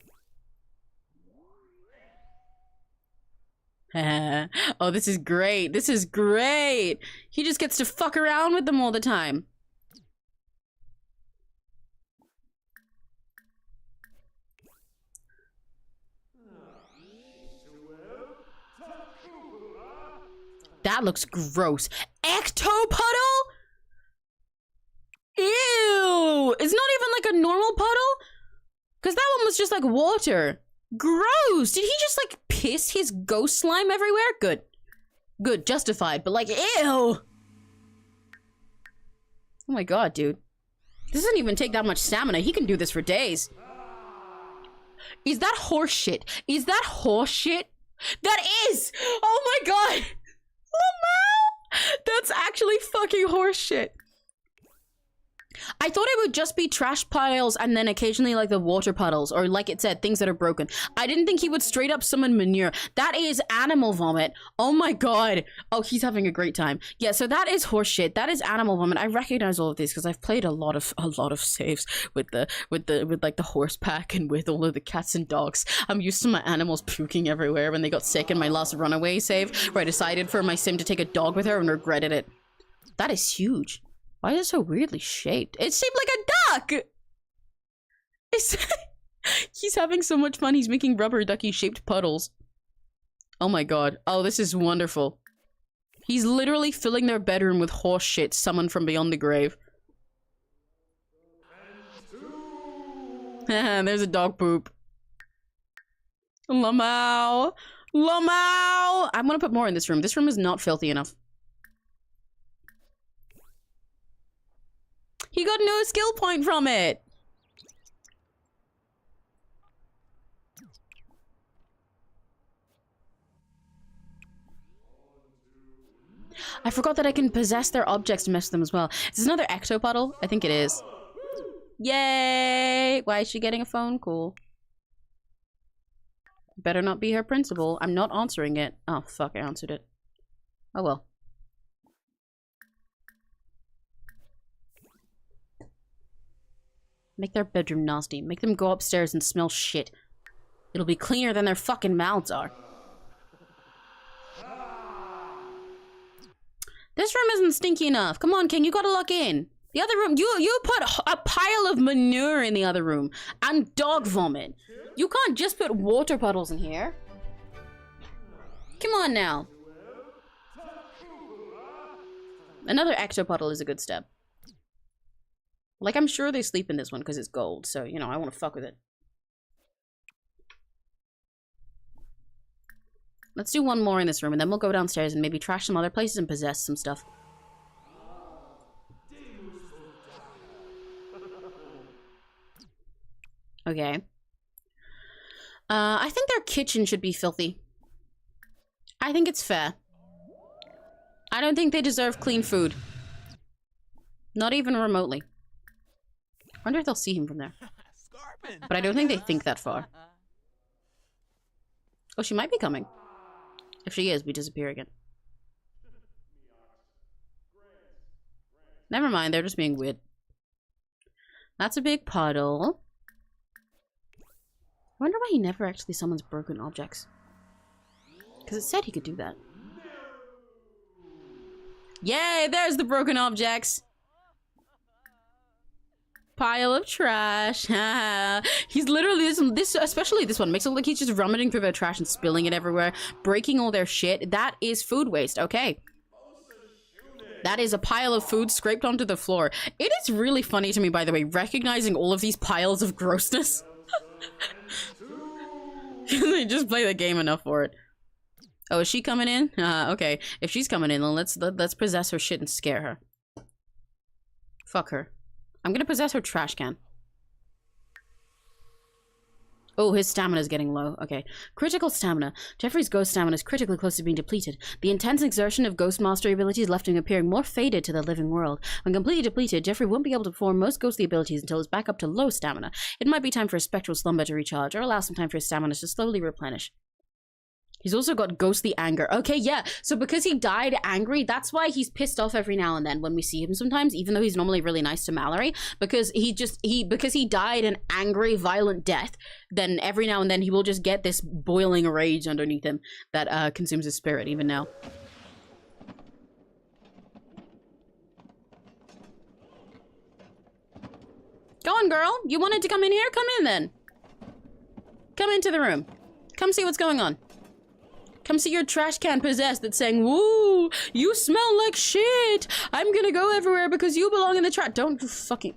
Oh, this is great. This is great. He just gets to fuck around with them all the time. That looks gross. Ectopuddle? Ew! It's not even like a normal puddle? Because that one was just like water. Gross! Did he just like piss his ghost slime everywhere? Good. Good, justified, but like, ew! Oh my god, dude. This doesn't even take that much stamina. He can do this for days. Is that horse shit? Is that horse shit? That is! Oh my god! Oh no! That's actually fucking horse shit. I thought it would just be trash piles and then occasionally like the water puddles, or like it said, things that are broken. I didn't think he would straight up summon manure. That is animal vomit. Oh my god. Oh, he's having a great time. Yeah, so that is horse shit. That is animal vomit. I recognize all of these because I've played a lot of saves with like the horse pack and with all of the cats and dogs. I'm used to my animals puking everywhere when they got sick in my last runaway save, where I decided for my sim to take a dog with her and regretted it. That is huge. Why is it so weirdly shaped? It's shaped like a duck! He's having so much fun. He's making rubber ducky shaped puddles. Oh my god. Oh, this is wonderful. He's literally filling their bedroom with horse shit summoned from beyond the grave. There's a dog poop. Lamau! Lamau! I'm gonna put more in this room. This room is not filthy enough. He got no skill point from it. forgot that I can possess their objects to mess with them as well. Is this another ectopodal? I think it is. Yay! Why is she getting a phone call? Better not be her principal. I'm not answering it. Oh, fuck, I answered it. Oh well. Make their bedroom nasty. Make them go upstairs and smell shit. It'll be cleaner than their fucking mouths are. This room isn't stinky enough. Come on, King, you gotta lock in. The other room, you put a pile of manure in the other room and dog vomit. You can't just put water puddles in here. Come on now. Another ectopuddle is a good step. Like, I'm sure they sleep in this one because it's gold, so, you know, I want to fuck with it. Let's do one more in this room, and then we'll go downstairs and maybe trash some other places and possess some stuff. Okay. I think their kitchen should be filthy. I think it's fair. I don't think they deserve clean food. Not even remotely. I wonder if they'll see him from there. But I don't think they think that far. Oh, she might be coming. If she is, we disappear again. Never mind, they're just being weird. That's a big puddle. I wonder why he never actually summons broken objects. Because it said he could do that. Yay, there's the broken objects! Pile of trash. He's literally, this, especially this one, makes it look like he's just rummaging through their trash and spilling it everywhere, breaking all their shit. That is food waste, okay. That is a pile of food scraped onto the floor. It is really funny to me, by the way, recognizing all of these piles of grossness. They just play the game enough for it. Oh, is she coming in? Okay. If she's coming in, then let's possess her shit and scare her. Fuck her. I'm gonna possess her trash can. Oh, his stamina is getting low. Okay. Critical stamina. Jeffrey's ghost stamina is critically close to being depleted. The intense exertion of ghost mastery abilities left him appearing more faded to the living world. When completely depleted, Jeffrey won't be able to perform most ghostly abilities until he's back up to low stamina. It might be time for a spectral slumber to recharge, or allow some time for his stamina to slowly replenish. He's also got ghostly anger. Okay, yeah. So because he died angry, that's why he's pissed off every now and then when we see him sometimes, even though he's normally really nice to Mallory. Because because he died an angry, violent death, then every now and then he will just get this boiling rage underneath him that consumes his spirit, even now. Go on, girl. You wanted to come in here? Come in then. Come into the room. Come see what's going on. Come see your trash can possessed that's saying, "Woo, you smell like shit. I'm gonna go everywhere because you belong in the trash." Don't fucking...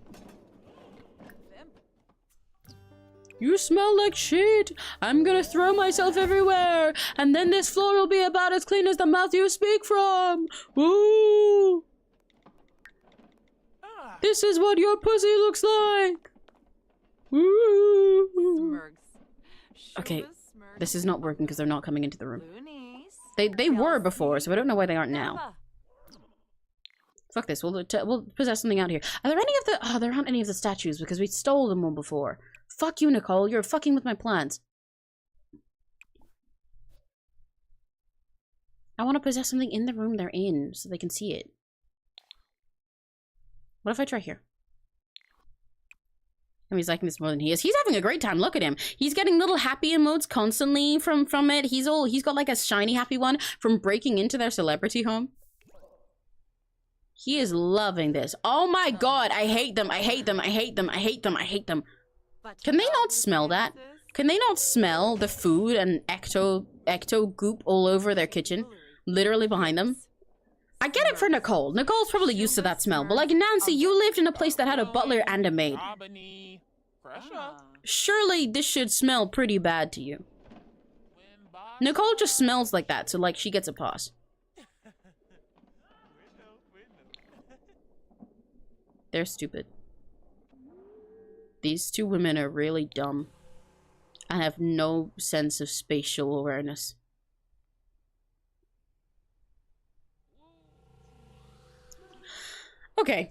You smell like shit. I'm gonna throw myself everywhere. And then this floor will be about as clean as the mouth you speak from. Woo. This is what your pussy looks like. Woo. Okay. This is not working because they're not coming into the room. They were before, so I don't know why they aren't now. Fuck this. We'll possess something out here. Are there any of the... Oh, there aren't any of the statues because we stole them all before. Fuck you, Nicole. You're fucking with my plans. I want to possess something in the room they're in so they can see it. What if I try here? And he's liking this more than he is. He's having a great time. Look at him. He's getting little happy emotes constantly from it. He's got like a shiny happy one from breaking into their celebrity home. He is loving this. Oh my god, I hate them. I hate them. I hate them. I hate them. I hate them. Can they not smell that? Can they not smell the food and ecto goop all over their kitchen? Literally behind them. I get it for Nicole. Nicole's probably used to that smell, but like Nancy, you lived in a place that had a butler and a maid. Surely this should smell pretty bad to you. Nicole just smells like that, so like she gets a pass. They're stupid. These two women are really dumb and have no sense of spatial awareness. Okay.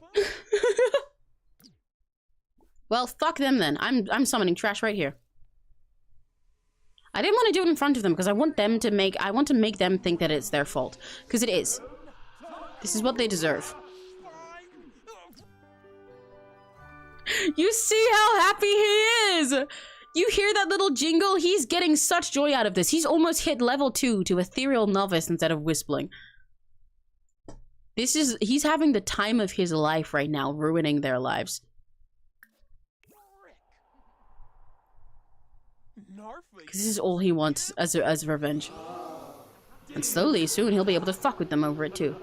Well, fuck them then. I'm summoning trash right here. I didn't want to do it in front of them because I want to make them think that it's their fault. Because it is. This is what they deserve. You see how happy he is! You hear that little jingle? He's getting such joy out of this. He's almost hit level 2 to ethereal novice instead of whistling. He's having the time of his life right now, ruining their lives. Because this is all he wants as revenge. And slowly, soon, he'll be able to fuck with them over it too.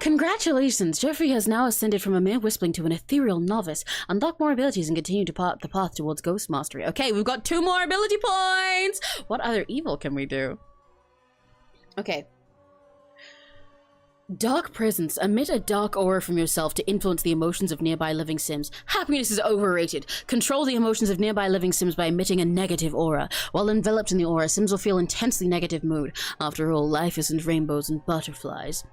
Congratulations! Jeffrey has now ascended from a mere whistling to an ethereal novice. Unlock more abilities and continue to the path towards ghost mastery. Okay, we've got 2 more ability points! What other evil can we do? Okay. Dark presence. Emit a dark aura from yourself to influence the emotions of nearby living Sims. Happiness is overrated. Control the emotions of nearby living Sims by emitting a negative aura. While enveloped in the aura, Sims will feel intensely negative mood. After all, life isn't rainbows and butterflies.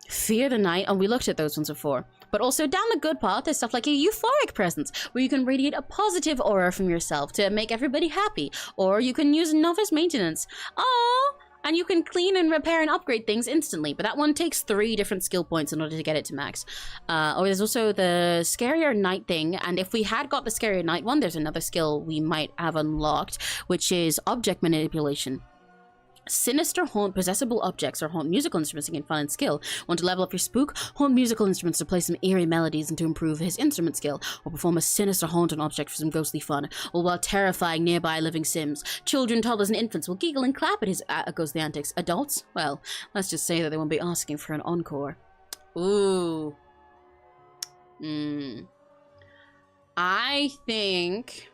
Fear the night. Oh, we looked at those ones before. But also down the good path, there's stuff like a euphoric presence, where you can radiate a positive aura from yourself to make everybody happy. Or you can use novice maintenance. Oh, and you can clean and repair and upgrade things instantly. But that one takes 3 different skill points in order to get it to max. Or there's also the scarier night thing. And if we had got the scarier night one, there's another skill we might have unlocked, which is object manipulation. Sinister haunt possessible objects or haunt musical instruments to gain fun and skill. Want to level up your spook? Haunt musical instruments to play some eerie melodies and to improve his instrument skill, or perform a sinister haunt on object for some ghostly fun, all while terrifying nearby living Sims. Children, toddlers, and infants will giggle and clap at his ghostly antics. Adults? Well, let's just say that they won't be asking for an encore. Ooh. I think...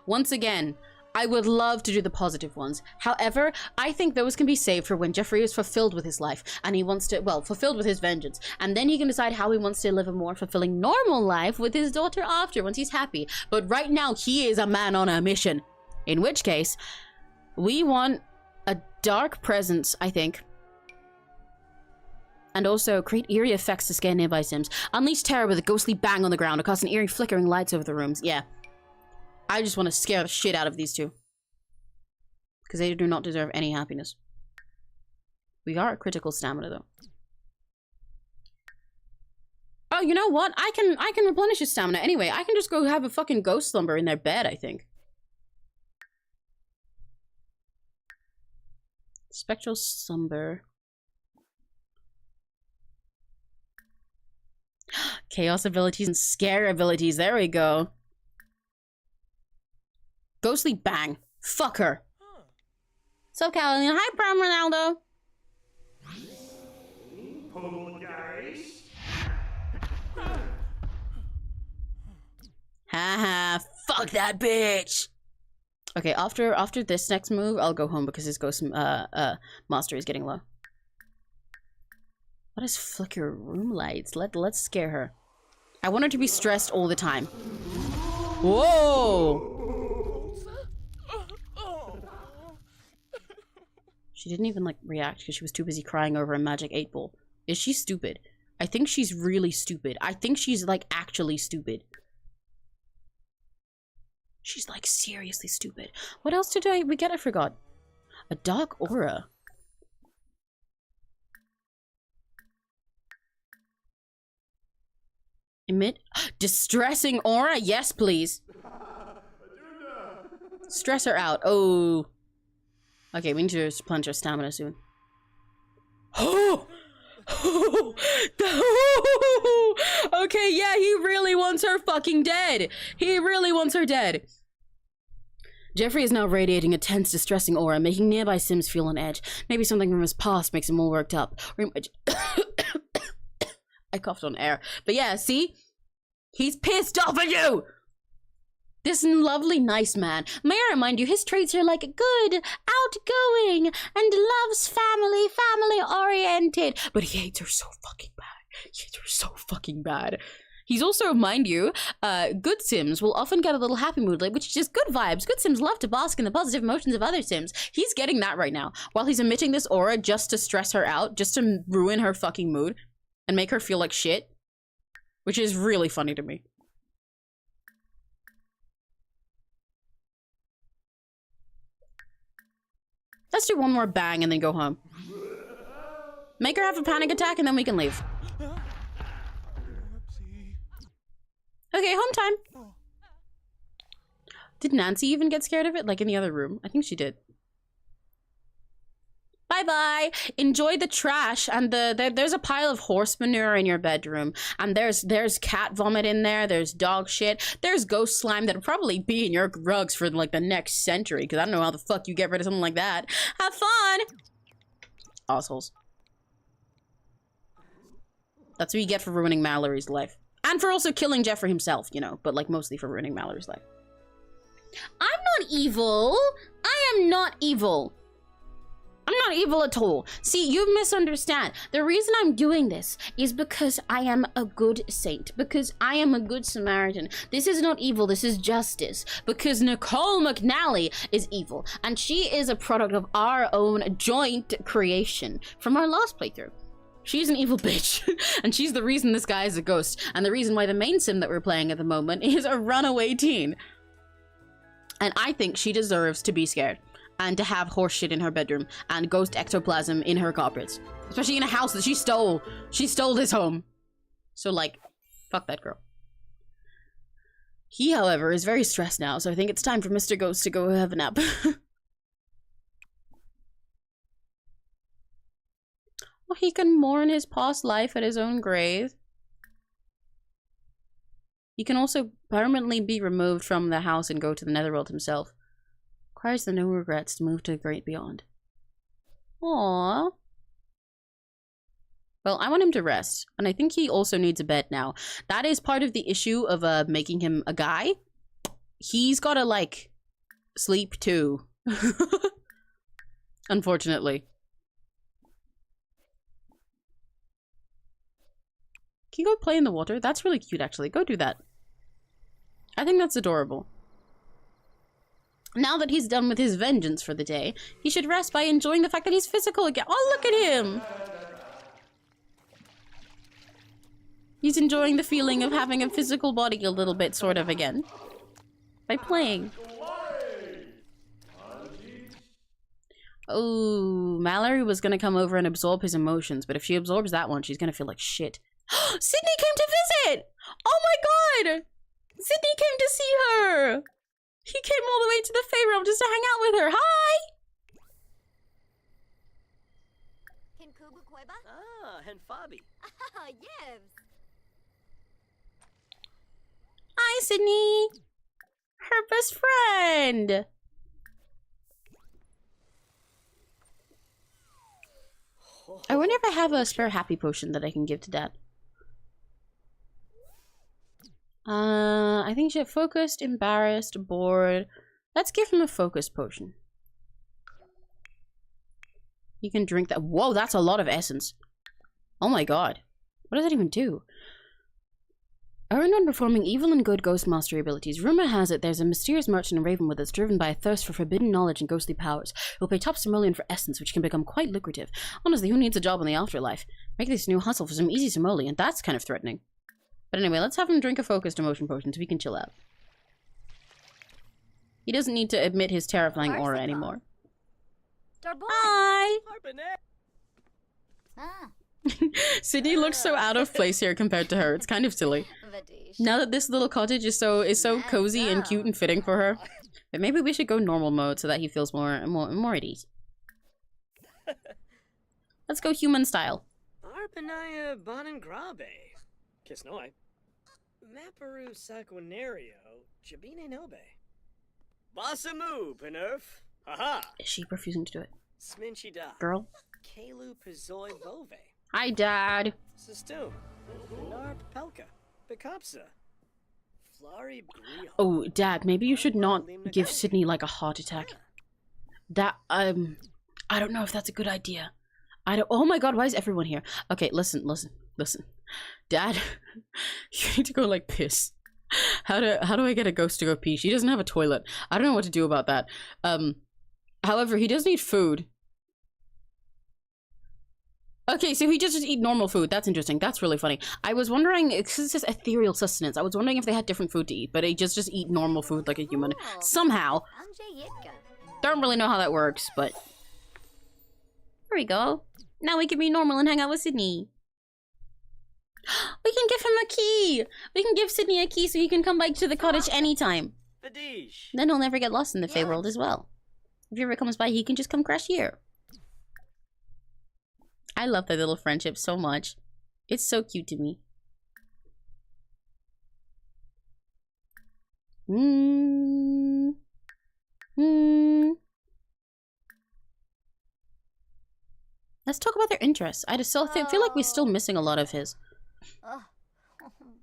Once again... I would love to do the positive ones. However, I think those can be saved for when Jeffrey is fulfilled with his life and he wants to, well, fulfilled with his vengeance. And then he can decide how he wants to live a more fulfilling normal life with his daughter after, once he's happy. But right now, he is a man on a mission. In which case, we want a dark presence, I think. And also create eerie effects to scare nearby Sims. Unleash terror with a ghostly bang on the ground or cast an eerie flickering lights over the rooms. Yeah. I just want to scare the shit out of these two. Because they do not deserve any happiness. We are at critical stamina though. Oh, you know what? I can replenish his stamina anyway. I can just go have a fucking ghost slumber in their bed, I think. Spectral slumber. Chaos abilities and scare abilities. There we go. Ghostly bang. Fuck her. So, Carolina. Hi, Prom Ronaldo. Haha. Fuck that bitch. Okay, after this next move, I'll go home because his ghost mastery is getting low. What is flicker room lights? Let's scare her. I want her to be stressed all the time. Whoa! She didn't even like react because she was too busy crying over a magic 8-ball. Is she stupid? I think she's really stupid. I think she's like actually stupid. She's like seriously stupid. What else did we get? I forgot. A dark aura. Emit distressing aura? Yes, please. Stress her out. Oh. Okay, we need to replenish our stamina soon. Oh! Okay, yeah, he really wants her fucking dead. He really wants her dead. Jeffrey is now radiating a tense, distressing aura, making nearby Sims feel on edge. Maybe something from his past makes him all worked up. Or I coughed on air. But yeah, see? He's pissed off at you! This lovely, nice man. May I remind you, his traits are like good, outgoing, and loves family, family-oriented. But he hates her so fucking bad. He hates her so fucking bad. He's also, mind you, good Sims will often get a little happy mood, like, which is just good vibes. Good Sims love to bask in the positive emotions of other Sims. He's getting that right now, while he's emitting this aura just to stress her out, just to ruin her fucking mood, and make her feel like shit. Which is really funny to me. Let's do one more bang and then go home. Make her have a panic attack and then we can leave. Okay, home time. Did Nancy even get scared of it? Like in the other room? I think she did. Bye-bye. Enjoy the trash and there's a pile of horse manure in your bedroom. And there's cat vomit in there. There's dog shit. There's ghost slime that'll probably be in your rugs for like the next century. Because I don't know how the fuck you get rid of something like that. Have fun. Assholes. That's what you get for ruining Mallory's life. And for also killing Jeffrey himself, you know, but like mostly for ruining Mallory's life. I'm not evil. I am not evil. I'm not evil at all. See, you misunderstand. The reason I'm doing this is because I am a good saint. Because I am a good Samaritan. This is not evil, this is justice. Because Nicole McNally is evil. And she is a product of our own joint creation from our last playthrough. She's an evil bitch, and she's the reason this guy is a ghost, and the reason why the main sim that we're playing at the moment is a runaway teen. And I think she deserves to be scared, and to have horse shit in her bedroom, and ghost ectoplasm in her carpets. Especially in a house that she stole. She stole this home. So like, fuck that girl. He, however, is very stressed now, so I think it's time for Mr. Ghost to go have a nap. Well, he can mourn his past life at his own grave. He can also permanently be removed from the house and go to the netherworld himself. Requires the no regrets to move to the great beyond. Aww. Well, I want him to rest, and I think he also needs a bed now. That is part of the issue of making him a guy. He's gotta, like, sleep too. Unfortunately. Can you go play in the water? That's really cute, actually. Go do that. I think that's adorable. Now that he's done with his vengeance for the day, he should rest by enjoying the fact that he's physical again. Oh, look at him! He's enjoying the feeling of having a physical body a little bit, sort of, again. By playing. Oh, Mallory was gonna come over and absorb his emotions, but if she absorbs that one, she's gonna feel like shit. Sydney came to visit! Oh my god! Sydney came to see her! He came all the way to the Fae Realm just to hang out with her. Hi! Ah, and Fabi. Ah, yes. Hi, Sydney! Her best friend! I wonder if I have a spare happy potion that I can give to Dad. I think she had focused, embarrassed, bored. Let's give him a focus potion. You can drink that. Whoa, that's a lot of essence. Oh my god. What does that even do? Earned when performing evil and good ghost mastery abilities. Rumor has it there's a mysterious merchant in Ravenwood that's driven by a thirst for forbidden knowledge and ghostly powers. He'll pay top simoleon for essence, which can become quite lucrative. Honestly, who needs a job in the afterlife? Make this new hustle for some easy simoleon. That's kind of threatening. But anyway, let's have him drink a focused emotion potion so we can chill out. He doesn't need to emit his terrifying aura anymore. Hi! Ah. Sydney looks so out of place here compared to her. It's kind of silly. Now that this little cottage is so cozy and cute and fitting for her. But maybe we should go normal mode so that he feels more at ease. Let's go human style. Arpanaya Bonangrabe. Kisnoi. Maparu Saquinario. Jabine Nobe. Basamu, Penerf. Haha. Is she refusing to do it? Sminchida. Girl. Kalu Pizoi Vove. Hi, Dad. Sistum. Narp Pelka. Bikopsa. Flari Brio. Oh, Dad, maybe you should not give Sydney like a heart attack. That, I don't know if that's a good idea. I don't. Oh my god, why is everyone here? Okay, listen. Dad, you need to go like piss. How do I get a ghost to go pee? She doesn't have a toilet. I don't know what to do about that. However, he does need food. Okay, so he just eat normal food. That's interesting. That's really funny. I was wondering, because it says ethereal sustenance, I was wondering if they had different food to eat, but they just eat normal food like a human. Somehow. Don't really know how that works, but... There we go. Now we can be normal and hang out with Sydney. We can give him a key! We can give Sydney a key so he can come back to the cottage anytime. Then he'll never get lost in the Fey world as well. If he ever comes by, he can just come crash here. I love their little friendship so much. It's so cute to me. Let's talk about their interests. I just still feel like we're still missing a lot of his.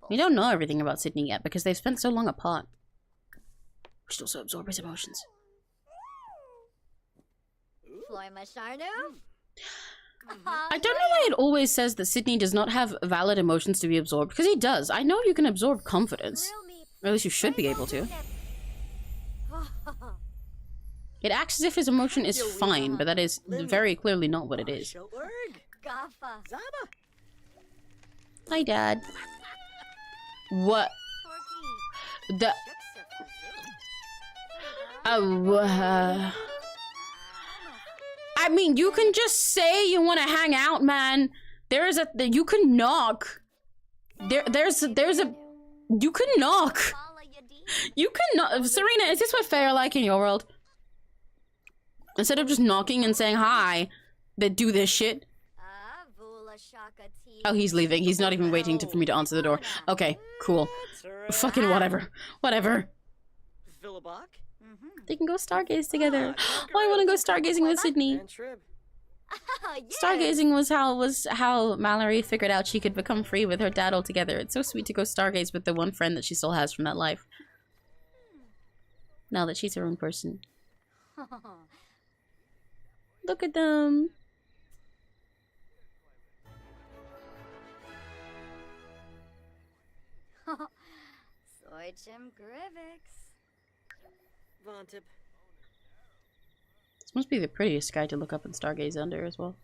We don't know everything about Sydney yet because they've spent so long apart. We should also absorb his emotions. I don't know why it always says that Sydney does not have valid emotions to be absorbed, because he does. I know you can absorb confidence. Or at least you should be able to. It acts as if his emotion is fine, but that is very clearly not what it is. Hi, Dad. What? The... I mean, you can just say you want to hang out, man. There's a... You can knock. There's a... You can knock. You can knock. Serena, is this what Fae are like in your world? Instead of just knocking and saying hi, they do this shit. Oh, he's leaving. He's not even waiting for me to answer the door. Okay, cool. Fucking whatever. Whatever. They can go stargaze together. Oh, I want to go stargazing with Sydney. Stargazing was how Mallory figured out she could become free with her dad altogether. It's so sweet to go stargaze with the one friend that she still has from that life. Now that she's her own person. Look at them. This must be the prettiest sky to look up and stargaze under as well.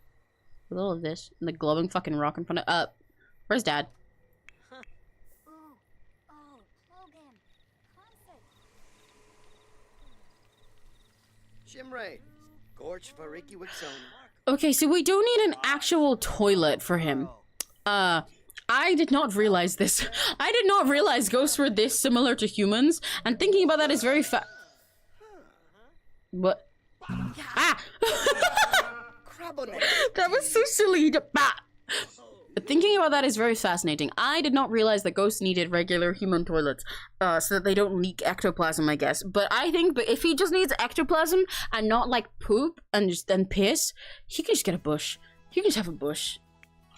With all of this and the glowing fucking rock in front of where's Dad? Okay, so we do need an actual toilet for him. I did not realize this. I did not realize ghosts were this similar to humans, and thinking about that is very What? Ah! That was so silly. Thinking about that is very fascinating. I did not realize that ghosts needed regular human toilets, so that they don't leak ectoplasm, I guess. But I think if he just needs ectoplasm and not like poop and piss, he can just get a bush. He can just have a bush.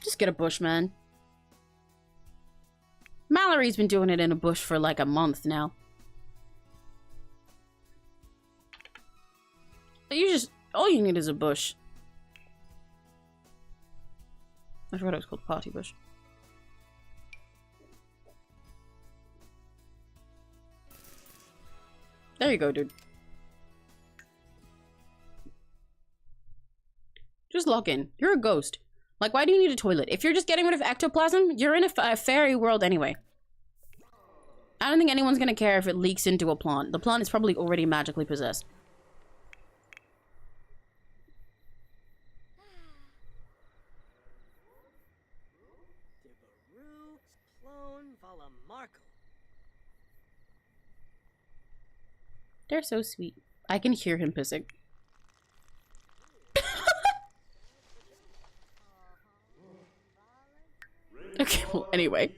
Just get a bush, man. Mallory's been doing it in a bush for like a month now. All you need is a bush. I forgot it was called party bush. There you go, dude. Just log in. You're a ghost. Like, why do you need a toilet? If you're just getting rid of ectoplasm, you're in a fairy world anyway. I don't think anyone's gonna care if it leaks into a plant. The plant is probably already magically possessed. They're so sweet. I can hear him pissing. Okay, well, anyway.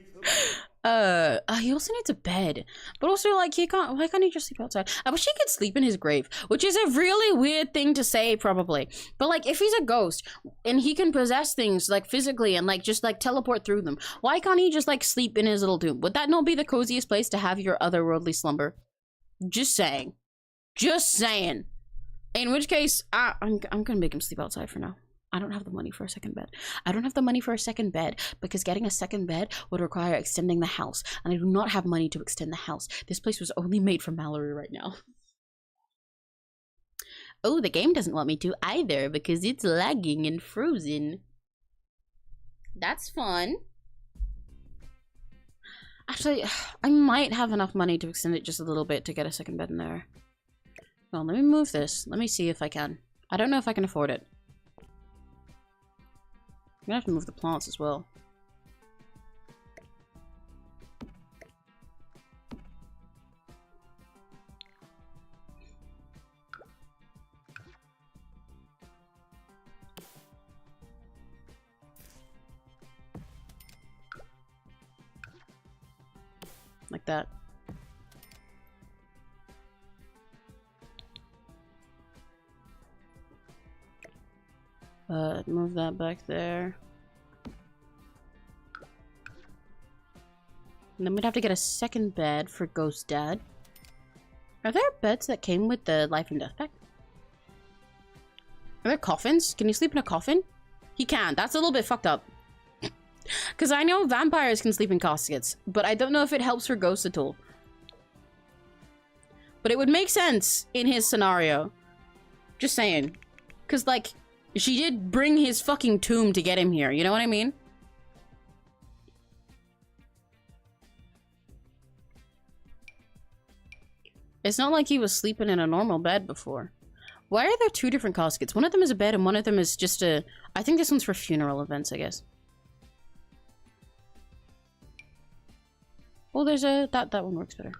He also needs a bed. But also, like, why can't he just sleep outside? I wish he could sleep in his grave, which is a really weird thing to say, probably. But, like, if he's a ghost, and he can possess things, like, physically, and, like, just, like, teleport through them, why can't he just, like, sleep in his little tomb? Would that not be the coziest place to have your otherworldly slumber? Just saying. Just saying. In which case, I'm gonna make him sleep outside for now. I don't have the money for a second bed. I don't have the money for a second bed because getting a second bed would require extending the house. And I do not have money to extend the house. This place was only made for Mallory right now. Oh, the game doesn't want me to either because it's lagging and frozen. That's fun. Actually, I might have enough money to extend it just a little bit to get a second bed in there. Well, let me move this. Let me see if I can. I don't know if I can afford it. I'm gonna have to move the plants as well. Like that. Move that back there. And then we'd have to get a second bed for Ghost Dad. Are there beds that came with the life and death pack? Are there coffins? Can you sleep in a coffin? He can. That's a little bit fucked up. Because I know vampires can sleep in caskets, but I don't know if it helps for ghosts at all. But it would make sense in his scenario. Just saying. Because, like, she did bring his fucking tomb to get him here, you know what I mean? It's not like he was sleeping in a normal bed before. Why are there two different caskets? One of them is a bed and one of them is just a... I think this one's for funeral events, I guess. Well, there's a... That one works better.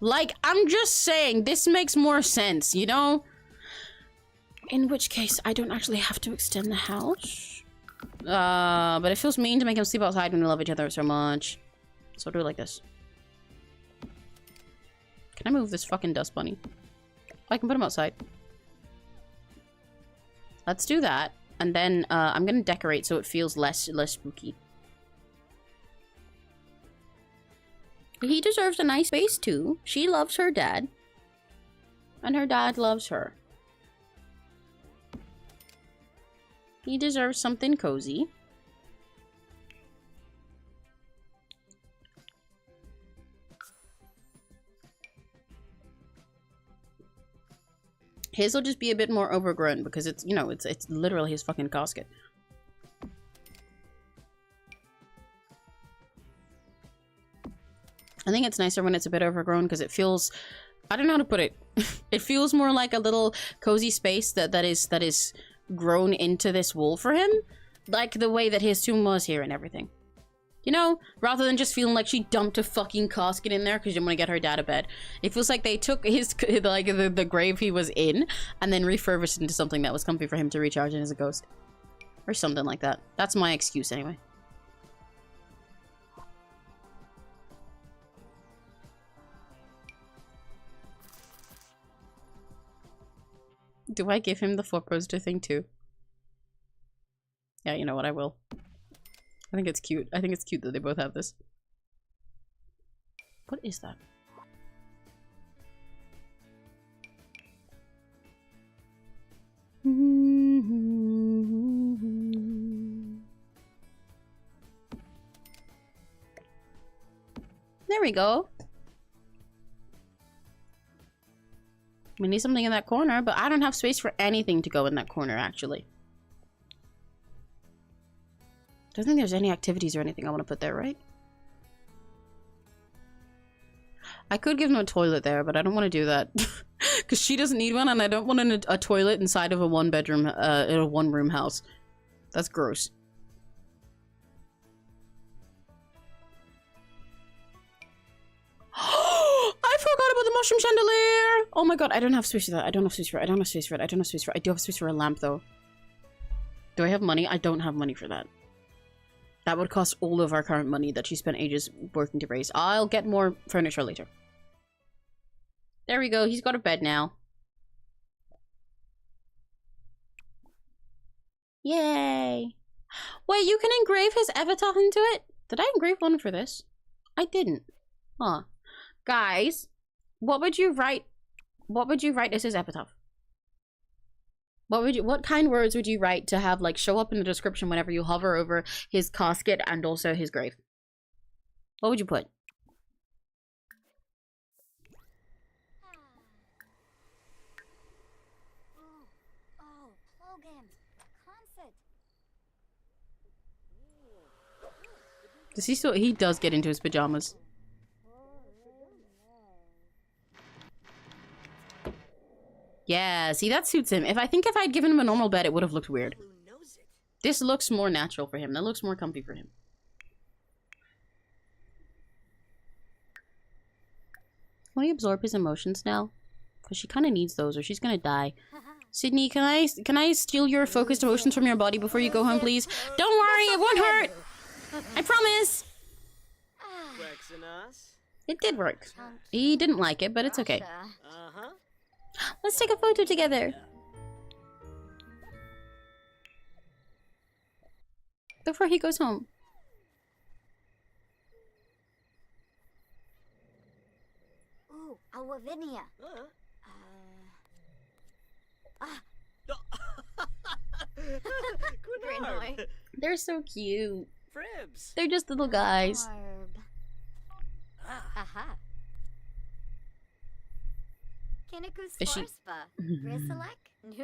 Like, I'm just saying, this makes more sense, you know? In which case, I don't actually have to extend the house. But it feels mean to make him sleep outside when we love each other so much. So I'll do it like this. Can I move this fucking dust bunny? Oh, I can put him outside. Let's do that. And then I'm gonna decorate so it feels less spooky. He deserves a nice base too. She loves her dad. And her dad loves her. He deserves something cozy. His will just be a bit more overgrown because it's, you know, it's literally his fucking casket. I think it's nicer when it's a bit overgrown because it feels, I don't know how to put it. It feels more like a little cozy space that is grown into this wall for him. Like the way that his tomb was here and everything. You know, rather than just feeling like she dumped a fucking casket in there because she didn't want to get her dad a bed. It feels like they took his, like, the grave he was in and then refurbished it into something that was comfy for him to recharge in as a ghost. Or something like that. That's my excuse anyway. Do I give him the flop roaster thing too? Yeah, you know what, I will. I think it's cute. I think it's cute that they both have this. What is that? There we go. We need something in that corner, but I don't have space for anything to go in that corner, actually. I don't think there's any activities or anything I want to put there, right? I could give him a toilet there, but I don't want to do that. Because she doesn't need one, and I don't want a toilet inside of a one-bedroom, in a one-room house. That's gross. I forgot about the mushroom chandelier! Oh my god, I don't have space for that. I don't have space for it. I don't have space for it. I don't have space for it. I do have space for a lamp, though. Do I have money? I don't have money for that. That would cost all of our current money that she spent ages working to raise. I'll get more furniture later. There we go. He's got a bed now. Yay! Wait, you can engrave his avatar into it? Did I engrave one for this? I didn't. Huh. Guys, what would you write what would you write as his epitaph? What kind words would you write to have like show up in the description whenever you hover over his casket and also his grave? What would you put? Oh, Logan. Concert. Does he still? He does get into his pajamas. Yeah, see, that suits him. If I'd given him a normal bed, it would have looked weird. This looks more natural for him. That looks more comfy for him. Can we absorb his emotions now? Because she kind of needs those or she's gonna die. Sydney, can I steal your focused emotions from your body before you go home, please? Don't worry, it won't hurt! I promise! It did work. He didn't like it, but it's okay. Uh-huh. Let's take a photo together. Before he goes home. Ooh, a Lavinia. Good. They're so cute. Fribs. They're just little guys. Orb. Aha. Is she- This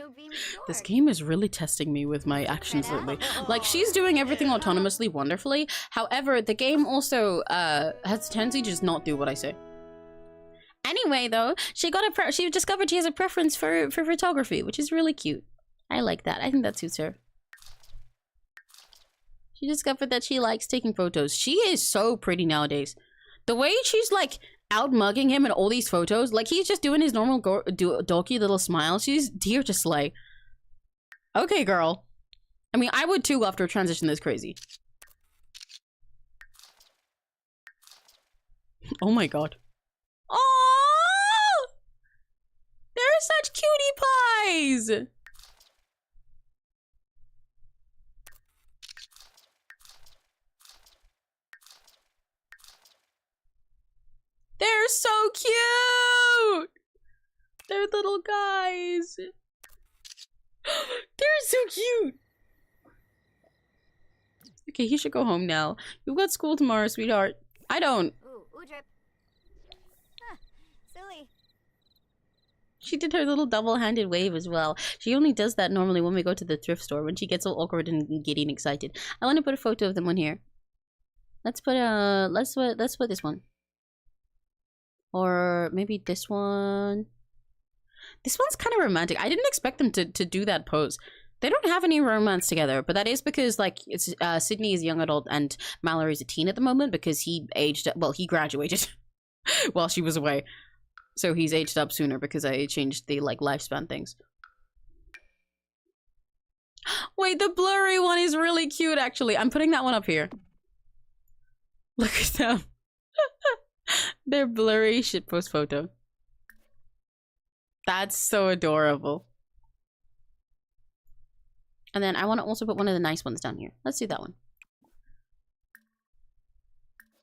This game is really testing me with my actions lately. Like, she's doing everything autonomously wonderfully. However, the game also has a tendency to just not do what I say. Anyway, though, she discovered she has a preference for photography, which is really cute. I like that. I think that suits her. She discovered that she likes taking photos. She is so pretty nowadays. The way she's like out mugging him in all these photos, like he's just doing his normal dorky little smile. She's here to slay. Okay, girl. I mean, I would too after a transition this crazy. Oh my god. Oh! They're such cutie pies! They're so cute! They're little guys. They're so cute! Okay, he should go home now. You've got school tomorrow, sweetheart. I don't. Ooh, drip. Huh, silly. She did her little double-handed wave as well. She only does that normally when we go to the thrift store, when she gets all awkward and giddy and excited. I want to put a photo of them on here. Let's put this one. Or maybe this one. This one's kind of romantic. I didn't expect them to do that pose. They don't have any romance together, but that is because like it's Sydney is a young adult and Mallory's a teen at the moment because he aged up. Well, he graduated while she was away, so he's aged up sooner because I changed the like lifespan things. Wait, the blurry one is really cute. Actually, I'm putting that one up here. Look at them. Their blurry shitpost photo. That's so adorable. And then I want to also put one of the nice ones down here. Let's do that one.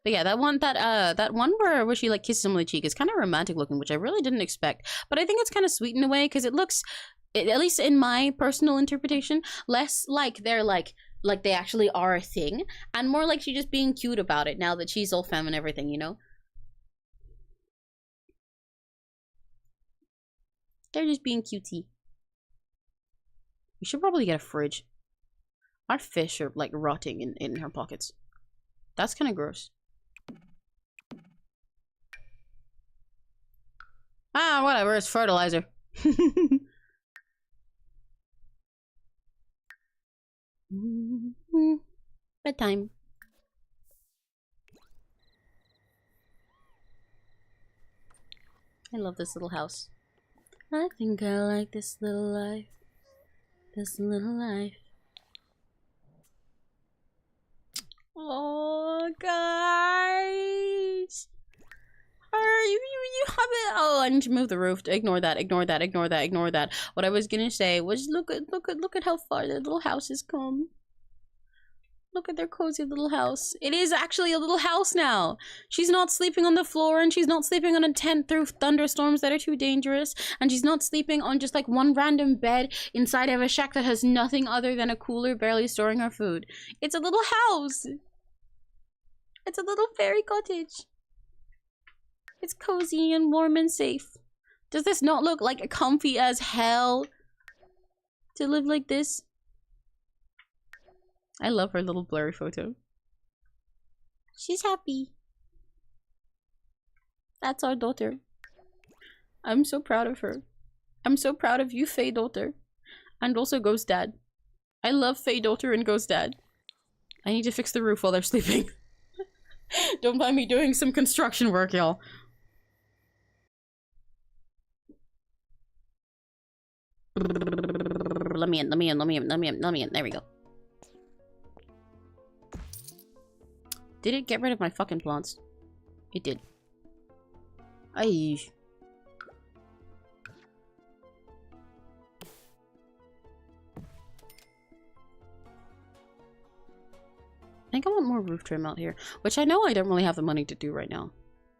But yeah, that one where she like kisses him on the cheek is kind of romantic looking, which I really didn't expect. But I think it's kind of sweet in a way because it looks, at least in my personal interpretation, less like they're like they actually are a thing, and more like she's just being cute about it now that she's all femme and everything, you know? They're just being cutesy. We should probably get a fridge. Our fish are like rotting in her pockets. That's kind of gross. Ah, whatever, it's fertilizer. Bedtime. I love this little house. I think I like this little life. This little life. Oh, guys. You have it. Oh, I need to move the roof. Ignore that. Ignore that. Ignore that. Ignore that. What I was gonna say was, look at how far the little house has come. Look at their cozy little house. It is actually a little house now. She's not sleeping on the floor, and she's not sleeping on a tent through thunderstorms that are too dangerous, and she's not sleeping on just like one random bed inside of a shack that has nothing other than a cooler barely storing her food. It's a little house. It's a little fairy cottage. It's cozy and warm and safe. Does this not look like comfy as hell to live like this? I love her little blurry photo. She's happy. That's our daughter. I'm so proud of her. I'm so proud of you, Faye daughter. And also Ghost Dad. I love Faye daughter and Ghost Dad. I need to fix the roof while they're sleeping. Don't mind me doing some construction work, y'all. Let me in. There we go. Did it get rid of my fucking plants? It did. Aye. I think I want more roof trim out here, which I know I don't really have the money to do right now,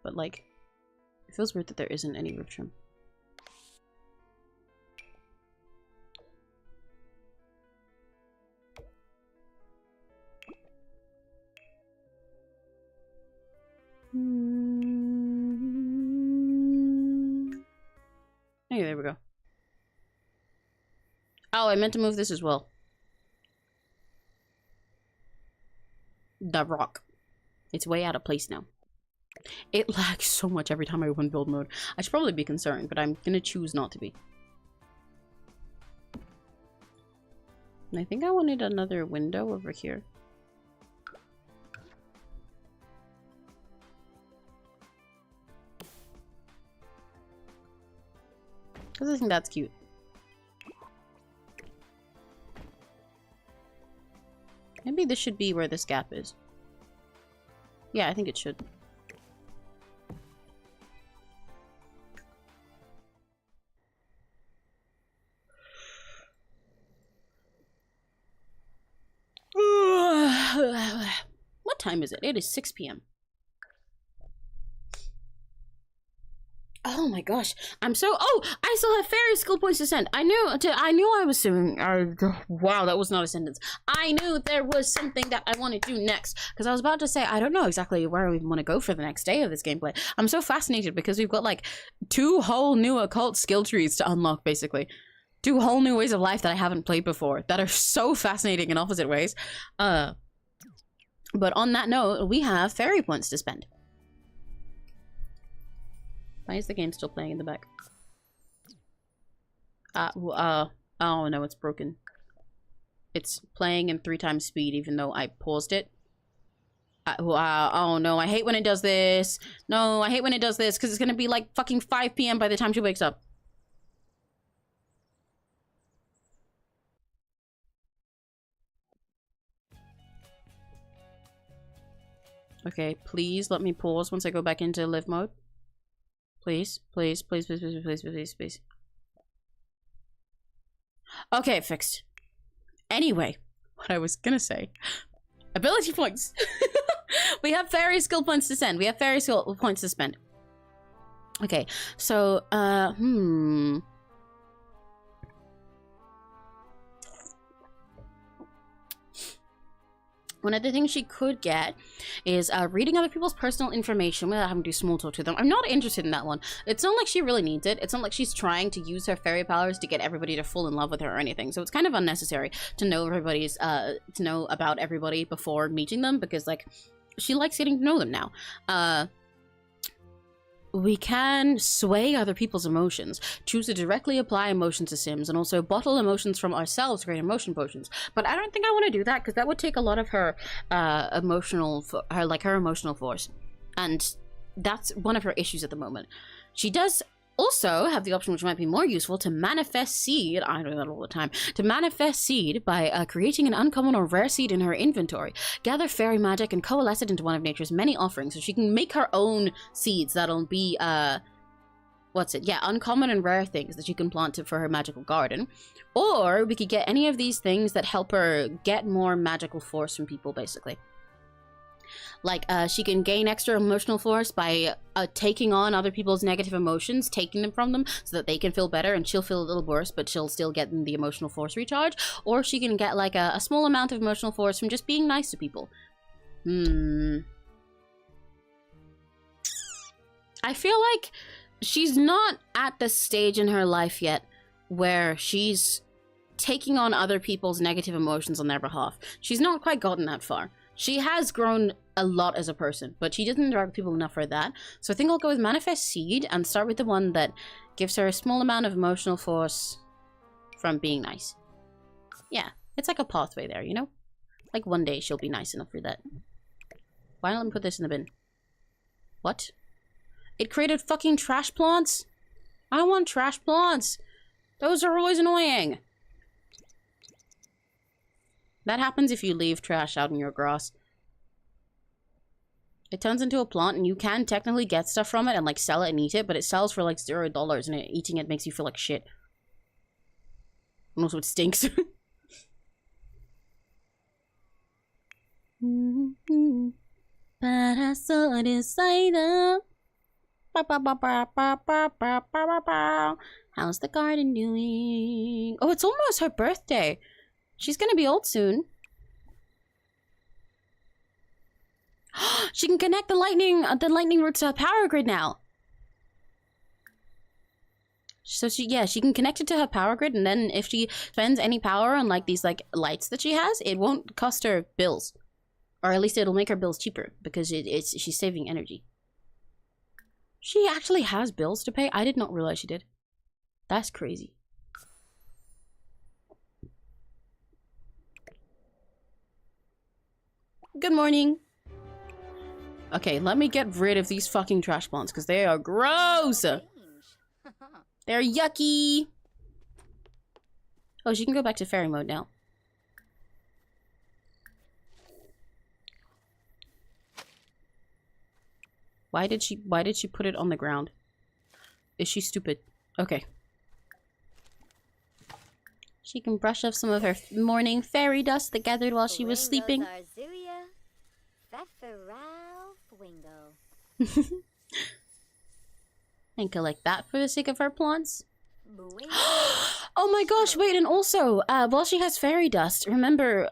but like, it feels weird that there isn't any roof trim. Hey, there we go. Oh, I meant to move this as well. The rock. It's way out of place now. It lags so much every time I open build mode. I should probably be concerned, but I'm gonna choose not to be. And I think I wanted another window over here. Because I think that's cute. Maybe this should be where this gap is. Yeah, I think it should. What time is it? It is 6 p.m. Oh my gosh, I'm so— oh, I still have fairy skill points to send. I knew I was doing— wow, that was not a sentence. I knew there was something that I want to do next, because I was about to say I don't know exactly where we want to go for the next day of this gameplay. I'm so fascinated because we've got like 2 whole new occult skill trees to unlock, basically. 2 whole new ways of life that I haven't played before that are so fascinating in opposite ways. But on that note, we have fairy points to spend. Why is the game still playing in the back? Oh no, it's broken. It's playing in 3 times speed even though I paused it. Oh no, I hate when it does this. No, I hate when it does this because it's gonna be like fucking 5 p.m. by the time she wakes up. Okay, please let me pause once I go back into live mode. Please, please, please, please, please, please, please, please. Okay, fixed. Anyway, what I was gonna say. Ability points! We have fairy skill points to send. We have fairy skill points to spend. Okay, so, one of the things she could get is reading other people's personal information without having to do small talk to them. I'm not interested in that one. It's not like she really needs it. It's not like she's trying to use her fairy powers to get everybody to fall in love with her or anything. So it's kind of unnecessary to know everybody's, to know about everybody before meeting them, because like, she likes getting to know them now. We can sway other people's emotions, choose to directly apply emotions to Sims, and also bottle emotions from ourselves to create emotion potions. But I don't think I want to do that because that would take a lot of her emotional force, and that's one of her issues at the moment. She does also have the option, which might be more useful, to manifest seed. I do that all the time. To manifest seed by creating an uncommon or rare seed in her inventory. Gather fairy magic and coalesce it into one of nature's many offerings, so she can make her own seeds that'll be what's it? Yeah, uncommon and rare things that she can plant for her magical garden. Or we could get any of these things that help her get more magical force from people, basically. Like, she can gain extra emotional force by taking on other people's negative emotions, taking them from them so that they can feel better, and she'll feel a little worse, but she'll still get the emotional force recharge. Or she can get, like, a small amount of emotional force from just being nice to people. I feel like she's not at the stage in her life yet where she's taking on other people's negative emotions on their behalf. She's not quite gotten that far. She has grown a lot as a person, but she doesn't interact with people enough for that. So I think I'll go with Manifest Seed and start with the one that gives her a small amount of emotional force from being nice. Yeah, it's like a pathway there, you know? Like one day she'll be nice enough for that. Why not let me put this in the bin? What? It created fucking trash plants? I don't want trash plants. Those are always annoying. That happens if you leave trash out in your grass. It turns into a plant and you can technically get stuff from it and like sell it and eat it, but it sells for like $0 and eating it makes you feel like shit. And also it stinks. But I saw it inside up. How's the garden doing? Oh, it's almost her birthday. She's gonna be old soon. She can connect the lightning roots to her power grid now. So she can connect it to her power grid, and then if she spends any power on like these like lights that she has, it won't cost her bills, or at least it'll make her bills cheaper because she's saving energy. She actually has bills to pay. I did not realize she did. That's crazy. Good morning. Okay, let me get rid of these fucking trash plants because they are gross. They're yucky. Oh, she can go back to fairy mode now. Why did she put it on the ground? Is she stupid? Okay. She can brush off some of her morning fairy dust that gathered while she was sleeping. And collect that for the sake of her plants. Oh my gosh, wait, and also, while she has fairy dust, remember,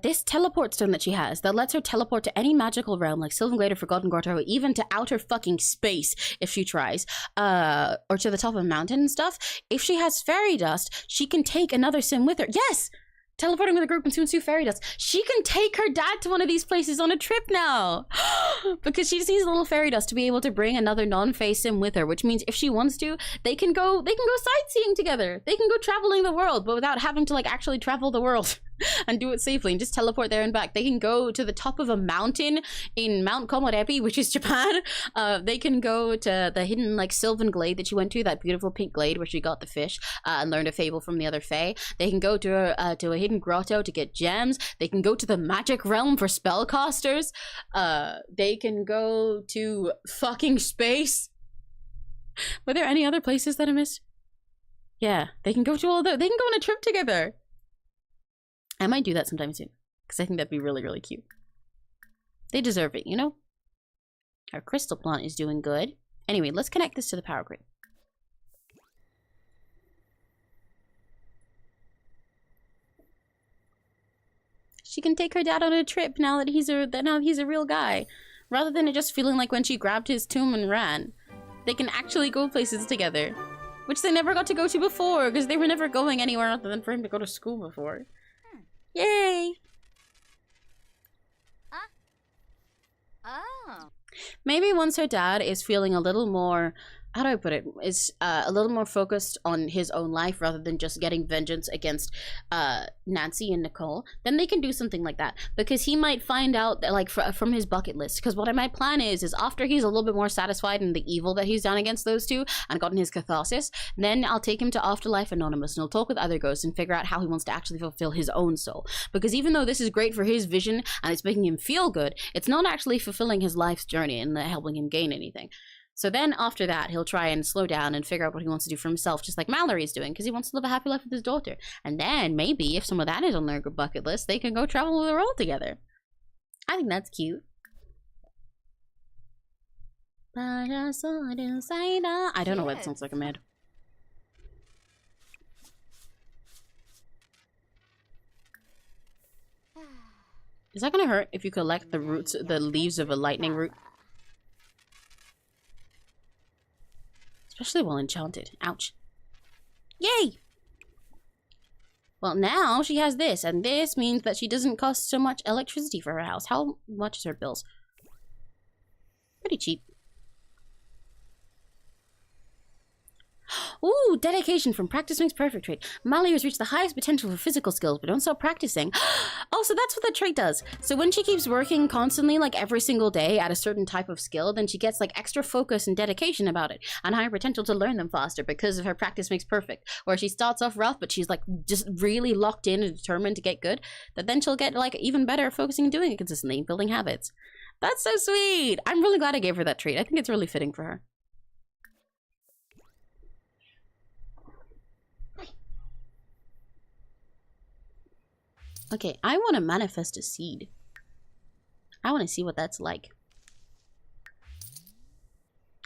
this teleport stone that she has that lets her teleport to any magical realm like Sylvan Glade or Forgotten Grotto, even to outer fucking space if she tries, or to the top of a mountain and stuff. If she has fairy dust, she can take another sim with her. Yes! Teleporting with a group and soon fairy dust. She can take her dad to one of these places on a trip now. Because she just needs a little fairy dust to be able to bring another non-fae sim with her, which means if she wants to, they can go sightseeing together. They can go traveling the world, but without having to like actually travel the world and do it safely and just teleport there and back. They can go to the top of a mountain in Mount Komorebi, which is Japan. They can go to the hidden like Sylvan Glade that she went to, that beautiful pink glade where she got the fish and learned a fable from the other fae. They can go to a hidden grotto to get gems. They can go to the magic realm for spellcasters. They can go to fucking space. Were there any other places that I missed? Yeah, they can go to all the. They can go on a trip together. I might do that sometime soon because I think that'd be really, really cute. They deserve it, you know? Our crystal plant is doing good. Anyway, let's connect this to the power grid. She can take her dad on a trip now that he's a real guy, rather than it just feeling like when she grabbed his tomb and ran. They can actually go places together, which they never got to go to before because they were never going anywhere other than for him to go to school before. Yay! Oh. Maybe once her dad is feeling a little more, how do I put it, is a little more focused on his own life rather than just getting vengeance against Nancy and Nicole, then they can do something like that. Because he might find out that, like, from his bucket list. Because what my plan is after he's a little bit more satisfied in the evil that he's done against those two and gotten his catharsis, then I'll take him to Afterlife Anonymous and he'll talk with other ghosts and figure out how he wants to actually fulfill his own soul. Because even though this is great for his vision and it's making him feel good, it's not actually fulfilling his life's journey and helping him gain anything. So then after that, he'll try and slow down and figure out what he wants to do for himself, just like Mallory's doing, because he wants to live a happy life with his daughter. And then maybe if some of that is on their bucket list, they can go travel the world together. I think that's cute. I don't know why it sounds like a mad. Is that gonna hurt if you collect the roots, the leaves of a lightning root? Especially while enchanted. Ouch. Yay! Well, now she has this, and this means that she doesn't cost so much electricity for her house. How much is her bills? Pretty cheap. Ooh, dedication from practice makes perfect trait. Mallory has reached the highest potential for physical skills, but don't stop practicing. Oh, so that's what the trait does. So when she keeps working constantly, like every single day at a certain type of skill, then she gets like extra focus and dedication about it, and higher potential to learn them faster because of her practice makes perfect. Where she starts off rough, but she's like just really locked in and determined to get good, that then she'll get like even better at focusing and doing it consistently, building habits. That's so sweet. I'm really glad I gave her that trait. I think it's really fitting for her. Okay, I want to manifest a seed. I want to see what that's like.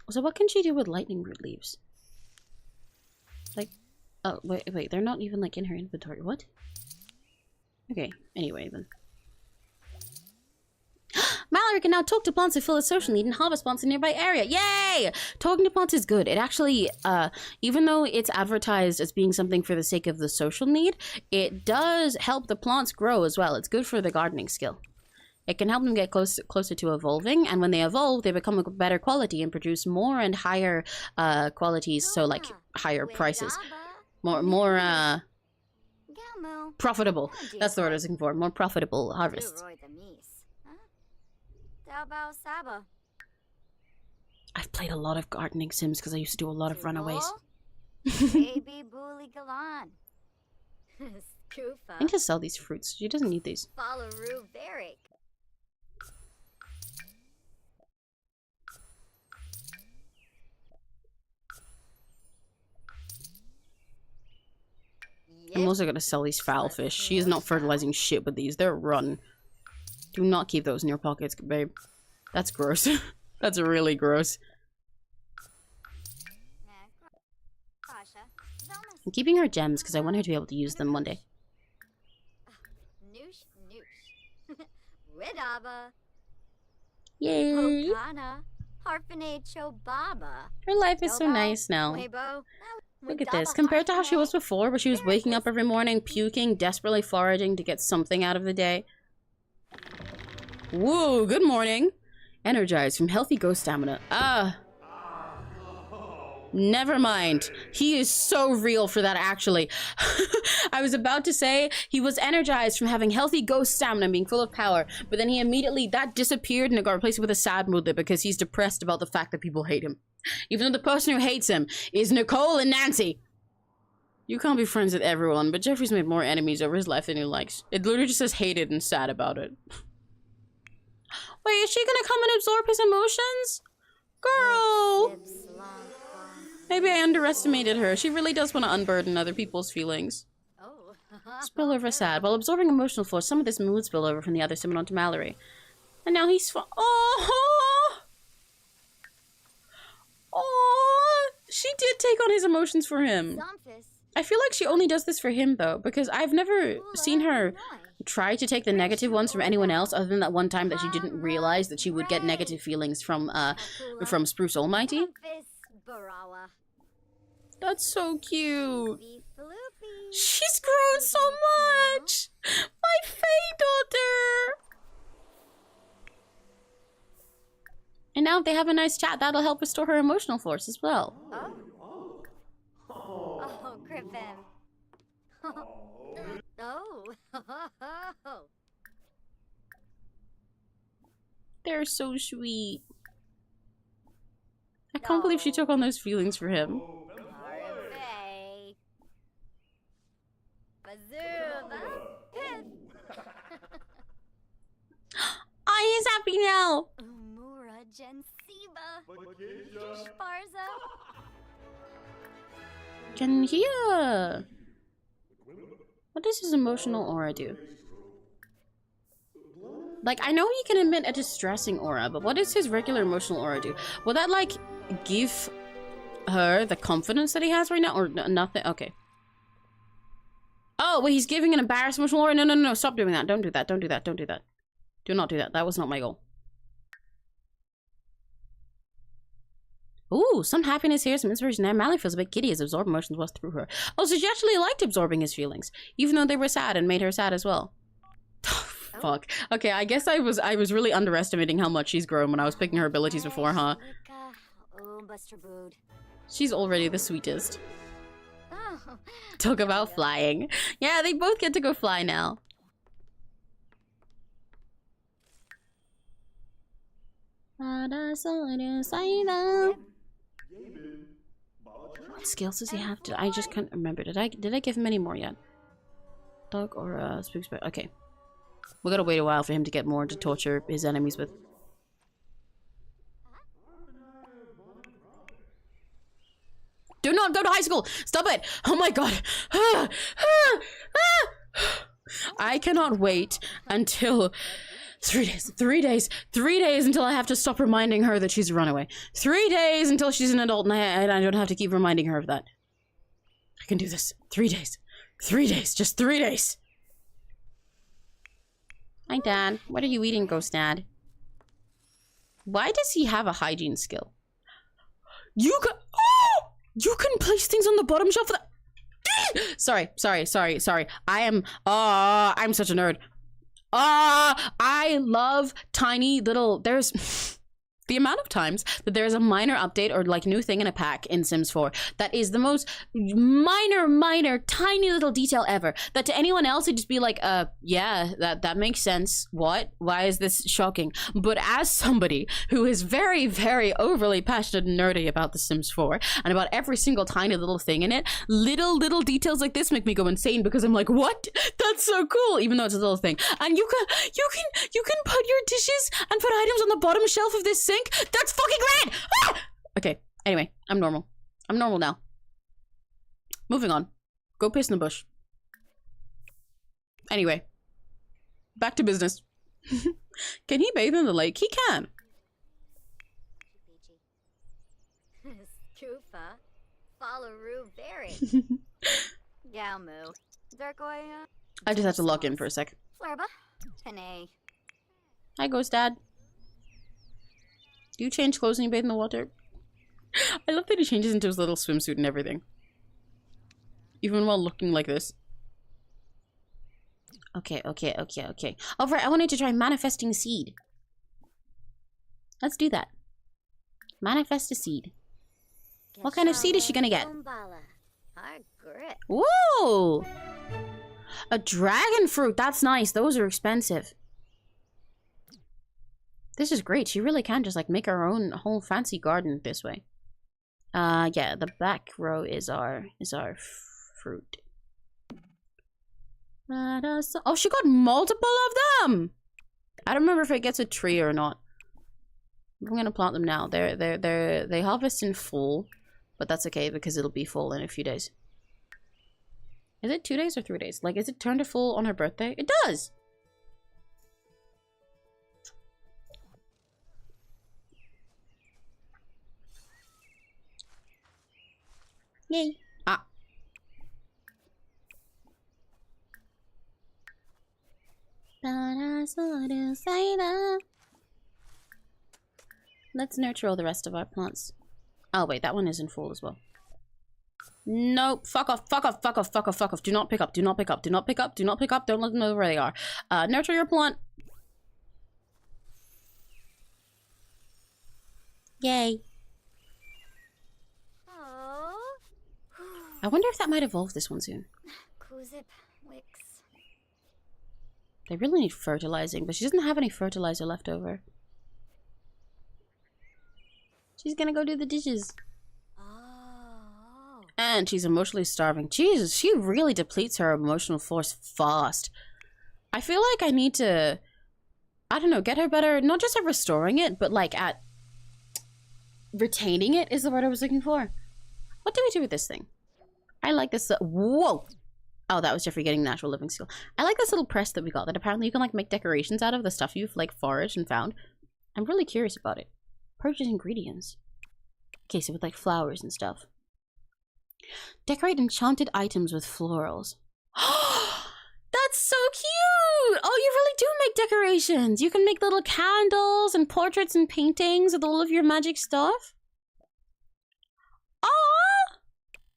So what can she do with lightning root leaves? Like, oh, wait, they're not even like in her inventory. What? Okay, anyway then. Mallory can now talk to plants to fill a social need and harvest plants in a nearby area. Yay! Talking to plants is good. It actually, even though it's advertised as being something for the sake of the social need, it does help the plants grow as well. It's good for the gardening skill. It can help them get closer to evolving, and when they evolve, they become a better quality and produce more and higher qualities, so like higher prices. More profitable. That's the word I was looking for. More profitable harvests. I've played a lot of gardening sims because I used to do a lot of runaways. I need to sell these fruits. She doesn't need these. I'm also gonna sell these foul fish. She is not fertilizing shit with these. They're rotten. Do not keep those in your pockets, babe. That's gross. That's really gross. I'm keeping her gems because I want her to be able to use them one day. Yay! Her life is so nice now. Look at this. Compared to how she was before, where she was waking up every morning, puking, desperately foraging to get something out of the day. Whoa, good morning. Energized from healthy ghost stamina. Never mind. He is so real for that, actually. I was about to say he was energized from having healthy ghost stamina and being full of power, but then he immediately, that disappeared and it got replaced with a sad mood because he's depressed about the fact that people hate him. Even though the person who hates him is Nicole and Nancy. You can't be friends with everyone, but Jeffrey's made more enemies over his life than he likes. It literally just says hated and sad about it. Wait, is she gonna come and absorb his emotions? Girl! Maybe I underestimated her. She really does want to unburden other people's feelings. Spillover sad. While absorbing emotional force, some of this mood spillover from the other simmered onto Mallory. And now he's oh! Oh! She did take on his emotions for him. I feel like she only does this for him, though, because I've never seen her try to take the negative ones from anyone else other than that one time that she didn't realize that she would get negative feelings from Spruce Almighty. That's so cute. She's grown so much. My Faye daughter. And now if they have a nice chat, that'll help restore her emotional force as well. Oh, Griffin. They're so sweet. I can't believe she took on those feelings for him. Ah, he's happy now. Jensiba. Sparza. Can he, what does his emotional aura do? Like, I know he can emit a distressing aura, but what does his regular emotional aura do? Will that, like, give her the confidence that he has right now, or nothing? Okay. Oh, wait, he's giving an embarrassed emotional aura? No, no, no, stop doing that. Don't do that. Don't do that. Don't do that. Do not do that. That was not my goal. Ooh, some happiness here, some inspiration there. Mallory feels a bit giddy as absorbed emotions was through her. Oh, so she actually liked absorbing his feelings, even though they were sad and made her sad as well. Fuck. Okay, I guess I was really underestimating how much she's grown when I was picking her abilities before, huh? She's already the sweetest. Talk about flying. Yeah, they both get to go fly now. What skills does he have? I just can't remember. Did I give him any more yet? Dog or spook spirit? Okay. We gotta wait a while for him to get more to torture his enemies with. Do not go to high school! Stop it! Oh my god! I cannot wait until 3 days. 3 days. 3 days until I have to stop reminding her that she's a runaway. 3 days until she's an adult and I don't have to keep reminding her of that. I can do this. 3 days. 3 days. Just 3 days. Hi, Dad. What are you eating, Ghost Dad? Why does he have a hygiene skill? You can— oh! You can place things on the bottom shelf of the— sorry. I'm such a nerd. I love tiny little— there's the amount of times that there's a minor update or like new thing in a pack in Sims 4 that is the most minor, tiny little detail ever. That to anyone else, it'd just be like, yeah, that makes sense. What? Why is this shocking? But as somebody who is very, very overly passionate and nerdy about The Sims 4 and about every single tiny little thing in it, little details like this make me go insane because I'm like, what? That's so cool, even though it's a little thing. And you can put your dishes and put items on the bottom shelf of this sink. That's fucking rad! Ah! Okay, anyway, I'm normal. I'm normal now. Moving on. Go piss in the bush. Anyway. Back to business. Can he bathe in the lake? He can. Skufa. Fallaru Berry. Galmu. Darkoya. I just have to log in for a sec. Flurba. Tene. Hi, Ghost Dad. Do you change clothes when you bathe in the water? I love that he changes into his little swimsuit and everything. Even while looking like this. Okay. Oh, right, I wanted to try manifesting seed. Let's do that. Manifest a seed. What kind of seed is she gonna get? Whoa! A dragon fruit! That's nice. Those are expensive. This is great. She really can just like make her own whole fancy garden this way. Yeah, the back row is our fruit. Oh, she got multiple of them. I don't remember if it gets a tree or not. I'm gonna plant them now. They harvest in fall, but that's okay because it'll be full in a few days. Is it 2 days or 3 days? Like, is it turned to full on her birthday? It does. Yay. Ah. Let's nurture all the rest of our plants. Oh wait, that one isn't full as well. Nope. Fuck off. Do not pick up. Do not pick up. Don't let them know where they are. Nurture your plant. Yay. I wonder if that might evolve this one soon. They really need fertilizing, but she doesn't have any fertilizer left over. She's gonna go do the dishes. And she's emotionally starving. Jesus, she really depletes her emotional force fast. I feel like I need to, I don't know, get her better, not just at restoring it, but like at retaining it is the word I was looking for. What do we do with this thing? I like this. Whoa! Oh, that was Jeffrey getting natural living skill. I like this little press that we got that apparently you can like make decorations out of the stuff you've like foraged and found. I'm really curious about it. Purchase ingredients. Okay, so with like flowers and stuff. Decorate enchanted items with florals. That's so cute! Oh, you really do make decorations. You can make little candles and portraits and paintings with all of your magic stuff. Oh,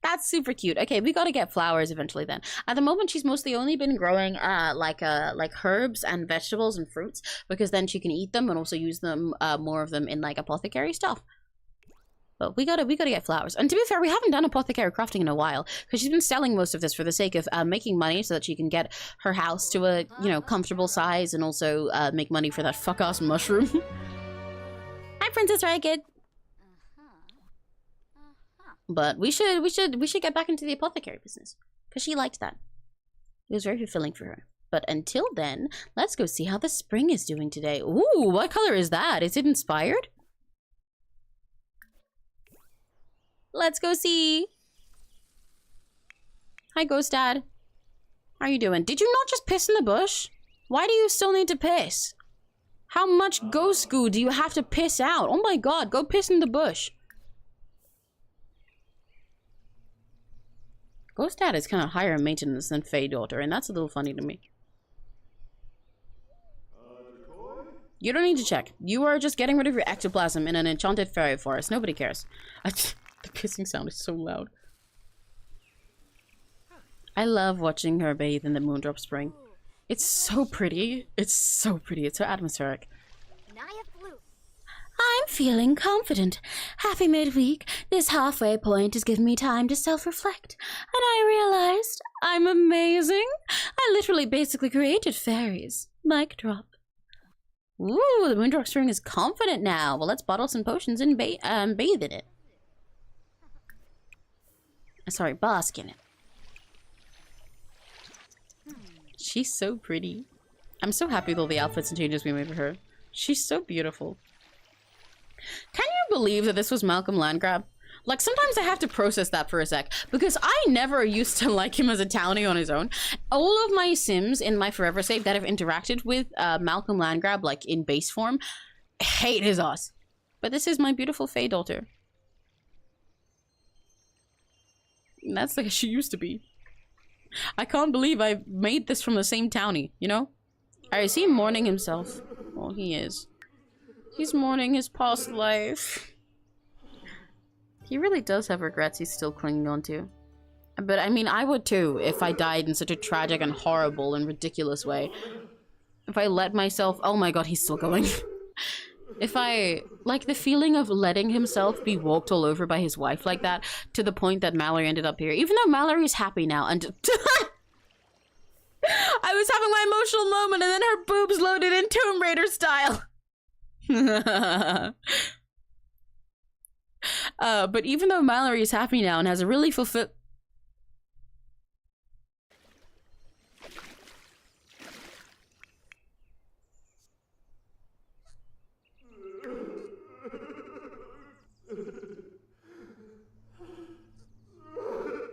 that's super cute. Okay, we gotta get flowers eventually then. At the moment, she's mostly only been growing like herbs and vegetables and fruits because then she can eat them and also use them more of them in like apothecary stuff. But we gotta get flowers. And to be fair, we haven't done apothecary crafting in a while because she's been selling most of this for the sake of making money so that she can get her house to a, you know, comfortable size and also make money for that fuck-ass mushroom. Hi, Princess Ragged. But we should get back into the apothecary business because she liked that. It was very fulfilling for her. But until then, let's go see how the spring is doing today. Ooh, what color is that? Is it inspired? Let's go see. Hi, Ghost Dad. How are you doing? Did you not just piss in the bush? Why do you still need to piss? How much ghost goo do you have to piss out? Oh my god, go piss in the bush. Ghost Dad is kind of higher maintenance than Fae Daughter, and that's a little funny to me. You don't need to check. You are just getting rid of your ectoplasm in an enchanted fairy forest. Nobody cares. The pissing sound is so loud. I love watching her bathe in the Moondrop Spring. It's so pretty. It's so pretty. It's so atmospheric. I'm feeling confident. Happy midweek. This halfway point has given me time to self-reflect. And I realized I'm amazing. I literally basically created fairies. Mic drop. Ooh, the Moondrop Spring is confident now. Well, let's bottle some potions and bathe in it. Sorry, bask in it. She's so pretty. I'm so happy with all the outfits and changes we made for her. She's so beautiful. Can you believe that this was Malcolm Landgrab? Like, sometimes I have to process that for a sec, because I never used to like him as a townie on his own. All of my Sims in my Forever Save that have interacted with Malcolm Landgrab, like in base form, hate his ass. But this is my beautiful Fae Daughter. And that's like she used to be. I can't believe I made this from the same townie, you know? Is he mourning himself? Well, he is. He's mourning his past life. He really does have regrets he's still clinging on to. But I mean, I would too if I died in such a tragic and horrible and ridiculous way. If I let myself... Oh my god, he's still going. If I... Like, the feeling of letting himself be walked all over by his wife like that, to the point that Mallory ended up here. Even though Mallory's happy now, and... I was having my emotional moment, and then her boobs loaded in Tomb Raider style. But even though Mallory is happy now and has a really fulfilled...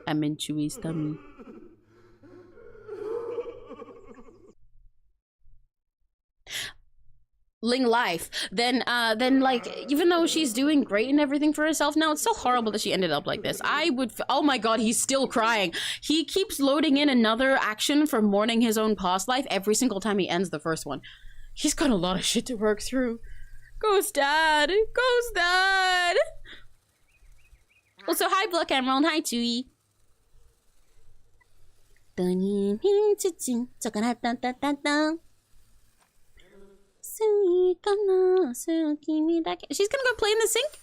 I'm in Chewie's tummy. Ling life. Then like, even though she's doing great and everything for herself now, it's still horrible that she ended up like this. I would... Oh my god, he's still crying. He keeps loading in another action for mourning his own past life every single time he ends the first one. He's got a lot of shit to work through. Ghost Dad! Ghost Dad! Also, hi Black Emerald, hi Chewie. She's gonna go play in the sink?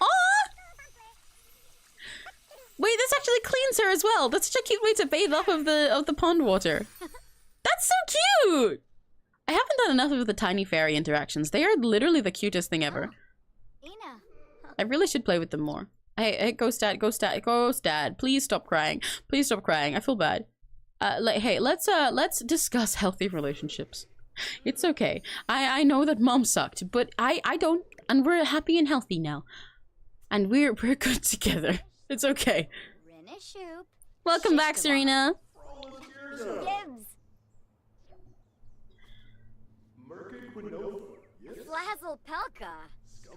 Oh! Wait, this actually cleans her as well. That's such a cute way to bathe off of the pond water. That's so cute! I haven't done enough of the tiny fairy interactions. They are literally the cutest thing ever. I really should play with them more. Hey, Ghost Dad, Ghost Dad, Ghost Dad, please stop crying. Please stop crying. I feel bad. Hey, let's discuss healthy relationships. It's okay. I know that mom sucked, but I don't, and we're happy and healthy now. And we're good together. It's okay. Renishoop. Welcome back, Serena. Gibbs. Flazzle Pelka.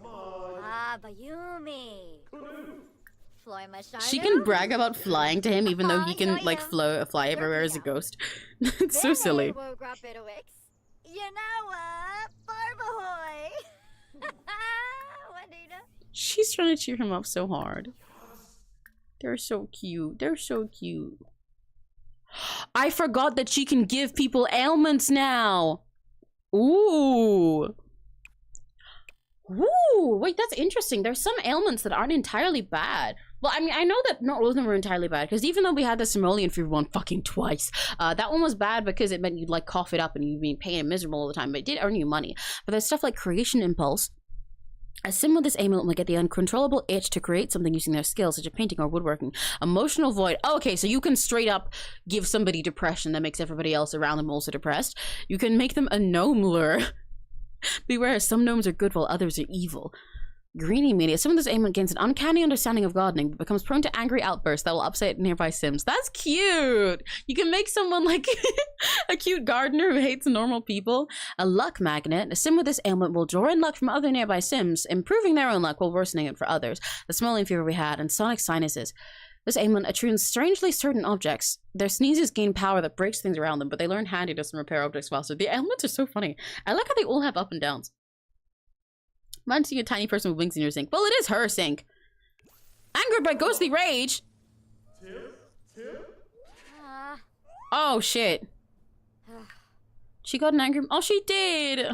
Ah, Bayumi. She can brag about flying to him even though he can like fly everywhere as a ghost. It's so silly. You know what? Barbahoy. Juanita. She's trying to cheer him up so hard. They're so cute. They're so cute. I forgot that she can give people ailments now. Ooh. Ooh, wait, that's interesting. There's some ailments that aren't entirely bad. Well, I mean, I know that not all of them were entirely bad, because even though we had the simoleon fever one fucking twice, that one was bad because it meant you'd like cough it up and you'd be in pain and miserable all the time, but it did earn you money. But there's stuff like creation impulse. A sim with this ailment will get the uncontrollable itch to create something using their skills, such as painting or woodworking. Emotional void. Oh, okay, so you can straight up give somebody depression that makes everybody else around them also depressed. You can make them a gnome lure. Beware, some gnomes are good while others are evil. Greenie Media. Some of this ailment gains an uncanny understanding of gardening, but becomes prone to angry outbursts that will upset nearby sims. That's cute! You can make someone like a cute gardener who hates normal people. A luck magnet. A sim with this ailment will draw in luck from other nearby sims, improving their own luck while worsening it for others. The simoleon fever we had, and sonic sinuses. This ailment attunes strangely certain objects. Their sneezes gain power that breaks things around them, but they learn handiness and repair objects faster. The ailments are so funny. I like how they all have up and downs. Imagine seeing a tiny person with wings in your sink. Well, it is her sink. Angered by ghostly rage. Oh, shit. She got an angry... Oh, she did.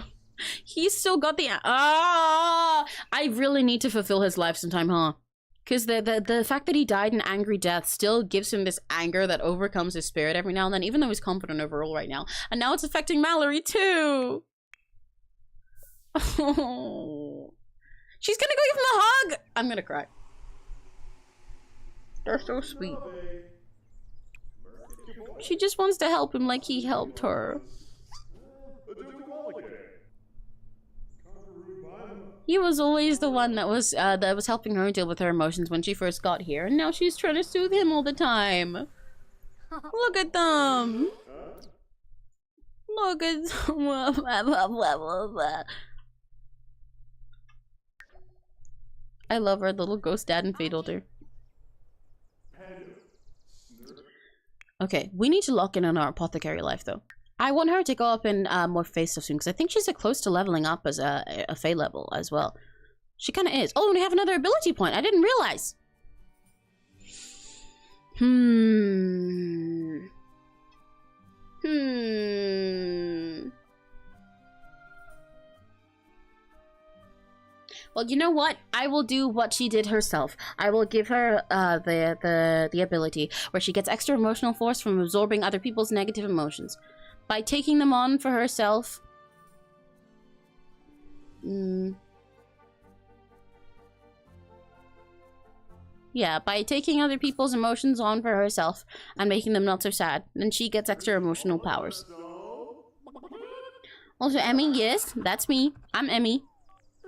He still got the... Ah! I really need to fulfill his life sometime, huh? Because the fact that he died an angry death still gives him this anger that overcomes his spirit every now and then, even though he's confident overall right now. And now it's affecting Mallory, too. Oh. She's gonna go give him a hug! I'm gonna cry. They're so sweet. She just wants to help him like he helped her. He was always the one that was helping her deal with her emotions when she first got here, and now she's trying to soothe him all the time. Look at them! Look at them. I love our little ghost dad and fate older. Okay, we need to lock in on our apothecary life though. I want her to go up in more face stuff soon, because I think she's close to leveling up as a Fae level as well. She kind of is. Oh, and we have another ability point. I didn't realize. Well, you know what? I will do what she did herself. I will give her the ability where she gets extra emotional force from absorbing other people's negative emotions. By taking them on for herself. Yeah, by taking other people's emotions on for herself and making them not so sad. Then she gets extra emotional powers. Also, Emmy, yes, that's me. I'm Emmy.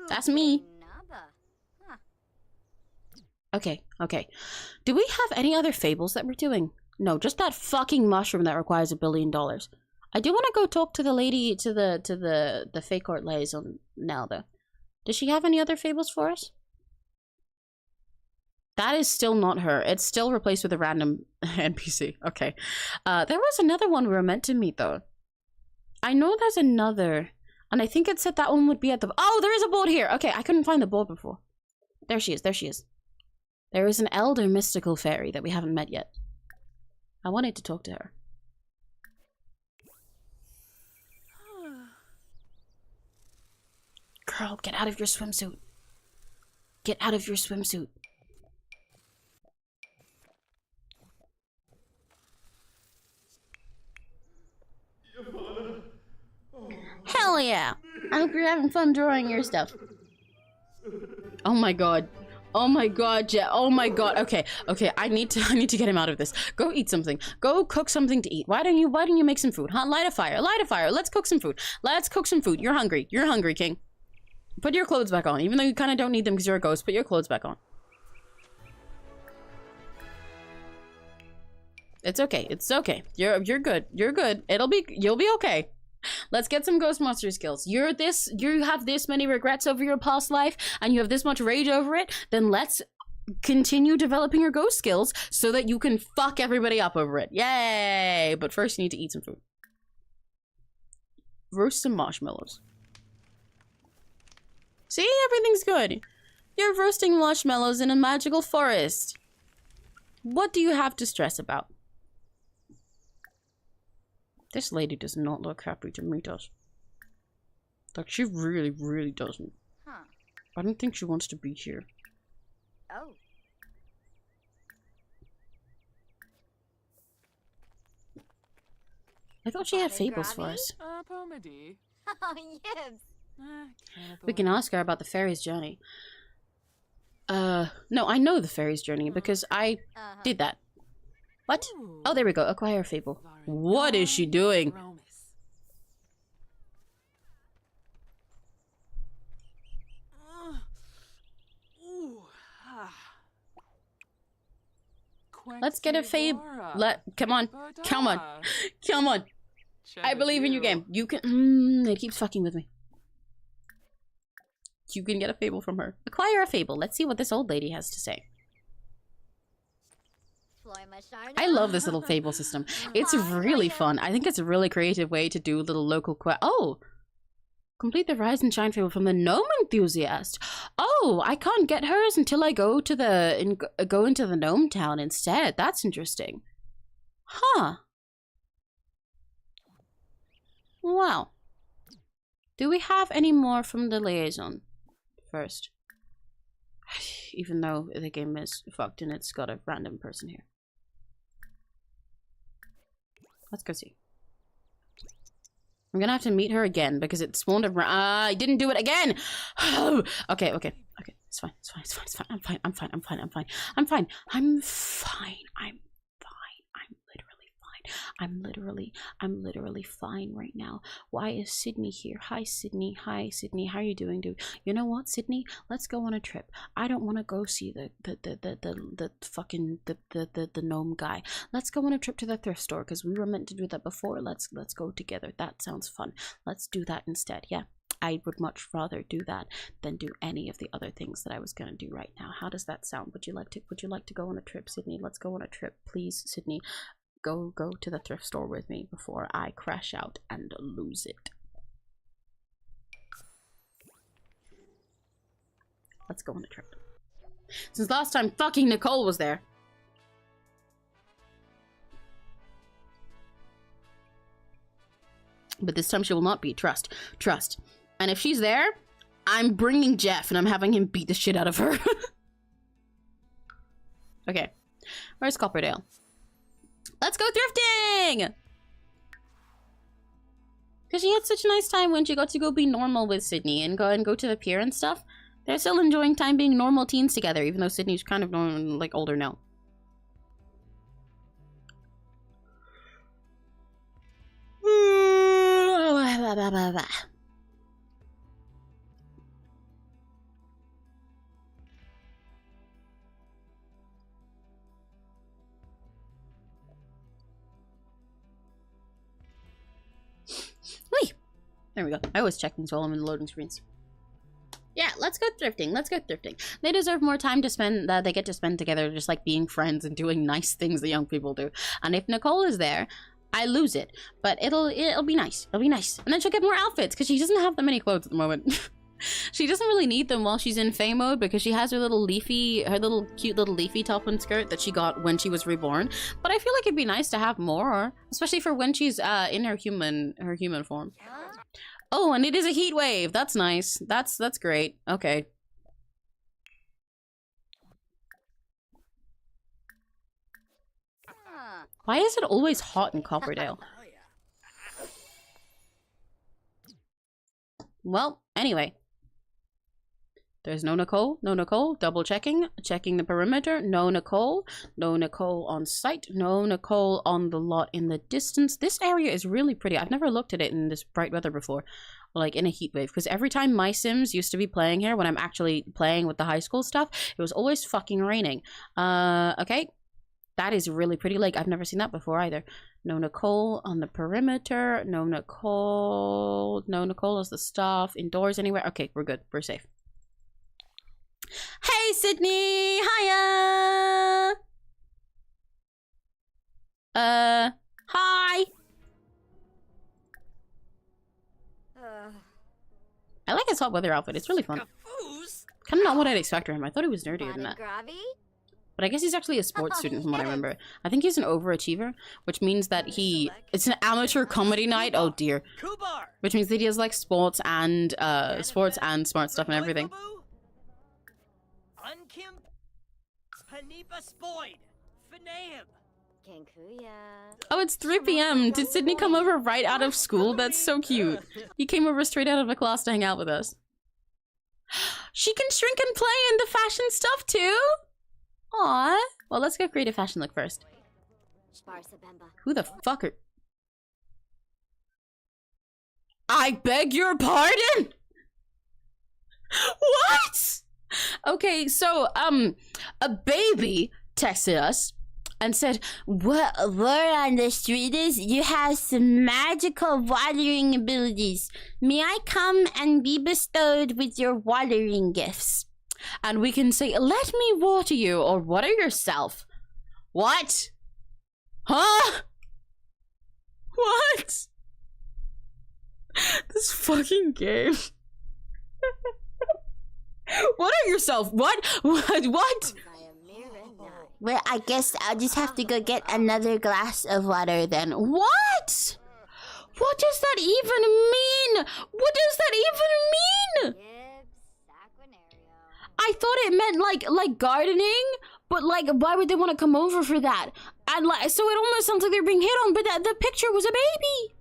That's me. Okay, okay. Do we have any other fables that we're doing? No, just that fucking mushroom that requires $1 billion. I do want to go talk to the lady, to the Fae Court liaison now, though. Does she have any other fables for us? That is still not her. It's still replaced with a random NPC. Okay. There was another one we were meant to meet, though. I know there's another. And I think it said that one would be at the... Oh, there is a board here! Okay, I couldn't find the board before. There she is, there she is. There is an elder mystical fairy that we haven't met yet. I wanted to talk to her. Girl, get out of your swimsuit. Get out of your swimsuit. Hell yeah! I hope you're having fun drawing your stuff. Oh my god. Oh my god, Jet. Oh my god. Okay, okay. I need to get him out of this. Go eat something. Go cook something to eat. Why don't you make some food? Huh? Light a fire. Light a fire. Let's cook some food. Let's cook some food. You're hungry. You're hungry, King. Put your clothes back on. Even though you kind of don't need them because you're a ghost, put your clothes back on. It's okay. It's okay. You're good. You're good. You'll be okay. Let's get some ghost monster skills. You have this many regrets over your past life and you have this much rage over it, then let's continue developing your ghost skills so that you can fuck everybody up over it. Yay! But first you need to eat some food. Roast some marshmallows. See? Everything's good. You're roasting marshmallows in a magical forest. What do you have to stress about? This lady does not look happy to meet us. Like, she really, really doesn't. Huh. I don't think she wants to be here. Oh. I thought she had fables for us. Pomedy. Oh, yes. We can ask her about the fairy's journey. No, I know the fairy's journey because I did that. What? Oh, there we go. Acquire a fable. What is she doing? Let's get a fable. Come on. Come on. Come on. I believe in you, game. You can. It keeps fucking with me. You can get a fable from her. Acquire a fable. Let's see what this old lady has to say. I love this little fable system. It's really fun. I think it's a really creative way to do little local quest. Oh! Complete the Rise and Shine fable from the gnome enthusiast. Oh, I can't get hers until I go into the gnome town instead. That's interesting. Huh. Wow. Do we have any more from the liaison first? Even though the game is fucked and it's got a random person here. Let's go see. I'm gonna have to meet her again because it spawned a I didn't do it again! Okay, okay, okay. It's fine, it's fine, it's fine, it's fine. I'm fine, I'm fine, I'm fine, I'm fine. I'm fine. I'm fine. I'm fine. I'm literally fine. I'm literally fine right now. Why is Sydney here? Hi, Sydney. Hi, Sydney. How are you doing, dude? You know what, Sydney? Let's go on a trip. I don't want to go see the gnome guy. Let's go on a trip to the thrift store because we were meant to do that before. Let's go together. That sounds fun. Let's do that instead. Yeah. I would much rather do that than do any of the other things that I was gonna do right now. How does that sound? Would you like to go on a trip, Sydney? Let's go on a trip, please, Sydney. Go to the thrift store with me before I crash out and lose it. Let's go on a trip. Since last time fucking Nicole was there. But this time she will not be. Trust. Trust. And if she's there, I'm bringing Jeff and I'm having him beat the shit out of her. Okay. Where's 𝘆𝐿? Let's go thrifting! Because she had such a nice time when she got to go be normal with Sydney and go to the pier and stuff. They're still enjoying time being normal teens together, even though Sydney's kind of like older now. Whee! There we go. I always check things while I'm in the loading screens. Yeah, let's go thrifting. Let's go thrifting. They deserve more time to spend that they get to spend together, just like being friends and doing nice things that young people do. And if Nicole is there, I lose it. But it'll be nice. It'll be nice. And then she'll get more outfits because she doesn't have that many clothes at the moment. She doesn't really need them while she's in Fae mode because she has her little cute little leafy top and skirt that she got when she was reborn. But I feel like it'd be nice to have more, especially for when she's in her human form. Oh, and it is a heat wave. That's nice. That's great. Okay. Why is it always hot in 𝘆𝐿? Well, anyway. There's no Nicole. No Nicole. Double checking. Checking the perimeter. No Nicole. No Nicole on site. No Nicole on the lot in the distance. This area is really pretty. I've never looked at it in this bright weather before. Like in a heat wave. Because every time my Sims used to be playing here, when I'm actually playing with the high school stuff, it was always fucking raining. Okay. That is really pretty lake. I've never seen that before either. No Nicole on the perimeter. No Nicole. No Nicole as the staff. Indoors anywhere. Okay, we're good. We're safe. Hey, Sydney! Hiya! Hi! I like his hot weather outfit. It's really fun. Kind of not what I'd expect from him. I thought he was nerdier than that. But I guess he's actually a sports student from what I remember. I think he's an overachiever, which means that it's an amateur comedy night. Oh dear. Which means that he has like sports and smart stuff and everything. Oh, it's 3 p.m. Did Sydney come over right out of school? That's so cute. He came over straight out of a class to hang out with us. She can shrink and play in the fashion stuff too? Aww. Well, let's go create a fashion look first. Who the fuck are... I beg your pardon? What? Okay, so, a baby texted us and said, "What word on the street is you have some magical watering abilities. May I come and be bestowed with your watering gifts?" And we can say, "Let me water you," or "Water yourself." What? Huh? What? This fucking game. Water yourself. What? What? Well, I guess I'll just have to go get another glass of water then. What? What does that even mean? What does that even mean? I thought it meant like gardening, but like why would they want to come over for that? And like so it almost sounds like they're being hit on, but the picture was a baby.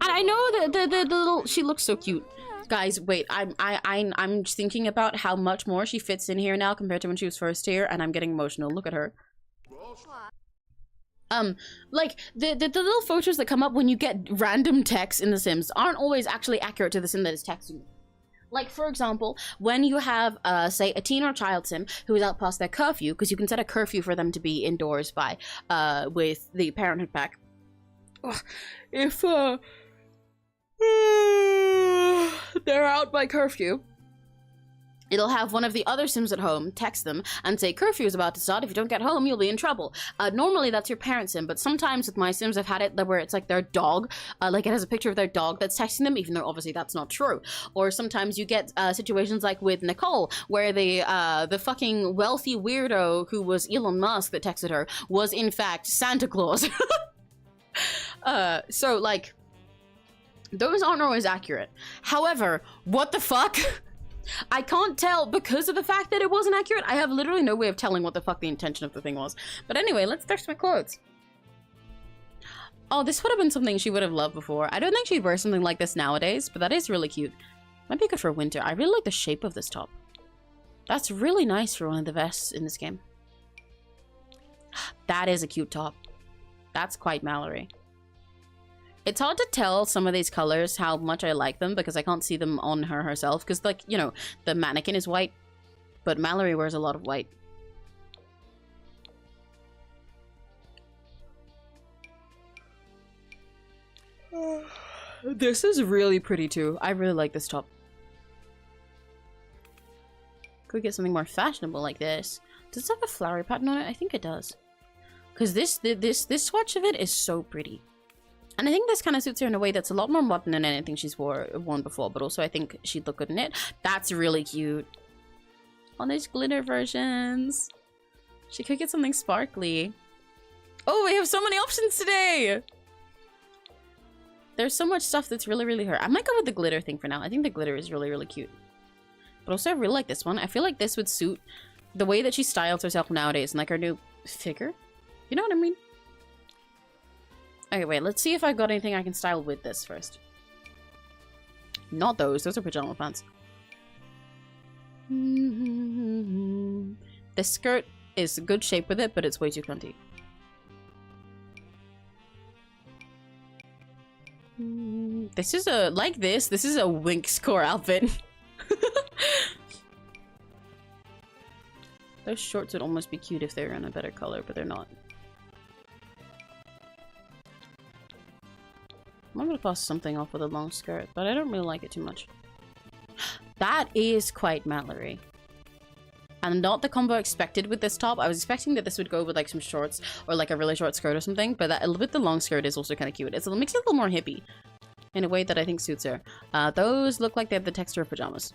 And I know that the little, she looks so cute. Guys, wait, I'm just thinking about how much more she fits in here now compared to when she was first here, and I'm getting emotional. Look at her. Like the little photos that come up when you get random text in The Sims aren't always actually accurate to the sim that is texting. Like, for example, when you have, say, a teen or child sim who is out past their curfew, because you can set a curfew for them to be indoors by, with the Parenthood Pack. If, they're out by curfew, it'll have one of the other sims at home text them and say, "Curfew is about to start. If you don't get home, you'll be in trouble." Normally that's your parent sim, but sometimes with my sims I've had it where it's like their dog, like it has a picture of their dog that's texting them, even though obviously that's not true. Or sometimes you get situations like with Nicole, where the fucking wealthy weirdo who was Elon Musk that texted her was in fact Santa Claus. So like, those aren't always accurate. However, what the fuck? I can't tell because of the fact that it wasn't accurate. I have literally no way of telling what the fuck the intention of the thing was. But anyway, let's thirst my clothes. Oh, this would have been something she would have loved before. I don't think she'd wear something like this nowadays, but that is really cute. Might be good for winter. I really like the shape of this top. That's really nice for one of the vests in this game. That is a cute top. That's quite Mallory. It's hard to tell some of these colors how much I like them because I can't see them on her herself. Because, like, you know, the mannequin is white, but Mallory wears a lot of white. This is really pretty too. I really like this top. Could we get something more fashionable like this? Does it have a flowery pattern on it? I think it does. Because this swatch of it is so pretty. And I think this kind of suits her in a way that's a lot more modern than anything she's worn before, but also I think she'd look good in it. That's really cute. On these glitter versions. She could get something sparkly. Oh, we have so many options today! There's so much stuff that's really, really her. I might go with the glitter thing for now. I think the glitter is really, really cute. But also I really like this one. I feel like this would suit the way that she styles herself nowadays and like her new figure. You know what I mean? Okay, wait, let's see if I got anything I can style with this first. Not those. Those are pajama pants. The skirt is good shape with it, but it's way too cunty. This is a, like this is a Wink score outfit. Those shorts would almost be cute if they were in a better color, but they're not. I'm gonna pass something off with a long skirt, but I don't really like it too much. That is quite Mallory. And not the combo expected with this top. I was expecting that this would go with like some shorts or like a really short skirt or something, but that with the long skirt is also kind of cute. It makes it a little more hippie in a way that I think suits her. Those look like they have the texture of pajamas.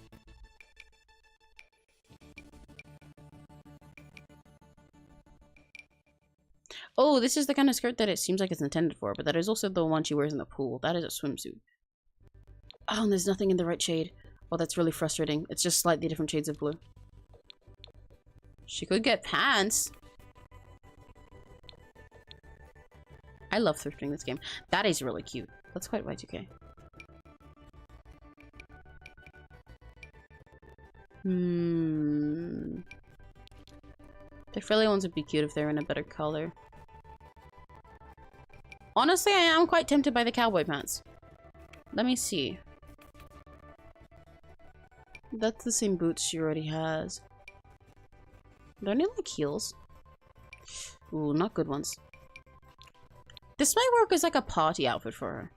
Oh, this is the kind of skirt that it seems like it's intended for, but that is also the one she wears in the pool. That is a swimsuit. Oh, and there's nothing in the right shade. Oh, that's really frustrating. It's just slightly different shades of blue. She could get pants. I love thrifting this game. That is really cute. That's quite Y2K. The frilly ones would be cute if they were in a better color. Honestly, I am quite tempted by the cowboy pants. Let me see. That's the same boots she already has. Don't need like heels. Ooh, not good ones. This might work as like a party outfit for her.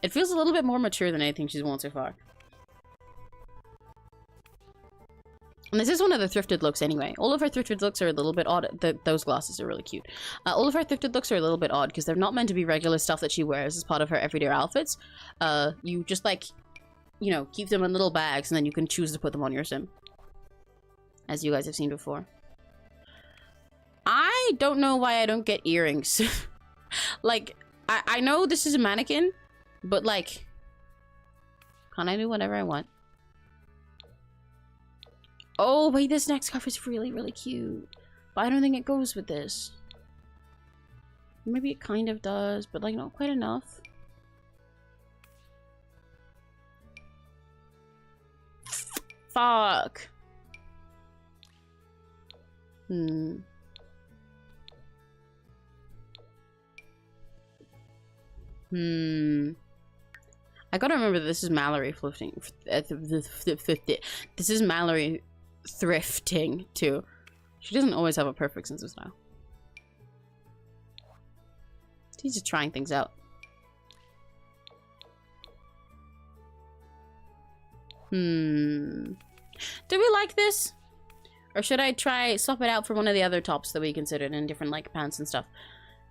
It feels a little bit more mature than anything she's worn so far. And this is one of the thrifted looks anyway. All of her thrifted looks are a little bit odd. Those glasses are really cute. All of her thrifted looks are a little bit odd because they're not meant to be regular stuff that she wears as part of her everyday outfits. You just like, you know, keep them in little bags and then you can choose to put them on your sim. As you guys have seen before. I don't know why I don't get earrings. Like, I know this is a mannequin, but like, can't I do whatever I want? Oh, wait, this next scarf is really, really cute. But I don't think it goes with this. Maybe it kind of does, but like not quite enough. Fuck. I gotta remember that this is Mallory thrifting. This is Mallory thrifting too. She doesn't always have a perfect sense of style. She's just trying things out. Do we like this? Or should I try swap it out for one of the other tops that we considered in different like pants and stuff?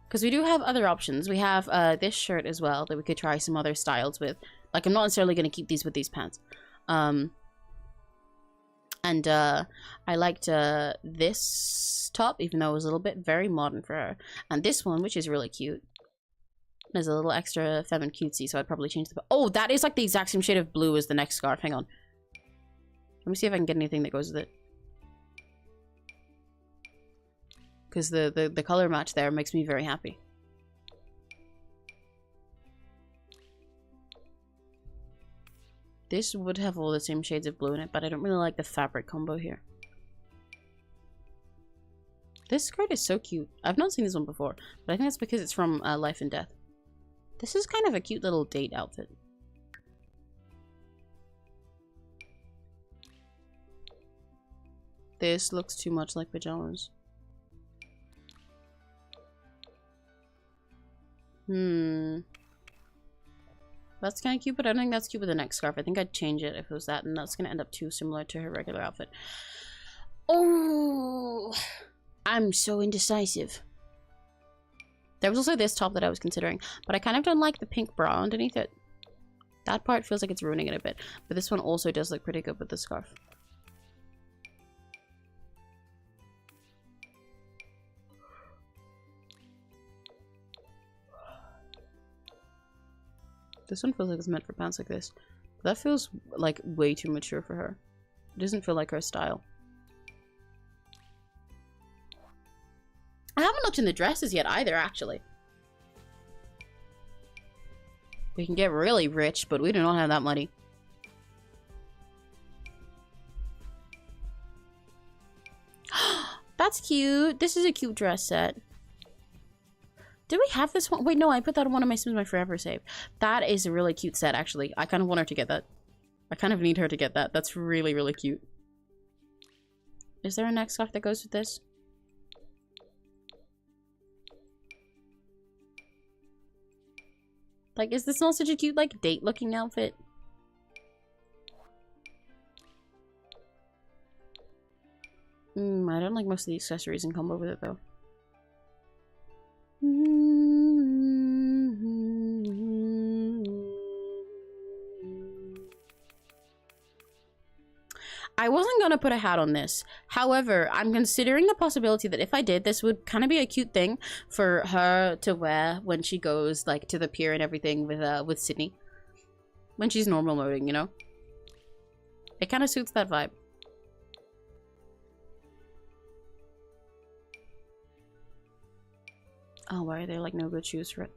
Because we do have other options. We have this shirt as well that we could try some other styles with. Like, I'm not necessarily going to keep these with these pants. I liked this top, even though it was a little bit very modern for her. And this one, which is really cute. There's a little extra feminine cutesy, so I'd probably change the... Oh, that is like the exact same shade of blue as the next scarf. Hang on. Let me see if I can get anything that goes with it. Because the color match there makes me very happy. This would have all the same shades of blue in it, but I don't really like the fabric combo here. This skirt is so cute. I've not seen this one before, but I think that's because it's from Life and Death. This is kind of a cute little date outfit. This looks too much like pajamas. That's kind of cute, but I don't think that's cute with the next scarf. I think I'd change it if it was that, and that's going to end up too similar to her regular outfit. Oh, I'm so indecisive. There was also this top that I was considering, but I kind of don't like the pink bra underneath it. That part feels like it's ruining it a bit, but this one also does look pretty good with the scarf. This one feels like it's meant for pants like this. That feels like way too mature for her. It doesn't feel like her style. I haven't looked in the dresses yet either, actually. We can get really rich, but we do not have that money. cute. This is a cute dress set. Did we have this one? Wait, no, I put that on one of my Sims My Forever save. That is a really cute set, actually. I kind of want her to get that. I kind of need her to get that. That's really, really cute. Is there a neck scarf that goes with this? Like, is this not such a cute, like, date-looking outfit? I don't like most of the accessories in combo with it, though. I wasn't gonna put a hat on this. However, I'm considering the possibility that if I did, this would kind of be a cute thing for her to wear when she goes, like, to the pier and everything with Sydney. When she's normal moding, you know? It kind of suits that vibe. Oh, why are there, like, no good shoes for it?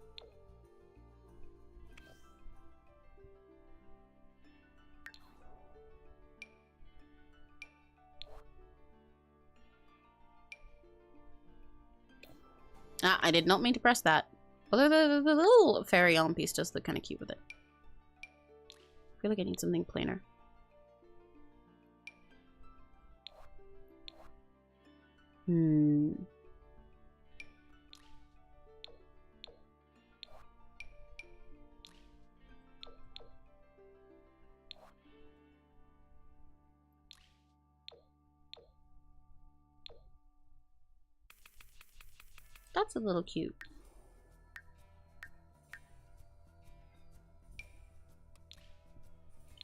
Ah, I did not mean to press that. Although the little fairy arm piece does look kind of cute with it. I feel like I need something plainer. That's a little cute.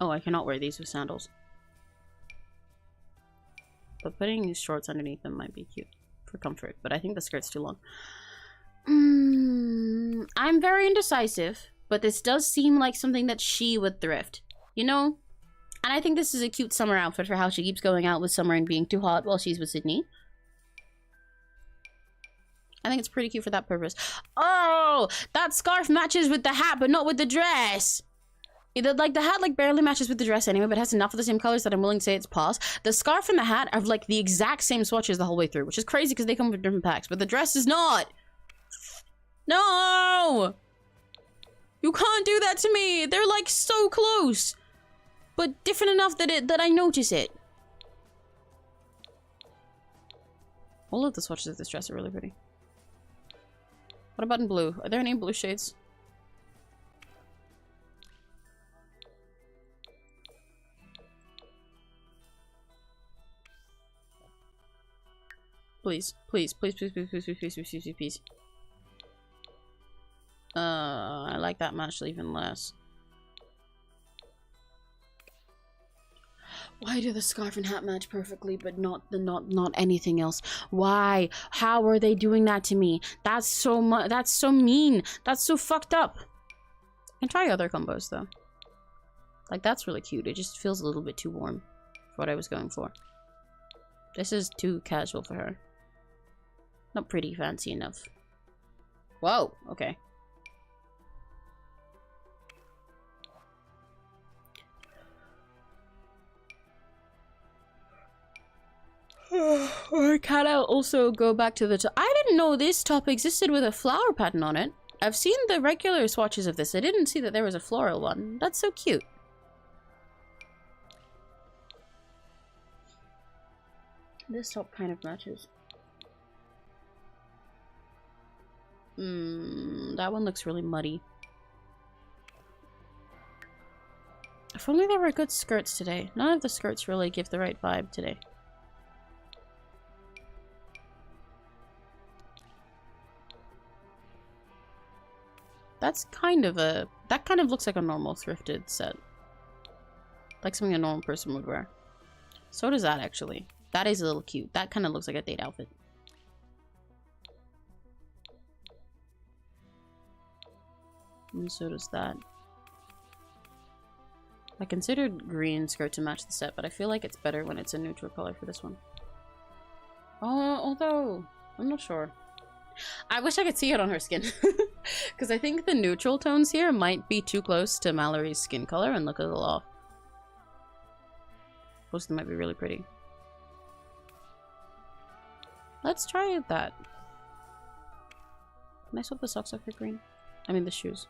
Oh, I cannot wear these with sandals. But putting these shorts underneath them might be cute for comfort. But I think the skirt's too long. I'm very indecisive. But this does seem like something that she would thrift. You know? And I think this is a cute summer outfit for how she keeps going out with summer and being too hot while she's with Sydney. I think it's pretty cute for that purpose. Oh! That scarf matches with the hat, but not with the dress! Like, the hat, like, barely matches with the dress anyway, but has enough of the same colors that I'm willing to say it's pass. The scarf and the hat are, like, the exact same swatches the whole way through, which is crazy because they come with different packs, but the dress is not! No! You can't do that to me! They're, like, so close! But different enough that I notice it. All of the swatches of this dress are really pretty. What about in blue? Are there any blue shades? Please, please, please, please, please, please, please, please, please, please, please. I like that match even less. Why do the scarf and hat match perfectly, but not anything else? Why? How are they doing that to me? That's so much. That's so mean. That's so fucked up. I can try other combos though. Like, that's really cute. It just feels a little bit too warm for what I was going for. This is too casual for her. Not pretty fancy enough. Whoa. Okay. Or can I also go back to the top? I didn't know this top existed with a flower pattern on it. I've seen the regular swatches of this. I didn't see that there was a floral one. That's so cute. This top kind of matches. That one looks really muddy. If only there were good skirts today. None of the skirts really give the right vibe today. That's kind of a... That kind of looks like a normal thrifted set. Like something a normal person would wear. So does that, actually. That is a little cute. That kind of looks like a date outfit. And so does that. I considered green skirt to match the set, but I feel like it's better when it's a neutral color for this one. Although, I'm not sure. I wish I could see it on her skin. Because I think the neutral tones here might be too close to Mallory's skin color and look a little off. Most of them might be really pretty. Let's try that. Can I swap the socks out for green? I mean the shoes.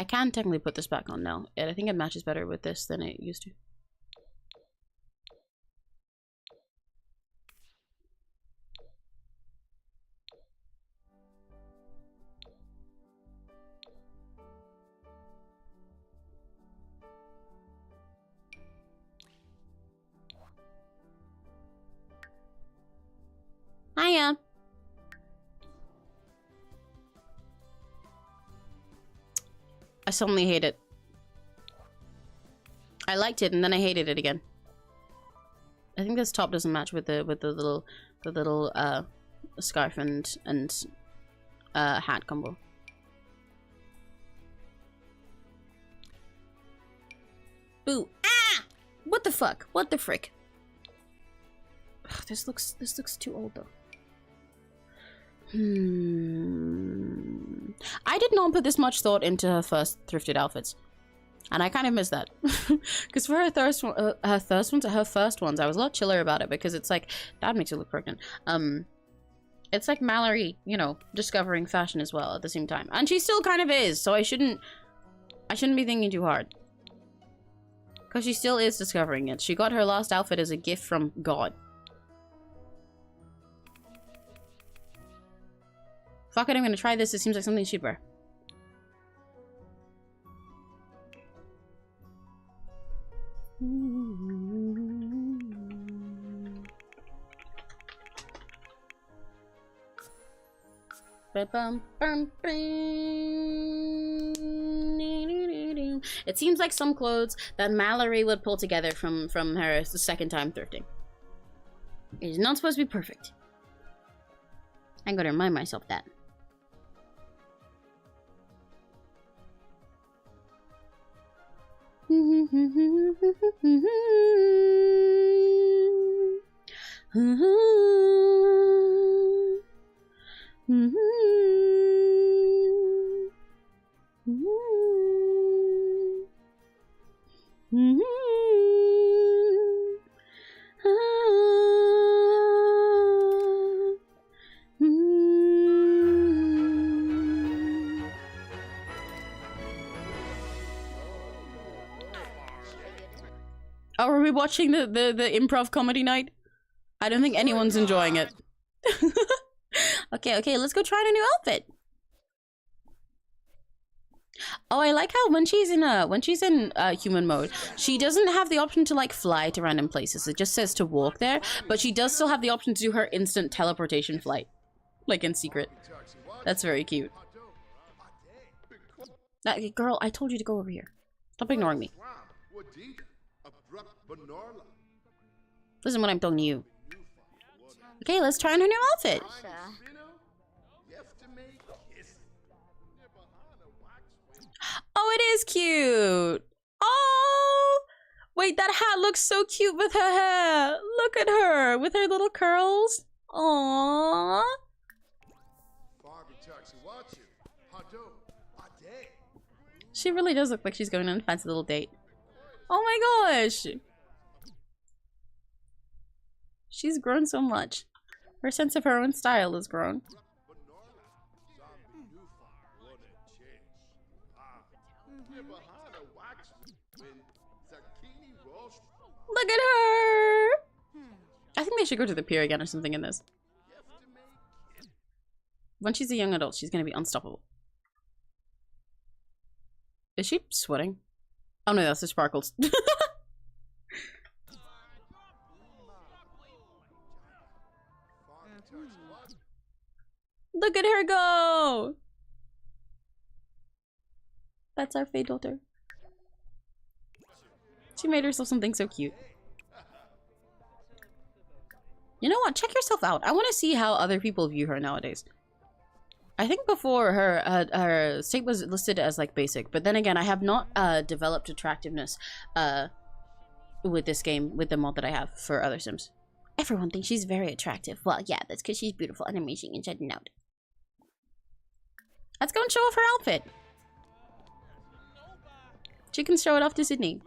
I can technically put this back on now. I think it matches better with this than it used to. Hiya. I suddenly hate it. I liked it and then I hated it again. I think this top doesn't match with the little scarf and hat combo. Boo! Ah! What the fuck? What the frick? Ugh, this looks too old though. I did not put this much thought into her first thrifted outfits, and I kind of miss that. Because for her first ones, I was a lot chiller about it because it's like that makes you look pregnant. It's like Mallory, you know, discovering fashion as well at the same time, and she still kind of is. So I shouldn't be thinking too hard, because she still is discovering it. She got her last outfit as a gift from God. Fuck it, I'm gonna try this. It seems like something she'd wear. It seems like some clothes that Mallory would pull together from her second time thrifting. It is not supposed to be perfect. I'm gonna remind myself that. Oh, are we watching the improv comedy night? I don't think anyone's enjoying it. Okay, let's go try on a new outfit. Oh, I like how when she's in human mode, she doesn't have the option to like fly to random places. It just says to walk there, but she does still have the option to do her instant teleportation flight, like in secret. That's very cute. Girl, I told you to go over here. Stop ignoring me. Listen when I'm talking to you. Okay, let's try on her new outfit. Oh, it is cute. Oh, wait, that hat looks so cute with her hair. Look at her with her little curls. Aww. She really does look like she's going on a fancy little date. Oh my gosh. She's grown so much. Her sense of her own style has grown. Look at her! I think they should go to the pier again or something in this. When she's a young adult, she's gonna be unstoppable. Is she sweating? Oh no, that's the sparkles. Look at her go! That's our Faye daughter. She made herself something so cute. You know what? Check yourself out. I want to see how other people view her nowadays. I think before her state was listed as like basic, but then again, I have not developed attractiveness with this game with the mod that I have for other Sims. Everyone thinks she's very attractive. Well, yeah, that's because she's beautiful and amazing and should note. Let's go and show off her outfit. She can show it off to Sydney.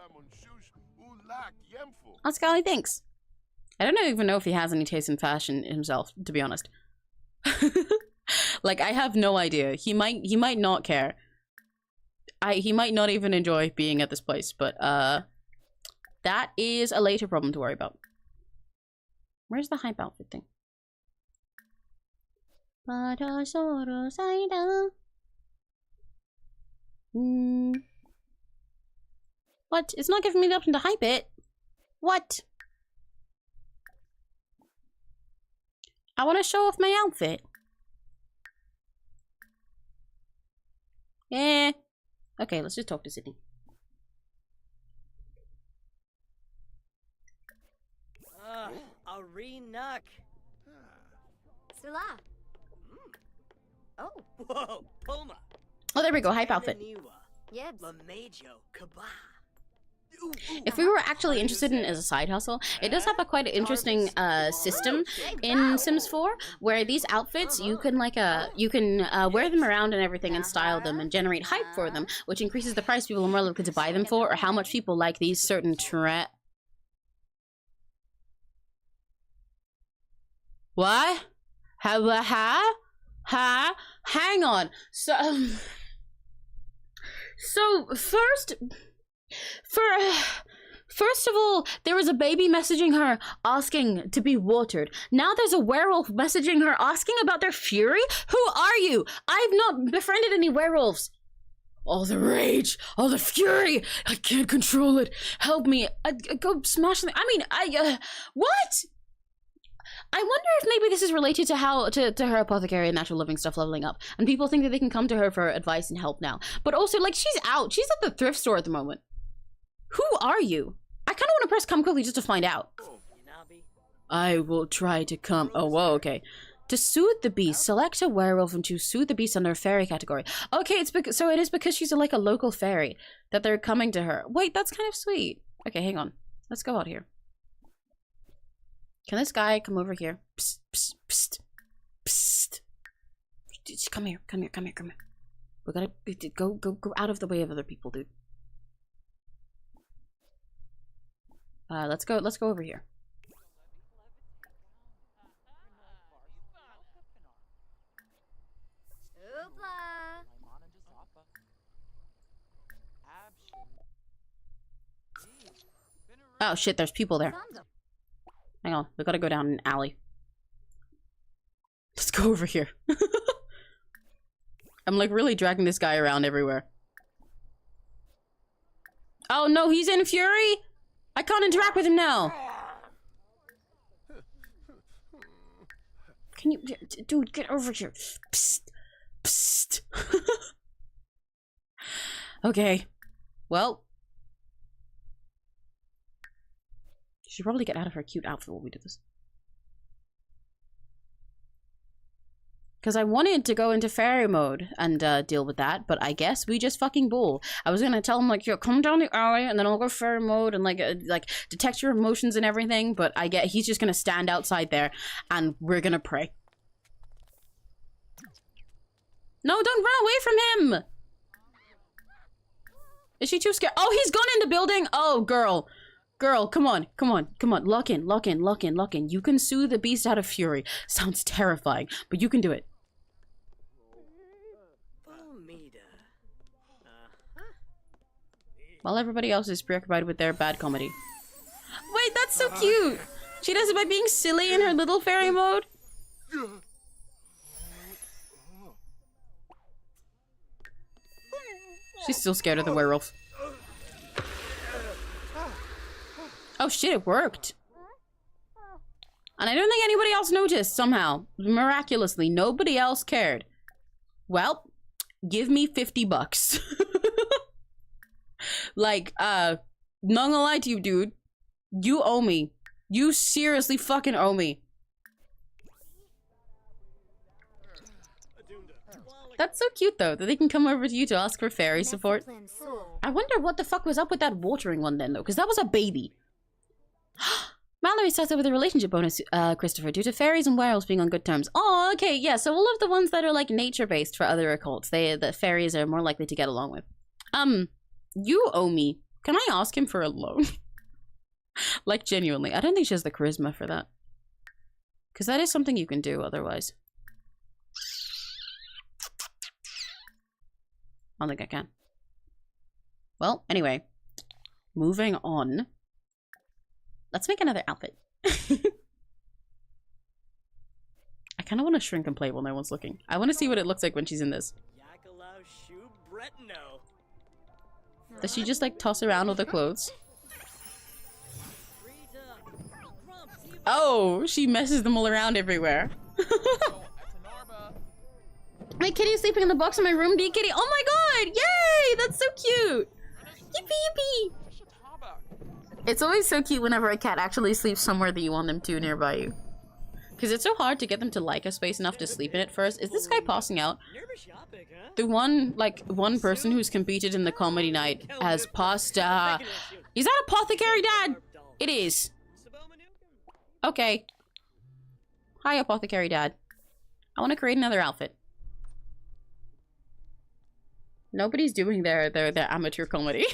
Oh, 𝘆cie𝘂𝗿, thanks. I don't even know if he has any taste in fashion himself, to be honest. Like, I have no idea. He might not care. He might not even enjoy being at this place, but that is a later problem to worry about. Where's the hype outfit thing? What? It's not giving me the option to hype it. What? I want to show off my outfit. Eh. Okay, let's just talk to Sydney. A re-nuck. Sula. Oh. Whoa, Poma. Oh, there we go. Hype outfit. Yebs. 𝘆cie𝘂𝗿. If we were actually interested in it as a side hustle, it does have a quite interesting system in Sims 4 where these outfits you can wear them around and everything and style them and generate hype for them, which increases the price people are more likely to buy them for or how much people like these certain What? Hang on. So first of all, there was a baby messaging her asking to be watered. Now there's a werewolf messaging her asking about their fury? Who are you? I've not befriended any werewolves. All the rage, all the fury. I can't control it. Help me. Go smash them. What? I wonder if maybe this is related to how to her apothecary and natural living stuff leveling up, and people think that they can come to her for advice and help now. But also, like, she's out. She's at the thrift store at the moment. Who are you? I kind of want to press come quickly just to find out. I will try to come. Oh, whoa, okay. To soothe the beast, select a werewolf and to soothe the beast under fairy category. Okay, it's because so it is because she's like a local fairy that they're coming to her. Wait, that's kind of sweet. Okay, hang on. Let's go out here. Can this guy come over here? Psst, psst, psst, psst. Come here, come here, come here, come here. We gotta go out of the way of other people, dude. Let's go over here. Oopla. Oh shit, there's people there. Hang on, we gotta go down an alley. Let's go over here. I'm like really dragging this guy around everywhere. Oh no, he's in fury? I can't interact with him now. Can you, dude, get over here. Psst, psst. Okay, well. She should probably get out of her cute outfit while we do this. Because I wanted to go into fairy mode and deal with that, but I guess we just fucking bull. I was gonna tell him like, yo, come down the alley and then I'll go fairy mode and like detect your emotions and everything, but I get he's just gonna stand outside there and we're gonna pray. No, don't run away from him! Is she too scared? Oh, he's gone in the building! Oh, girl. Girl, come on, come on, come on. Lock in, lock in, lock in, lock in. You can soothe the beast out of fury. Sounds terrifying, but you can do it. While everybody else is preoccupied with their bad comedy. Wait, that's so cute! She does it by being silly in her little fairy mode. She's still scared of the werewolf. Oh shit, it worked. And I don't think anybody else noticed somehow. Miraculously, nobody else cared. Well, give me $50. Like, not gonna lie to you, dude. You owe me. You seriously fucking owe me. That's so cute though, that they can come over to you to ask for fairy support. I wonder what the fuck was up with that watering one then though, because that was a baby. Mallory starts out with a relationship bonus, Christopher, due to fairies and werewolves being on good terms. Oh, okay, yeah, so all of the ones that are like nature-based for other occults, the fairies are more likely to get along with. You owe me. Can I ask him for a loan? Like, genuinely. I don't think she has the charisma for that. Because that is something you can do otherwise. I don't think I can. Well, anyway. Moving on. Let's make another outfit. I kind of want to shrink and play while no one's looking. I want to see what it looks like when she's in this. Does she just like toss around all the clothes? Oh, she messes them all around everywhere. My kitty's sleeping in the box in my room. Kitty. Oh my god! Yay! That's so cute! Yippee yippee! It's always so cute whenever a cat actually sleeps somewhere that you want them to nearby you. Because it's so hard to get them to like a space enough to sleep in it first. Is this guy passing out? The one person who's competed in the comedy night has passed, Is that Apothecary Dad? It is. Okay. Hi, Apothecary Dad. I want to create another outfit. Nobody's doing their amateur comedy.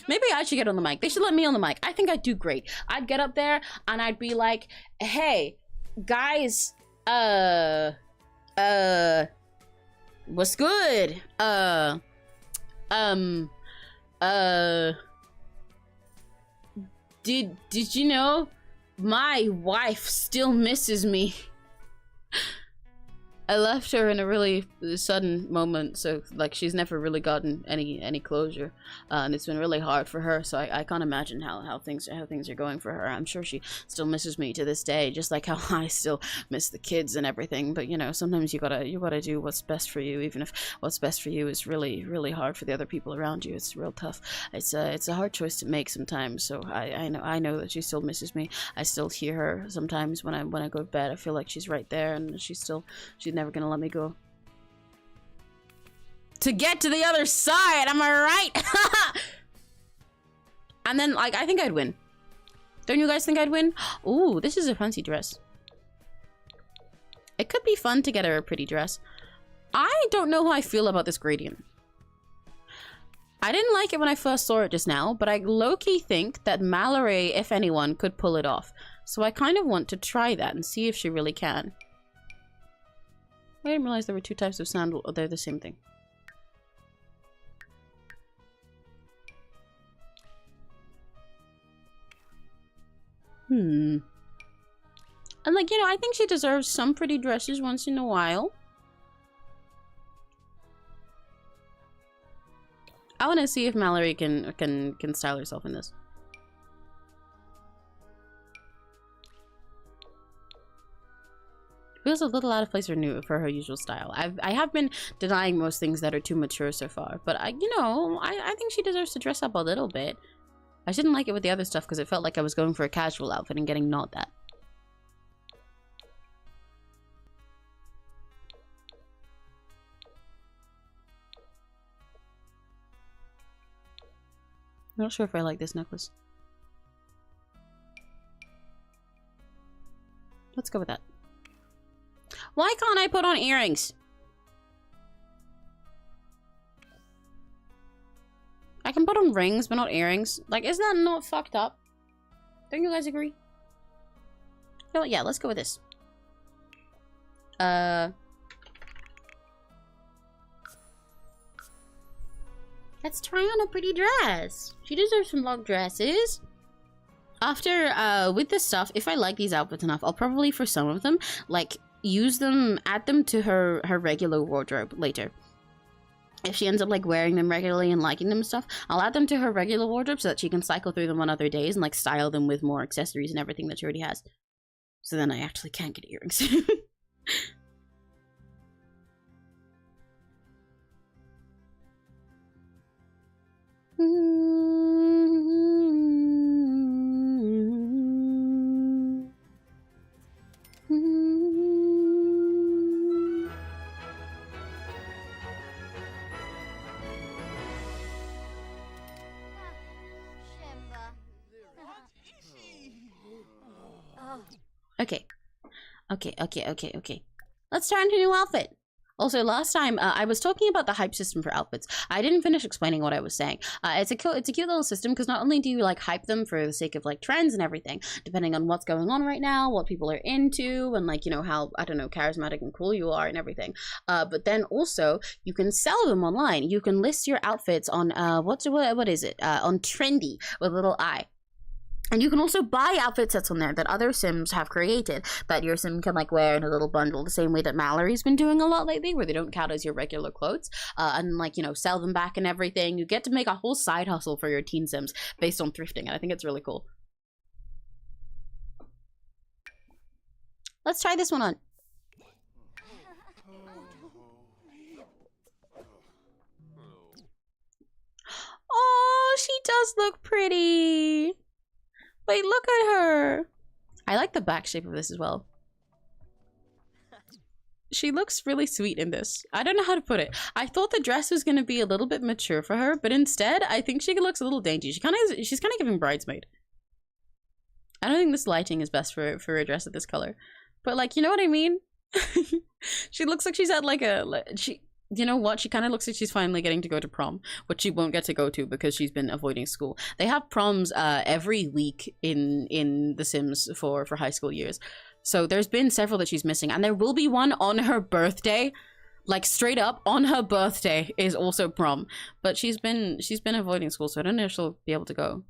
Maybe I should get on the mic. They should let me on the mic. I think I'd do great. I'd get up there and I'd be like, hey, guys, what's good? Did you know my wife still misses me? I left her in a really sudden moment, so like she's never really gotten any closure, and it's been really hard for her. So I can't imagine how things are going for her. I'm sure she still misses me to this day, just like how I still miss the kids and everything. But you know, sometimes you gotta do what's best for you, even if what's best for you is really hard for the other people around you. It's real tough. It's a hard choice to make sometimes. So I know that she still misses me. I still hear her sometimes when I go to bed. I feel like she's right there, and she's never gonna let me go. To get to the other side, am I right? And then, like, I think I'd win. Don't you guys think I'd win? Ooh, this is a fancy dress. It could be fun to get her a pretty dress. I don't know how I feel about this gradient. I didn't like it when I first saw it just now, but I low-key think that Mallory, if anyone, could pull it off. So I kind of want to try that and see if she really can. I didn't realize there were two types of sandal. Oh, they're the same thing. And like, you know, I think she deserves some pretty dresses once in a while. I want to see if Mallory can style herself in this. Feels a little out of place for her usual style. I have been denying most things that are too mature so far, but I think she deserves to dress up a little bit. I didn't like it with the other stuff because it felt like I was going for a casual outfit and getting not that. I'm not sure if I like this necklace. Let's go with that. Why can't I put on earrings? I can put on rings, but not earrings. Like, is that not fucked up? Don't you guys agree? You know what? Yeah, let's go with this. Let's try on a pretty dress. She deserves some long dresses. After, with this stuff, if I like these outfits enough, I'll probably, for some of them, like, use them, add them to her regular wardrobe later. If she ends up, like, wearing them regularly and liking them and stuff, I'll add them to her regular wardrobe so that she can cycle through them on other days and, like, style them with more accessories and everything that she already has. So then I actually can get earrings. Okay. Okay. Let's try into a new outfit. Also, last time I was talking about the hype system for outfits. I didn't finish explaining what I was saying. It's a cute little system because not only do you like hype them for the sake of like trends and everything, depending on what's going on right now, what people are into, and like, you know, how, I don't know, charismatic and cool you are and everything. But then also you can sell them online. You can list your outfits on what is it? On Trendy with a little I. And you can also buy outfit sets on there that other Sims have created that your Sim can like wear in a little bundle, the same way that Mallory's been doing a lot lately, where they don't count as your regular clothes, and like, you know, sell them back and everything. You get to make a whole side hustle for your teen Sims based on thrifting, and I think it's really cool. Let's try this one on. Oh, she does look pretty. Wait, look at her. I like the back shape of this as well. She looks really sweet in this. I don't know how to put it. I thought the dress was going to be a little bit mature for her, but instead, I think she looks a little dainty. She's kind of giving bridesmaid. I don't think this lighting is best for a dress of this color. But like, you know what I mean? She looks like she's at like you know what? She kind of looks like she's finally getting to go to prom, which she won't get to go to because she's been avoiding school. They have proms every week in The Sims for high school years. So there's been several that she's missing, and there will be one on her birthday. Like straight up on her birthday is also prom. But she's been avoiding school, so I don't know if she'll be able to go.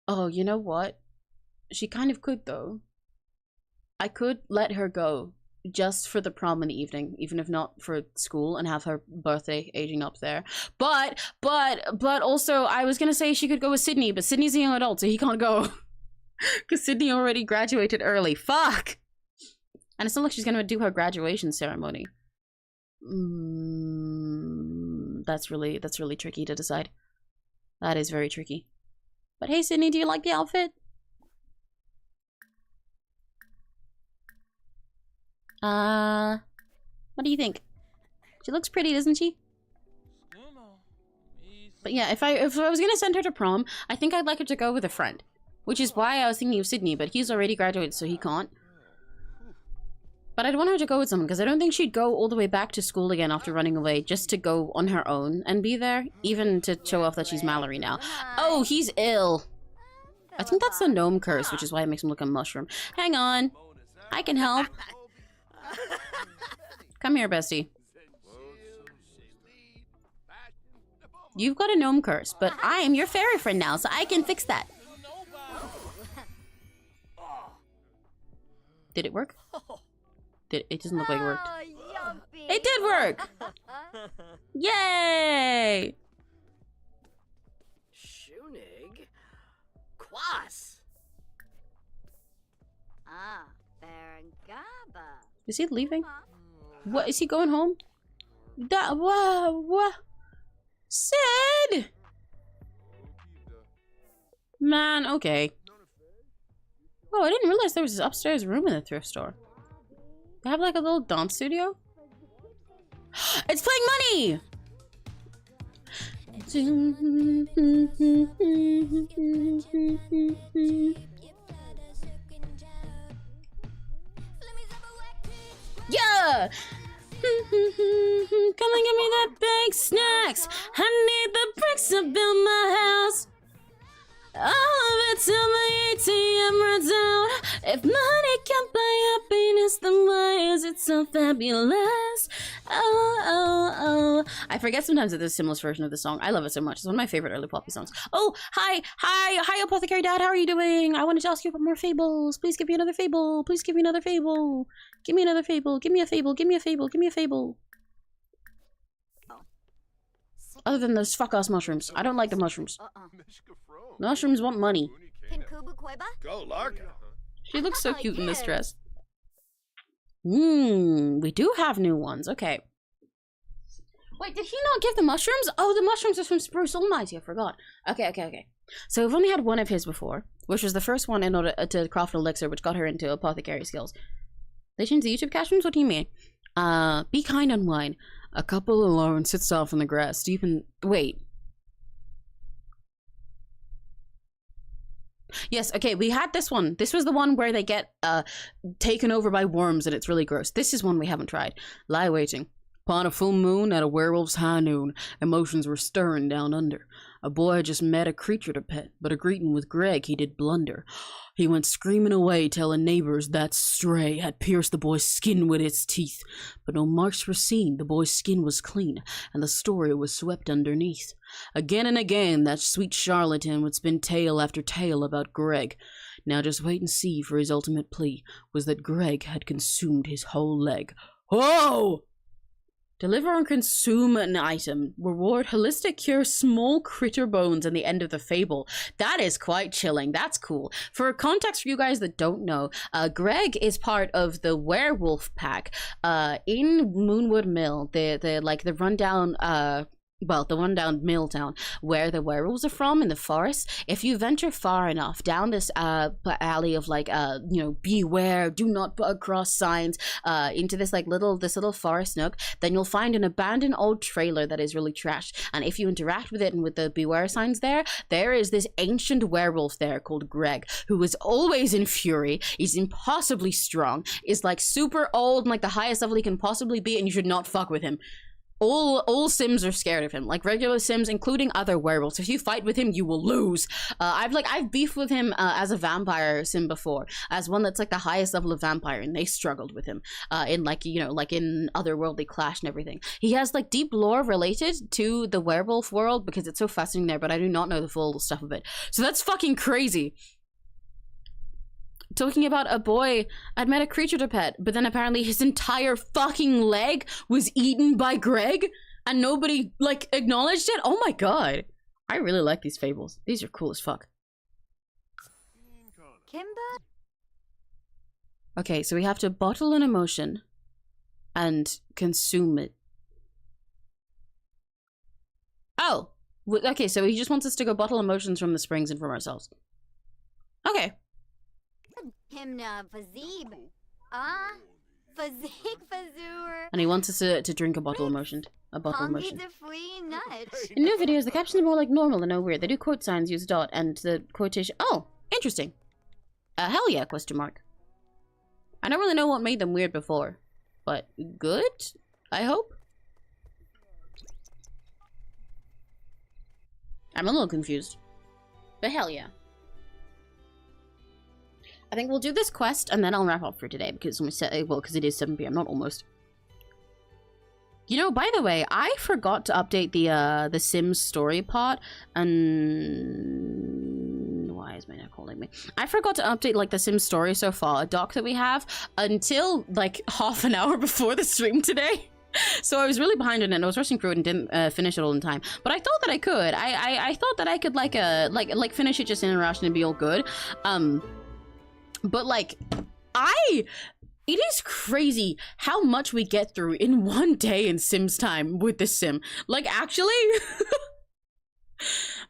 Oh, you know what? She kind of could though. I could let her go. Just for the prom in the evening, even if not for school, and have her birthday aging up there. But also I was gonna say she could go with Sydney, but Sydney's a young adult, so he can't go. Because Sydney already graduated early. Fuck! And it's not like she's gonna do her graduation ceremony. That's really tricky to decide. That is very tricky. But hey Sydney, do you like the outfit? What do you think? She looks pretty, doesn't she? But yeah, if I was gonna send her to prom, I think I'd like her to go with a friend. Which is why I was thinking of Sydney, but he's already graduated, so he can't. But I'd want her to go with someone, because I don't think she'd go all the way back to school again after running away, just to go on her own and be there, even to show off that she's Mallory now. Oh, he's ill! I think that's the gnome curse, which is why it makes him look like a mushroom. Hang on! I can help! Come here, bestie. You've got a gnome curse, but I am your fairy friend now, so I can fix that. Did it work? It doesn't look like it worked. It did work! Yay! Shunig? Quas! Is he leaving? What, is he going home? What? Sid! Man, okay. Oh, I didn't realize there was this upstairs room in the thrift store. They have like a little dance studio? It's playing money! Yeah! Come and give me that big snacks. I need the bricks to build my house. All of it till my ATM runs out. If money can't buy happiness, then why is it so fabulous? Oh. I forget sometimes that there's a Simless version of the song. I love it so much. It's one of my favorite early Poppy songs. Oh, hi, Apothecary Dad. How are you doing? I wanted to ask you about more fables. Please give me another fable. Please give me another fable. Give me another fable. Give me a fable. Give me a fable. Give me a fable. Other than those fuck-ass mushrooms. I don't like the mushrooms. The mushrooms want money. Go, Larka. She looks so cute in this dress. We do have new ones. Okay. Wait, did he not give the mushrooms? Oh, the mushrooms are from Spruce Almighty. I forgot. Okay. So we've only had one of his before, which was the first one in order to craft an elixir, which got her into apothecary skills. They changed the YouTube captions? What do you mean? Be kind on wine. A couple alone sits off in the grass, deep in... Wait. Yes, okay, we had this one. This was the one where they get taken over by worms and it's really gross. This is one we haven't tried. Lie waiting. Upon a full moon at a werewolf's high noon, emotions were stirring down under. A boy had just met a creature to pet, but a greeting with Greg he did blunder. He went screaming away, telling neighbors that stray had pierced the boy's skin with its teeth. But no marks were seen, the boy's skin was clean, and the story was swept underneath. Again and again, that sweet charlatan would spin tale after tale about Greg. Now just wait and see, for his ultimate plea was that Greg had consumed his whole leg. Whoa! Deliver and consume an item. Reward holistic cure small critter bones in the end of the fable. That is quite chilling. That's cool. For context for you guys that don't know, Greg is part of the werewolf pack in Moonwood Mill, the rundown the one down Milltown, where the werewolves are from in the forest. If you venture far enough down this alley of beware, do not cross signs, into this little forest nook, then you'll find an abandoned old trailer that is really trashed. And if you interact with it and with the beware signs there is this ancient werewolf there called Greg, who is always in fury, is impossibly strong, is like super old and like the highest level he can possibly be, and you should not fuck with him. All Sims are scared of him, like regular Sims, including other werewolves. If you fight with him, you will lose. I've beefed with him as a vampire Sim before, as one that's like the highest level of vampire, and they struggled with him in in Otherworldly Clash and everything. He has like deep lore related to the werewolf world because it's so fascinating there, but I do not know the full stuff of it. So that's fucking crazy. Talking about a boy I'd met a creature to pet, but then apparently his entire fucking leg was eaten by Greg and nobody like acknowledged it. Oh my god, I really like these fables. These are cool as fuck. Kimba? Okay, so we have to bottle an emotion and consume it. Oh, okay, so he just wants us to go bottle emotions from the springs and from ourselves. Okay. Himna Fazib. Fazik Fazur. And he wants us to drink a bottle emotion. A bottle emotion. Nudge. In new videos, the captions are more like normal and no weird. They do quote signs, use dot, and the quotation. Oh, interesting. Hell yeah, question mark. I don't really know what made them weird before, but good, I hope. I'm a little confused, but hell yeah. I think we'll do this quest and then I'll wrap up for today because because it is 7 PM, not almost. You know, by the way, I forgot to update the Sims story part, and why is my neck holding me? I forgot to update like the Sims story so far, a doc that we have, until like half an hour before the stream today. So I was really behind on it and I was rushing through it and didn't finish it all in time. But I thought that I could. I thought that I could like finish it just in a rush and it'd be all good. But like, it is crazy how much we get through in one day in Sims time with this sim. Like, actually,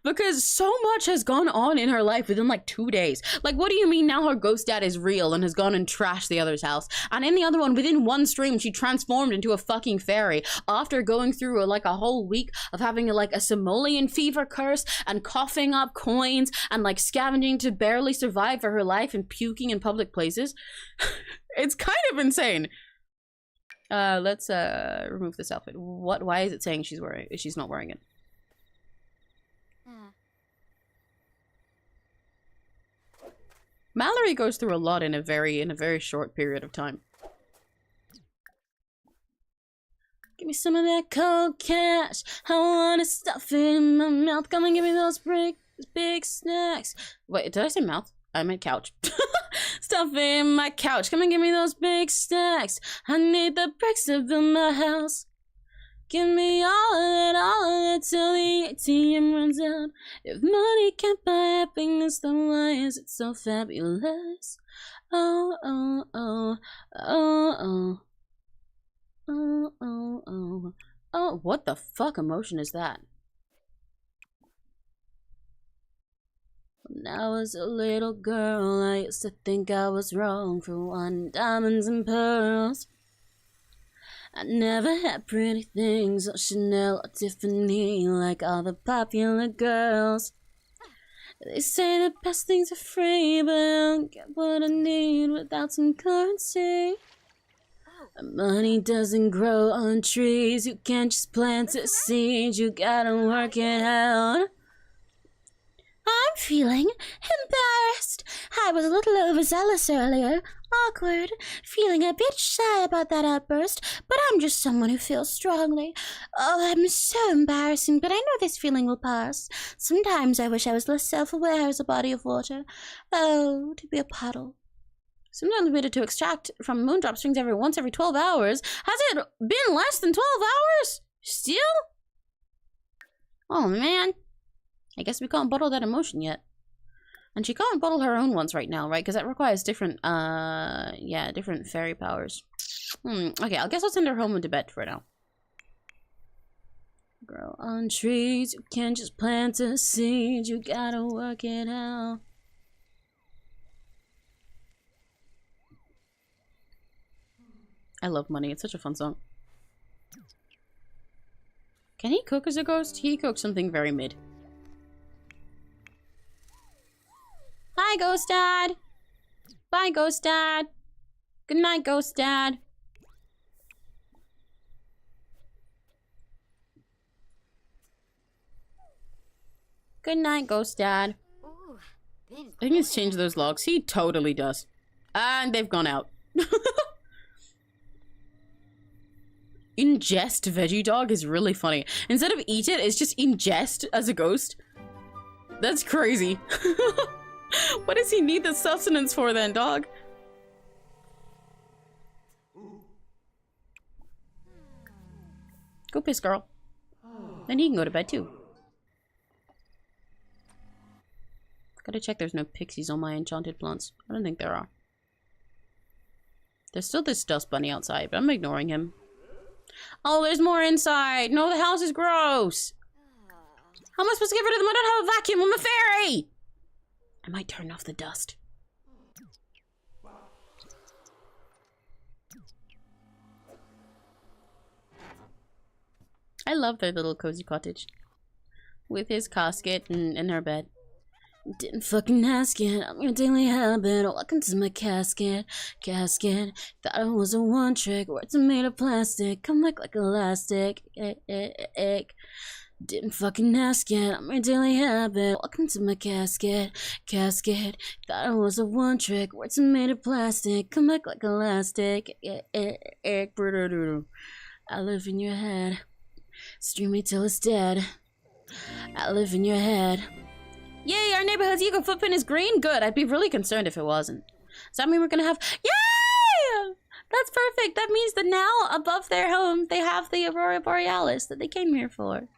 because so much has gone on in her life within like 2 days. Like, what do you mean now her ghost dad is real and has gone and trashed the other's house? And in the other one, within one stream, she transformed into a fucking fairy after going through like a whole week of having like a simoleon fever curse and coughing up coins and like scavenging to barely survive for her life and puking in public places. It's kind of insane. Let's remove this outfit. Why is it saying she's not wearing it? Mallory goes through a lot in a very short period of time. Give me some of that cold cash. I wanna stuff it in my mouth. Come and give me those big snacks. Wait, did I say mouth? I meant couch. Stuff in my couch. Come and give me those big snacks. I need the bricks to build my house. Give me all of it till the ATM runs out. If money can't buy happiness, then why is it so fabulous? Oh, oh, oh, oh, oh. Oh, oh, oh. Oh, what the fuck emotion is that? When I was a little girl, I used to think I was wrong for wanting diamonds and pearls. I never had pretty things or Chanel or Tiffany like all the popular girls. They say the best things are free, but I don't get what I need without some currency. Money doesn't grow on trees. You can't just plant a seed. You gotta work it out. I'm feeling embarrassed. I was a little overzealous earlier. Awkward. Feeling a bit shy about that outburst. But I'm just someone who feels strongly. Oh, I'm so embarrassing, but I know this feeling will pass. Sometimes I wish I was less self-aware as a body of water. Oh, to be a puddle. Sometimes needed to extract from moondrop strings once every 12 hours. Has it been less than 12 hours? Still? Oh, man. I guess we can't bottle that emotion yet. And she can't bottle her own ones right now, right? Because that requires different, yeah, different fairy powers. Okay, I guess I'll send her home and to bed for now. Grow on trees, you can't just plant a seed, you gotta work it out. I love Money, it's such a fun song. Can he cook as a ghost? He cooks something very mid. Bye, Ghost Dad! Bye, Ghost Dad! Good night, Ghost Dad! Good night, Ghost Dad. Ooh, I think he's changed those logs. He totally does. And they've gone out. Ingest veggie dog is really funny. Instead of eat it, it's just ingest as a ghost. That's crazy. What does he need the sustenance for then, dog? Go piss, girl. Then he can go to bed too. Gotta check there's no pixies on my enchanted plants. I don't think there are. There's still this dust bunny outside, but I'm ignoring him. Oh, there's more inside! No, the house is gross! How am I supposed to get rid of them? I don't have a vacuum, I'm a fairy! I might turn off the dust. I love their little cozy cottage. With his casket and her bed. Didn't fucking ask it, I'm your daily habit. Welcome to my casket. Thought it was a one trick. Words are made of plastic. Come like elastic. Didn't fucking ask it, I'm your daily habit. Welcome to my casket. Thought it was a one trick. Words are made of plastic. Come back like elastic. I live in your head. Stream me till it's dead. I live in your head. Yay, our neighborhood's eco footprint is green? Good, I'd be really concerned if it wasn't. Does that mean we're gonna have... Yay! That's perfect. That means that now, above their home, they have the Aurora Borealis that they came here for.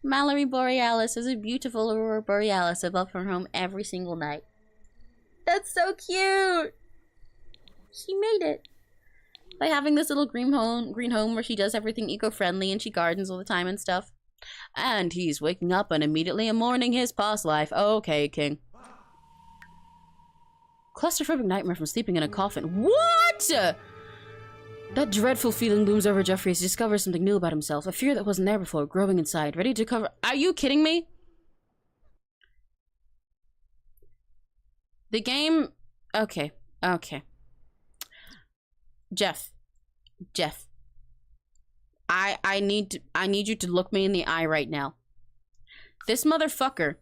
Mallory Borealis is a beautiful Aurora Borealis above her home every single night. That's so cute! She made it. By having this little green home where she does everything eco-friendly and she gardens all the time and stuff. And he's waking up and immediately mourning his past life. Okay, King. Claustrophobic nightmare from sleeping in a coffin. What?! That dreadful feeling looms over Jeffrey as he discovers something new about himself. A fear that wasn't there before, growing inside, ready to cover... Are you kidding me? The game... Okay. Jeff. I need you to look me in the eye right now. This motherfucker.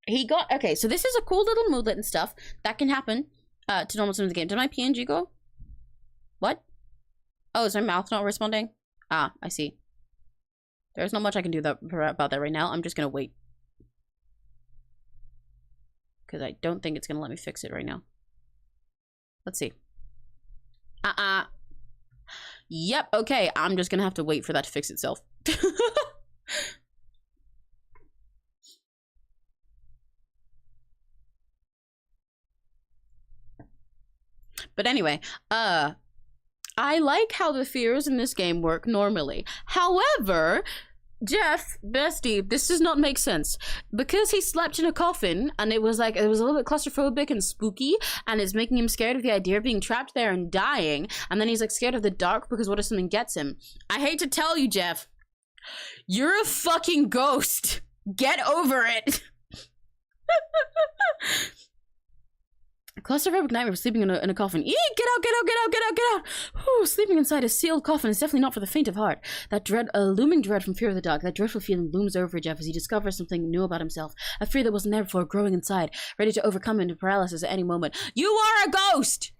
He got... Okay, so this is a cool little moodlet and stuff. That can happen to normal sims in the game. Did my PNG go? What? Oh, is my mouth not responding? Ah, I see. There's not much I can do about that right now. I'm just gonna wait. Because I don't think it's gonna let me fix it right now. Let's see. Yep, okay. I'm just gonna have to wait for that to fix itself. But anyway, I like how the fears in this game work normally. However, Jeff, bestie, this does not make sense. Because he slept in a coffin, and it was a little bit claustrophobic and spooky, and it's making him scared of the idea of being trapped there and dying, and then he's like scared of the dark because what if something gets him? I hate to tell you, Jeff, You're a fucking ghost. Get over it. Claustrophobic nightmare of sleeping in a coffin. Eee, get out, get out, get out, get out, get out! Whew, sleeping inside a sealed coffin is definitely not for the faint of heart. That dread, looming dread from Fear of the Dark, that dreadful feeling looms over Jeff as he discovers something new about himself. A fear that wasn't there before growing inside, ready to overcome into paralysis at any moment. You are a ghost!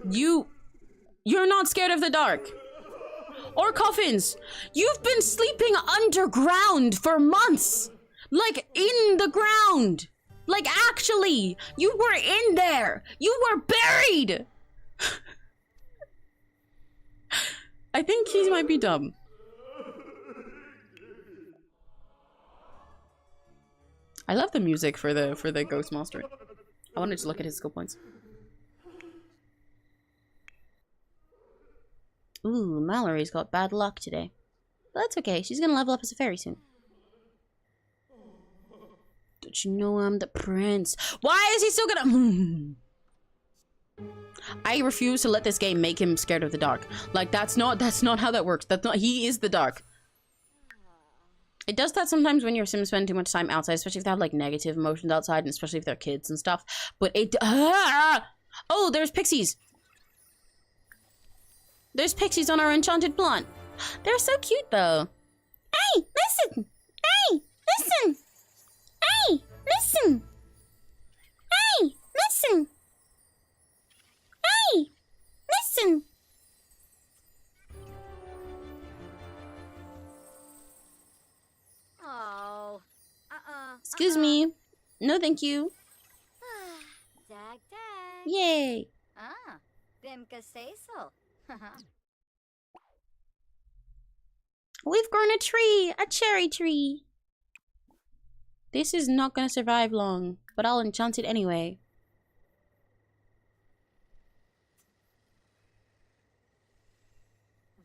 You're not scared of the dark. Or coffins. You've been sleeping underground for months. Like, in the ground. Like, actually. You were in there. You were buried. I think he might be dumb. I love the music for the ghost monster. I wanted to look at his skill points. Ooh, Mallory's got bad luck today. But that's okay. She's gonna level up as a fairy soon. Don't you know I'm the prince? Why is he still gonna... I refuse to let this game make him scared of the dark. Like, that's not how that works. That's not... He is the dark. It does that sometimes when your Sims spend too much time outside, especially if they have, like, negative emotions outside, and especially if they're kids and stuff. But it... Oh, there's pixies! There's pixies on our enchanted plant. They're so cute, though. Hey, listen! Hey, listen! Hey, listen! Hey, listen! Hey, listen! Oh. Excuse me. No, thank you. Dag dag. Yay. Ah, Bimka say so. We've grown a tree, a cherry tree. This is not gonna survive long, but I'll enchant it anyway.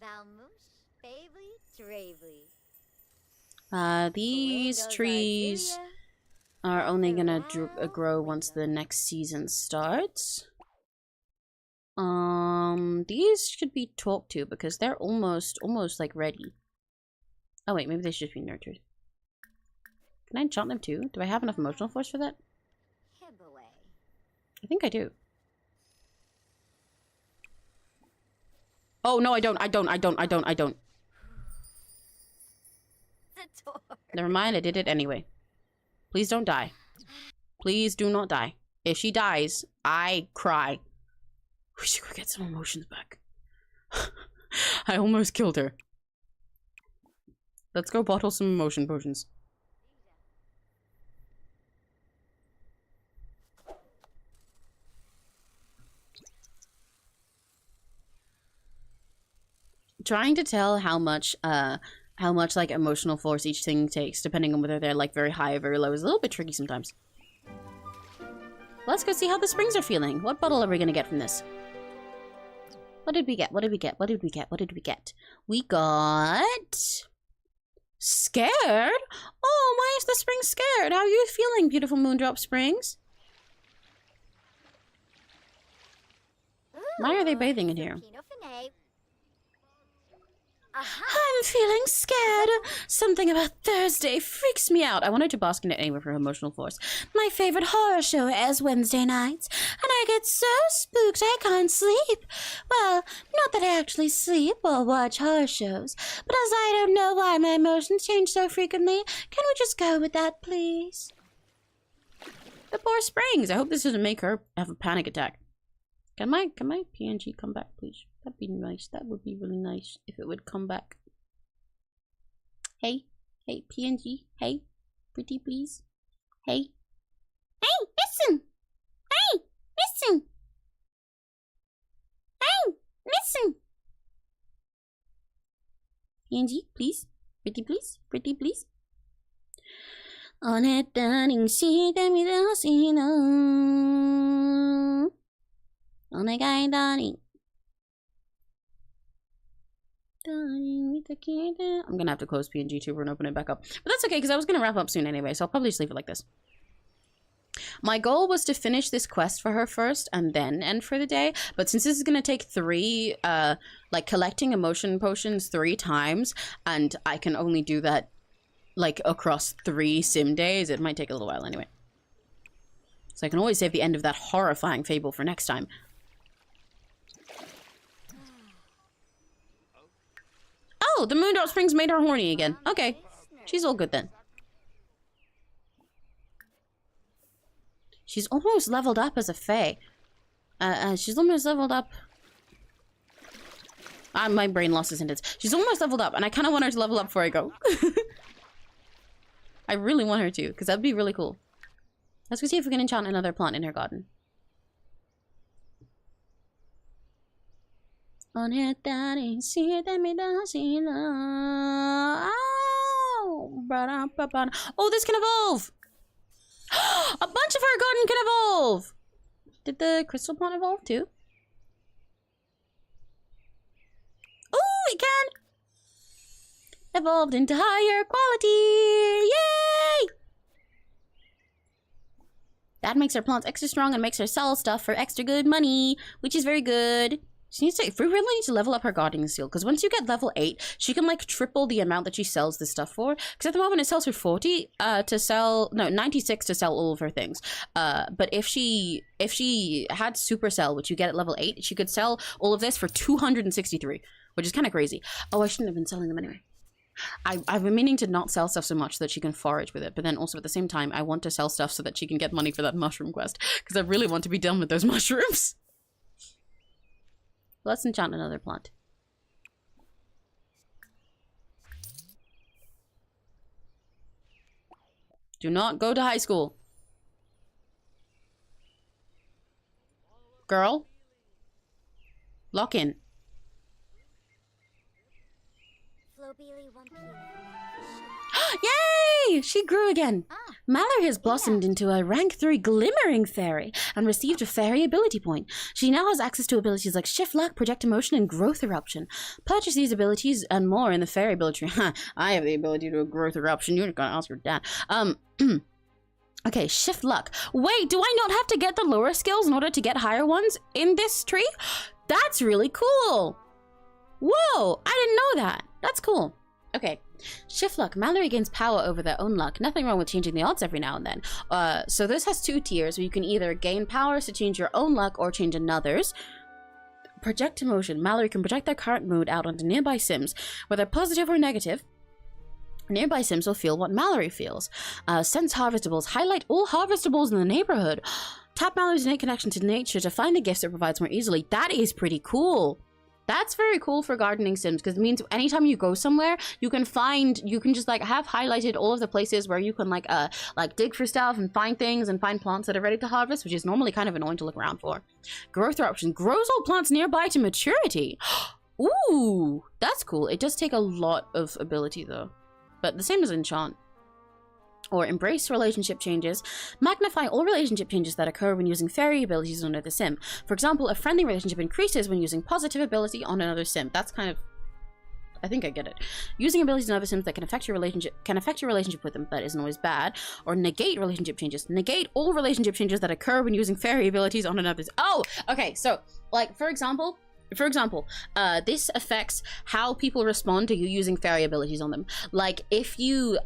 Valmush, Bavely, Travely. These trees are only gonna grow once the next season starts. These should be talked to because they're almost like ready. Oh wait, maybe they should just be nurtured. Can I enchant them too? Do I have enough emotional force for that? I think I do. Oh no, I don't. Never mind, I did it anyway. Please don't die. Please do not die. If she dies, I cry. We should go get some emotions back. I almost killed her. Let's go bottle some emotion potions. Trying to tell how much like emotional force each thing takes, depending on whether they're like very high or very low, is a little bit tricky sometimes. Let's go see how the springs are feeling. What bottle are we gonna get from this? What did we get? What did we get? What did we get? What did we get? We got... Scared? Oh, why is the spring scared? How are you feeling, beautiful Moondrop Springs? Why are they bathing in here? I'm feeling scared. Something about Thursday freaks me out. I wanted to bask in it anyway for emotional force. My favorite horror show airs Wednesday nights, and I get so spooked I can't sleep. Well, not that I actually sleep or watch horror shows, but as I don't know why my emotions change so frequently, can we just go with that, please? The poor Springs. I hope this doesn't make her have a panic attack. Can my PNG come back, please? That'd be nice. That would be really nice if it would come back. Hey, PNG. Hey, pretty please. Hey, listen. Hey, listen. Hey, listen. PNG, please. Pretty please. Pretty please. I'm gonna have to close PNG Tuber and open it back up. But that's okay, because I was gonna wrap up soon anyway, so I'll probably just leave it like this. My goal was to finish this quest for her first and then end for the day. But since this is going to take 3, like collecting emotion potions 3 times, and I can only do that like across 3 sim days, it might take a little while anyway. So I can always save the end of that horrifying fable for next time. Oh, the Moondrop Springs made her horny again. Okay, she's all good then. She's almost leveled up as a fae. She's almost leveled up. My brain lost a sentence. She's almost leveled up, and I kind of want her to level up before I go. I really want her to, because that'd be really cool. Let's go see if we can enchant another plant in her garden. Oh, this can evolve! A bunch of her garden can evolve! Did the crystal plant evolve too? Oh, it can! Evolved into higher quality! Yay! That makes her plants extra strong and makes her sell stuff for extra good money, which is very good. She needs to, we really need to level up her gardening skill, because once you get level 8, she can like triple the amount that she sells this stuff for. Because at the moment it sells for 40 to sell, no, 96 to sell all of her things. But if she had supercell, which you get at level 8, she could sell all of this for 263, which is kind of crazy. Oh, I shouldn't have been selling them anyway. I've been meaning to not sell stuff so much so that she can forage with it, but then also at the same time, I want to sell stuff so that she can get money for that mushroom quest, because I really want to be done with those mushrooms. Let's enchant another plant. Do not go to high school. Girl. Lock in. Yay! She grew again. Mallory has blossomed into a rank 3 glimmering fairy and received a fairy ability point. She now has access to abilities like Shift Luck, Project Emotion, and Growth Eruption. Purchase these abilities and more in the fairy ability tree. I have the ability to Growth Eruption. You're gonna ask your dad. Okay, Shift Luck. Wait, do I not have to get the lower skills in order to get higher ones in this tree? That's really cool. Whoa, I didn't know that. That's cool. Okay, Shift Luck. Mallory gains power over their own luck. Nothing wrong with changing the odds every now and then. So this has 2 tiers where you can either gain powers to change your own luck or change another's. Project Emotion. Mallory can project their current mood out onto nearby Sims, whether positive or negative. Nearby Sims will feel what Mallory feels. Sense Harvestables. Highlight all Harvestables in the neighborhood. Tap Mallory's innate connection to nature to find the gifts it provides more easily. That is pretty cool. That's very cool for gardening sims, because it means anytime you go somewhere, you can just like have highlighted all of the places where you can like dig for stuff and find things and find plants that are ready to harvest, which is normally kind of annoying to look around for. Growth Eruption grows all plants nearby to maturity. Ooh, that's cool. It does take a lot of ability though, but the same as enchant. Or embrace relationship changes. Magnify all relationship changes that occur when using fairy abilities on another sim. For example, a friendly relationship increases when using positive ability on another sim. That's kind of, I think I get it. Using abilities on other sims that can affect your relationship with them, but isn't always bad. Or negate relationship changes. Negate all relationship changes that occur when using fairy abilities on another. Oh, okay. So, like for example, this affects how people respond to you using fairy abilities on them. Like if you,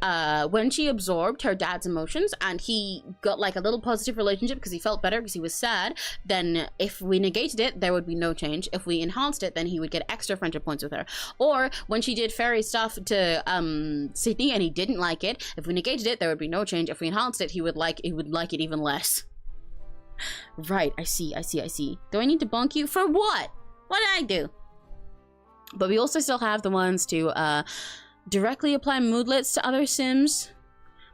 when she absorbed her dad's emotions and he got like a little positive relationship because he felt better because he was sad, then if we negated it, there would be no change. If we enhanced it, then he would get extra friendship points with her. Or when she did fairy stuff to Sydney and he didn't like it, if we negated it, there would be no change. If we enhanced it, he would like it even less. Right, I see. Do I need to bonk you? For what? What did I do? But we also still have the ones to directly apply moodlets to other sims.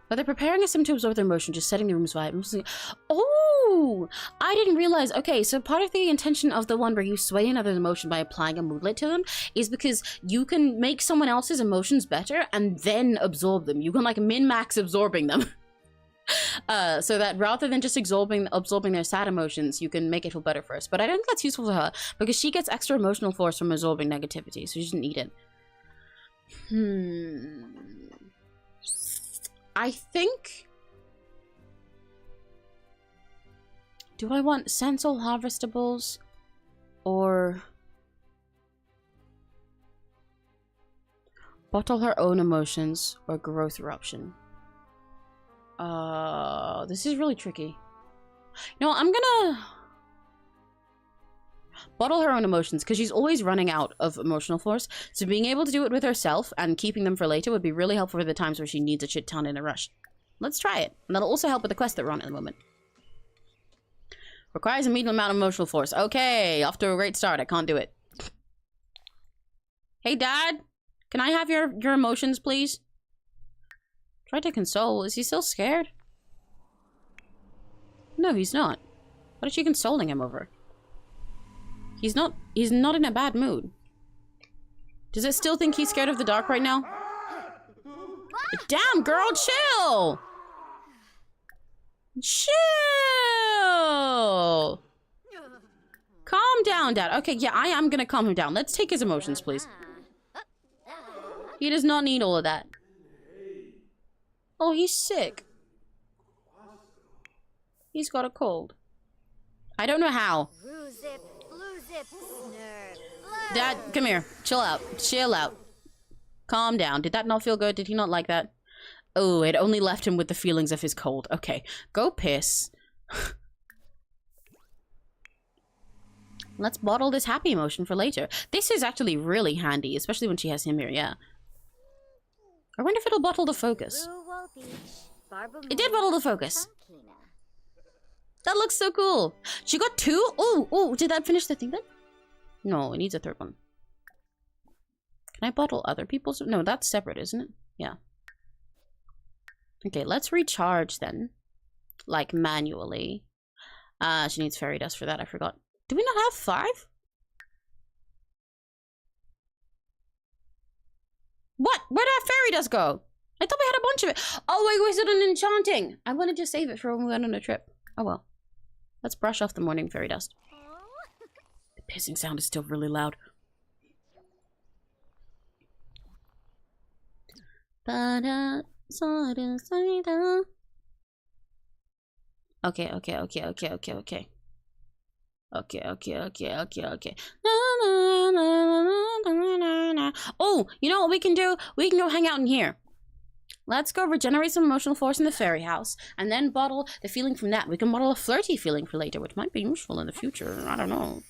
Whether preparing a sim to absorb their emotion, just setting the room's vibe. Oh, I didn't realize. Okay, so part of the intention of the one where you sway another's emotion by applying a moodlet to them is because you can make someone else's emotions better and then absorb them. You can like min-max absorbing them. So that rather than just absorbing their sad emotions, you can make it feel better first. But I don't think that's useful to her because she gets extra emotional force from absorbing negativity, so she doesn't need it. I think Do I want sensal harvestables or bottle her own emotions or growth eruption? This is really tricky. No, I'm gonna bottle her own emotions because she's always running out of emotional force. So being able to do it with herself and keeping them for later would be really helpful for the times where she needs a shit ton in a rush. Let's try it. And that'll also help with the quest that we're on at the moment. Requires a medium amount of emotional force. Okay, off to a great start. I can't do it. Hey, Dad. Can I have your emotions, please? Try to console. Is he still scared? No, he's not. What is she consoling him over? He's not in a bad mood. Does it still think he's scared of the dark right now? Damn, girl, chill! Chill! Calm down, Dad. Okay, yeah, I am gonna calm him down. Let's take his emotions, please. He does not need all of that. Oh, he's sick. He's got a cold. I don't know how. Dad, come here. Chill out. Chill out. Calm down. Did that not feel good? Did he not like that? Oh, it only left him with the feelings of his cold. Okay, go piss. Let's bottle this happy emotion for later. This is actually really handy, especially when she has him here, yeah. I wonder if it'll bottle the focus. It did bottle the focus. That looks so cool. She got 2? Oh, did that finish the thing then? No, it needs a third one. Can I bottle other people's? No, that's separate, isn't it? Yeah. Okay, let's recharge then. Like, manually. She needs fairy dust for that, I forgot. Do we not have 5? What? Where did our fairy dust go? I thought we had a bunch of it. Oh, I wasted on enchanting. I wanted to save it for when we went on a trip. Oh well. Let's brush off the morning fairy dust. The pissing sound is still really loud. Okay. Oh, you know what we can do? We can go hang out in here. Let's go regenerate some emotional force in the fairy house, and then bottle the feeling from that. We can bottle a flirty feeling for later, which might be useful in the future. I don't know.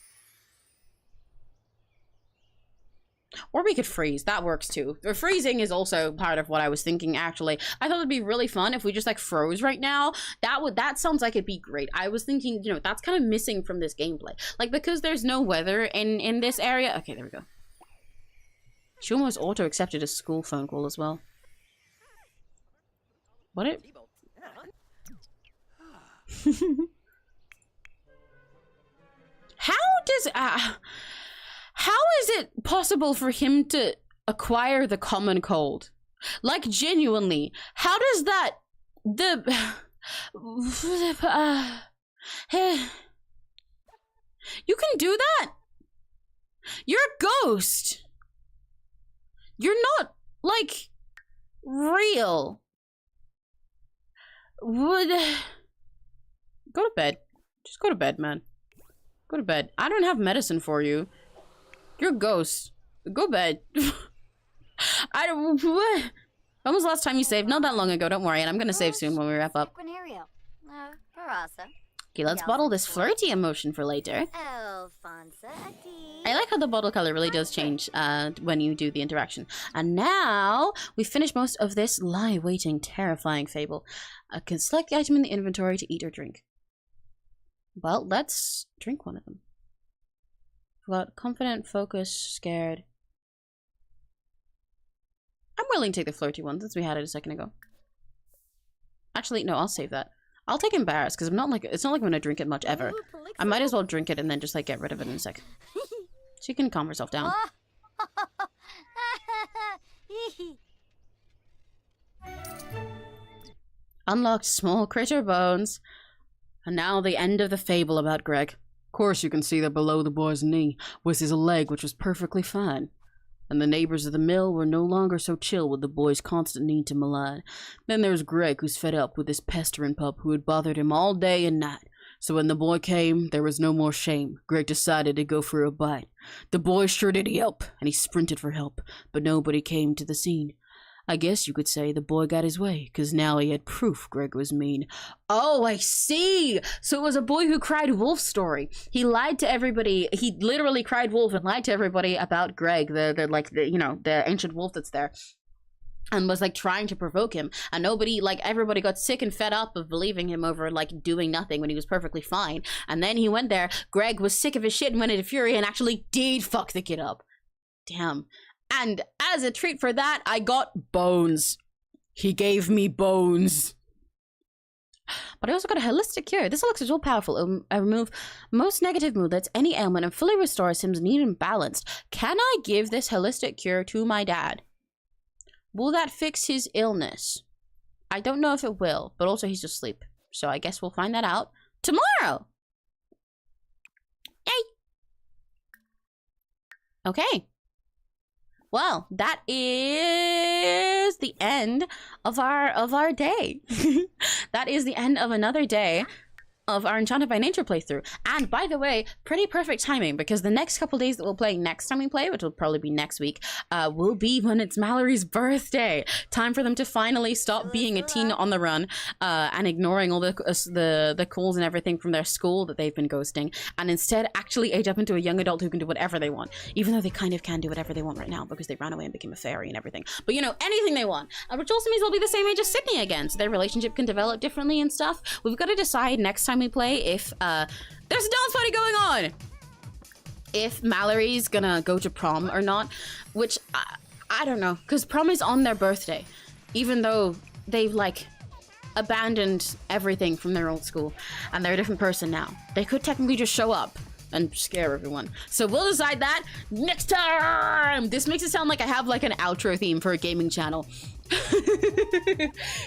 Or we could freeze. That works too. The freezing is also part of what I was thinking, actually. I thought it'd be really fun if we just like froze right now. That sounds like it'd be great. I was thinking, you know, that's kind of missing from this gameplay. Like, because there's no weather in this area. Okay, there we go. She almost auto-accepted a school phone call as well. What it? How is it possible for him to acquire the common cold? Like, genuinely, how does that you can do that? You're a ghost. You're not like real. Go to bed. Just go to bed, man. Go to bed. I don't have medicine for you. You're a ghost. Go bed. I don't. When was the last time you saved? Not that long ago. Don't worry. And I'm gonna save soon when we wrap up. Okay, let's bottle this flirty emotion for later. I like how the bottle color really does change when you do the interaction. And now we finish most of this lie-waiting, terrifying fable. Can select the item in the inventory to eat or drink. Well, let's drink one of them. Got confident, focused, scared. I'm willing to take the flirty one since we had it a second ago. Actually, no, I'll save that. I'll take embarrassed because it's not like I'm gonna drink it much ever. I might as well drink it and then just like get rid of it in a sec. She can calm herself down. Unlocked small critter bones. And now the end of the fable about Greg. Of course you can see that below the boy's knee was his leg, which was perfectly fine. And the neighbors of the mill were no longer so chill with the boy's constant need to malign. Then there's Greg, who's fed up with this pestering pup who had bothered him all day and night. So when the boy came, there was no more shame. Greg decided to go for a bite. The boy sure did yelp, and he sprinted for help, but nobody came to the scene. I guess you could say the boy got his way, because now he had proof Greg was mean. Oh, I see! So it was a boy who cried wolf story. He lied to everybody. He literally cried wolf and lied to everybody about Greg, the ancient wolf that's there. And was like trying to provoke him, and everybody got sick and fed up of believing him over like doing nothing when he was perfectly fine. And then he went there, Greg was sick of his shit and went into fury and actually did fuck the kid up. Damn. And as a treat for that, I got bones. He gave me bones. But I also got a holistic cure. This elixir is all powerful. It'll remove most negative mood, that's any ailment, and fully restore Sim's need and balanced. Can I give this holistic cure to my dad? Will that fix his illness? I don't know if it will, but also he's asleep. So I guess we'll find that out tomorrow. Yay! Okay. Well, that is the end of our day. That is the end of another day of our Enchanted by Nature playthrough. And by the way, pretty perfect timing, because the next couple days that we'll play next time we play, which will probably be next week, will be when it's Mallory's birthday. Time for them to finally stop being a teen on the run and ignoring all the calls and everything from their school that they've been ghosting, and instead actually age up into a young adult who can do whatever they want, even though they kind of can do whatever they want right now because they ran away and became a fairy and everything. But you know, anything they want, which also means they'll be the same age as Sydney again, so their relationship can develop differently and stuff. We've got to decide next time we play if there's a dance party going on, if Mallory's gonna go to prom or not, which I don't know, because prom is on their birthday, even though they've like abandoned everything from their old school and they're a different person now. They could technically just show up and scare everyone. So we'll decide that next time. This makes it sound like I have like an outro theme for a gaming channel.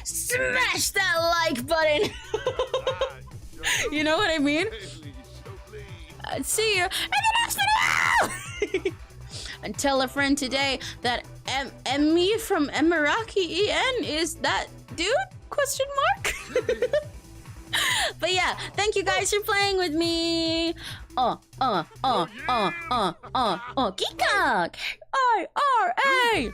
Smash that like button. You know what I mean? See you in the next video! And tell a friend today that Emmy from Immergreen is that dude? Question mark? But yeah, thank you guys for playing with me. Kika! K-I-R-A!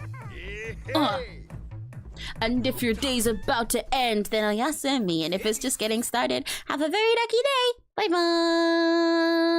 And if your day's about to end, then 𝘆cie𝘂𝗿. And if it's just getting started, have a very lucky day. Bye bye.